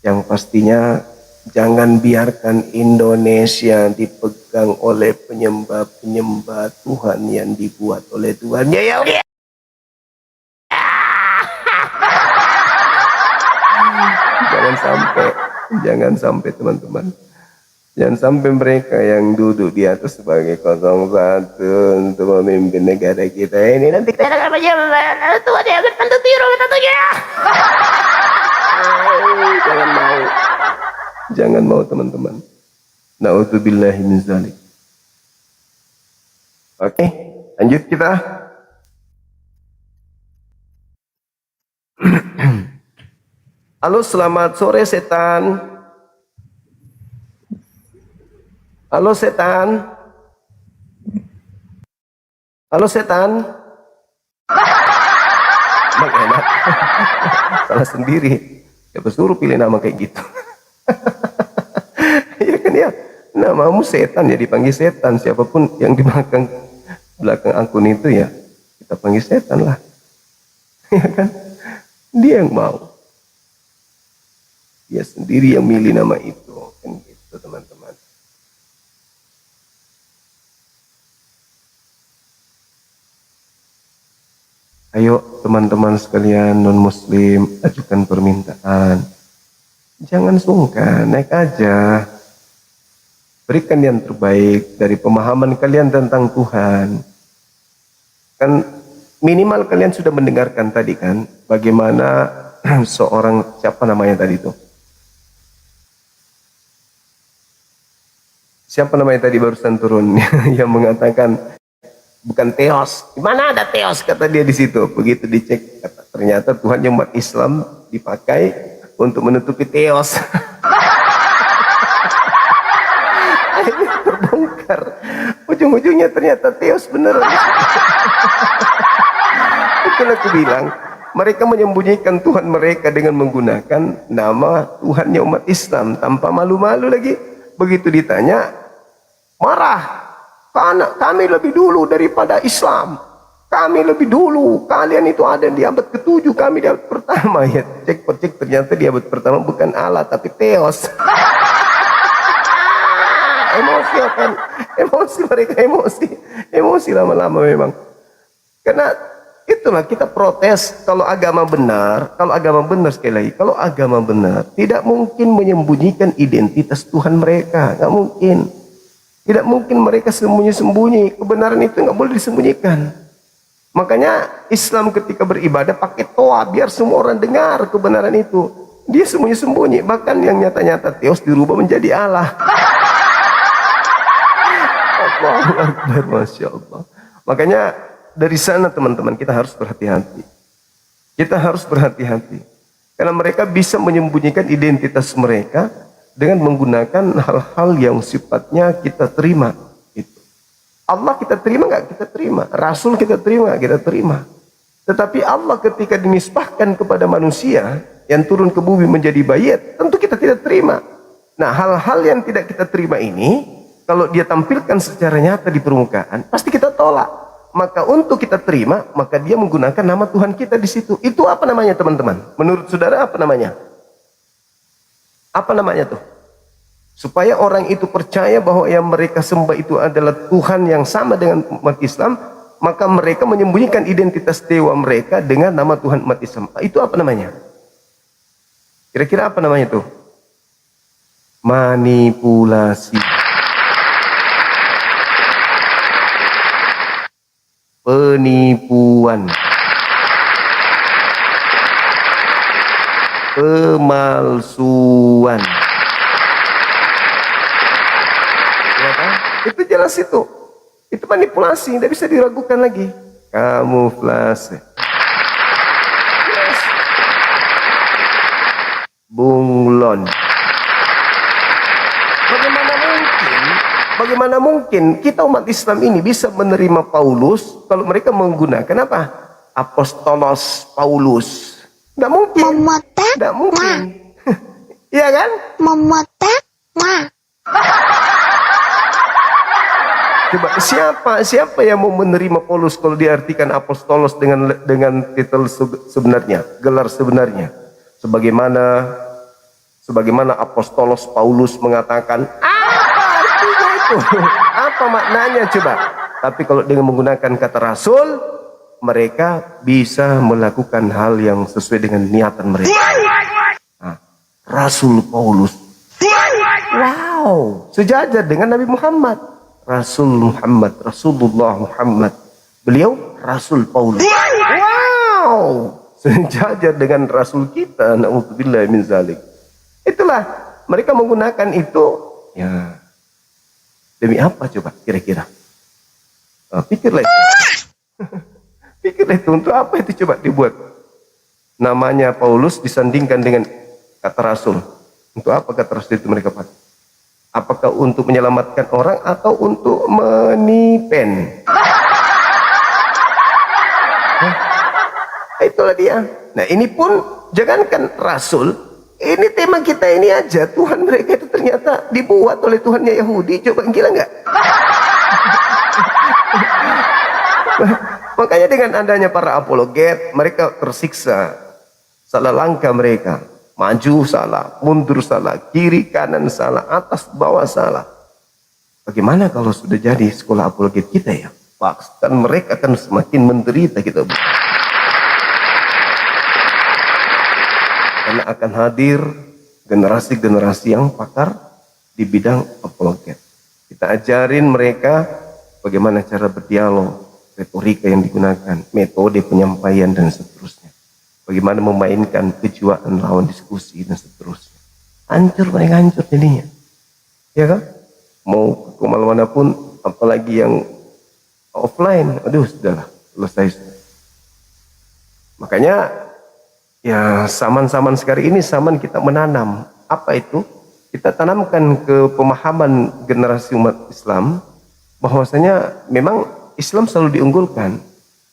Yang pastinya Jangan biarkan Indonesia dipegang oleh penyembah-penyembah Tuhan yang dibuat oleh Tuhan. Ya udah. Jangan sampai teman-teman. Jangan sampai mereka yang duduk di atas sebagai 01 untuk memimpin negara kita ini nanti kita akan Tuhan yang akan tentunya. Jangan mau teman-teman. Na'udzubillahi min dzalik. Oke, lanjut kita. Halo, selamat sore setan. Halo setan. Halo setan. Bang enak. Salah sendiri. Ya suruh pilih nama kayak gitu. Iya kan ya. Namamu setan ya dipanggil setan. Siapapun yang di belakang akun itu ya kita panggil setan lah. Ya kan. Dia yang mau. Dia sendiri yang milih nama itu. Kan gitu teman-teman. Ayo teman-teman sekalian non-muslim, ajukan permintaan. Jangan sungkan, naik aja. Berikan yang terbaik dari pemahaman kalian tentang Tuhan. Kan minimal kalian sudah mendengarkan tadi kan, bagaimana seorang, siapa namanya tadi itu? Siapa namanya tadi barusan turun yang mengatakan bukan teos. Di mana ada teos kata dia di situ. Begitu dicek kata, ternyata Tuhan yang umat Islam dipakai untuk menutupi teos. Akhirnya terbongkar. Ujung-ujungnya ternyata teos beneran. Itulah aku bilang, mereka menyembunyikan Tuhan mereka dengan menggunakan nama Tuhannya umat Islam tanpa malu-malu lagi. Begitu ditanya, marah. Karena kami lebih dulu daripada Islam. Kami lebih dulu. Kalian itu ada di abad ke-7, kami di abad pertama. Ya, cek ternyata di abad pertama bukan Allah tapi teos. Emosi kan? Emosi mereka emosi lama-lama memang. Karena itulah kita protes kalau agama benar sekali lagi. Kalau agama benar tidak mungkin menyembunyikan identitas Tuhan mereka, nggak mungkin. Tidak mungkin mereka sembunyi-sembunyi. Kebenaran itu nggak boleh disembunyikan. Makanya Islam ketika beribadah pakai toa biar semua orang dengar kebenaran itu. Dia sembunyi-sembunyi. Bahkan yang nyata-nyata teos dirubah menjadi Allah. Allahu Akbar, Masya Allah. Makanya dari sana teman-teman kita harus berhati-hati. Kita harus berhati-hati. Karena mereka bisa menyembunyikan identitas mereka dengan menggunakan hal-hal yang sifatnya kita terima. Itu. Allah kita terima nggak? Kita terima. Rasul kita terima nggak? Kita terima. Tetapi Allah ketika dinisbahkan kepada manusia yang turun ke bumi menjadi bayat, tentu kita tidak terima. Nah, hal-hal yang tidak kita terima ini, kalau dia tampilkan secara nyata di permukaan, pasti kita tolak. Maka untuk kita terima, maka dia menggunakan nama Tuhan kita di situ. Itu apa namanya teman-teman? Menurut saudara apa namanya? Apa namanya tuh? Supaya orang itu percaya bahwa yang mereka sembah itu adalah Tuhan yang sama dengan umat Islam, maka mereka menyembunyikan identitas dewa mereka dengan nama Tuhan umat Islam. Itu apa namanya? Kira-kira apa namanya tuh? Manipulasi. Penipuan. Pemalsuan. Ya kan? Itu jelas itu. Itu manipulasi, tidak bisa diragukan lagi. Kamuflase. Yes. Bunglon. Bagaimana mungkin kita umat Islam ini bisa menerima Paulus kalau mereka menggunakan apa? Apostolos Paulus. Tidak mungkin. Tidak mungkin. Iya kan? Coba siapa yang mau menerima Paulus kalau diartikan apostolos dengan titel sebenarnya, gelar sebenarnya? Sebagaimana Sebagaimana Apostolos Paulus mengatakan, apa artinya itu? Apa maknanya coba? Tapi kalau dengan menggunakan kata rasul, mereka bisa melakukan hal yang sesuai dengan niatan mereka. Nah, Rasul Paulus, wow, sejajar dengan Nabi Muhammad. Rasulullah Muhammad. Beliau Rasul Paulus. Wow, sejajar dengan Rasul kita. Na'udzubillah min zalik. Itulah, mereka menggunakan itu, ya, demi apa coba kira-kira? Pikirlah itu. Pikirlah itu, untuk apa itu coba dibuat? Namanya Paulus disandingkan dengan kata Rasul. Untuk apa kata Rasul itu mereka pakai? Apakah untuk menyelamatkan orang atau untuk menipen? Itulah dia. Nah ini pun jangankan Rasul, ini tema kita ini aja, Tuhan mereka itu ternyata dibuat oleh Tuhannya Yahudi. Coba gila nggak? Makanya dengan adanya para apologet, mereka tersiksa. Salah langkah mereka, maju salah, mundur salah, kiri kanan salah, atas bawah salah. Bagaimana kalau sudah jadi sekolah apologet kita ya? Bahkan mereka akan semakin menderita kita. Karena akan hadir generasi-generasi yang pakar di bidang apologet. Kita ajarin mereka bagaimana cara berdialog, retorika yang digunakan, metode penyampaian dan seterusnya. Bagaimana memainkan kejiwaan lawan diskusi dan seterusnya. Hancur mereka, hancur jadinya. Ya kan? Mau ke mana pun, apalagi yang offline, aduh sudahlah, selesai. Makanya ya zaman-zaman sekarang ini zaman kita menanam. Apa itu? Kita tanamkan ke pemahaman generasi umat Islam bahwasanya memang Islam selalu diunggulkan.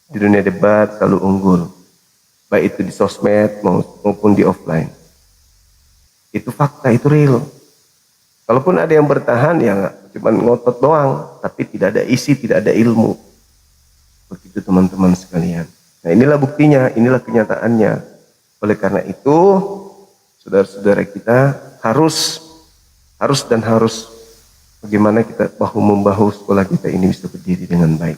Di dunia debat selalu unggul. Baik itu di sosmed maupun di offline. Itu fakta, itu real. Kalaupun ada yang bertahan ya cuma ngotot doang, tapi tidak ada isi, tidak ada ilmu. Begitu teman-teman sekalian. Nah inilah buktinya, inilah kenyataannya. Oleh karena itu, saudara-saudara kita harus bagaimana kita bahu-membahu sekolah kita ini bisa berdiri dengan baik.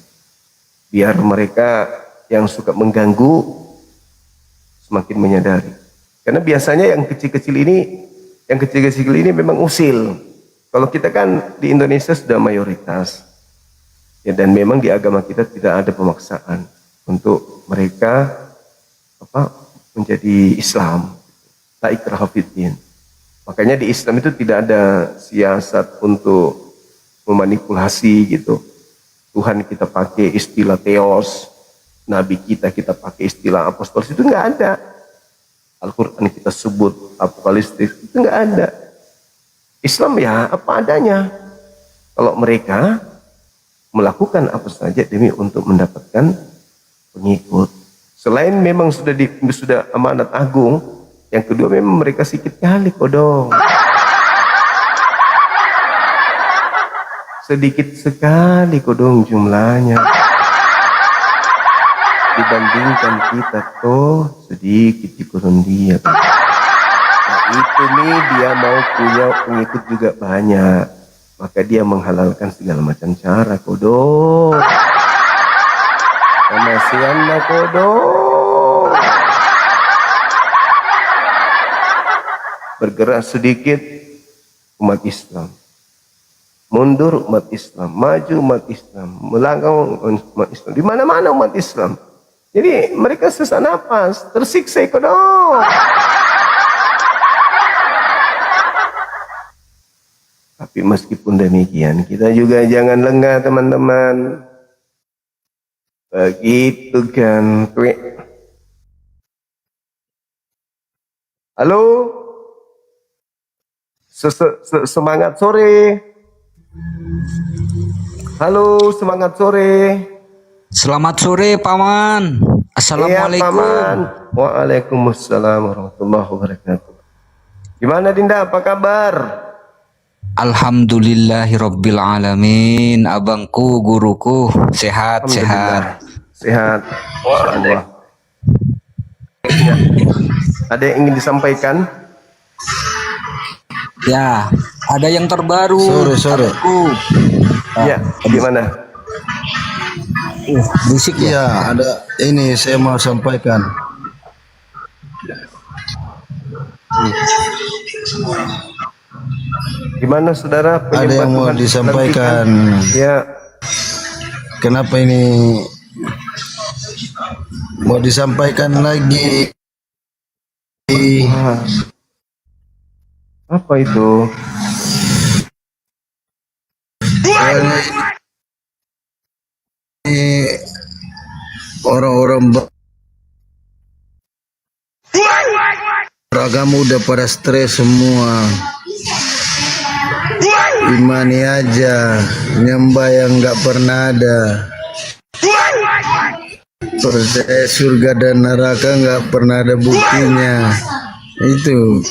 Biar mereka yang suka mengganggu semakin menyadari. Karena biasanya yang kecil-kecil ini memang usil. Kalau kita kan di Indonesia sudah mayoritas. Ya, dan memang di agama kita tidak ada pemaksaan untuk mereka menjadi Islam. La ikraha fiddin. Makanya di Islam itu tidak ada siasat untuk memanipulasi gitu. Tuhan kita pakai istilah theos, Nabi kita pakai istilah apostolos, itu nggak ada. Al-Quran kita sebut apokalistik, itu nggak ada. Islam ya apa adanya. Kalau mereka melakukan apa saja demi untuk mendapatkan pengikut. Selain memang sudah amanat agung, yang kedua memang mereka sikit kali kodong. Sedikit sekali kodong jumlahnya. Dibandingkan kita tuh sedikit dikurun dia. Nah itu nih dia mau punya pengikut juga banyak. Maka dia menghalalkan segala macam cara kodong. Kemasian lah kodong. Bergerak sedikit umat Islam. Mundur umat Islam, maju umat Islam, melangkah umat Islam. Di mana-mana umat Islam. Jadi mereka sesak nafas, tersiksa kodong. Tapi meskipun demikian, kita juga jangan lengah teman-teman. Begitu kan. Halo? Semangat sore. Halo, semangat sore. Selamat sore, Paman. Assalamualaikum. Iya, Paman. Waalaikumsalam warahmatullahi wabarakatuh. Gimana Dinda, apa kabar? Alhamdulillahirabbil alamin. Abangku, guruku, sehat. Sehat. Waalaikumsalam. Ada yang ingin disampaikan? Ya, ada yang terbaru. Sore. Ya, gimana? Bisik ya, ada ini saya mau sampaikan. Gimana saudara? Ada yang mau disampaikan. Ya. Kenapa ini mau disampaikan lagi? Apa itu? Ini orang-orang beragama udah pada stres semua. Imani aja, nyembah yang nggak pernah ada. Percaya surga dan neraka nggak pernah ada buktinya. Itu.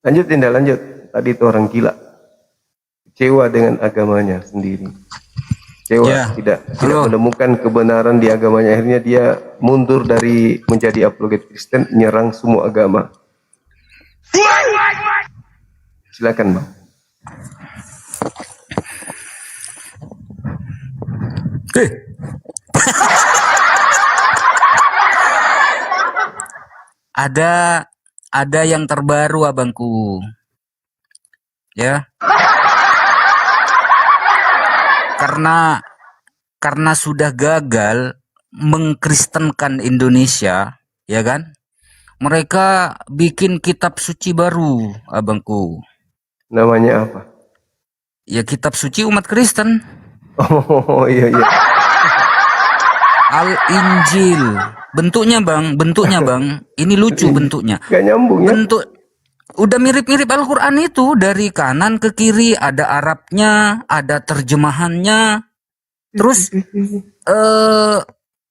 Lanjut Dinda, lanjut. Tadi itu orang gila. Kecewa dengan agamanya sendiri. Kecewa, tidak menemukan kebenaran di agamanya. Akhirnya dia mundur dari menjadi apologet Kristen, menyerang semua agama. Silakan, Bang. Ada yang terbaru abangku. Ya. Karena sudah gagal mengkristenkan Indonesia, ya kan? Mereka bikin kitab suci baru, abangku. Namanya apa? Ya kitab suci umat Kristen. Oh iya. Al-Injil. Bentuknya bang. Ini lucu bentuknya. Gak nyambung ya? Udah mirip-mirip Al-Quran itu. Dari kanan ke kiri ada Arabnya, ada terjemahannya. Terus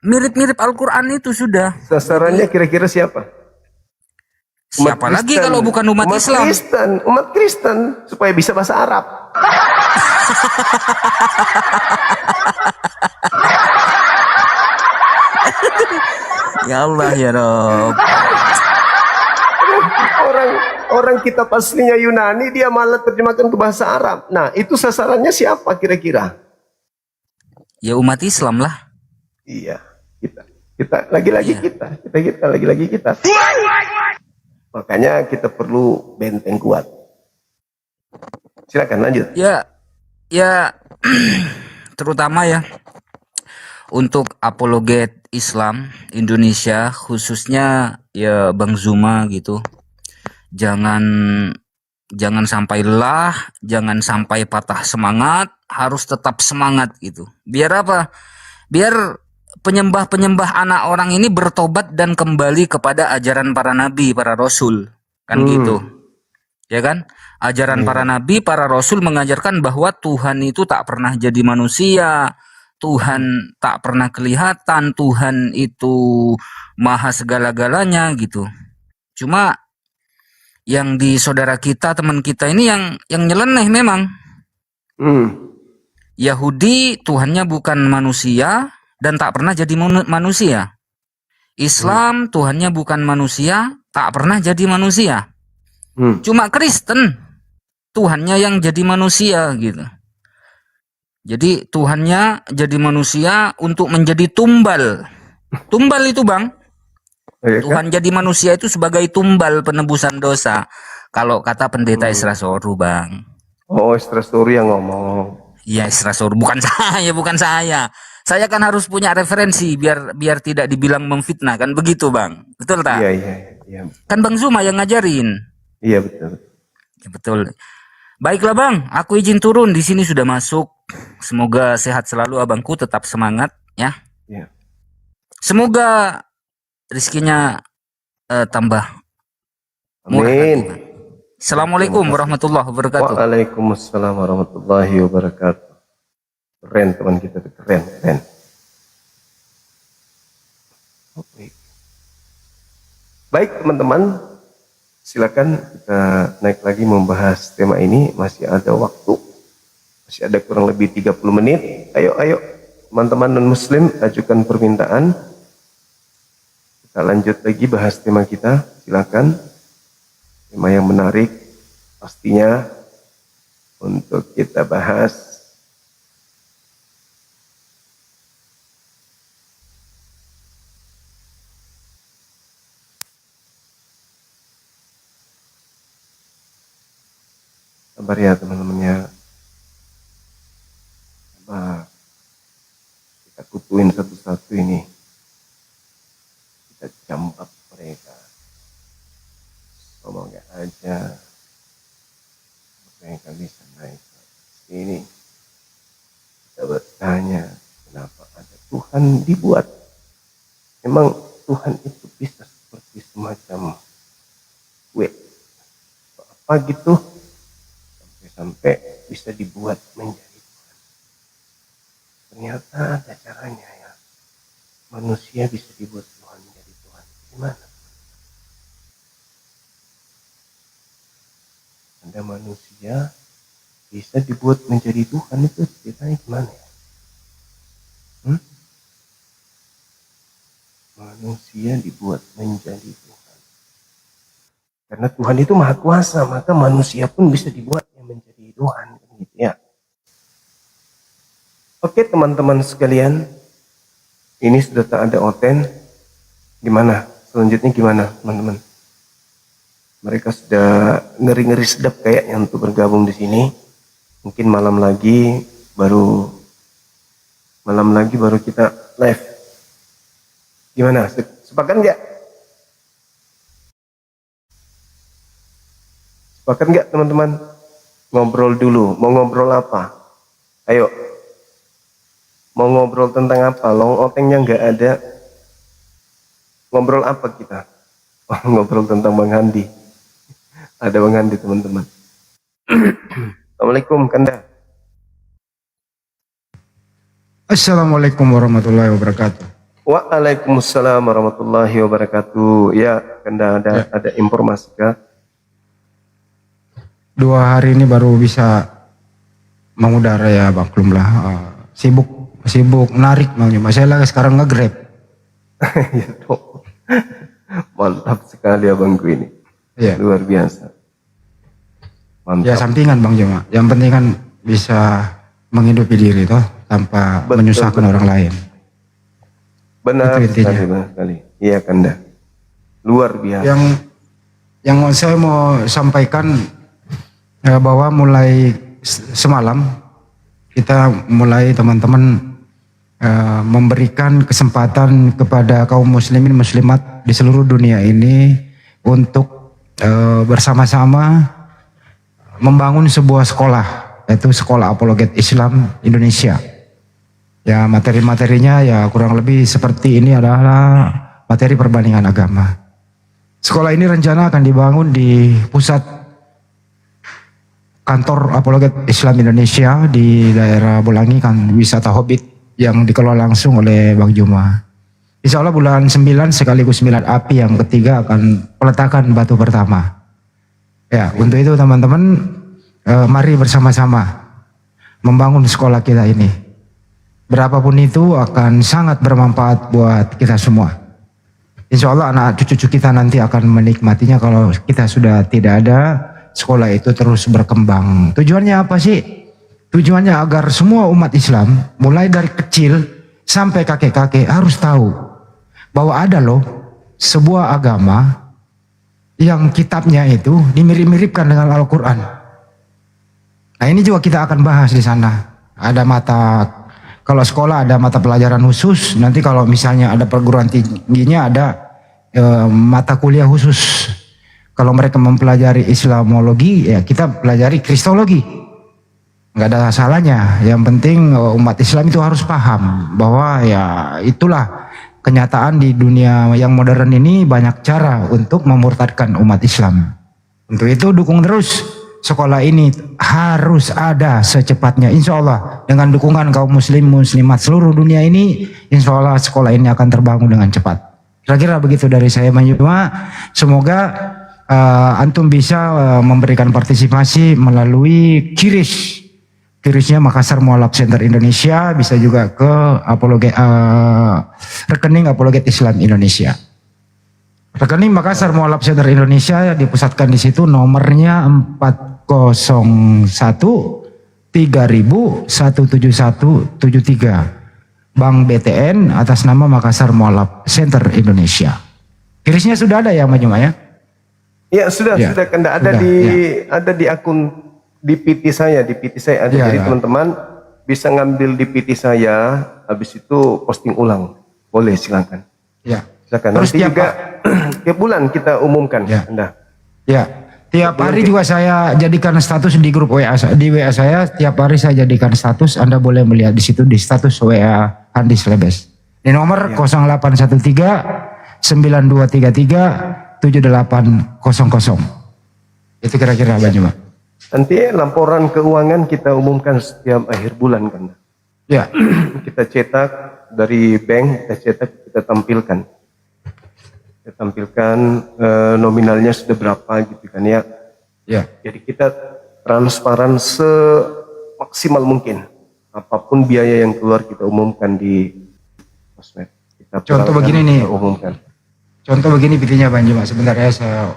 mirip-mirip Al-Quran itu sudah. Sasarannya kira-kira siapa? Siapa lagi kalau bukan umat Islam? Umat Kristen supaya bisa bahasa Arab. Ya Allah ya Rob. Orang kitab aslinya Yunani dia malah terjemahkan ke bahasa Arab. Nah, itu sasarannya siapa kira-kira? Ya umat Islam lah. Iya, kita lagi-lagi kita. Makanya kita perlu benteng kuat. Silakan lanjut. Ya terutama ya untuk apologet Islam Indonesia khususnya ya Bang Zuma gitu. Jangan sampai lelah, jangan sampai patah semangat, harus tetap semangat gitu. Biar apa? Biar penyembah-penyembah anak orang ini bertobat dan kembali kepada ajaran para nabi, para rasul. Kan gitu. Ya kan? Ajaran para nabi, para rasul mengajarkan bahwa Tuhan itu tak pernah jadi manusia. Tuhan tak pernah kelihatan. Tuhan itu maha segala-galanya gitu. Cuma yang di saudara kita, teman kita ini yang nyeleneh memang. Yahudi Tuhannya bukan manusia dan tak pernah jadi manusia. Islam Tuhannya bukan manusia, tak pernah jadi manusia. Cuma Kristen Tuhannya yang jadi manusia gitu. Jadi Tuhannya jadi manusia untuk menjadi tumbal. Tumbal itu bang. Tuhan jadi manusia itu sebagai tumbal penebusan dosa. Kalau kata pendeta Isra Soru bang. Oh Isra Soru yang ngomong. Iya Isra Soru, bukan saya. Saya kan harus punya referensi biar tidak dibilang memfitnah kan begitu bang. Betul tak? Iya. Kan Bang Zuma yang ngajarin. Iya betul. Ya, betul. Baiklah bang, aku izin turun di sini sudah masuk. Semoga sehat selalu abangku, tetap semangat ya. Iya. Semoga rizkinya tambah murah. Amin. Assalamualaikum warahmatullahi wabarakatuh. Waalaikumsalam warahmatullahi wabarakatuh. Keren teman kita, keren. Baik teman-teman, silakan kita naik lagi membahas tema ini. Masih ada waktu, masih ada kurang lebih 30 menit. Ayo teman-teman non-muslim, ajukan permintaan. Kita lanjut lagi bahas tema kita, silakan. tema yang menarik pastinya untuk kita bahas. Sabar ya teman-teman ya. Sabar. Kita kutuin satu-satu ini. Kita jambak mereka. Semoga aja mereka bisa naik ke sini. Kita bertanya, kenapa ada Tuhan dibuat? Memang Tuhan itu bisa seperti semacam kue. Apa gitu? Sampai bisa dibuat menjadi Tuhan. Ternyata ada caranya ya. Manusia bisa dibuat Tuhan menjadi Tuhan. Gimana? Ada manusia bisa dibuat menjadi Tuhan, itu ceritanya gimana ya? Manusia dibuat menjadi Tuhan. Karena Tuhan itu maha kuasa, maka manusia pun bisa dibuat menjadi Tuhan, gitu ya. Oke teman-teman sekalian, ini sudah tak ada Oten. Gimana? Selanjutnya gimana teman-teman? Mereka sudah ngeri-ngeri sedap kayaknya untuk bergabung di sini. Mungkin malam lagi baru kita live. Gimana? Sepakat nggak? Sepakat nggak teman-teman? Ngobrol dulu, mau ngobrol apa? Ayo, mau ngobrol tentang apa? Long Otengnya nggak ada. Ngobrol apa kita? Oh, ngobrol tentang Bang Handi. Ada Bang Handi teman-teman. Assalamualaikum Kanda. Assalamualaikum warahmatullahi wabarakatuh. Waalaikumsalam warahmatullahi wabarakatuh. Ya Kanda, ada informasi kah? 2 hari ini baru bisa mengudara ya Bang, belum lah. Sibuk narik Bang Juma. Saya lagi sekarang nge-grab. Ya, mantap sekali abangku ini. Ya. Luar biasa. Mantap. Ya sampingan Bang Juma. Yang penting kan bisa menghidupi diri toh tanpa menyusahkan orang lain. Benar sekali. Iya Kanda. Luar biasa. Yang saya mau sampaikan bahwa mulai semalam kita mulai teman-teman memberikan kesempatan kepada kaum muslimin muslimat di seluruh dunia ini untuk bersama-sama membangun sebuah sekolah, yaitu Sekolah Apologet Islam Indonesia. Ya materi-materinya ya kurang lebih seperti ini adalah materi perbandingan agama. Sekolah ini rencana akan dibangun di pusat kantor Apologet Islam Indonesia di daerah Bolangi, kan wisata Hobbit yang dikelola langsung oleh Bang Juma. Insya Allah bulan 9 sekaligus milad api yang ketiga akan peletakan batu pertama. Ya, untuk itu teman-teman mari bersama-sama membangun sekolah kita ini. Berapapun itu akan sangat bermanfaat buat kita semua. Insya Allah anak cucu-cucu kita nanti akan menikmatinya kalau kita sudah tidak ada. Sekolah itu terus berkembang. Tujuannya apa sih? Tujuannya agar semua umat Islam mulai dari kecil sampai kakek-kakek harus tahu bahwa ada loh sebuah agama yang kitabnya itu dimirip-miripkan dengan Al-Quran. Nah ini juga kita akan bahas di sana. Ada kalau sekolah ada mata pelajaran khusus. Nanti kalau misalnya ada perguruan tingginya ada mata kuliah khusus. Kalau mereka mempelajari Islamologi, ya kita pelajari Kristologi. Nggak ada salahnya. Yang penting umat Islam itu harus paham bahwa ya itulah kenyataan di dunia yang modern ini, banyak cara untuk memurtadkan umat Islam. Untuk itu dukung terus sekolah ini, harus ada secepatnya. Insya Allah dengan dukungan kaum muslim muslimat seluruh dunia ini, insya Allah sekolah ini akan terbangun dengan cepat. Kira-kira begitu dari saya Bang Juma. Semoga antum bisa memberikan partisipasi melalui kirisnya Makassar Mualaf Center Indonesia, bisa juga ke rekening Apologet Islam Indonesia. Rekening Makassar Mualaf Center Indonesia dipusatkan di situ, nomornya 401 3000 17173. Bank BTN atas nama Makassar Mualaf Center Indonesia. Kirisnya sudah ada ya Mas Juma ya? Ya sudah, Ya, sudah kan ada sudah, ada di akun di PT saya, ada. Ya, Jadi ya. teman-teman bisa ngambil di PT saya, habis itu posting ulang. Boleh, silakan. Ya. Silakan. Terus Nanti tiap juga tiap bulan kita umumkan. Anda. Ya, tiap hari juga saya jadikan status di grup WA di WA saya. Tiap hari saya jadikan status. Anda boleh melihat di situ di status WA Andi Slebes. Di nomor 0813 9233 7800. Itu kira-kira Bang Juma. Nanti laporan keuangan kita umumkan setiap akhir bulan kan. Ya. Kita cetak dari bank, kita tampilkan. Kita tampilkan nominalnya sudah berapa gitu kan ya. Ya. Jadi kita transparan semaksimal mungkin. Apapun biaya yang keluar kita umumkan di sosmed. Contoh begini nih. Kita umumkan. Contoh begini PT-nya Bang Juma. Sebentar ya saya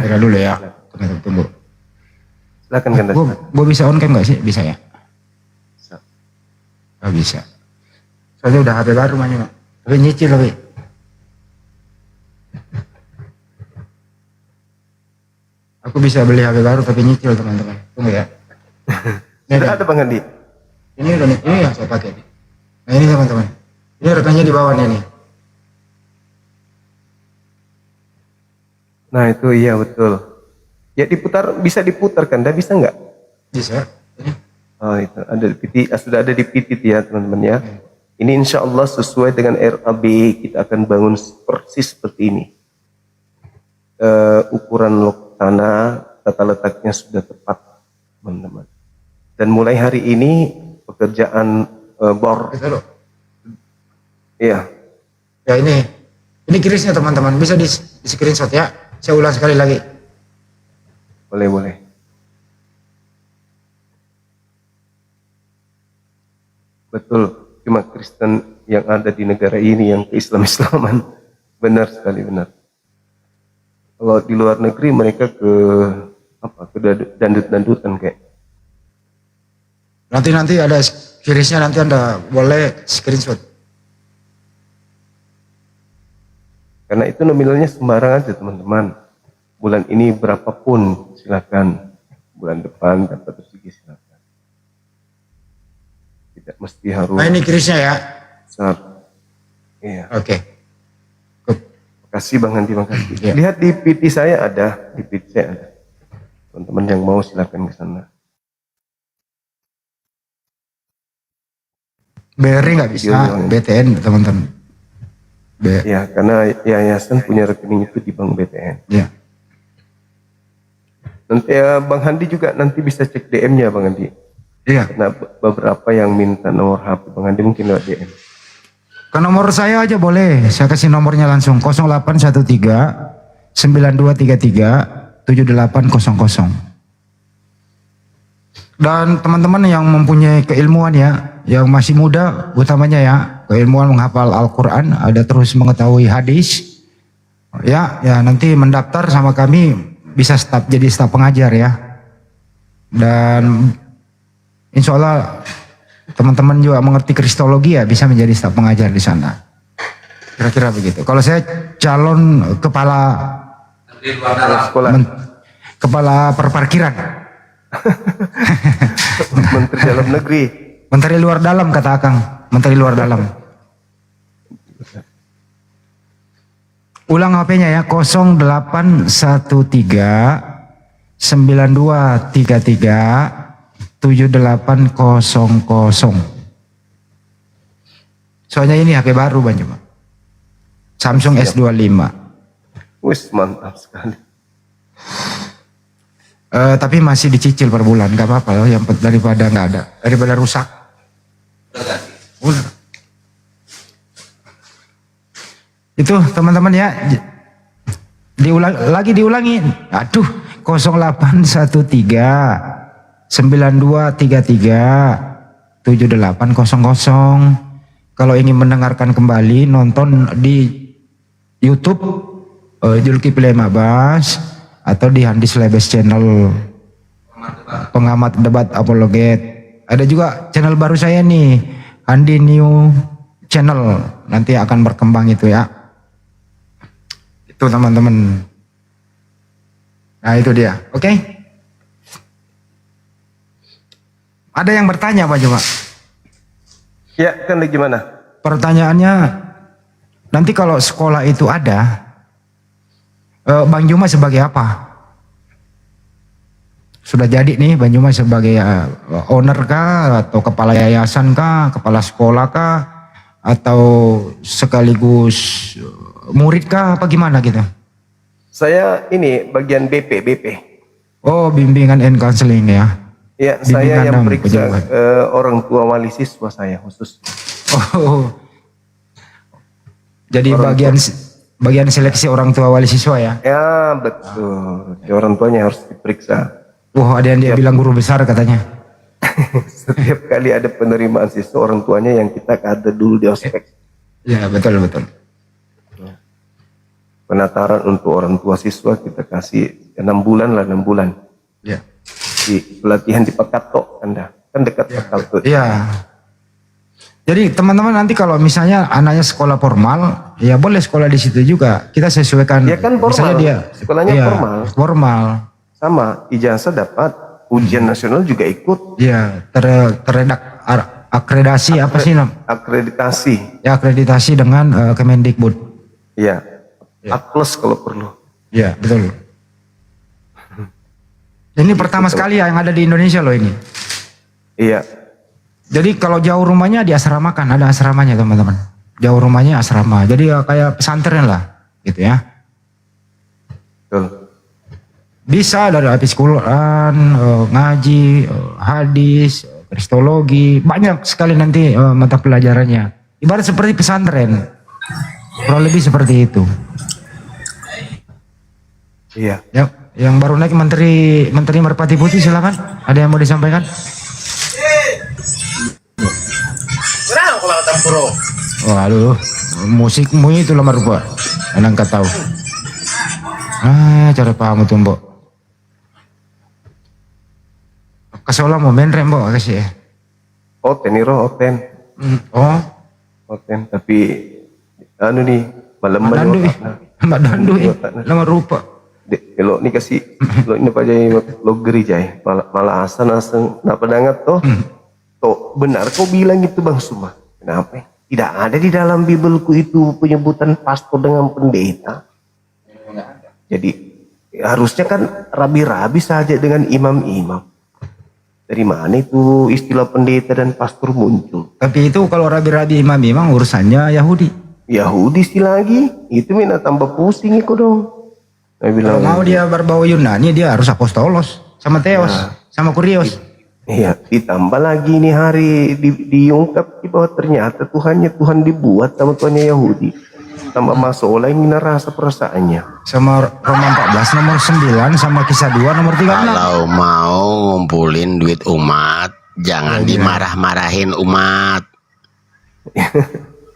kira dulu ya. Tunggu. Silakan kan. Gue bisa on cam nggak sih? Bisa ya? Bisa. Oh, bisa. Soalnya udah HP baru Bang Juma. Tapi nyicil tapi. Aku bisa beli HP baru tapi nyicil teman-teman. Tunggu ya. Sudah ada Bang Andi. Ini udah nih, ini yang saya pakai. Nah ini teman-teman. Ini rekannya di bawahnya nih. Nah itu iya betul. Ya diputar, bisa diputar kan? Bisa nggak? Bisa. Oh itu ada di PT, sudah ada di PT ya teman-teman ya. Ini insya Allah sesuai dengan RAB kita akan bangun persis seperti ini. Ukuran tanah, tata letaknya sudah tepat teman-teman. Dan mulai hari ini pekerjaan bor. Iya. Ya ini kirisnya teman-teman. Bisa di screenshot ya. Saya ulang sekali lagi. Boleh. Betul. Cuma Kristen yang ada di negara ini yang ke-Islam-Islaman. Benar sekali, benar. Kalau di luar negeri mereka ke dandut-dandutan kayak. Nanti ada kirisnya, nanti Anda boleh screenshot. Karena itu nominalnya sembarang aja teman-teman. Bulan ini berapapun silakan. Bulan depan dapat rezeki silakan. Tidak mesti harus. Nah ini kirisnya ya. Iya. Oke. Makasih Bang Andi, makasih. Lihat di PT saya ada, di PT saya ada. Teman-teman yang mau silakan ke sana. BRI nggak bisa, BTN teman-teman. Ya, karena yayasan punya rekening itu di Bank BTN. Ya. Nanti Bang Handi juga nanti bisa cek DM-nya Bang Handi. Iya. Karena beberapa yang minta nomor HP Bang Handi mungkin lewat DM. Ke nomor saya aja boleh, saya kasih nomornya langsung 0813 9233 7800. Dan teman-teman yang mempunyai keilmuan ya, yang masih muda utamanya ya, keilmuan menghafal Al-Quran, ada terus mengetahui hadis, ya nanti mendaftar sama kami bisa jadi staf pengajar ya. Dan insya Allah teman-teman juga mengerti kristologi ya bisa menjadi staf pengajar di sana. Kira-kira begitu. Kalau saya calon kepala kepala perparkiran. Menteri Dalam Negeri. Menteri Luar Dalam kata Akang. Menteri Luar Dalam. Ulang HP-nya ya 0813 9233 7800. Soalnya ini HP baru Bang Juma. Samsung S25. Wis mantap sekali. Tapi masih dicicil per bulan, nggak apa-apa loh. Yang daripada nggak ada, daripada rusak. Itu teman-teman ya, diulangi. Aduh, 0813 9233 7800. Kalau ingin mendengarkan kembali, nonton di YouTube Zulkifli Mabas atau di Handis Lebes Channel, pengamat debat apologet. Ada juga channel baru saya nih, Handi New Channel, nanti akan berkembang itu ya. Itu teman-teman. Nah itu dia, oke? Ada yang bertanya Pak Juma? Ya, kan gimana? Pertanyaannya, nanti kalau sekolah itu ada, Bang Juma sebagai apa? Sudah jadi nih Bang Juma sebagai owner kah, atau kepala yayasan kah, kepala sekolah kah, atau sekaligus murid kah, apa gimana gitu? Saya ini bagian BP. Oh, bimbingan and counseling ya? Ya, Bimbingan saya yang dan periksa penyuluhan. orang tua wali siswa saya khusus. Oh, jadi bagian seleksi orang tua wali siswa ya? Ya betul, si orang tuanya harus diperiksa. Wah, ada yang dia bilang guru besar katanya. Setiap kali ada penerimaan siswa, orang tuanya yang kita kader dulu di ospek. Ya betul. Penataran untuk orang tua siswa kita kasih 6 bulan. Ya. Di pelatihan di Pekato, Anda kan dekat Pekato. Iya. Jadi teman-teman nanti kalau misalnya anaknya sekolah formal, ya boleh sekolah di situ juga. Kita sesuaikan. Ya kan formal. Misalnya dia Sekolahnya iya, formal. Sama ijazah dapat, ujian nasional juga ikut. Iya, teredak akreditasi apa sih nam? Akreditasi. Ya akreditasi dengan Kemendikbud. Iya. A+ kalau perlu. Iya betul. Ini pertama sekali ya yang ada di Indonesia loh ini. Iya. Jadi kalau jauh rumahnya diasramakan, ada asramanya teman-teman. Jauh rumahnya asrama. Jadi ya kayak pesantren lah, gitu ya. Betul. Bisa dari habis Quran, ngaji, hadis, kristologi, banyak sekali nanti mata pelajarannya. Ibarat seperti pesantren. Kurang lebih seperti itu. Iya. Ya, yang baru naik Menteri Merpati Putih silakan. Ada yang mau disampaikan? Waduh, musikmu itu lemah rupa. Anak kau tahu. Cara paham itu mbok. Kesola mau main rem mbok kasih ya. Oten. Oh. Oten, tapi anu nih malam Mbak Dandu lemah rupa. Kalau ini kasih lo ini pajai lo geri jai malah asan napa dangat toh toh benar kau bilang itu Bang Suma, kenapa tidak ada di dalam Bibelku itu penyebutan pastor dengan pendeta? Jadi harusnya kan rabi-rabi saja dengan imam-imam. Dari mana itu istilah pendeta dan pastor muncul? Tapi itu kalau rabi-rabi imam-imam urusannya Yahudi sih lagi, itu mina tambah pusing ikut dong. Kalau mau dia berbau Yunani, dia harus apostolos sama Theos, sama Kurios. Iya, ditambah lagi nih hari diungkap bahwa ternyata Tuhan dibuat sama Tuhannya Yahudi. Tambah masalah yang rasa perasaannya. Sama Roma 14 nomor 9 sama Kisah 2 nomor 36. Kalau mau ngumpulin duit umat, jangan dimarah-marahin umat.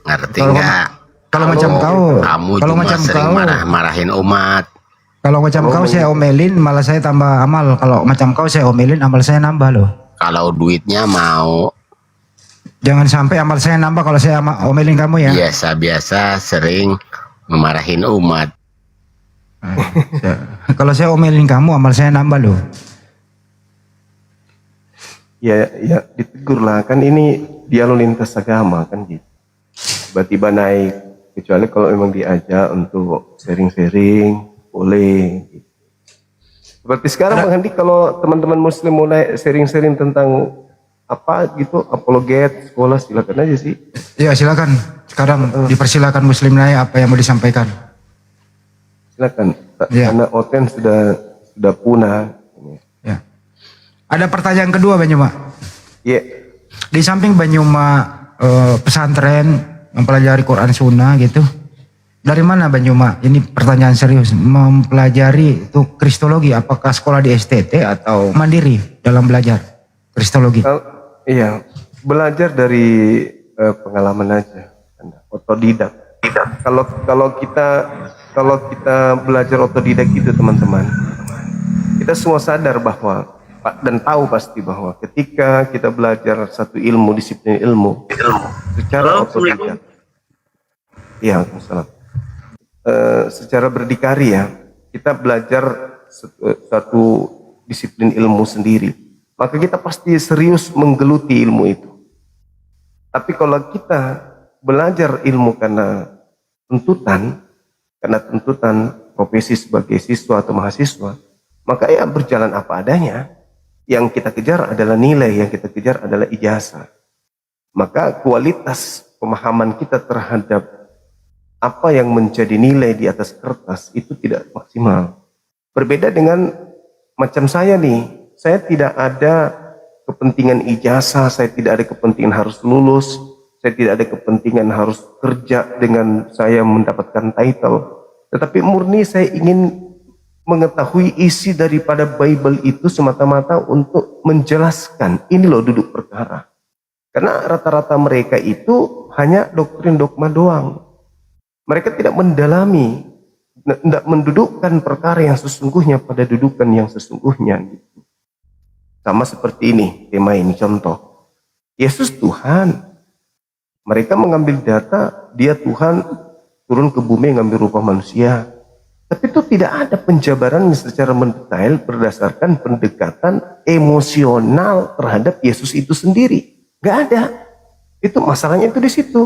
Ngerti nggak? Kalau macam kau, kamu kalau cuma macam sering kau marah-marahin umat. Kalau macam kau saya omelin, malah saya tambah amal. Kalau macam kau saya omelin, amal saya nambah loh. Kalau duitnya mau, jangan sampai amal saya nambah kalau saya omelin kamu ya. Biasa-biasa sering memarahin umat. Kalau saya omelin kamu, amal saya nambah loh. Ya ditegur lah, kan ini dialog lintas agama kan gitu. Tiba-tiba naik, kecuali kalau memang diajak untuk sharing-sharing, boleh. Seperti sekarang Bang Handi, kalau teman-teman muslim mulai sharing-sharing tentang apa gitu, apologet, sekolah, silakan aja sih. Iya silakan, sekarang dipersilakan muslim naik apa yang mau disampaikan. Silakan, karena Oten sudah punah. Ya. Ada pertanyaan kedua Banyuma. Iya. Di samping Banyuma pesantren, mempelajari Quran Sunnah gitu. Dari mana Banyuma? Ini pertanyaan serius. Mempelajari itu kristologi, apakah sekolah di STT atau mandiri dalam belajar kristologi? Iya, belajar dari pengalaman aja, otodidak. Kalau kita kalau kita belajar otodidak itu teman-teman, kita semua sadar bahwa dan tahu pasti bahwa ketika kita belajar satu ilmu, disiplin ilmu secara otodidak, ya, secara berdikari ya, kita belajar satu disiplin ilmu sendiri, maka kita pasti serius menggeluti ilmu itu. Tapi kalau kita belajar ilmu karena tuntutan profesi sebagai siswa atau mahasiswa, maka ya berjalan apa adanya. Yang kita kejar adalah nilai, yang kita kejar adalah ijazah. Maka kualitas pemahaman kita terhadap apa yang menjadi nilai di atas kertas itu tidak maksimal. Berbeda dengan macam saya nih, saya tidak ada kepentingan ijazah, saya tidak ada kepentingan harus lulus, saya tidak ada kepentingan harus kerja dengan saya mendapatkan title. Tetapi murni saya ingin mengetahui isi daripada Bible itu semata-mata untuk menjelaskan ini loh duduk perkara. Karena rata-rata mereka itu hanya doktrin dogma doang. Mereka tidak mendalami, tidak mendudukkan perkara yang sesungguhnya pada dudukan yang sesungguhnya. Gitu. Sama seperti ini, tema ini contoh. Yesus Tuhan. Mereka mengambil data, dia Tuhan turun ke bumi mengambil rupa manusia. Tapi itu tidak ada penjabaran secara mendetail berdasarkan pendekatan emosional terhadap Yesus itu sendiri. Gak ada. Itu masalahnya itu di situ.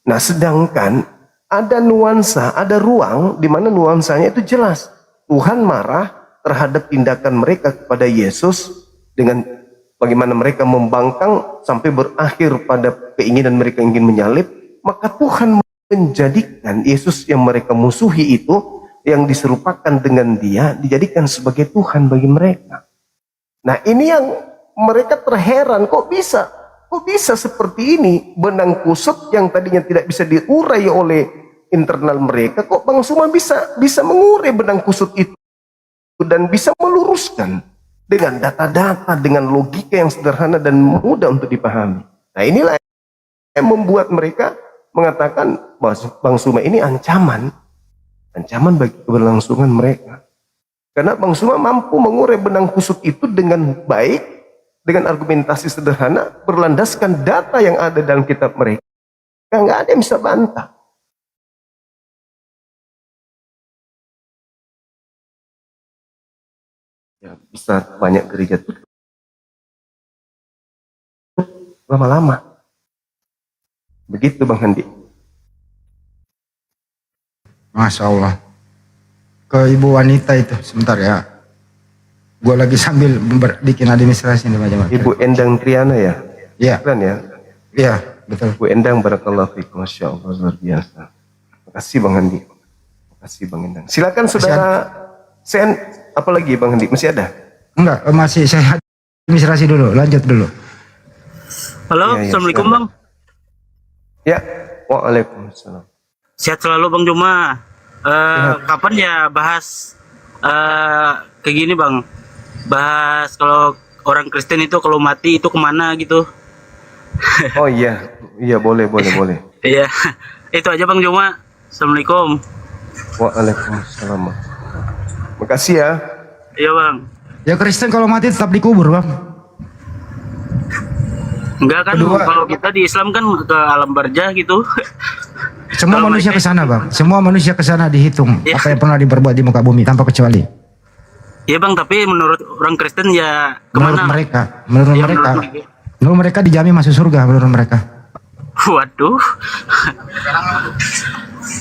Nah, sedangkan ada nuansa, ada ruang di mana nuansanya itu jelas. Tuhan marah terhadap tindakan mereka kepada Yesus dengan bagaimana mereka membangkang sampai berakhir pada keinginan mereka ingin menyalib. Maka Tuhan menjadikan Yesus yang mereka musuhi itu, yang diserupakan dengan dia, dijadikan sebagai Tuhan bagi mereka. Nah, ini yang mereka terheran, kok bisa seperti ini? Benang kusut yang tadinya tidak bisa diurai oleh internal mereka, kok Bang Suma bisa mengurai benang kusut itu dan bisa meluruskan dengan data-data, dengan logika yang sederhana dan mudah untuk dipahami. Nah, inilah yang membuat mereka mengatakan bahwa Bang Suma ini ancaman bagi keberlangsungan mereka. Karena Bang Suma mampu mengurai benang kusut itu dengan baik, dengan argumentasi sederhana, berlandaskan data yang ada dalam kitab mereka. Nggak ada yang bisa bantah. Ya, bisa banyak gereja tutup lama-lama. Begitu Bang Handi. Masya Allah. Ke ibu wanita itu sebentar ya. Gue lagi sambil bikin administrasi nih macam-macam. Ibu Endang Triana ya? Iya. Bukan ya? Iya, betul. Bu Endang, barakallahu fikum, Masya Allah, luar biasa. Makasih Bang Handi. Makasih Bang Endang. Silakan saudara Sen, apa lagi Bang Handi? Masih ada? Enggak, masih saya administrasi dulu, lanjut dulu. Halo, Ya, Assalamualaikum silakan. Bang. Ya, waalaikumsalam. Sehat selalu Bang Juma. Kapan ya bahas kayak gini Bang? Bahas kalau orang Kristen itu kalau mati itu kemana gitu? Oh iya, boleh. Iya, itu aja Bang Juma. Assalamualaikum. Waalaikumsalam. Makasih ya. Iya Bang. Ya Kristen kalau mati tetap dikubur Bang. Enggak kan, kalau kita di Islam kan ke alam barzah gitu. Semua manusia ke sana Bang. Semua manusia ke sana dihitung Ya. apa yang pernah diperbuat di muka bumi tanpa kecuali. Iya Bang, tapi menurut orang Kristen ya kemana? Menurut mereka dijamin masuk surga menurut mereka. Waduh.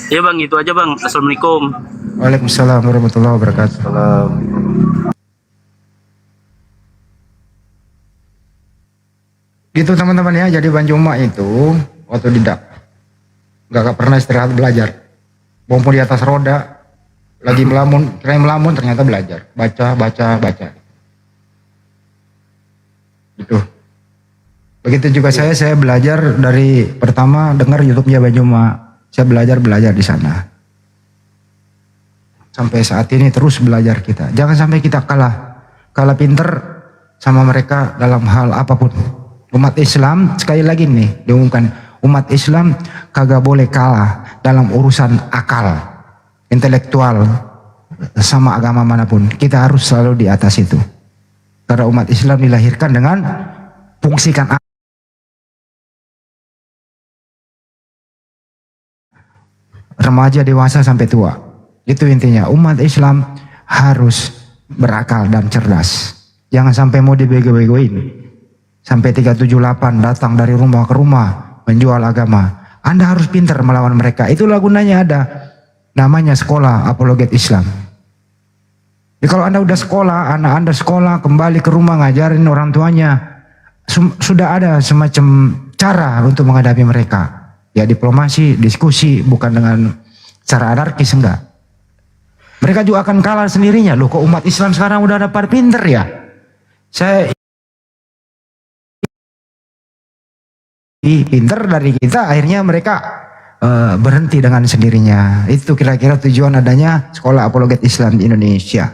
Iya Bang, itu aja Bang. Assalamualaikum. Waalaikumsalam warahmatullahi wabarakatuh. Gitu teman-teman ya, jadi Bang Juma itu otodidak, nggak pernah istirahat belajar. Walaupun di atas roda, lagi melamun, ternyata belajar, baca. Gitu. Begitu juga saya belajar dari pertama dengar YouTube-nya Bang Juma, saya belajar di sana. Sampai saat ini terus belajar kita. Jangan sampai kita kalah pinter sama mereka dalam hal apapun. Umat Islam, sekali lagi nih diumumkan, umat Islam kagak boleh kalah dalam urusan akal. intelektual, sama agama manapun, kita harus selalu di atas itu. Karena umat Islam dilahirkan dengan fungsikan remaja, dewasa sampai tua. Itu intinya, umat Islam harus berakal dan cerdas. Jangan sampai mau dibego-begoin. Sampai 378 datang dari rumah ke rumah menjual agama. Anda harus pintar melawan mereka. Itulah gunanya ada namanya sekolah apologet Islam. Jadi kalau Anda udah sekolah, anak Anda sekolah, kembali ke rumah ngajarin orang tuanya, sudah ada semacam cara untuk menghadapi mereka. Ya diplomasi, diskusi, bukan dengan cara anarkis, enggak. Mereka juga akan kalah sendirinya. Loh, kok umat Islam sekarang udah dapat pinter ya? Saya pinter dari kita, akhirnya mereka berhenti dengan sendirinya. Itu kira-kira tujuan adanya sekolah apologet Islam di Indonesia.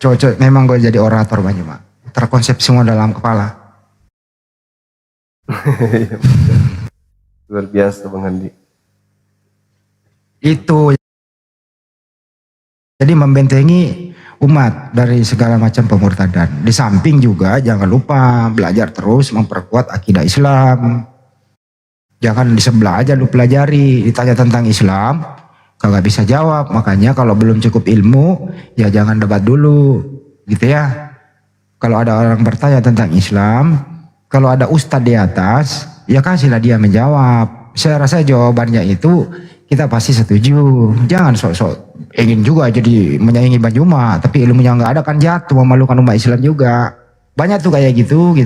Cocok, memang gue jadi orator banyak, Mak. Terkonsep semua dalam kepala. Luar biasa Bang Andi. Itu jadi membentengi umat dari segala macam pemurtadan. Di samping juga jangan lupa belajar terus memperkuat akidah Islam. Jangan di sebelah aja lu pelajari, ditanya tentang Islam kagak bisa jawab. Makanya kalau belum cukup ilmu ya jangan debat dulu, gitu ya. Kalau ada orang bertanya tentang Islam, kalau ada ustadz di atas, ya kasihlah dia menjawab. Saya rasa jawabannya itu kita pasti setuju. Jangan sok-sok ingin juga jadi menyaingi Bang Juma, tapi ilmunya nggak ada kan jatuh, memalukan umat Islam juga. Banyak tuh kayak gitu.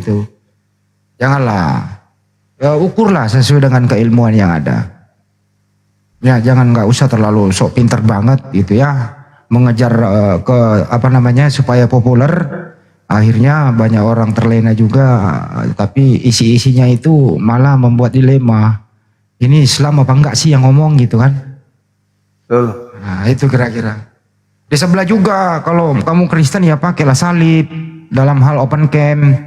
Janganlah. Ya, ukurlah sesuai dengan keilmuan yang ada. Ya jangan, nggak usah terlalu sok pinter banget gitu ya, mengejar supaya populer. Akhirnya banyak orang terlena juga, tapi isi-isinya itu malah membuat dilema. Ini Islam apa enggak sih yang ngomong gitu kan? Betul. Nah itu kira-kira. Di sebelah juga kalau kamu Kristen ya pakailah salib. Dalam hal open camp,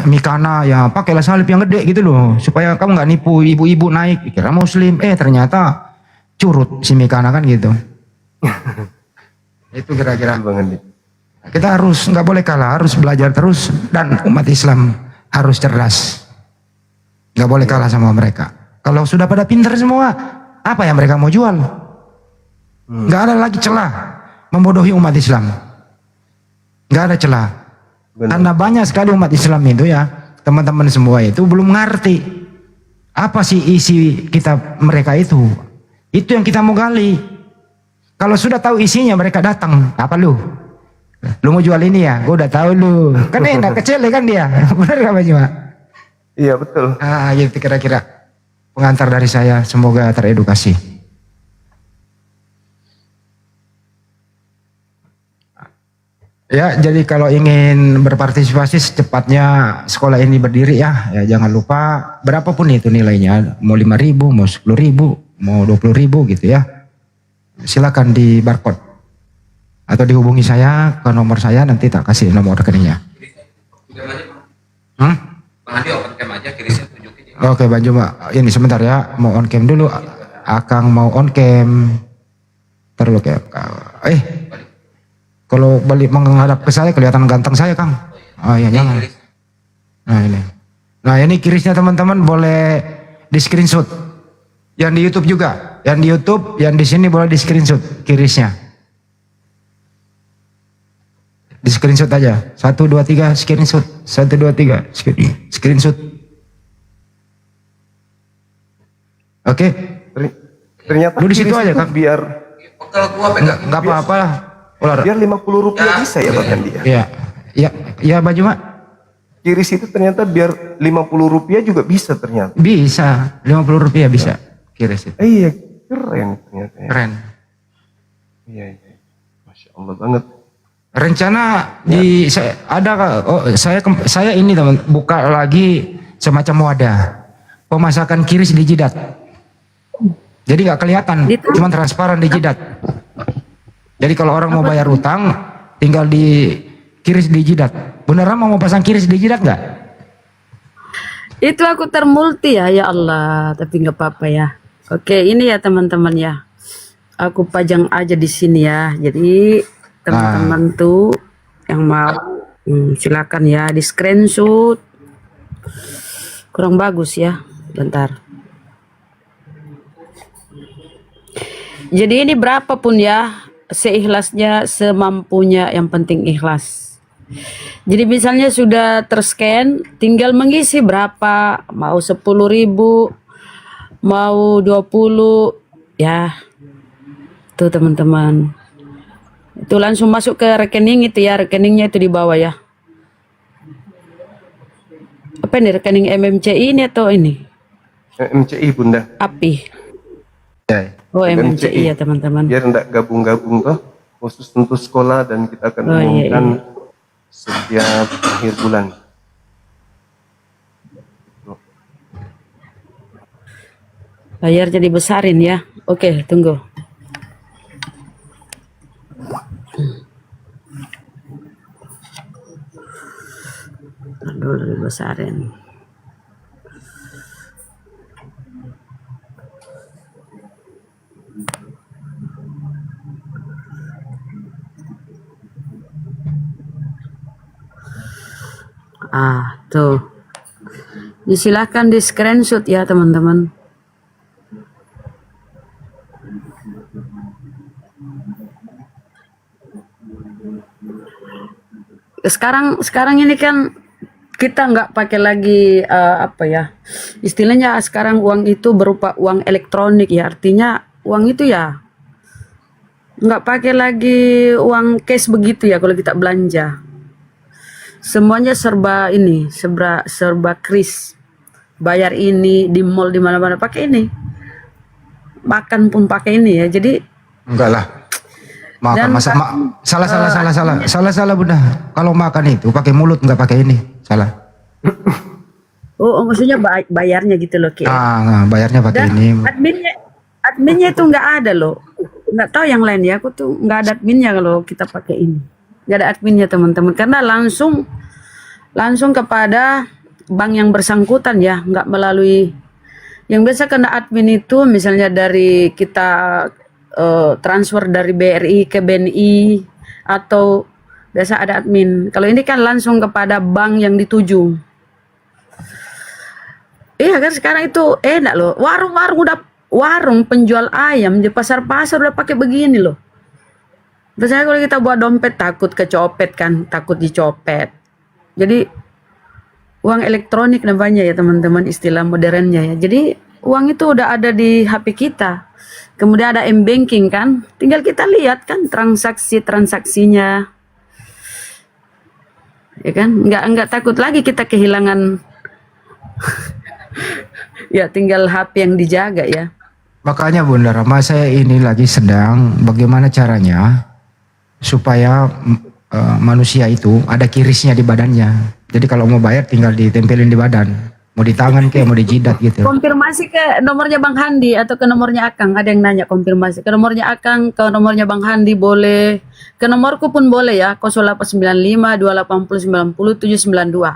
Mikana ya pakailah salib yang gede gitu loh, supaya kamu nggak nipu ibu-ibu naik kira Muslim, ternyata curut si Mikana kan gitu. Itu kira-kira. Kita harus nggak boleh kalah, harus belajar terus, dan umat Islam harus cerdas. Nggak boleh kalah sama mereka. Kalau sudah pada pintar semua, apa yang mereka mau jual? Nggak ada lagi celah membodohi umat Islam. Nggak ada celah. Karena banyak sekali umat Islam itu ya, teman-teman semua itu belum ngerti apa sih isi kitab mereka itu. Itu yang kita mau gali. Kalau sudah tahu isinya mereka datang, apa lu mau jual ini ya? Gue udah tahu lu. Kan enak, kecil kan dia. Benar gak Pak Juma? Iya betul. Gitu kira-kira pengantar dari saya. Semoga teredukasi. Ya, jadi kalau ingin berpartisipasi secepatnya sekolah ini berdiri ya jangan lupa berapapun itu nilainya, mau 5.000, mau 10.000, mau 20.000 gitu ya. Silakan di barcode atau dihubungi saya ke nomor saya, nanti tak kasih nomor rekeningnya. Oke Bang Juma, ini sebentar ya, mau on cam dulu. Akang mau on cam. Terlalu kayak kalau balik menghadap ke saya kelihatan ganteng saya Kang. Oh iya jangan. Nah ini kirisnya teman-teman, boleh di screenshot. Yang di YouTube juga, yang di YouTube, yang di sini boleh di screenshot kirisnya. Di screenshot aja. 1, 2, 3 screenshot. 1, 2, 3 screenshot. Oke. Ternyata lu di situ aja Kang. Biar enggak apa-apa lah. Biar 50 rupiah bisa ya Bang Andi ya? Iya Bang Juma. Kiris itu ternyata biar 50 rupiah juga bisa ternyata. Bisa, 50 rupiah bisa kiris itu. Iya, keren ternyata ya. Keren. Iya. Masya Allah banget. Rencana saya ini teman buka lagi semacam wadah pemasakan kiris di jidat. Jadi nggak kelihatan, cuma transparan di jidat. Jadi kalau orang mau bayar utang, tinggal di kiris di jidat. Beneran mau pasang kiris di jidat nggak? Itu aku termulti ya Allah, tapi nggak apa-apa ya. Oke, ini ya teman-teman ya. aku pajang aja di sini ya. Jadi teman-teman tuh yang mau silakan ya di screenshot. Kurang bagus ya. Bentar. Jadi ini berapapun ya, seikhlasnya, semampunya, yang penting ikhlas. Jadi misalnya sudah terscan, tinggal mengisi berapa, mau 10.000, mau 20, ya. Tuh teman-teman. Itu langsung masuk ke rekening itu ya, rekeningnya itu di bawah ya. Apa ini, rekening MMCI ini atau ini? MMCI Bunda. API. Ya. Oh, MMCI ya teman-teman. Biar enggak gabung-gabung toh, khusus untuk sekolah, dan kita akan Oh, iya, umumkan iya. setiap akhir bulan. Bayarnya dibesarin ya. Oke, tunggu. Aduh, dibesarin. Tuh. Disilahkan di screenshot ya teman-teman. Sekarang ini kan kita nggak pakai lagi apa ya, istilahnya sekarang uang itu berupa uang elektronik ya, artinya uang itu ya nggak pakai lagi uang cash begitu ya kalau kita belanja. Semuanya serba ini, serba kris. Bayar ini di mall di mana-mana pakai ini. Makan pun pakai ini ya. Jadi enggak lah. Makan salah Bunda. Kalau makan itu pakai mulut, nggak pakai ini. Salah. Oh, maksudnya bayarnya gitu loh, Ki. Bayarnya pakai Dan ini. adminnya itu nggak ada loh. Nggak tahu yang lain ya. Aku tuh nggak ada adminnya kalau kita pakai ini. Nggak ada adminnya teman-teman. Karena langsung kepada bank yang bersangkutan ya, nggak melalui. Yang biasa kena admin itu misalnya dari kita transfer dari BRI ke BNI, atau biasa ada admin. Kalau ini kan langsung kepada bank yang dituju. Iya kan sekarang itu enak loh. Warung penjual ayam di pasar-pasar udah pakai begini loh. Biasanya kalau kita buat dompet takut kecopet kan, takut dicopet. Jadi uang elektronik namanya ya teman-teman, istilah modernnya ya. Jadi uang itu udah ada di HP kita. Kemudian ada m-banking kan, tinggal kita lihat kan transaksinya. Ya kan, nggak takut lagi kita kehilangan. Ya tinggal HP yang dijaga ya. Makanya Bunda Rama, saya ini lagi sedang bagaimana caranya supaya manusia itu ada kirisnya di badannya. Jadi kalau mau bayar tinggal ditempelin di badan. Mau di tangan kayak mau di jidat gitu. Konfirmasi ke nomornya Bang Handi atau ke nomornya Akang. Ada yang nanya konfirmasi. Ke nomornya Akang, ke nomornya Bang Handi boleh. Ke nomorku pun boleh ya. 0895 280 90 792.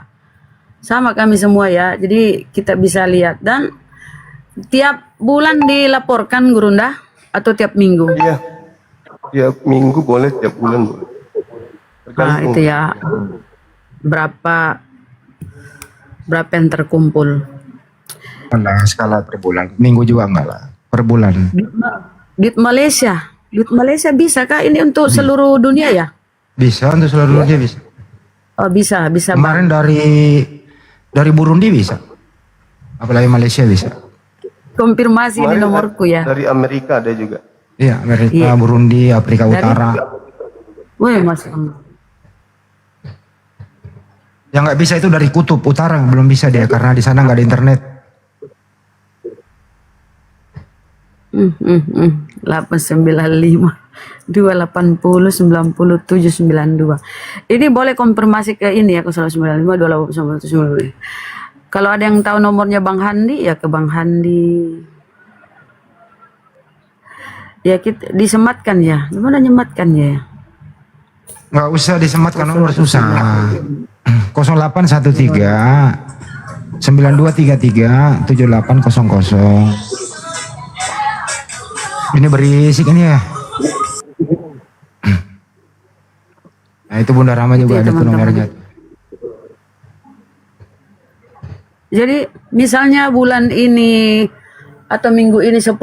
Sama kami semua ya. Jadi kita bisa lihat. Dan tiap bulan dilaporkan Gurunda atau tiap minggu? Iya. Tiap minggu boleh, tiap bulan boleh. Tergantung. Itu ya. Berapa yang terkumpul? Nah, skala per bulan. Minggu juga enggak lah. Per bulan. Duit Malaysia. Duit Malaysia bisa kah ini untuk seluruh dunia ya? Bisa untuk seluruh dunia bisa. Oh, bisa. Kemarin dari Burundi bisa. Apalagi Malaysia bisa. Konfirmasi di nomorku ya. Dari Amerika ada juga. Iya, Amerika, Burundi, Afrika Utara. Wih, Mas. Yang nggak bisa itu dari Kutub Utara, belum bisa dia karena di sana nggak ada internet. 895 280 97 92. Ini boleh konfirmasi ke ini ya, ke 195 280 97 92. Kalau ada yang tahu nomornya Bang Handi ya ke Bang Handi. Ya kita disematkan ya. Gimana nyematkannya ya? Nggak usah disematkan nomor susah. 0813 9233 7800. Ini berisik ini ya. Nah itu Bunda Rama juga ada tuh nomornya. Jadi misalnya bulan ini atau minggu ini 10.000,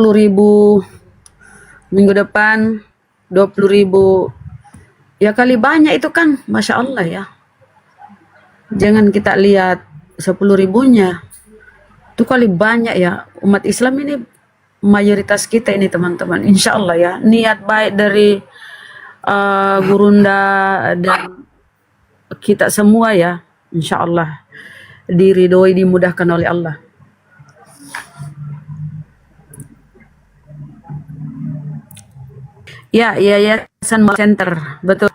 minggu depan 20.000, ya kali banyak itu kan, Masya Allah ya. Jangan kita lihat 10.000-nya, itu kali banyak ya. Umat Islam ini mayoritas kita ini teman-teman, insya Allah ya, niat baik dari Gurunda dan kita semua ya, insya Allah diridhoi, dimudahkan oleh Allah. Ya, Yayasan Center, betul.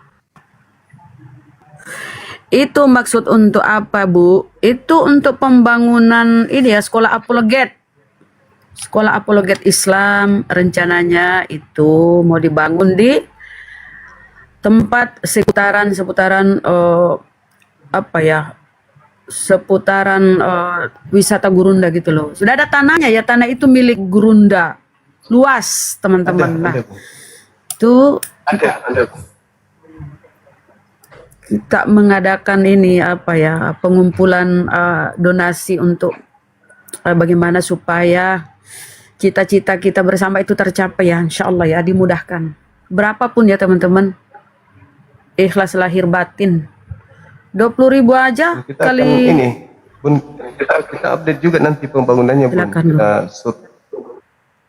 Itu maksud untuk apa, Bu? Itu untuk pembangunan ini ya, sekolah apologet. Sekolah apologet Islam rencananya itu mau dibangun di tempat seputaran apa ya? Seputaran wisata Gurunda gitu loh. Sudah ada tanahnya ya, tanah itu milik Gurunda. Luas, teman-teman. Nah, itu kita mengadakan ini apa ya, pengumpulan donasi untuk bagaimana supaya cita-cita kita bersama itu tercapai ya, insya Allah ya, dimudahkan. Berapapun ya teman-teman, ikhlas lahir batin. 20.000 aja kita kali akan ini Bun, kita update juga nanti pembangunannya, Bun. Kita shoot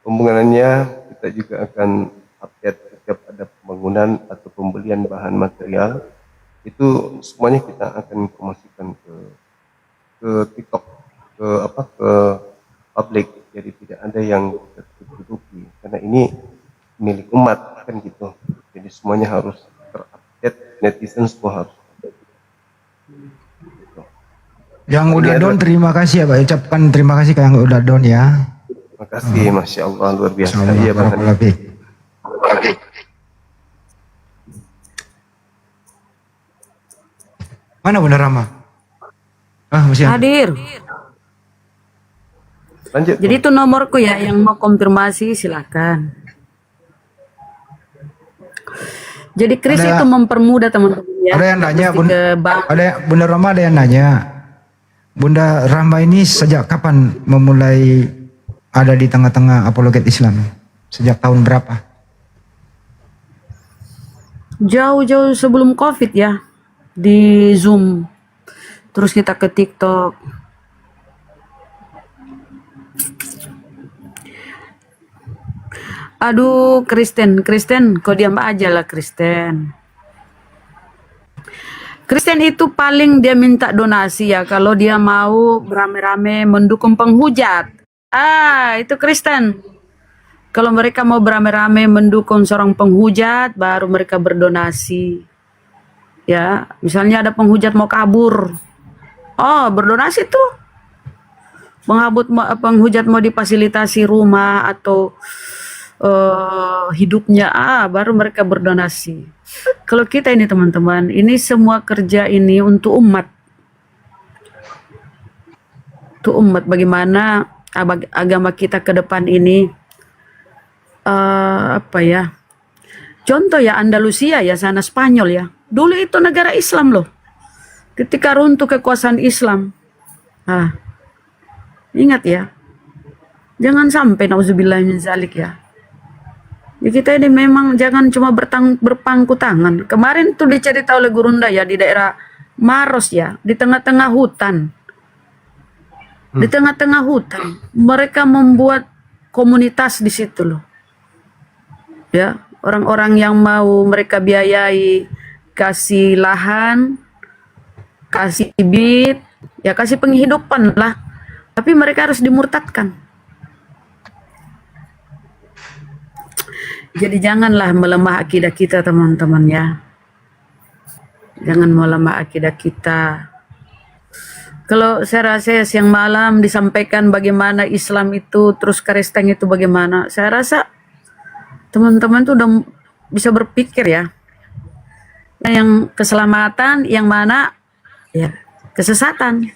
pembangunannya, kita juga akan update setiap ada pembangunan atau pembelian bahan material, itu semuanya kita akan informasikan ke TikTok, ke publik, jadi tidak ada yang tertutupi karena ini milik umat kan gitu, jadi semuanya harus terupdate, netizen semua harus. Yang udah don terima kasih ya Pak, ucapkan terima kasih ke yang udah don ya. Terima kasih, Masya Allah, luar biasa. Iya Bang. Mana Bunda Rama? Masih hadir. Lanjut. Jadi itu nomorku ya, yang mau konfirmasi silakan. Jadi Kris itu mempermudah teman-teman ya. Ada yang nanya, Bunda Rama ada yang nanya. Bunda Rama ini sejak kapan memulai ada di tengah-tengah apologet Islam? Sejak tahun berapa? Jauh-jauh sebelum COVID ya, di Zoom. Terus kita ke TikTok. Aduh, Kristen, kau diam aja lah Kristen. Kristen itu paling dia minta donasi ya kalau dia mau beramai-ramai mendukung penghujat. Itu Kristen. Kalau mereka mau beramai-ramai mendukung seorang penghujat, baru mereka berdonasi. Ya, misalnya ada penghujat mau kabur. Berdonasi tuh. Penghujat mau difasilitasi rumah atau hidupnya, baru mereka berdonasi. Kalau kita ini teman-teman, ini semua kerja ini untuk umat. Untuk umat, bagaimana agama kita ke depan ini, contoh ya Andalusia ya, sana Spanyol ya, dulu itu negara Islam loh. Ketika runtuh kekuasaan Islam, ingat ya, jangan sampai nauzubillah min zalik ya. Ya kita ini memang jangan cuma berpangku tangan. Kemarin tuh dicerita oleh Gurunda ya, di daerah Maros ya, di tengah-tengah hutan. Di tengah-tengah hutan, mereka membuat komunitas di situ loh. Ya, orang-orang yang mau mereka biayai, kasih lahan, kasih bibit, ya kasih penghidupan lah. Tapi mereka harus dimurtadkan. Jadi janganlah melemah akidah kita teman-teman ya. Jangan melemah akidah kita. Kalau saya rasa siang malam disampaikan bagaimana Islam itu, terus Kristen itu bagaimana, saya rasa teman-teman tuh udah bisa berpikir ya. Yang keselamatan, yang mana ya kesesatan.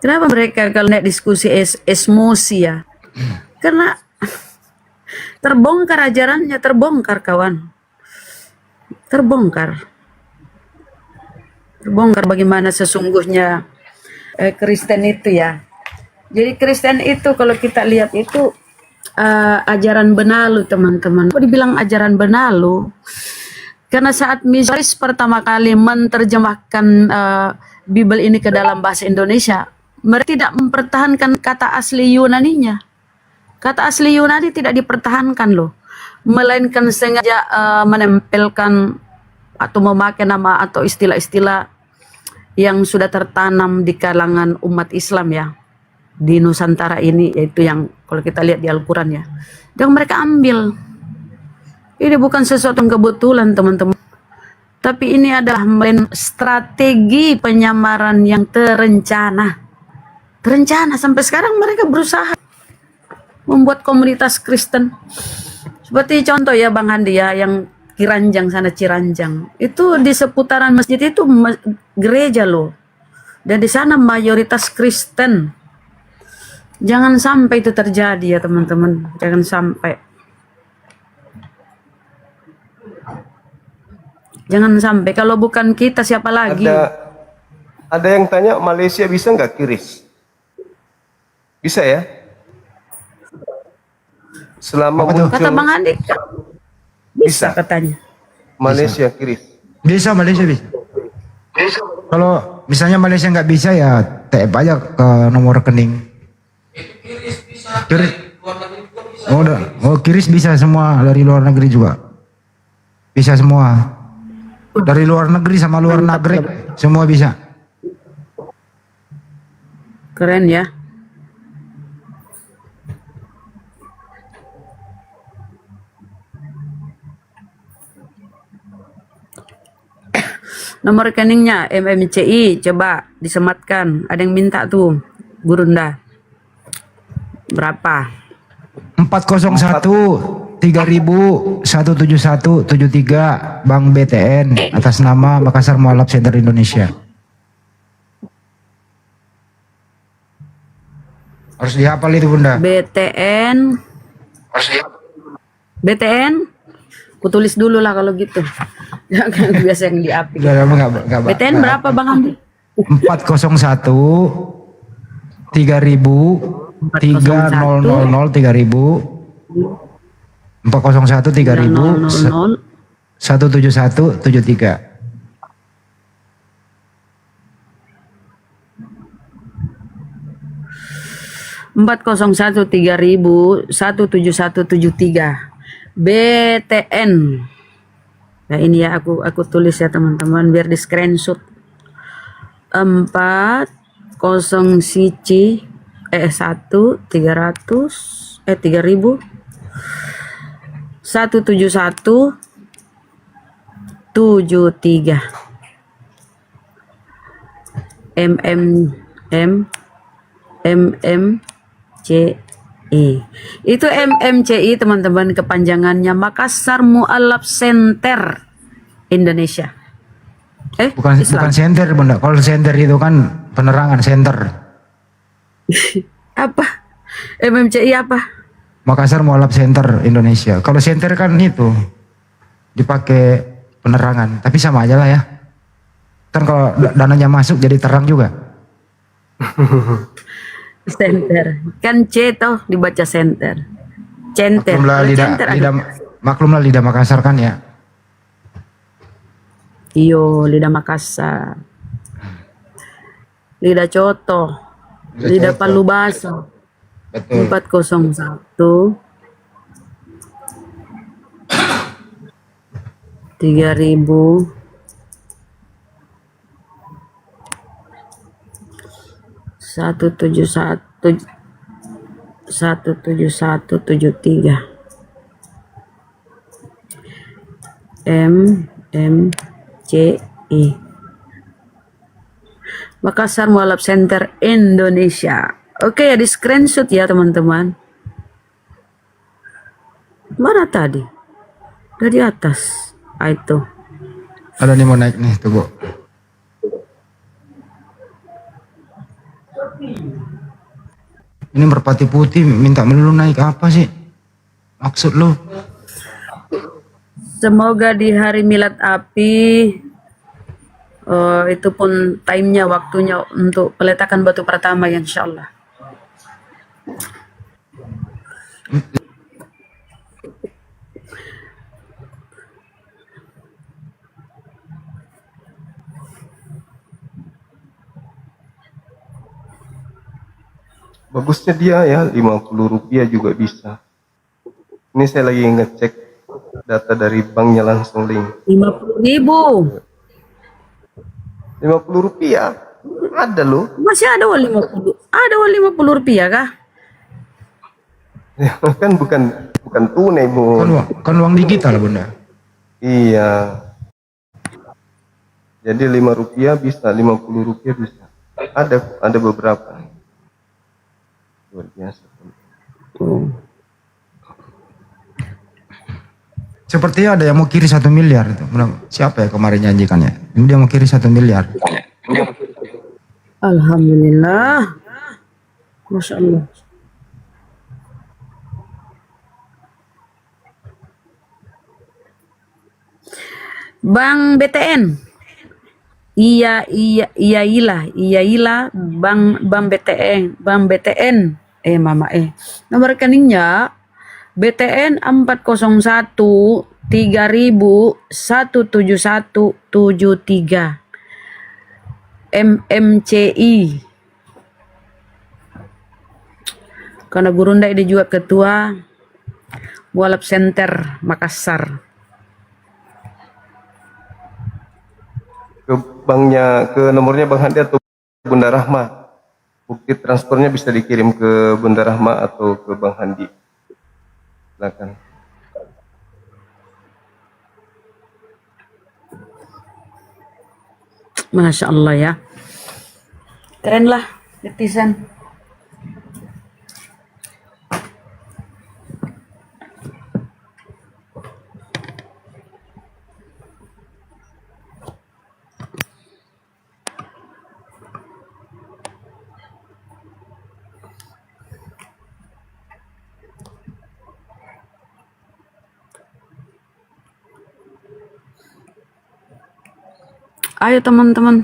Kenapa mereka kalau naik diskusi emosi ya? Karena Terbongkar ajarannya, terbongkar kawan. Terbongkar. Terbongkar bagaimana sesungguhnya Kristen itu ya. Jadi Kristen itu kalau kita lihat itu ajaran benalu teman-teman. Kok dibilang ajaran benalu? Karena saat misionaris pertama kali menerjemahkan Bible ini ke dalam bahasa Indonesia, mereka tidak mempertahankan kata asli Yunaninya. Kata asli Yunani tidak dipertahankan loh, melainkan sengaja menempelkan atau memakai nama atau istilah-istilah yang sudah tertanam di kalangan umat Islam ya di Nusantara ini, yaitu yang kalau kita lihat di Al-Quran ya, dan mereka ambil. Ini bukan sesuatu yang kebetulan teman-teman, tapi ini adalah strategi penyamaran yang terencana. Terencana sampai sekarang mereka berusaha membuat komunitas Kristen. Seperti contoh ya Bang Handi ya, yang Kiranjang sana, Ciranjang. Itu di seputaran masjid itu gereja loh. Dan di sana mayoritas Kristen. Jangan sampai itu terjadi ya teman-teman. Jangan sampai. Jangan sampai. Kalau bukan kita siapa lagi? Ada yang tanya Malaysia bisa nggak kiris? Bisa ya? Selama muncul. Kata Bang Andi bisa katanya. Malaysia kiris. Bisa, Malaysia bisa. Kalau misalnya Malaysia nggak bisa ya TP aja ke nomor rekening. Kiris. Kiris bisa semua dari luar negeri juga. Bisa semua. Dari luar negeri sama luar negeri semua bisa. Keren ya. Nomor rekeningnya MMCI coba disematkan. Ada yang minta tuh, Gurunda. Berapa? 401 3000 17173 Bank BTN atas nama Makassar Mualaf Center Indonesia. Harus dihafal itu Bunda. BTN. BTN. Kutulis dulu lah kalau gitu. Jangan biasa yang diapik. BTN berapa Bang Andi? 401 3000 3000 3000 401 3000 17173. Empat 401 3000 17173 BTN. Nah ini ya aku tulis ya teman-teman biar di screenshot. 40 siji 1 300 3000 171 73 MMCI. Itu MMCI teman-teman, kepanjangannya Makassar Mualaf Center Indonesia. Bukan center Bunda. Kalau center itu kan penerangan center. Apa? MMCI apa? Makassar Mualaf Center Indonesia. Kalau center kan itu dipakai penerangan, tapi sama aja lah ya. Kan kalau dananya masuk jadi terang juga. Center. Kan C toh dibaca center. Center. Maklumlah lidah Makassar kan ya. Iyo, lidah Makassar. Lidah Coto. Lidah Palu Baso. Betul. 401 3000 17173 MMCI Makassar Mualaf Center Indonesia. Oke ya, di screenshot ya teman-teman. Mana tadi? Udah di atas. Itu. Ada nih mau naik nih, tunggu. Ini merpati putih minta melulu naik apa sih? Maksud lu? Semoga di hari milad api itu pun timenya, waktunya untuk peletakan batu pertama ya, insya Allah. Bagusnya dia ya, Rp50 juga bisa. Ini saya lagi ngecek data dari banknya langsung link. 50.000. Rp50 ada loh. Masih ada uang 50. Ada uang 50 rupiah kah? Ya, kan bukan tunai, Bu. Kan uang digital, Bunda. Iya. Jadi Rp5 bisa, Rp50 bisa. Ada beberapa. Luar biasa. Sepertinya ada yang mau kiri 1 miliar itu. Siapa ya kemarin nyanyikannya? Ini dia mau kiri 1 miliar. Alhamdulillah. Masya Allah. Bang BTN. Iya, Bang BTN. Nomor rekeningnya BTN 401 3000 17173 MMCI. Karena Gurunda ini juga ketua Mualaf Center Makassar. Ke nomornya Bang Handi atau Bunda Rahma. Bukti transfernya bisa dikirim ke Bunda Rahma atau ke Bang Handi. Silakan. Masya Allah ya. Keren lah netizen. Ayo teman-teman.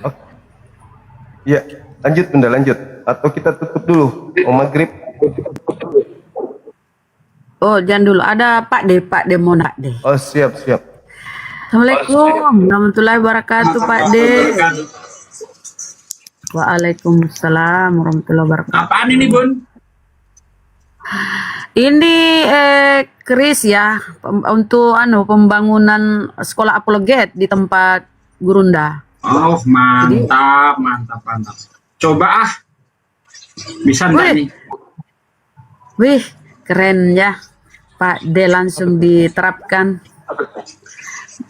Iya, lanjut Bunda, lanjut. Atau kita tutup dulu, maghrib. Oh, jangan dulu. Ada Pak De mau nak deh. Oh, siap. Assalamualaikum warahmatullahi wabarakatuh, Pak De. Waalaikumsalam warahmatullahi wabarakatuh. Apaan ini, Bun? Ini Kris ya, untuk pembangunan sekolah apologet di tempat Gurunda. Oh, mantap. Coba bisa enggak nih? Wih, keren ya. Pak De langsung diterapkan.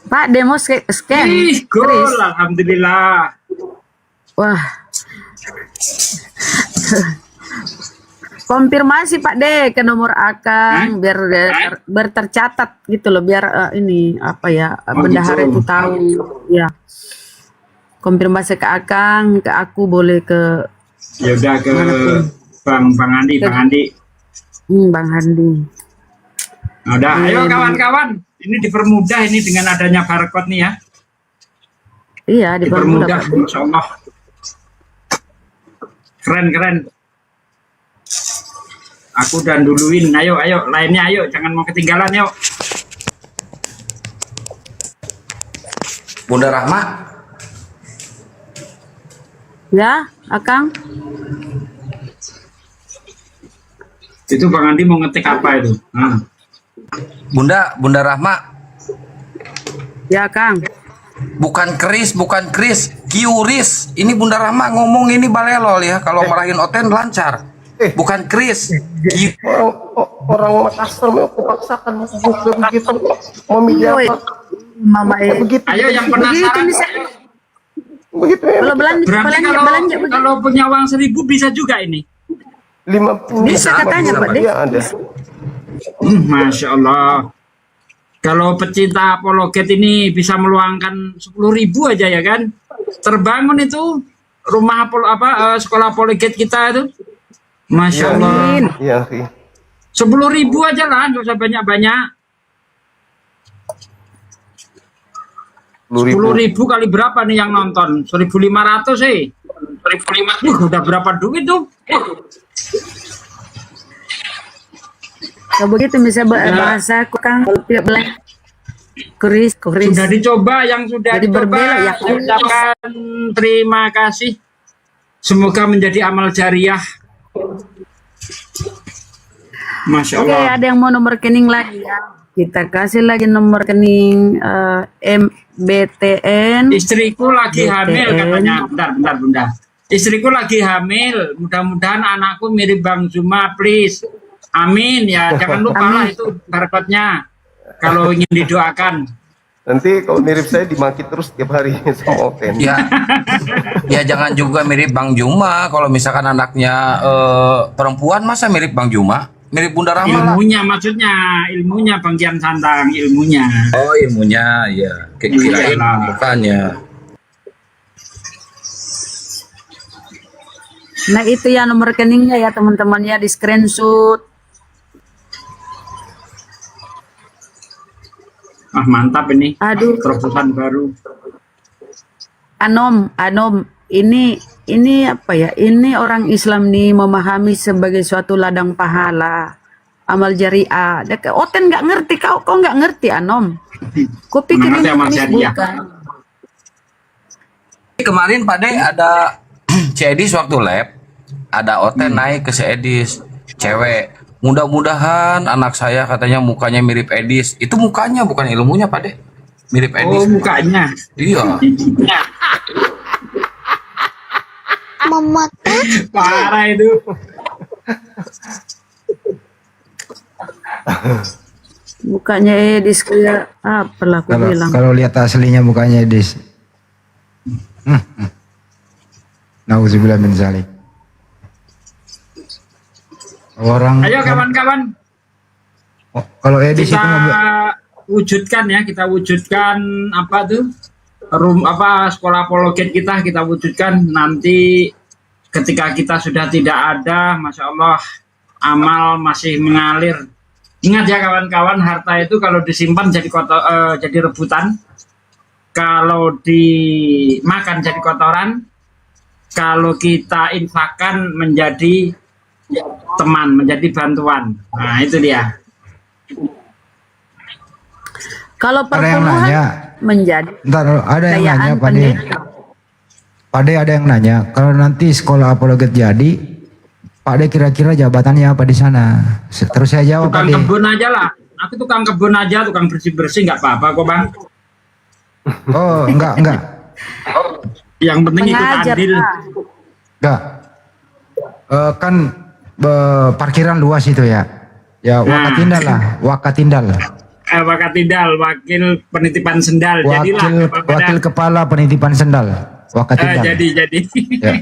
Pak De mau scan. Ih, gol, alhamdulillah. Wah. Konfirmasi Pak De ke nomor Akang biar tercatat gitu loh, biar ini apa ya, bendahara itu tahu ya. Konfirmasi ke Akang, ke aku boleh ke ya udah ke Bang Handi. Bang Handi. Udah, ayo kawan-kawan. Ini dipermudah ini dengan adanya barcode nih ya. Iya, dipermudah. Insya Allah. Keren. Aku dan duluin. Ayo, lainnya ayo, jangan mau ketinggalan yuk. Bunda Rahma. Ya, Akang. Itu Bang Andi mau ngetik apa itu? Bunda Rahma. Ya, Kang. Bukan Kris, Kiuris. Ini Bunda Rahma ngomong ini balelol ya. Kalau marahin Oten lancar. Bukan Kris. Orang Makassar mau kupaksakan begitu. Mau milih apa? Mama begitu. Ayo yang penasaran. Begitu ya. Kalau belanja kalau punya uang 1.000 bisa juga ini. 50 bisa katanya Pak De. Iya ada. Masya Allah. Kalau pecinta apologet ini bisa meluangkan 10.000 aja ya kan, terbangun itu rumah sekolah apologet kita itu. Masya Allah. Iya. 10.000 aja lah, nggak usah banyak-banyak. 10.000 kali berapa nih yang nonton? 1.500 sih. 1.500 udah berapa duit tuh? Kalau begitu bisa bahasa Kang Kuris. Sudah dicoba, yang sudah Jadi dicoba, berbelok ya. saya ucapkan terima kasih. Semoga menjadi amal jariah. Masya Oke, Allah. ada yang mau nomor rekening lagi ya? Kita kasih lagi nomor rekening MBTN. Istriku lagi hamil BTN. katanya. Bentar, Bunda. Istriku lagi hamil. Mudah-mudahan anakku mirip Bang Juma, please. Amin ya. Jangan lupa lah itu barakotnya. Kalau ingin didoakan. Nanti kalau mirip saya dimaki terus tiap hari sama Oten. Ya jangan juga mirip Bang Juma. Kalau misalkan anaknya perempuan, masa mirip Bang Juma? Mirip Bunda Rahma lah. Ilmunya maksudnya, ilmunya Bang Kian Santang, ilmunya. Oh ilmunya, ya. Kirain mukanya. Nah itu ya nomor rekeningnya ya teman-teman ya, di screenshot. Ah mantap ini. Aduh. Terobosan baru. Anom, ini apa ya? Ini orang Islam nih memahami sebagai suatu ladang pahala, amal jariah. Oten nggak ngerti, kau nggak ngerti Anom. Kau pikir ini bukan? Kemarin Pak De ada Cedis waktu lab, ada Oten naik ke Cedis, cewek. Mudah-mudahan anak saya katanya mukanya mirip Edis. Itu mukanya bukan ilmunya Pak De. Mirip Edis. Oh mukanya. Iya. Memotong. Parah itu. Mukanya Edis kayak apa lah aku bilang. Kalau lihat aslinya mukanya Edis. Nauzubillah min zalik. Orang Ayo kawan-kawan. kalau Edis Kita itu wujudkan ya, kita wujudkan apa tuh? Sekolah apologet kita wujudkan nanti ketika kita sudah tidak ada, Masya Allah, amal masih mengalir. Ingat ya kawan-kawan, harta itu kalau disimpan jadi jadi rebutan, kalau dimakan jadi kotoran, kalau kita infakkan menjadi teman, menjadi bantuan. Nah itu dia. Kalau ada yang perpuluhan nanya. menjadi Ntar ada yang dayaan nanya Pak De. pendeta. Pak De ada yang nanya, kalau nanti sekolah apologet jadi, Pak De kira-kira jabatannya apa di sana? Terus saya jawab Pak Tukang De. kebun aja lah. Aku tukang kebun aja, tukang bersih-bersih nggak apa-apa kok Bang. Oh enggak. Yang penting ikut Mengajar, andil. Pak. Enggak. Kan parkiran luas itu ya. Ya wakatindal lah, wakatindal. Wakatindal, wakil penitipan sendal. Jadilah Wakil kepala penitipan sendal. Wakatindal. jadi. Ya.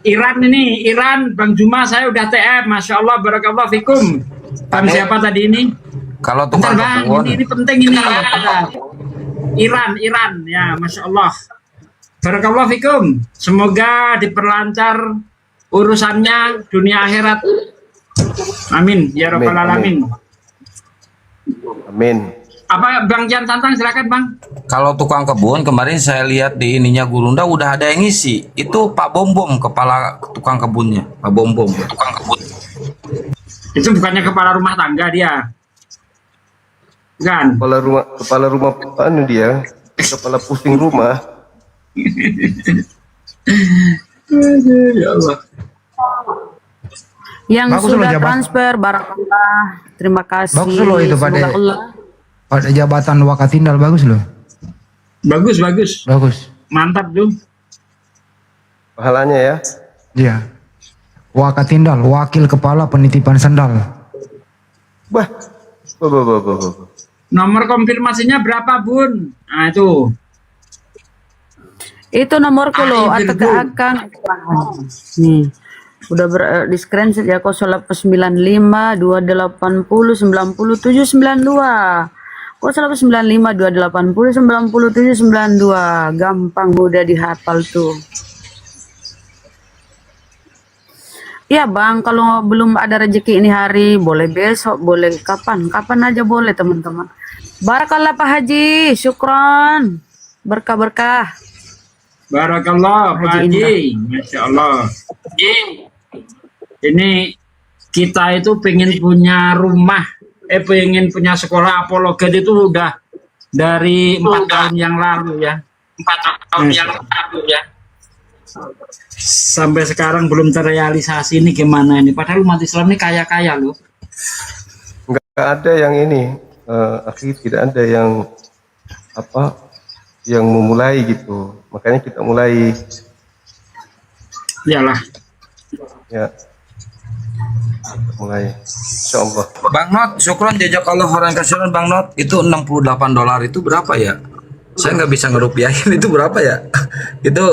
Iran, Bang Juma saya udah TM, Masya Allah, barakallah fikum. Bang siapa tadi ini? Kalau Bentar tukang Bang, kebun, ini penting ini. Bentar. Iran, ya Masya Allah. Barakallah fikum. Semoga diperlancar urusannya dunia akhirat. Amin, ya Rabbal Alamin. Amin. Apa Bang Jan Santang, silakan Bang. kalau tukang kebun kemarin saya lihat di ininya Gurunda udah ada yang ngisi. Itu Pak Bombom, kepala tukang kebunnya. Pak Bombom, tukang kebun. Itu bukannya kepala rumah tangga dia. Kan? Kepala rumah anu dia, kepala pusing rumah. Ya Allah. Yang Bagus loh sudah jabat- transfer, barakallah. Terima kasih. Bagus loh itu Pak De. Semoga Allah. Pada jabatan wakatindal bagus loh. Bagus. Bagus. Mantap tuh. Pahalanya ya. Iya. Wakatindal, wakil kepala penitipan sendal. Bah. Nomor konfirmasinya berapa, Bun? Nah, itu. Itu nomorku loh, atau ke akang. Nih. Udah di screenshot ya, 0895 280 97 92. 0895 280 97 92. Gampang, mudah dihafal tuh. Iya bang, kalau belum ada rezeki ini hari, boleh besok, boleh kapan aja boleh teman-teman. Barakallah Pak Haji, syukron, berkah-berkah. Barakallah Pak Haji, Masya Allah. Ini kita itu pengen punya rumah, pengen punya sekolah apologet itu udah dari 4 tahun yang lalu ya. 4 tahun yang lalu ya. Sampai sekarang belum terrealisasi, ini gimana ini? Padahal umat Islam ini kaya-kaya loh. Nggak ada yang ini, akhirnya tidak ada yang apa yang memulai gitu. Makanya kita mulai. Iyalah. Ya. Mulai. Insyaallah. Bang Not, syukron jazakallah khairan kasiran Bang Not. Itu $68 itu berapa ya? Saya nggak bisa ngerupiahin itu berapa ya? Itu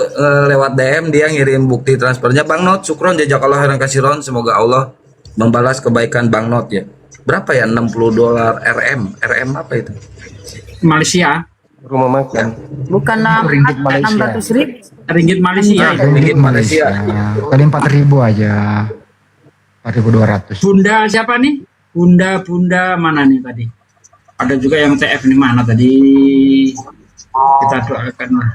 lewat DM dia ngirim bukti transfernya. Bang Not, syukron jazakallah khairan kasiran. Semoga Allah membalas kebaikan Bang Not ya. Berapa ya? $60 RM apa itu? Malaysia. Rumah makan. Ringgit Bukanlah Malaysia. 600.000. Ringgit Malaysia. Ringgit Malaysia. Kali 4.000 aja. 4.200. Bunda siapa nih? Bunda mana nih tadi? Ada juga yang TF nih, mana tadi? Kita doakan lah.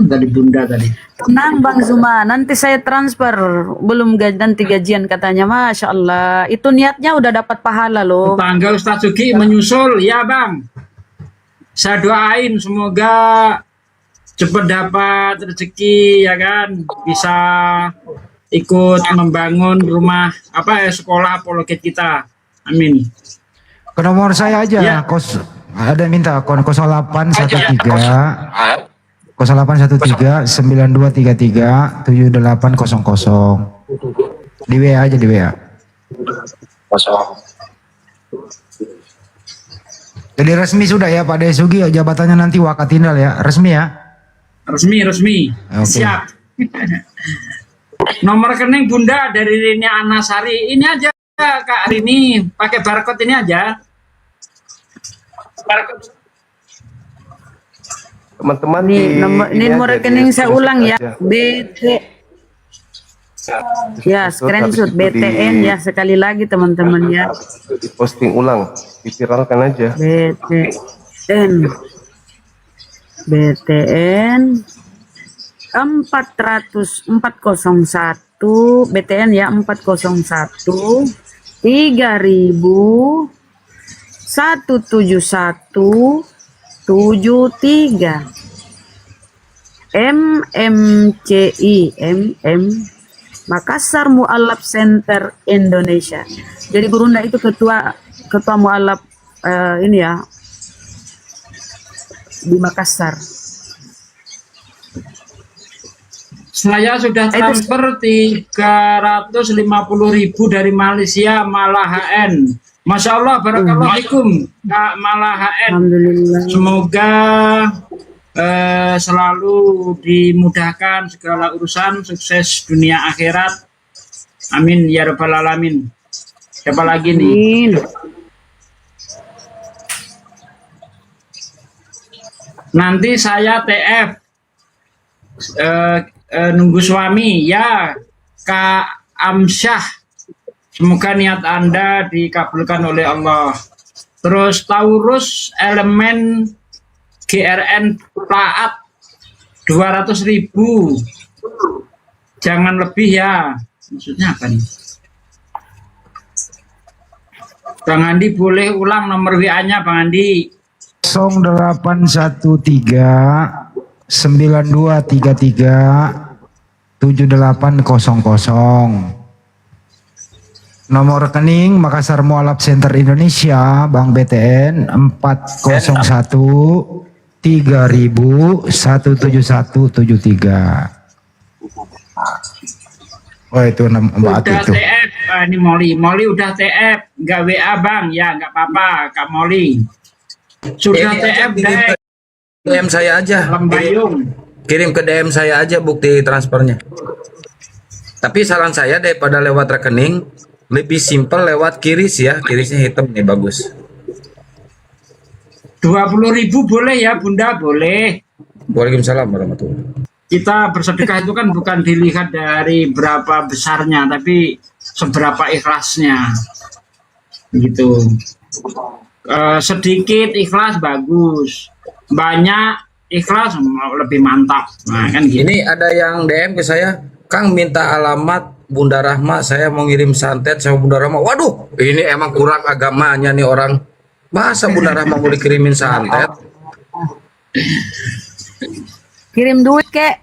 Tadi Bunda tadi. Tenang Bang Zuma, nanti saya transfer. Belum nanti gajian katanya, Masya Allah. Itu niatnya udah dapat pahala loh. Tangga Ustadz Suki menyusul, ya Bang. Saya doain semoga cepat dapat rezeki ya kan, bisa ikut membangun rumah sekolah apologet kita. Amin. Ke nomor saya aja, Ya. ada minta 0813 0813 9233 7800. Di WA aja, di WA. Jadi resmi sudah ya Pak Desugi, jabatannya nanti Wakatindal ya, resmi ya? Resmi. Oke. Siap. Nomor rekening Bunda dari Rini Anasari. Ini aja Kak Rini, pakai barcode ini aja. Teman-teman Ini nomor rekening saya ulang ya, BT. Ya, screenshot BTN ya, sekali lagi teman-teman ya. Posting ulang, diviralkan aja. BTN 401 BTN ya, 401 3000 171 73 MMCI Makassar Mu'alaf Center Indonesia. Jadi Gurunda itu ketua Mu'alaf ini ya di Makassar. Saya sudah transfer 350.000 dari Malaysia Malahan. Masya Allah, barakallahu Kak Malahan. Semoga selalu dimudahkan segala urusan, sukses dunia akhirat. Amin ya rabbal alamin. Siapa lagi nih? Nanti saya TF nunggu suami ya Kak Amsyah. Semoga niat Anda dikabulkan oleh Allah. Terus Taurus elemen GRN Plaat 200.000. Jangan lebih ya. Maksudnya apa nih? Bang Andi boleh ulang nomor WA-nya Bang Andi. 0813 9233 7800. Nomor rekening Makassar Mu'alaf Center Indonesia, Bank BTN 401 3000 17173. Oh itu Mbak Ati Udah itu. TF, ini Molly udah TF, nggak WA Bang, ya nggak apa-apa Kak Molly. Sudah Ini TF kirim ke DM saya aja. Kirim ke DM saya aja bukti transfernya. Tapi saran saya daripada lewat rekening, lebih simpel lewat kiris ya. Kirisnya hitam nih bagus. 20.000 boleh ya Bunda, boleh. Waalaikumsalam warahmatullahi. kita bersedekah itu kan bukan dilihat dari berapa besarnya, tapi seberapa ikhlasnya, gitu. Sedikit ikhlas bagus, banyak ikhlas lebih mantap. Nah, kan gitu. Ini ada yang DM ke saya, Kang minta alamat Bunda Rahma, saya mau ngirim santet sama Bunda Rahma. Waduh, ini emang kurang agamanya nih orang. Masa Bunda Rahma mau dikirimin santet? Kirim duit kek.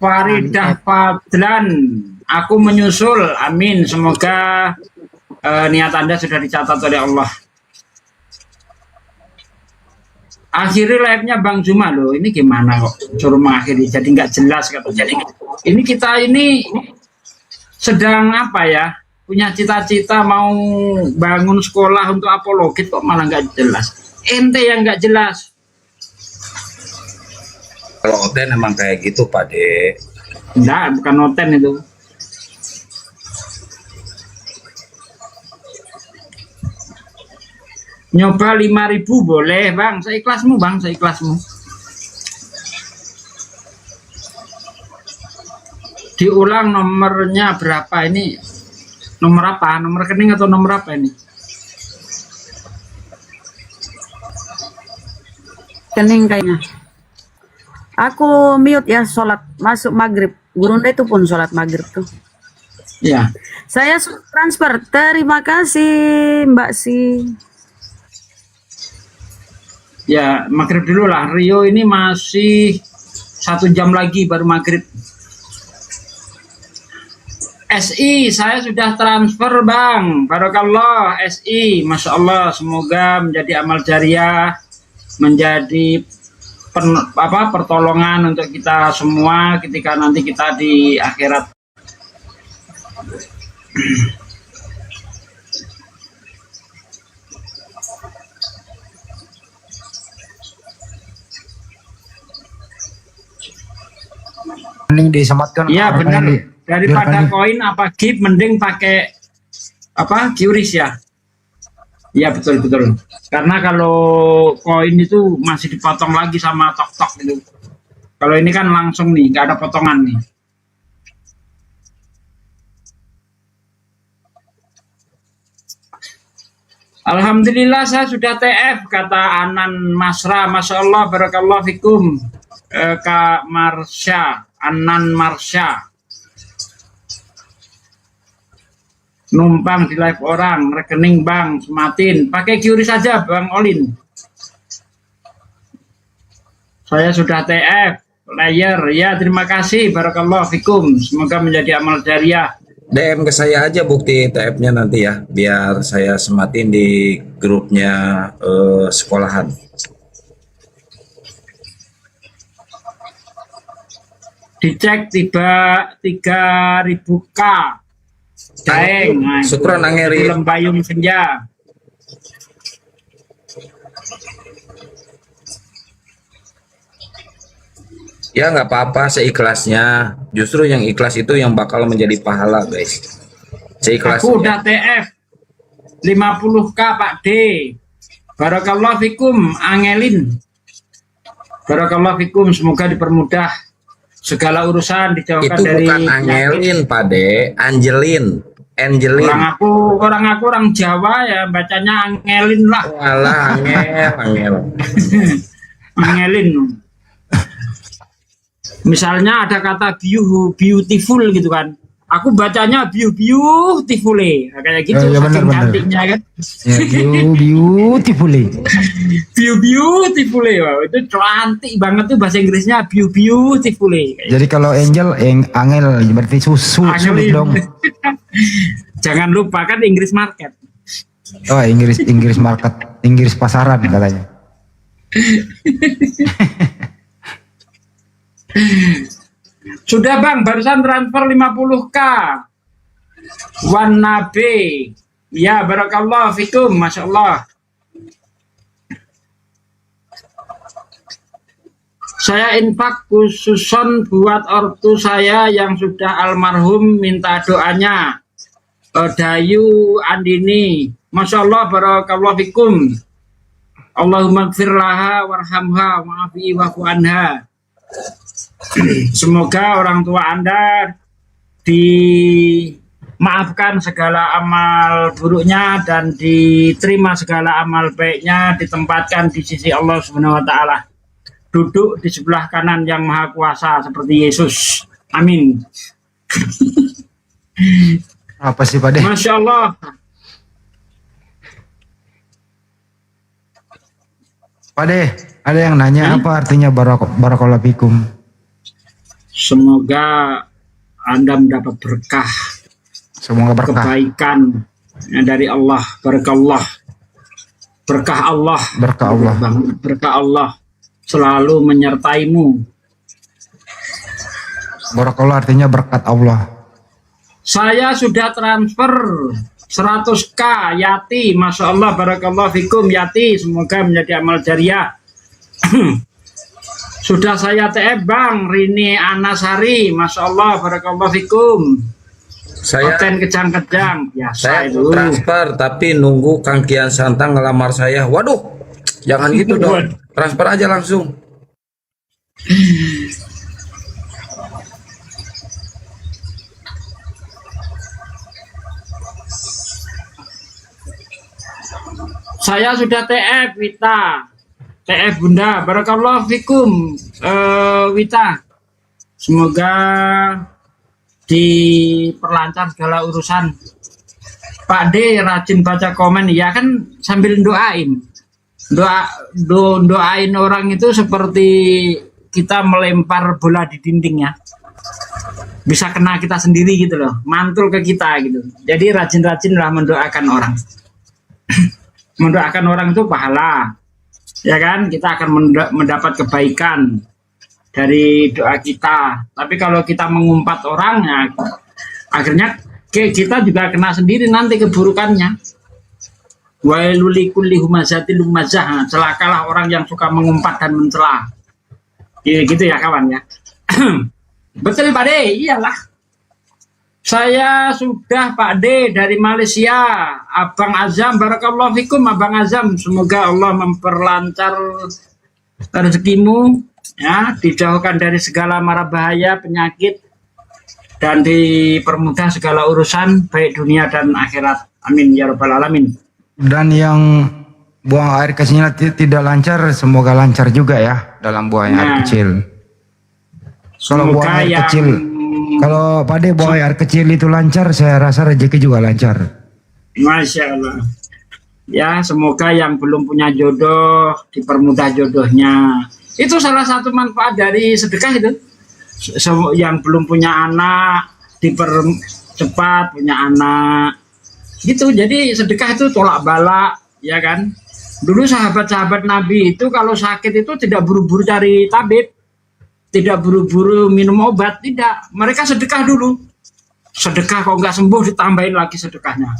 Faridah Fadlan, aku menyusul. Amin. Semoga niat Anda sudah dicatat oleh Allah. Akhiri live-nya Bang Juma loh. Ini gimana kok suruh mengakhiri? Jadi nggak jelas kata. Jadi ini kita ini sedang apa ya? Punya cita-cita mau bangun sekolah untuk apologit kok malah nggak jelas. Ente yang nggak jelas. Kalau Oten emang kayak gitu, Pak De. Enggak, bukan Oten itu. Nyoba 5.000 boleh Bang, seikhlasmu Bang, seikhlasmu. Diulang nomornya berapa ini? Nomor apa? Nomor rekening atau nomor apa ini? Rekening kayaknya. Aku mute ya, sholat masuk maghrib. Gurunda itu pun sholat maghrib tuh. Ya. Saya transfer. Terima kasih Mbak Si. Ya, maghrib dulu lah. Rio ini masih 1 jam lagi baru maghrib. SI, saya sudah transfer Bang. Barakallah SI, Masya Allah. Semoga menjadi amal jariah, menjadi pertolongan untuk kita semua ketika nanti kita di akhirat. Mending disematkan. Iya benar. Daripada koin apa gift mending pakai apa QRIS ya. Iya betul. Karena kalau koin itu masih dipotong lagi sama tok-tok itu. Kalau ini kan langsung nih, nggak ada potongan nih. Alhamdulillah saya sudah TF, kata Anan Masra. Masya Allah, barakallah fikum. Kak Marsha, Anan Marsha. Numpang di live orang, rekening Bang, sematin. Pakai QRIS saja Bang Olin. Saya sudah TF, layer. Ya terima kasih, barakallah fikum. Semoga menjadi amal jariah. DM ke saya aja bukti TF-nya nanti ya, biar saya sematin di grupnya sekolahan. Dicek tiba 3.000K. Daeng, syukran Angeri. Film Payung Senja. Ya nggak apa-apa, seikhlasnya. Justru yang ikhlas itu yang bakal menjadi pahala guys. Seikhlasnya. Aku udah TF 50K Pak D. Barakallah fikum Angelin. Barakallah fikum, semoga dipermudah segala urusan, dijauhkan itu dari bukan Angelin Pak De, Angelin. Orang aku orang Jawa ya, bacanya Angelin lah. Walah, Angel. Angelin. Misalnya ada kata beautiful gitu kan. Aku bacanya beautiful. Nah, kayak gitu, saking cantiknya kan. Ya, beautiful. Beautiful. Wow, itu cantik banget tuh bahasa Inggrisnya beautiful. Jadi kalau angel, angel berarti sulit dong. Jangan lupa kan Inggris market. Oh, Inggris market, Inggris pasaran katanya. Sudah Bang, barusan transfer 50K. Wan Nabi. Ya, barakallah fikum, Masya Allah. Saya infak khususon buat ortu saya yang sudah almarhum, minta doanya. Dayu Andini. Masya Allah, barakallah fikum. Allahumma gfir laha warhamha wa'afi'i wa'fu anha. Semoga orang tua Anda dimaafkan segala amal buruknya dan diterima segala amal baiknya, ditempatkan di sisi Allah Subhanahu wa taala. Duduk di sebelah kanan yang Maha Kuasa seperti Yesus. Amin. Apa sih Pak De? Masya Allah. Pak De, ada yang nanya apa artinya barakallahu fikum? Semoga Anda mendapat berkah. Semoga berkah. Kebaikan dari Allah. Barakallah. Berkah Allah. Berkah Allah. Berkah Allah selalu menyertaimu. Barakallah artinya berkat Allah. Saya sudah transfer 100k Yati, Masya Allah, barakallah fikum Yati, semoga menjadi amal jariah. Sudah saya TF Bang Rini Anasari, Masya Allah, barakallah fikum. Saya Konten kejang-kejang biasa saya itu. transfer tapi nunggu Kang Kian Santang ngelamar saya. Waduh, jangan gitu dong. Transfer aja langsung. Saya sudah TF Wita, TF Bunda, barakallah fikum Wita. Semoga diperlancar segala urusan. Pak D rajin baca komen, ya kan sambil doain. Doain orang itu seperti kita melempar bola di dinding ya. Bisa kena kita sendiri gitu loh, mantul ke kita gitu. Jadi rajin-rajinlah mendoakan orang. Mendoakan orang itu pahala. Ya kan? Kita akan mendapat kebaikan dari doa kita. Tapi kalau kita mengumpat orang ya, akhirnya kita juga kena sendiri nanti keburukannya. Wailul likulli humazatil lumazah. Celakalah orang yang suka mengumpat dan mencela. Gitu ya kawan ya. Betul Pak De, iyalah. Saya sudah Pak D dari Malaysia. Abang Azam, barakallahu fikum Abang Azam. Semoga Allah memperlancar rezekimu, ya, dijauhkan dari segala mara bahaya, penyakit, dan dipermudah segala urusan baik dunia dan akhirat. Amin ya rabbal alamin. Dan yang buang air kecilnya tidak lancar, semoga lancar juga ya dalam buang air kecil. Kalau buang air kecil, kalau Pak De buang air kecil itu lancar, saya rasa rezeki juga lancar. Masya Allah. Ya, semoga yang belum punya jodoh dipermudah jodohnya. Itu salah satu manfaat dari sedekah itu. Yang belum punya anak dipercepat punya anak. Gitu. Jadi sedekah itu tolak balak, ya kan? Dulu sahabat-sahabat Nabi itu kalau sakit itu tidak buru-buru cari tabib, tidak buru-buru minum obat, tidak. Mereka sedekah dulu. Sedekah kalau nggak sembuh ditambahin lagi sedekahnya.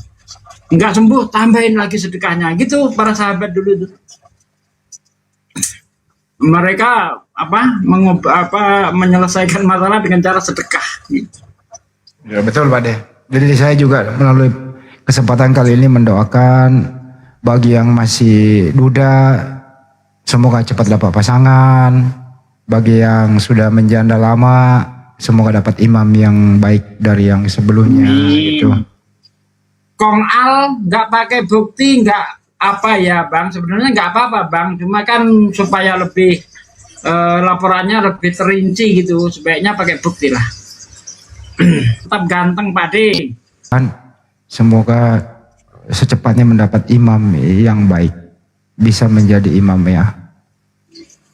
Nggak sembuh tambahin lagi sedekahnya. Gitu para sahabat dulu itu. Mereka menyelesaikan masalah dengan cara sedekah. Gitu. Ya betul Pak De. Jadi saya juga melalui kesempatan kali ini mendoakan bagi yang masih duda, semoga cepat dapat pasangan. Bagi yang sudah menjanda lama, semoga dapat imam yang baik dari yang sebelumnya. Gitu. Kong Al nggak pakai bukti, nggak apa ya Bang, sebenarnya nggak apa-apa Bang, cuma kan supaya lebih laporannya lebih terinci gitu, sebaiknya pakai bukti lah. Tetap ganteng Pak De. Semoga secepatnya mendapat imam yang baik, bisa menjadi imam ya.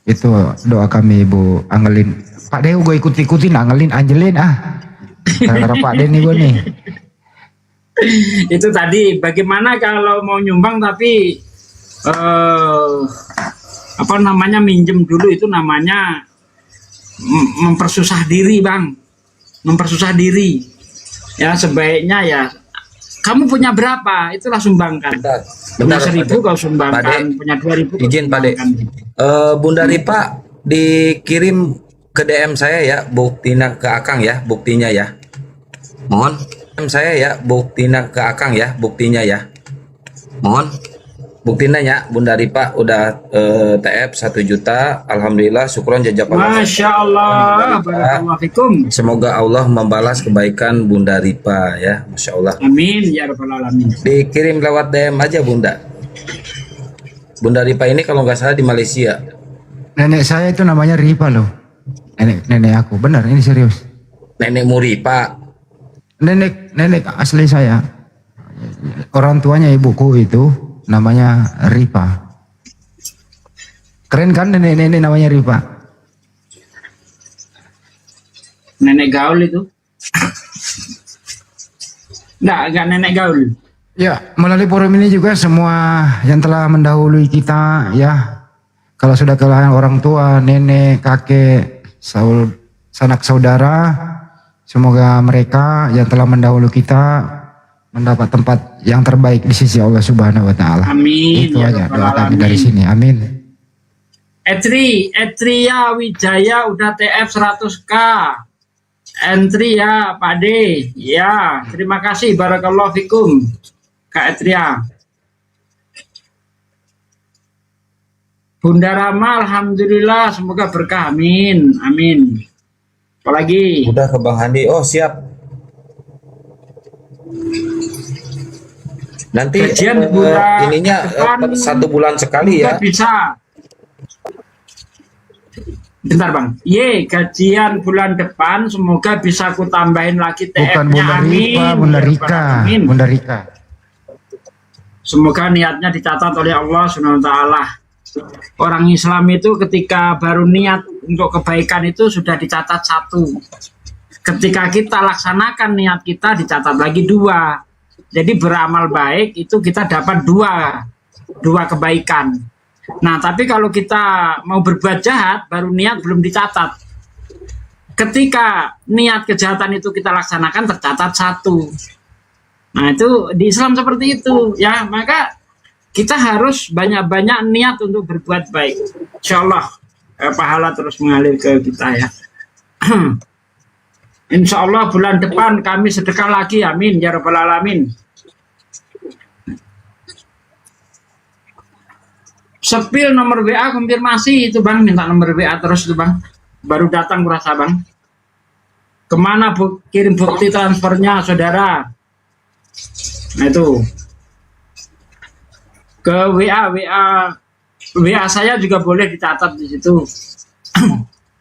Itu doa kami Ibu Angelin. Pak De gue ikutin Angelin, Angelin Karena Pak De nih gue nih. Itu tadi bagaimana kalau mau nyumbang tapi minjem dulu, itu namanya mempersusah diri Bang, mempersusah diri ya. Sebaiknya ya kamu punya berapa itulah sumbangkan. Punya 1.000 kau sumbangkan, punya 2.000 izin Pak De. Bunda Ripa dikirim ke DM saya ya, buktinya ke Akang ya, buktinya ya. Mohon saya ya, buktinya ke Akang ya, buktinya ya. Mohon. Buktinya ya, Bunda Ripa udah TF 1 juta. Alhamdulillah, syukron jazakallah. Masya Allah, barakallahu fikum. Semoga Allah membalas kebaikan Bunda Ripa ya, Masya Allah. Amin ya rabbal alamin. Dikirim lewat DM aja Bunda. Bunda Ripa ini kalau nggak salah di Malaysia. Nenek saya itu namanya Ripa loh. Nenek aku, benar ini serius. Nenekmu Ripa. Nenek asli saya. Orang tuanya ibuku itu namanya Ripa. Keren kan nenek namanya Ripa? Nenek gaul itu? Enggak nenek gaul. Ya, melalui forum ini juga semua yang telah mendahului kita ya. Kalau sudah kehilangan orang tua, nenek, kakek, sanak saudara, semoga mereka yang telah mendahului kita mendapat tempat yang terbaik di sisi Allah Subhanahu wa taala. Amin. Itu Ya aja Rabbal doa kami Alamin. dari sini. Amin. Etria Wijaya udah TF 100k. Entry ya Pak D. Ya, terima kasih barakallahu fikum Kak Etria. Bunda Rama alhamdulillah semoga berkah. Amin. Amin. Apalagi? Udah ke Bang Handi. Oh, siap. Nanti Gajian bulan ininya depan 1 bulan sekali ya. Bisa. Bentar Bang. Gajian bulan depan semoga bisa aku tambahin lagi TF-nya. Bukan Bunda Ripa, Bunda Rika. Amin. Bunda Rika. Semoga niatnya dicatat oleh Allah Subhanahu wa taala. Orang Islam itu ketika baru niat untuk kebaikan itu sudah dicatat 1. Ketika kita laksanakan niat kita dicatat lagi 2. Jadi beramal baik itu kita dapat 2 kebaikan. Nah, tapi kalau kita mau berbuat jahat baru niat belum dicatat. Ketika niat kejahatan itu kita laksanakan tercatat 1. Nah, itu di Islam seperti itu ya. Maka kita harus banyak-banyak niat untuk berbuat baik. Insya Allah pahala terus mengalir ke kita ya. Insya Allah bulan depan kami sedekah lagi. Amin ya rabbal alamin. Sepil nomor WA konfirmasi itu Bang, minta nomor WA terus itu Bang. Baru datang kurasa Bang. Kemana kirim bukti transfernya saudara? Nah itu. Ke WA saya juga boleh dicatat di situ.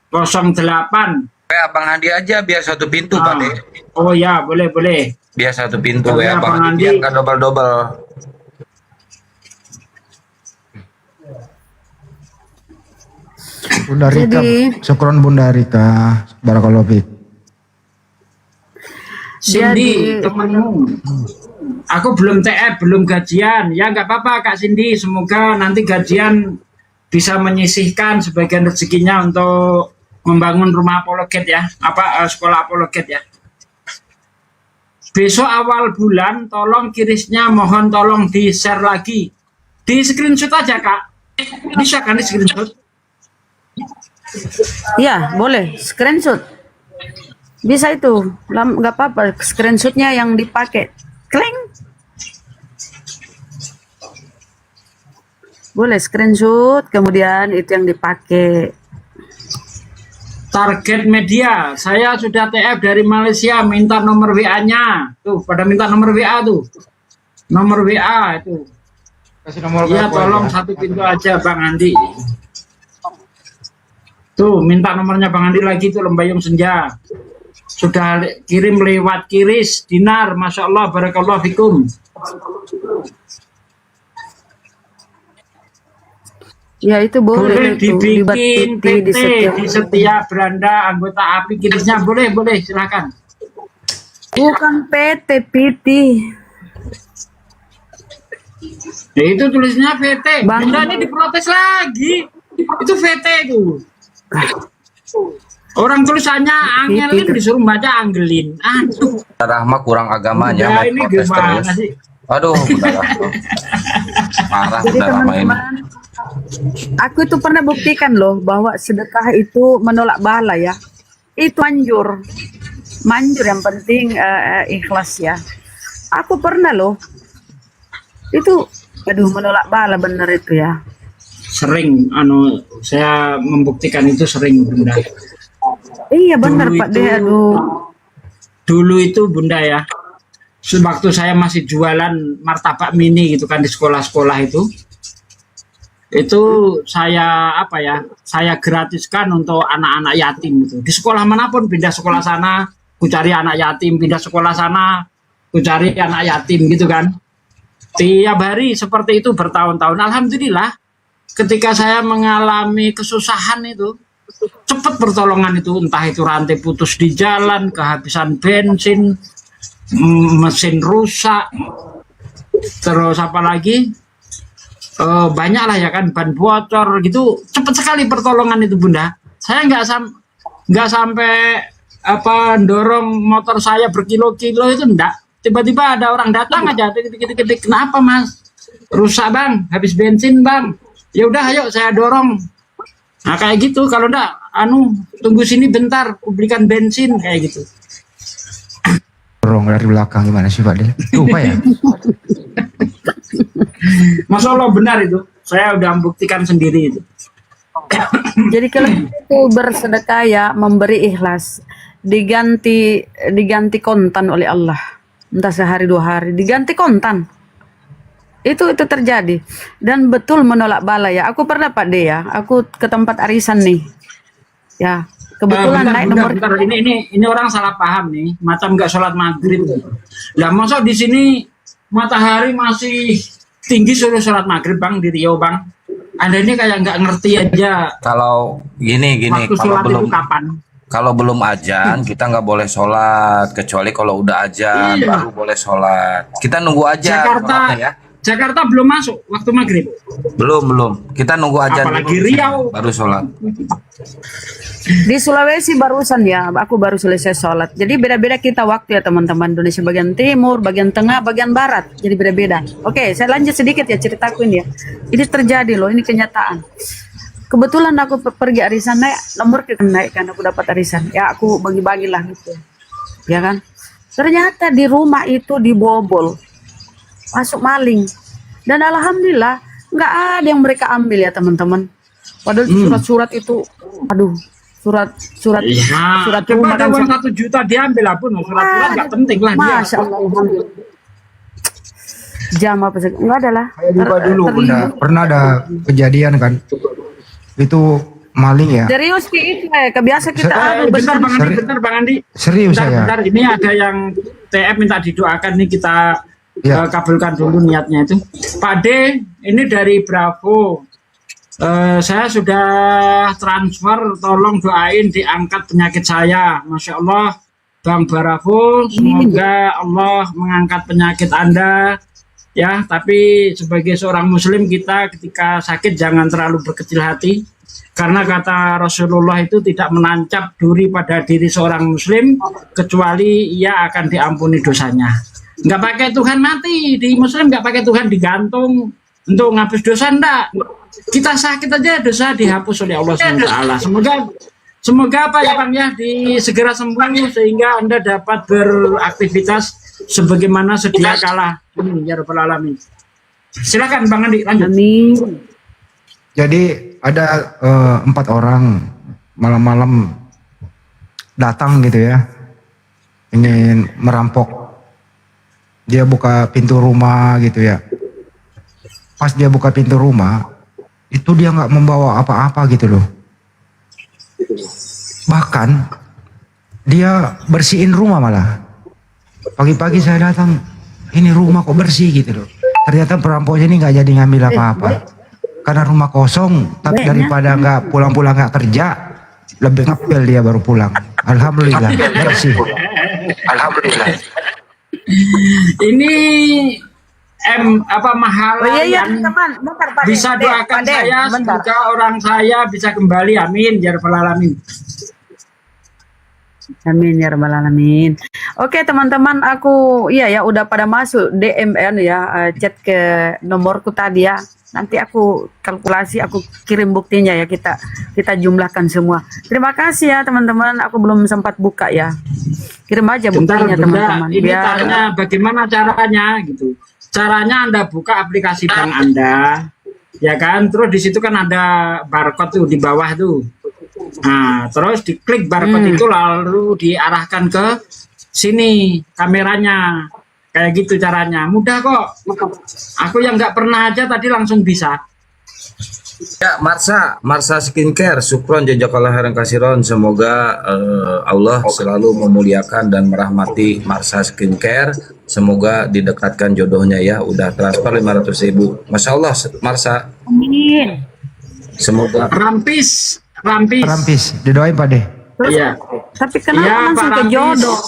08. Bang Handi aja biar 1 pintu Pak De. Oh ya, boleh. Biar 1 pintu Ya, ya Bang Handi biar nggak double-double. Bunda Rika, Jadi- syukron Bunda Rika. Barakallahu fiik. Cindy, temanmu. Aku belum TF, belum gajian. Ya nggak apa-apa Kak Cindy. Semoga nanti gajian bisa menyisihkan sebagian rezekinya untuk membangun rumah apologet ya. Sekolah apologet ya. Besok awal bulan tolong kirisnya mohon tolong di-share lagi. Di screenshot aja Kak. Bisa kan di screenshot? Ya, boleh screenshot. Bisa itu, nggak apa-apa. Screenshotnya yang dipakai, kleng. Boleh screenshot, kemudian itu yang dipakai. Target media, saya sudah TF dari Malaysia, minta nomor WA-nya. Tuh, pada minta nomor WA tuh. Nomor WA itu. Kasih nomor Iya, berapa tolong ya? 1 pintu aja Bang Andi. Tuh, minta nomornya Bang Andi lagi tuh Lembayung Senja. Sudah kirim lewat kiris dinar, Masya Allah, barakallahu fikum. Ya itu boleh, Boleh itu dibikin titik PT di setiap beranda anggota API kirisnya, boleh, silakan. Bukan PT, PT. Ya itu tulisnya VT. Bunda ini diprotes lagi. Itu VT itu. Orang tulisannya Angelin disuruh baca Angelin. Aduh. Rahma kurang agamanya Bunda mau ini protes gimana terus. sih? Aduh, Bunda Rahma. Marah Jadi Bunda Rahma ini. teman-teman, aku itu pernah buktikan loh bahwa sedekah itu menolak bala ya. Itu manjur yang penting ikhlas ya. Aku pernah loh. Itu Aduh, menolak bala bener itu ya. Sering, saya membuktikan itu sering, Bunda. Iya bener Dulu Pak itu, De, aduh. dulu itu Bunda ya, sewaktu saya masih jualan martabak mini gitu kan di sekolah-sekolah itu saya apa ya, saya gratiskan untuk anak-anak yatim itu. Di sekolah manapun, pindah sekolah sana, ku cari anak yatim, pindah sekolah sana, ku cari anak yatim gitu kan. Tiap hari seperti itu bertahun-tahun. Alhamdulillah, ketika saya mengalami kesusahan itu, cepat pertolongan itu, entah itu rantai putus di jalan, kehabisan bensin, mesin rusak, terus apa lagi, banyak lah ya kan, ban bocor gitu, cepat sekali pertolongan itu Bunda. Saya nggak sampai apa dorong motor saya berkilo-kilo itu enggak. Tiba-tiba ada orang datang aja, dikit-dikit, kenapa Mas? Rusak Bang, habis bensin Bang. Ya udah, ayo saya dorong. Nah kayak gitu, kalau enggak, tunggu sini bentar, aku belikan bensin kayak gitu. Dorong dari belakang gimana sih Pak De? Lupa ya? Masya Allah benar itu, saya udah membuktikan sendiri itu. Jadi kalau itu bersedekah ya, memberi ikhlas, diganti kontan oleh Allah. Entah sehari 2 hari, diganti kontan. Itu terjadi. Dan betul menolak bala ya. Aku pernah Pak De ya, aku ke tempat arisan nih. Ya, kebetulan naik nomor. Bentar. Ini orang salah paham nih, macam nggak sholat maghrib. Lah masa di sini matahari masih tinggi suruh sholat maghrib Bang di Riau Bang. Anda ini kayak nggak ngerti aja. Kalau gini, Waktu kalau sholat belum itu kapan? kalau belum azan kita nggak boleh sholat, kecuali kalau udah azan Iya. baru boleh sholat. Kita nunggu azan. Jakarta, sholatnya ya. Jakarta belum masuk waktu maghrib. Belum. Kita nunggu azan Apalagi dulu, Riau. baru sholat. Di Sulawesi barusan ya, aku baru selesai sholat. Jadi beda-beda kita waktu ya teman-teman. Indonesia bagian timur, bagian tengah, bagian barat. Jadi beda-beda. Oke, saya lanjut sedikit ya ceritaku ini ya. Ini terjadi loh, ini kenyataan. Kebetulan aku pergi arisan, nomor kita naik kan, aku dapat arisan. Ya aku bagi-bagilah gitu. Ya kan. Ternyata di rumah itu dibobol. Masuk maling. Dan alhamdulillah nggak ada yang mereka ambil ya teman-teman. Padahal surat-surat itu, aduh, surat Coba rumah ada kan. uang 1 juta diambil lah pun, surat-surat nggak penting lah dia. Masya Allah, alhamdulillah. Jam apa sih? Enggak ada lah. Saya juga dulu Bunda, pernah ada kejadian kan. Itu maling ya. Serius Ki, itu kebiasa kita Bentar Bang Andi. Serius Bentar, saya. ini ada yang TF minta didoakan nih, kita Ya. kabulkan dulu niatnya itu. Pak D, ini dari Bravo. Saya sudah transfer, tolong doain diangkat penyakit saya. Masya Allah, Bang Bravo, semoga Allah mengangkat penyakit Anda. Ya, tapi sebagai seorang Muslim kita ketika sakit jangan terlalu berkecil hati. Karena kata Rasulullah itu tidak menancap duri pada diri seorang Muslim kecuali ia akan diampuni dosanya. Nggak pakai Tuhan mati di Muslim, nggak pakai Tuhan digantung untuk ngapus dosa, enggak. Kita sakit aja dosa dihapus oleh Allah SWT. Semoga apa ya Bang ya, segera sembuh sehingga Anda dapat beraktivitas sebagaimana sedia kala. Amin ya rabbal alamin. Silakan Bang Andi lanjut. Amin. Jadi ada 4 orang malam-malam datang gitu ya, ingin merampok. Dia buka pintu rumah gitu ya. Pas dia buka pintu rumah, itu dia nggak membawa apa-apa gitu loh. Bahkan dia bersihin rumah malah. Pagi-pagi saya datang, ini rumah kok bersih gitu loh. Ternyata perampoknya ini nggak jadi ngambil apa-apa. Karena rumah kosong, tapi daripada nggak pulang-pulang nggak kerja, lebih ngapel dia baru pulang. Alhamdulillah bersih. Alhamdulillah. Ini mahal Oh iya, yang teman, bentar Pak bisa De, doakan Pak De, saya bentar. semoga orang saya bisa kembali, amin ya rabbal alamin. Amin ya rabbal alamin. Oke teman-teman, aku iya ya udah pada masuk DMN ya, chat ke nomorku tadi ya. Nanti aku kalkulasi, aku kirim buktinya ya, kita jumlahkan semua. Terima kasih ya teman-teman, aku belum sempat buka ya. Kirim aja Bentar, buktinya Bunda, teman-teman. ini tanya bagaimana caranya gitu. caranya Anda buka aplikasi bank Anda, ya kan? Terus di situ kan ada barcode tuh di bawah tuh. Nah, terus diklik barcode itu lalu diarahkan ke sini kameranya. Kayak gitu caranya. Mudah kok. Aku yang nggak pernah aja tadi langsung bisa. Ya, Marsa Skincare, syukron jazakallah khairan kasiron. Semoga Allah selalu memuliakan dan merahmati Marsa Skincare. Semoga didekatkan jodohnya ya. Udah transfer 500.000. Masya Allah, Marsa. Amin. Semoga. Rampis. Didoain Pak De. Iya. Tapi kenapa Ya, langsung Pak ke Rampis, jodoh?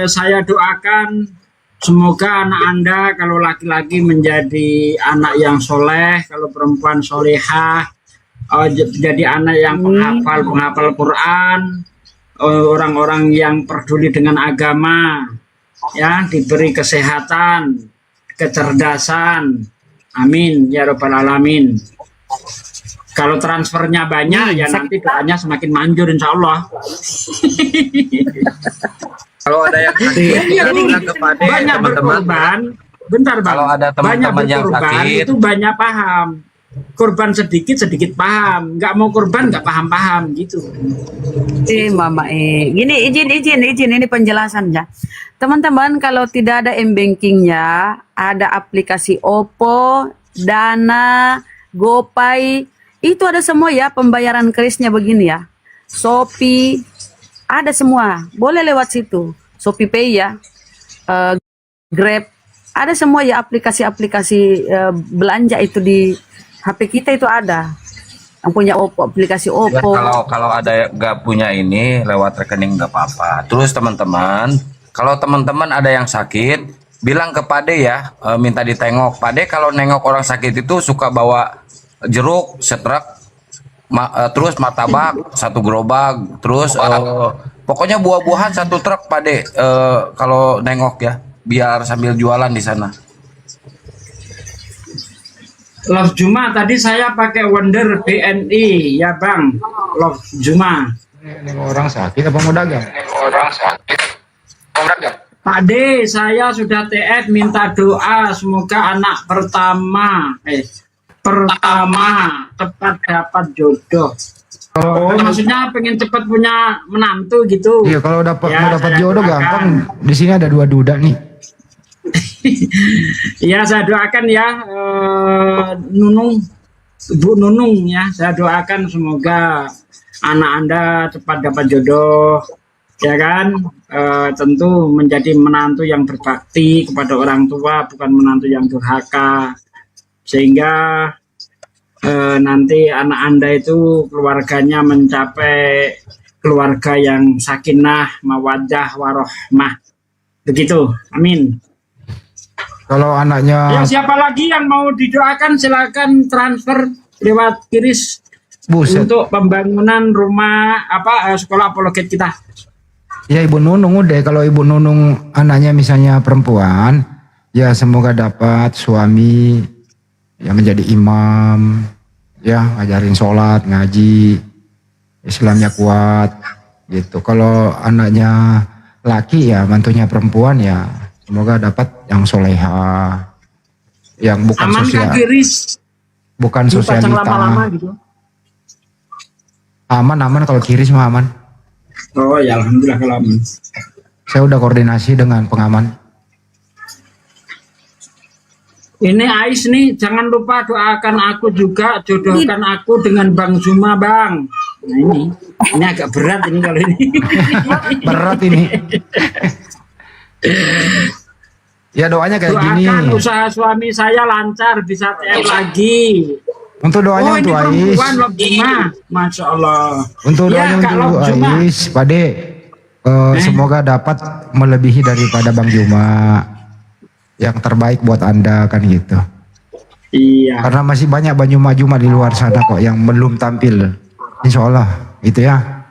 saya doakan semoga anak Anda kalau laki-laki menjadi anak yang soleh, kalau perempuan solehah, jadi anak yang penghafal Quran, orang-orang yang peduli dengan agama, ya, diberi kesehatan, kecerdasan, amin ya robbal alamin. Kalau transfernya banyak, ya nanti doanya semakin manjur insya Allah. Kalau ada yang bilang kepada banyak berkorban, bentar Bang. Kalau ada teman-teman banyak yang berkorban, sakit, itu banyak paham. Korban sedikit paham, nggak mau korban nggak paham gitu. Mama gini izin ini penjelasannya. Teman-teman kalau tidak ada m-bankingnya, ada aplikasi Oppo, Dana, GoPay, itu ada semua ya pembayaran krisnya begini ya. Shopee, ada semua, boleh lewat situ. Shopee Pay ya, Grab, ada semua ya aplikasi-aplikasi belanja itu di HP kita itu ada. Yang punya Oppo, aplikasi ya, Oppo. kalau ada yang nggak punya ini lewat rekening nggak apa-apa. Terus teman-teman, kalau teman-teman ada yang sakit, bilang ke Pade ya, minta ditengok. Pade kalau nengok orang sakit itu suka bawa jeruk setrek, terus martabak satu gerobak, terus pokoknya buah-buahan satu truk Pade, kalau nengok ya, biar sambil jualan di sana. Love Juma tadi saya pakai Wonder BNI ya Bang. Love Juma. Nengok orang sakit apa mau dagang? Pak D, saya sudah TF minta doa semoga anak pertama cepat dapat jodoh. Oh, maksudnya pengen cepat punya menantu gitu. Iya, kalau dapat Ya, mau dapat saya jodoh doakan. gampang. Di sini ada 2 duda nih. Ya, saya doakan ya, Bu Nunung ya, saya doakan semoga anak Anda cepat dapat jodoh, ya kan? Tentu menjadi menantu yang berbakti kepada orang tua, bukan menantu yang durhaka, sehingga nanti anak Anda itu keluarganya mencapai keluarga yang sakinah, mawaddah, warohmah. Begitu, amin. Kalau anaknya Ya, siapa lagi yang mau didoakan silakan transfer lewat Kiris untuk pembangunan rumah sekolah apologet kita. ya Ibu Nunung udah, kalau Ibu Nunung anaknya misalnya perempuan, ya semoga dapat suami yang menjadi imam, ya ngajarin sholat, ngaji, Islamnya kuat, gitu. Kalau anaknya laki ya mantunya perempuan ya semoga dapat yang soleha, yang bukan Aman sosial, Kak Kiris. bukan Dipasang sosialita. lama-lama gitu. Aman kalau Kiris mah aman. Oh ya, alhamdulillah kalau aman. Saya udah koordinasi dengan pengaman. Ini Ais nih, jangan lupa doakan aku juga, jodohkan aku dengan Bang Zuma, Bang. Nah ini agak berat ini kalau ini. Berat ini. Ya doanya kayak Doakan gini. usaha suami saya lancar, bisa TF lagi. Untuk doanya ini untuk Ais. perempuan Lok Juma, Masya Allah. Untuk Ya, doanya Kak untuk Lok Juma. Ais, Pade. Semoga dapat melebihi daripada Bang Juma. Yang terbaik buat Anda kan gitu. Iya. Karena masih banyak Bang Juma di luar sana kok yang belum tampil. Insya Allah gitu ya.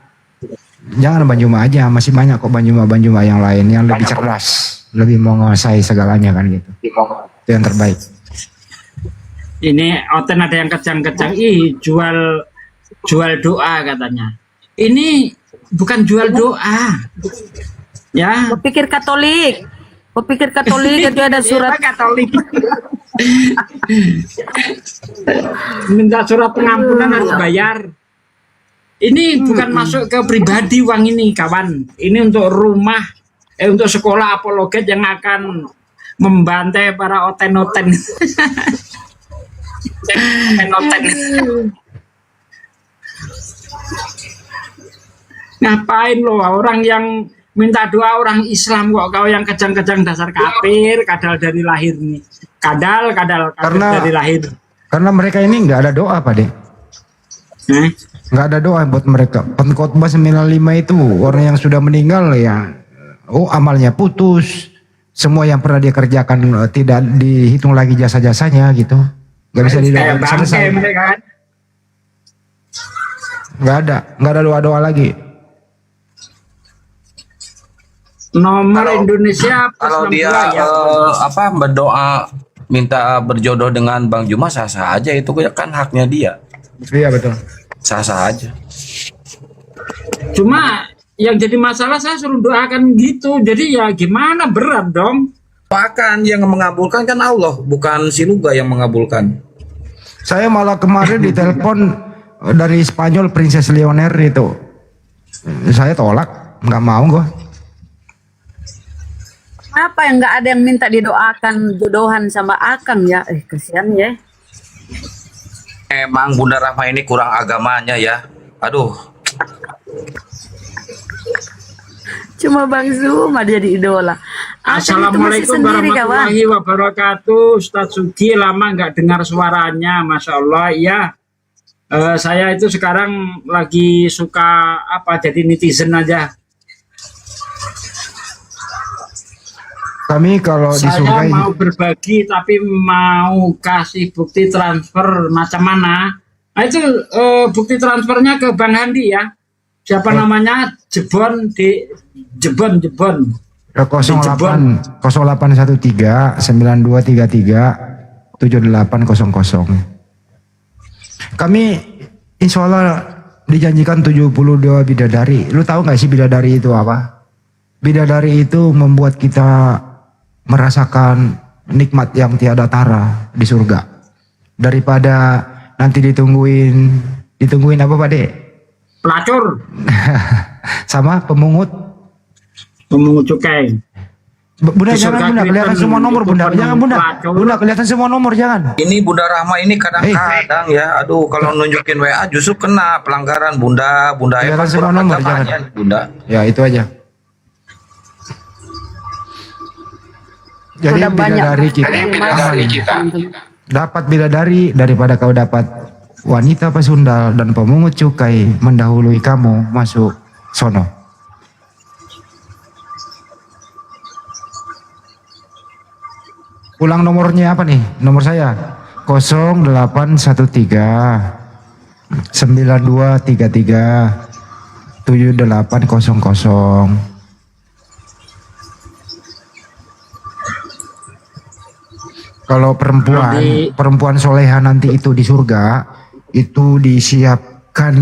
Jangan Bang Juma aja, masih banyak kok Bang Juma yang lain yang lebih cerdas, lebih menguasai segalanya kan gitu. Itu yang terbaik. Ini Oten ada yang kejang-kejang, jual doa katanya. Ini bukan jual doa. Ya. Pikir Katolik. Kau pikir Katolik itu ada surat Katolik. Minta surat pengampunan harus bayar. Ini bukan masuk ke pribadi uang ini, kawan. Ini untuk rumah, untuk sekolah apologet yang akan membantai para oten-oten. Oten-oten. Ngapain lo orang yang minta doa orang Islam kok kau yang kejang-kejang dasar kafir, kadal dari lahir nih. Kadal dari lahir. Karena mereka ini nggak ada doa, Pak De. Nggak ada doa buat mereka. Pengkhotbah 95 itu orang yang sudah meninggal ya, amalnya putus. Semua yang pernah dia kerjakan tidak dihitung lagi jasa-jasanya gitu. Nggak bisa didoakan selesai. Nggak ada doa-doa lagi. Nomor Indonesia kalau dia berdoa minta berjodoh dengan Bang Juma sah-sah aja, itu kan haknya dia. Iya betul. Sah-sah aja. Cuma yang jadi masalah saya suruh doakan gitu. Jadi ya gimana, berat dong. Doakan, yang mengabulkan kan Allah, bukan si Luga yang mengabulkan. Saya malah kemarin ditelepon dari Spanyol Princess Leonor itu. Saya tolak, nggak mau gua. Apa yang nggak ada yang minta didoakan jodohan sama Akang ya? Kasihan ya. Emang Bunda Rahma ini kurang agamanya ya. Aduh. Cuma Bang Zuma jadi idola. Assalamualaikum warahmatullahi wabarakatuh. Ustadz Sugi, lama nggak dengar suaranya, Masya Allah. Iya, saya itu sekarang lagi suka jadi netizen aja. Kami kalau di Saya mau berbagi tapi mau kasih bukti transfer macam mana? Nah itu bukti transfernya ke Bang Handi ya. Siapa namanya? Jebon. 08 0813 9233 7800. Kami insya Allah dijanjikan 72 bidadari. Lu tahu nggak sih bidadari itu apa? Bidadari itu membuat kita merasakan nikmat yang tiada tara di surga, daripada nanti ditungguin apa Pak De? Pelacur. Sama pemungut cukai. Bunda jangan Bunda kelihatan semua nomor Bunda, jangan Bunda. Bunda kelihatan semua nomor jangan. Ini Bunda Rahma ini kadang-kadang ya, aduh kalau nunjukin WA justru kena pelanggaran Bunda kelihatan semua nomor jangan. Bunda. Ya itu aja. Jadi bidadari kita dapat bidadari daripada kau dapat wanita pesundal dan pemungut cukai mendahului kamu masuk sono. Ulang nomornya apa nih? Nomor saya 0813 9233 7800. Kalau perempuan soleha nanti itu di surga itu disiapkan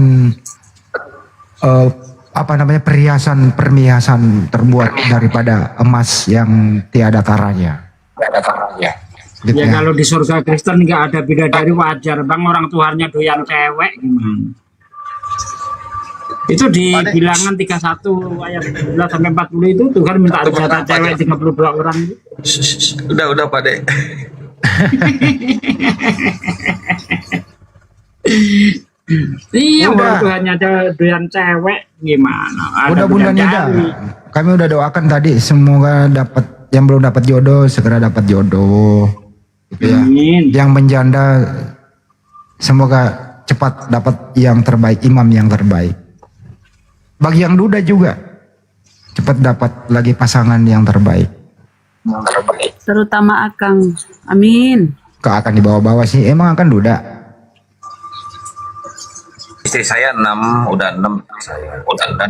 perhiasan terbuat daripada emas yang tiada taranya. Gitu ya, kalau di surga Kristen nggak ada bidadari wajar Bang, orang Tuhannya doyan cewek gimana? Itu di bilangan 31 ayat 11 sampai 40 itu Tuhan minta jatah cewek 32 orang. Udah Pak De. Iya, orang Tuhannya doyan cewek gimana? Udah Bunda Nida, kami udah doakan tadi semoga dapat yang belum dapat jodoh segera dapat jodoh. Gitu ya. Yang menjanda semoga cepat dapat yang terbaik, imam yang terbaik. Bagi yang duda juga cepat dapat lagi pasangan yang terbaik. Terutama Akang. Amin. Kak akan dibawa-bawa sih, emang akan duda. Istri saya 6, udah 6 saya, udah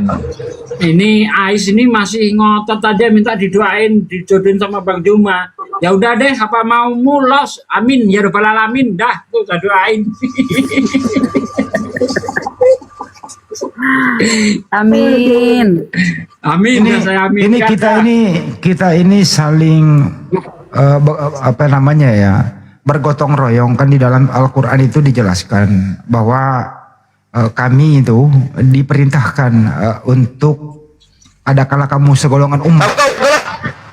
6. Ini Ais ini masih ngotot aja minta didoain, dijodohin sama Bang Juma. Ya udah deh, apa mau mulos? Amin ya rabbal alamin. Dah, tuh saya doain. Amin. Amin. Ini, Saya amin. ini kita ini saling apa namanya ya, bergotong royong. Kan di dalam Al-Quran itu dijelaskan bahwa kami itu diperintahkan untuk ada kala kamu segolongan umat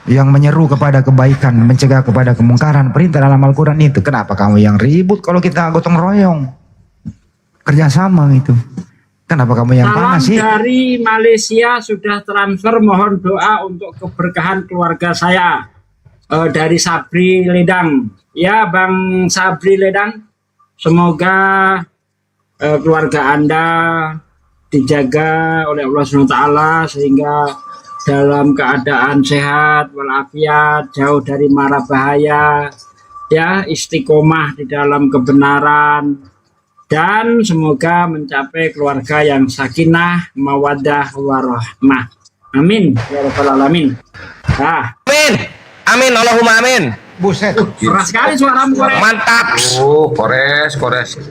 yang menyeru kepada kebaikan, mencegah kepada kemungkaran. Perintah dalam Al-Quran itu. Kenapa kamu yang ribut kalau kita gotong royong? Kerjasama gitu. Kenapa kamu yang Salam panas sih? dari Malaysia sudah transfer, mohon doa untuk keberkahan keluarga saya. Dari Sabri Ledang. Ya Bang Sabri Ledang, semoga keluarga Anda dijaga oleh Allah SWT sehingga dalam keadaan sehat walafiat, jauh dari mara bahaya, ya, istiqomah di dalam kebenaran, dan semoga mencapai keluarga yang sakinah, mawaddah, warahmah. Amin ya rabbal alamin. Amin. Amin, Allahumma amin. Buset. Keras sekali suaramu, Kores. Mantap. Kores.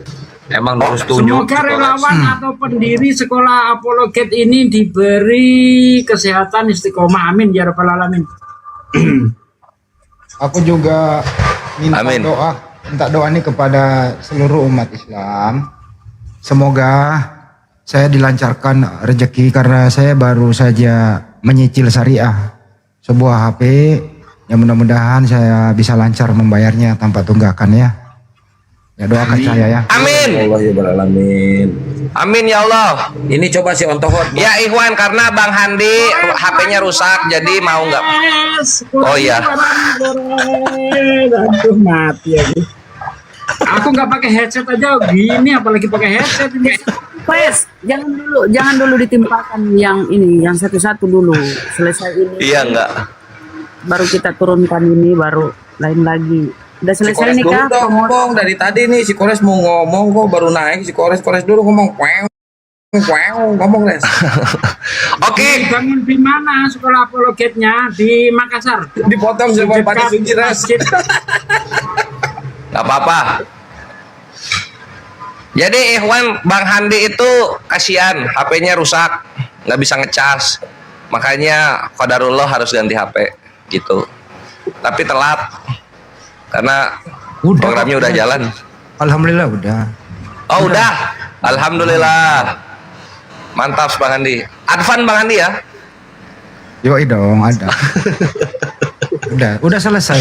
Emang harus tunjuk. Semoga relawan atau pendiri sekolah apologet ini diberi kesehatan istiqomah. Amin ya rabbal alamin. Aku juga minta doa nih kepada seluruh umat Islam. Semoga saya dilancarkan rezeki karena saya baru saja menyicil syariah sebuah HP yang mudah-mudahan saya bisa lancar membayarnya tanpa tunggakan ya. Ya doakan saya ya. Amin. Allah ya beralamin. Amin ya Allah. Ini coba si Ontohot. Ya Ikhwan, karena Bang Handi HP-nya rusak, jadi mau nggak? Oh iya. Aduh mati ya. Aku nggak pakai headset aja gini, apalagi pakai headset ini. Wes, jangan dulu ditimpakan yang ini, yang satu-satu dulu. Selesai ini. Iya enggak. Baru kita turunkan ini, baru lain lagi. Udah selesai nih kah? Ngomong dari tadi nih si Kores mau ngomong kok baru naik si Kores dulu ngomong ngomong Les. Oke. Bangun di mana sekolah apologetnya? Di Makassar. Dipotong sama Pak Suci Res. Gak apa-apa. Jadi Ikhwan, Bang Handi itu kasihan, HP-nya rusak, nggak bisa ngecas. Makanya qadarullah harus ganti HP gitu. Tapi telat karena programnya udah jalan. Alhamdulillah udah. Oh udah. Alhamdulillah. Mantap Bang Handi. Advan Bang Handi ya? Yoi dong, ada. udah selesai.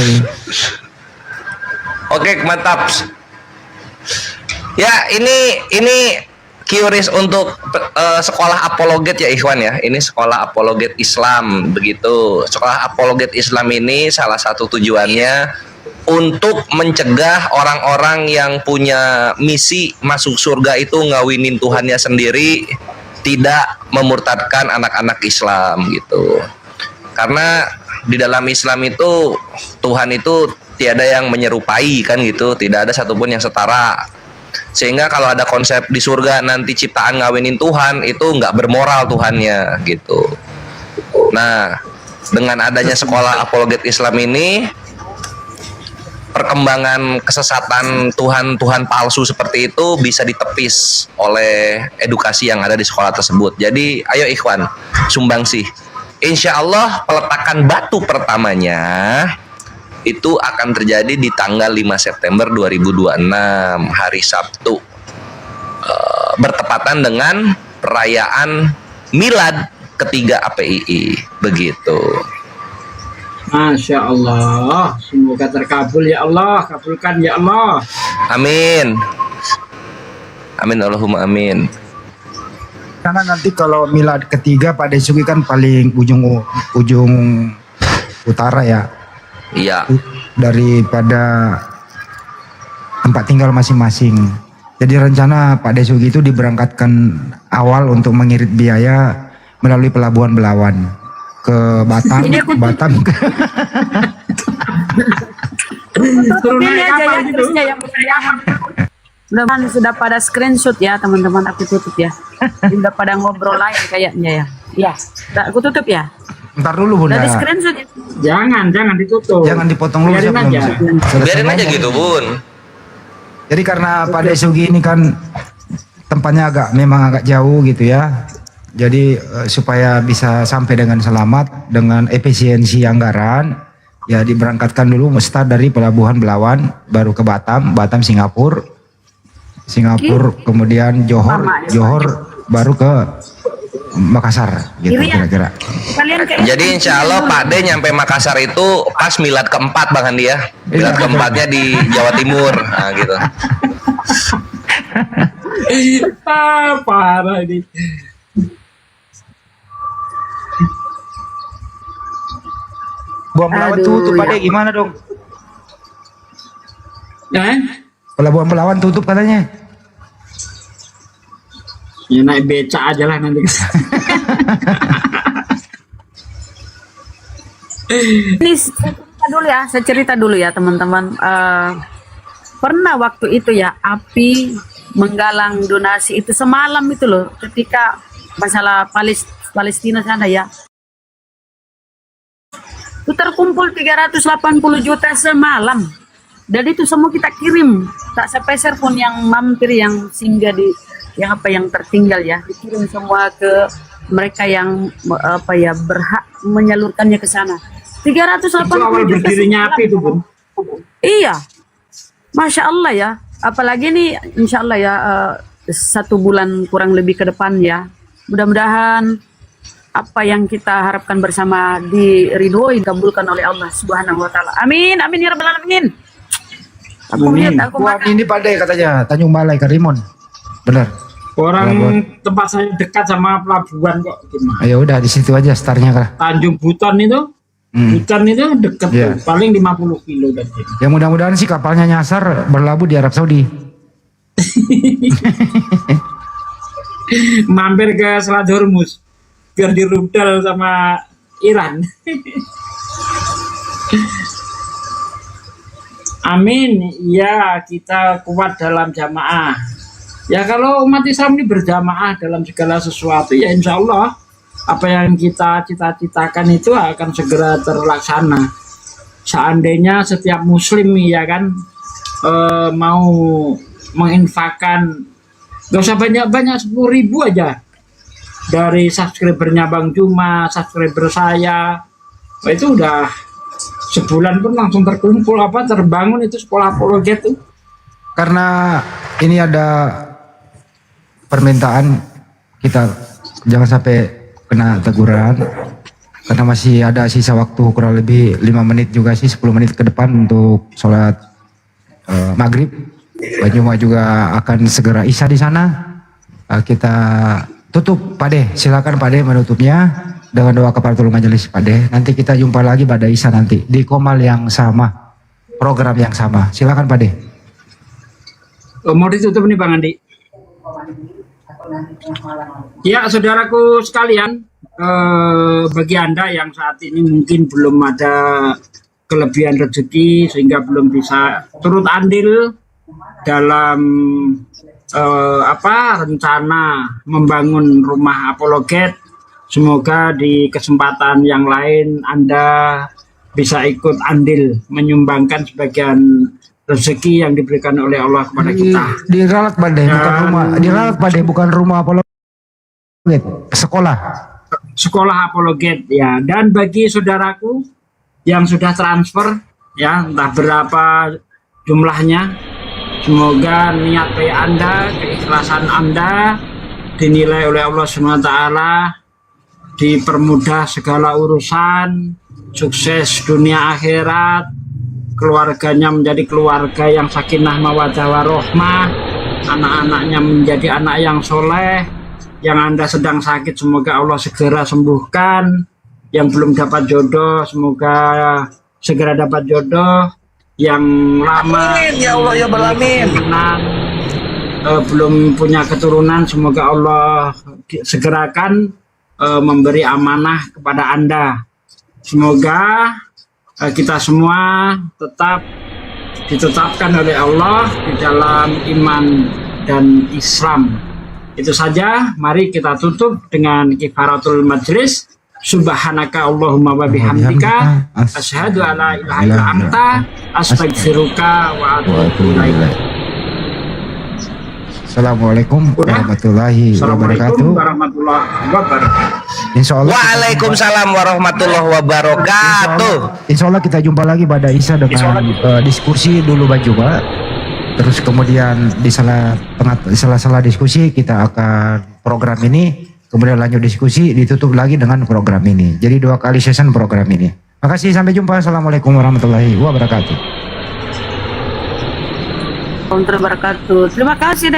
Oke, mantap. Ya, ini curious untuk sekolah apologet ya Ikhwan ya. Ini sekolah apologet Islam begitu. Sekolah apologet Islam ini salah satu tujuannya untuk mencegah orang-orang yang punya misi masuk surga itu ngawinin Tuhannya sendiri, tidak memurtadkan anak-anak Islam gitu. Karena di dalam Islam itu Tuhan itu tiada yang menyerupai kan gitu, tidak ada satupun yang setara. Sehingga kalau ada konsep di surga nanti ciptaan ngawinin Tuhan itu nggak bermoral Tuhannya gitu. Nah, dengan adanya sekolah apologet Islam ini, perkembangan kesesatan Tuhan palsu seperti itu bisa ditepis oleh edukasi yang ada di sekolah tersebut. Jadi ayo Ikhwan, sumbangsi. Insya Allah peletakan batu pertamanya itu akan terjadi di tanggal 5 September 2026 hari Sabtu, bertepatan dengan perayaan milad ketiga APII begitu. Masya Allah, semoga terkabul ya Allah, kabulkan ya Allah. Amin. Amin Allahumma amin. Karena nanti kalau milad ketiga Pak Desuki kan paling ujung utara ya. Iya. Daripada tempat tinggal masing-masing. Jadi rencana Pak Desuki itu diberangkatkan awal untuk mengirit biaya melalui pelabuhan Belawan ke Batam ke Ini aja ya terusnya yang mudah-mudahan sudah pada screenshot ya teman-teman, aku tutup ya. Sudah pada ngobrol lain kayaknya ya. Ya, aku tutup ya. Ntar dulu Bunda. Dari screenshot ya. Jangan ditutup. Jangan dipotong dulu. Biarin aja gitu Bun. Jadi karena Pak Desuki ini kan tempatnya memang agak jauh gitu ya. Jadi supaya bisa sampai dengan selamat dengan efisiensi anggaran, ya diberangkatkan dulu start dari Pelabuhan Belawan, baru ke Batam, Singapura, kemudian Johor, baru ke Makassar, gitu kira-kira. Jadi insya Allah Pak D nyampe Makassar itu pas milad keempat Bang Andi ya. Milad keempatnya di Jawa Timur, nah gitu. Parah ini. Pelabuhan Belawan tutup, Pak D, gimana dong? Pelabuhan Belawan tutup katanya. Ya naik beca aja lah nanti. Ini saya cerita dulu ya teman-teman. Pernah waktu itu ya api menggalang donasi itu semalam itu loh, ketika masalah Palestina sana ya. Itu terkumpul 380 juta semalam. Dan itu semua kita kirim, tak sepeser pun yang mampir, yang singgah di yang tertinggal ya, dikirim semua ke mereka yang berhak menyalurkannya ke sana. 380 itu awal berdirinya api itu, Bun. Iya, Masya Allah ya. Apalagi nih, Insya Allah ya 1 bulan kurang lebih ke depan ya. Mudah-mudahan apa yang kita harapkan bersama diridhoi, dikabulkan oleh Allah Subhanahu Wa Taala. Amin, amin ya rabbal alamin. Aku lihat, ini Pak D katanya Tanjung Balai Karimun, benar. Orang tempat saya dekat sama pelabuhan kok. Gimana? Ayo udah di situ aja startnya kah? Tanjung Buton itu, Buton itu dekat tuh, paling 50 kilo dari sini. Ya mudah-mudahan sih kapalnya nyasar berlabuh di Arab Saudi. Mampir ke Selat Hormuz biar dirudal sama Iran. Amin. Ya, kita kuat dalam jamaah. Ya kalau umat Islam ini berjamaah dalam segala sesuatu, ya insya Allah apa yang kita cita-citakan itu akan segera terlaksana. Seandainya setiap muslim ya kan mau menginfakkan, gak usah banyak-banyak, 10.000 aja dari subscribernya Bang Juma, subscriber saya, itu udah sebulan pun langsung terkumpul terbangun itu sekolah apologet tuh. Karena ini ada permintaan, kita jangan sampai kena teguran karena masih ada sisa waktu kurang lebih 5 menit juga sih, 10 menit ke depan untuk sholat maghrib. Bang Juma juga akan segera isya di sana. Kita tutup, Pak De, silakan Pak De menutupnya dengan doa kafaratul majelis. Pak De, nanti kita jumpa lagi pada isya nanti di komal yang sama, program yang sama. Silakan Pak De. Mau ditutup nih Bang Andi. Ya saudaraku sekalian, bagi Anda yang saat ini mungkin belum ada kelebihan rezeki sehingga belum bisa turut andil dalam rencana membangun rumah apologet, semoga di kesempatan yang lain Anda bisa ikut andil menyumbangkan sebagian rezeki yang diberikan oleh Allah kepada kita. Diralat Bade, bukan rumah. Diralat Bade, bukan rumah apologet, sekolah. Sekolah apologet ya. Dan bagi saudaraku yang sudah transfer ya, entah berapa jumlahnya, semoga niat baik Anda, keikhlasan Anda dinilai oleh Allah SWT, dipermudah segala urusan, sukses dunia akhirat, keluarganya menjadi keluarga yang sakinah mawaddah warohmah, anak-anaknya menjadi anak yang soleh. Yang Anda sedang sakit semoga Allah segera sembuhkan, yang belum dapat jodoh semoga segera dapat jodoh, yang lama Amin, ya Allah ya Balamin, belum punya keturunan semoga Allah segerakan memberi amanah kepada Anda. Semoga kita semua tetap ditetapkan oleh Allah di dalam iman dan Islam. Itu saja, mari kita tutup dengan kifaratul majlis. Subhanaka Allahumma wa bihamdika asyhadu alla ilaha illa anta astaghfiruka wa atubu ilaik. Assalamualaikum warahmatullahi wabarakatuh. Assalamualaikum warahmatullahi wabarakatuh. Insya Allah. Waalaikumsalam warahmatullahi wabarakatuh. Insya Allah kita jumpa lagi pada Isa dengan diskusi dulu Bang Juma. Terus kemudian di sela-sela diskusi kita akan program ini, kemudian lanjut diskusi, ditutup lagi dengan program ini. Jadi 2 kali session program ini. Makasih, sampai jumpa. Assalamualaikum warahmatullahi wabarakatuh. Terima kasih.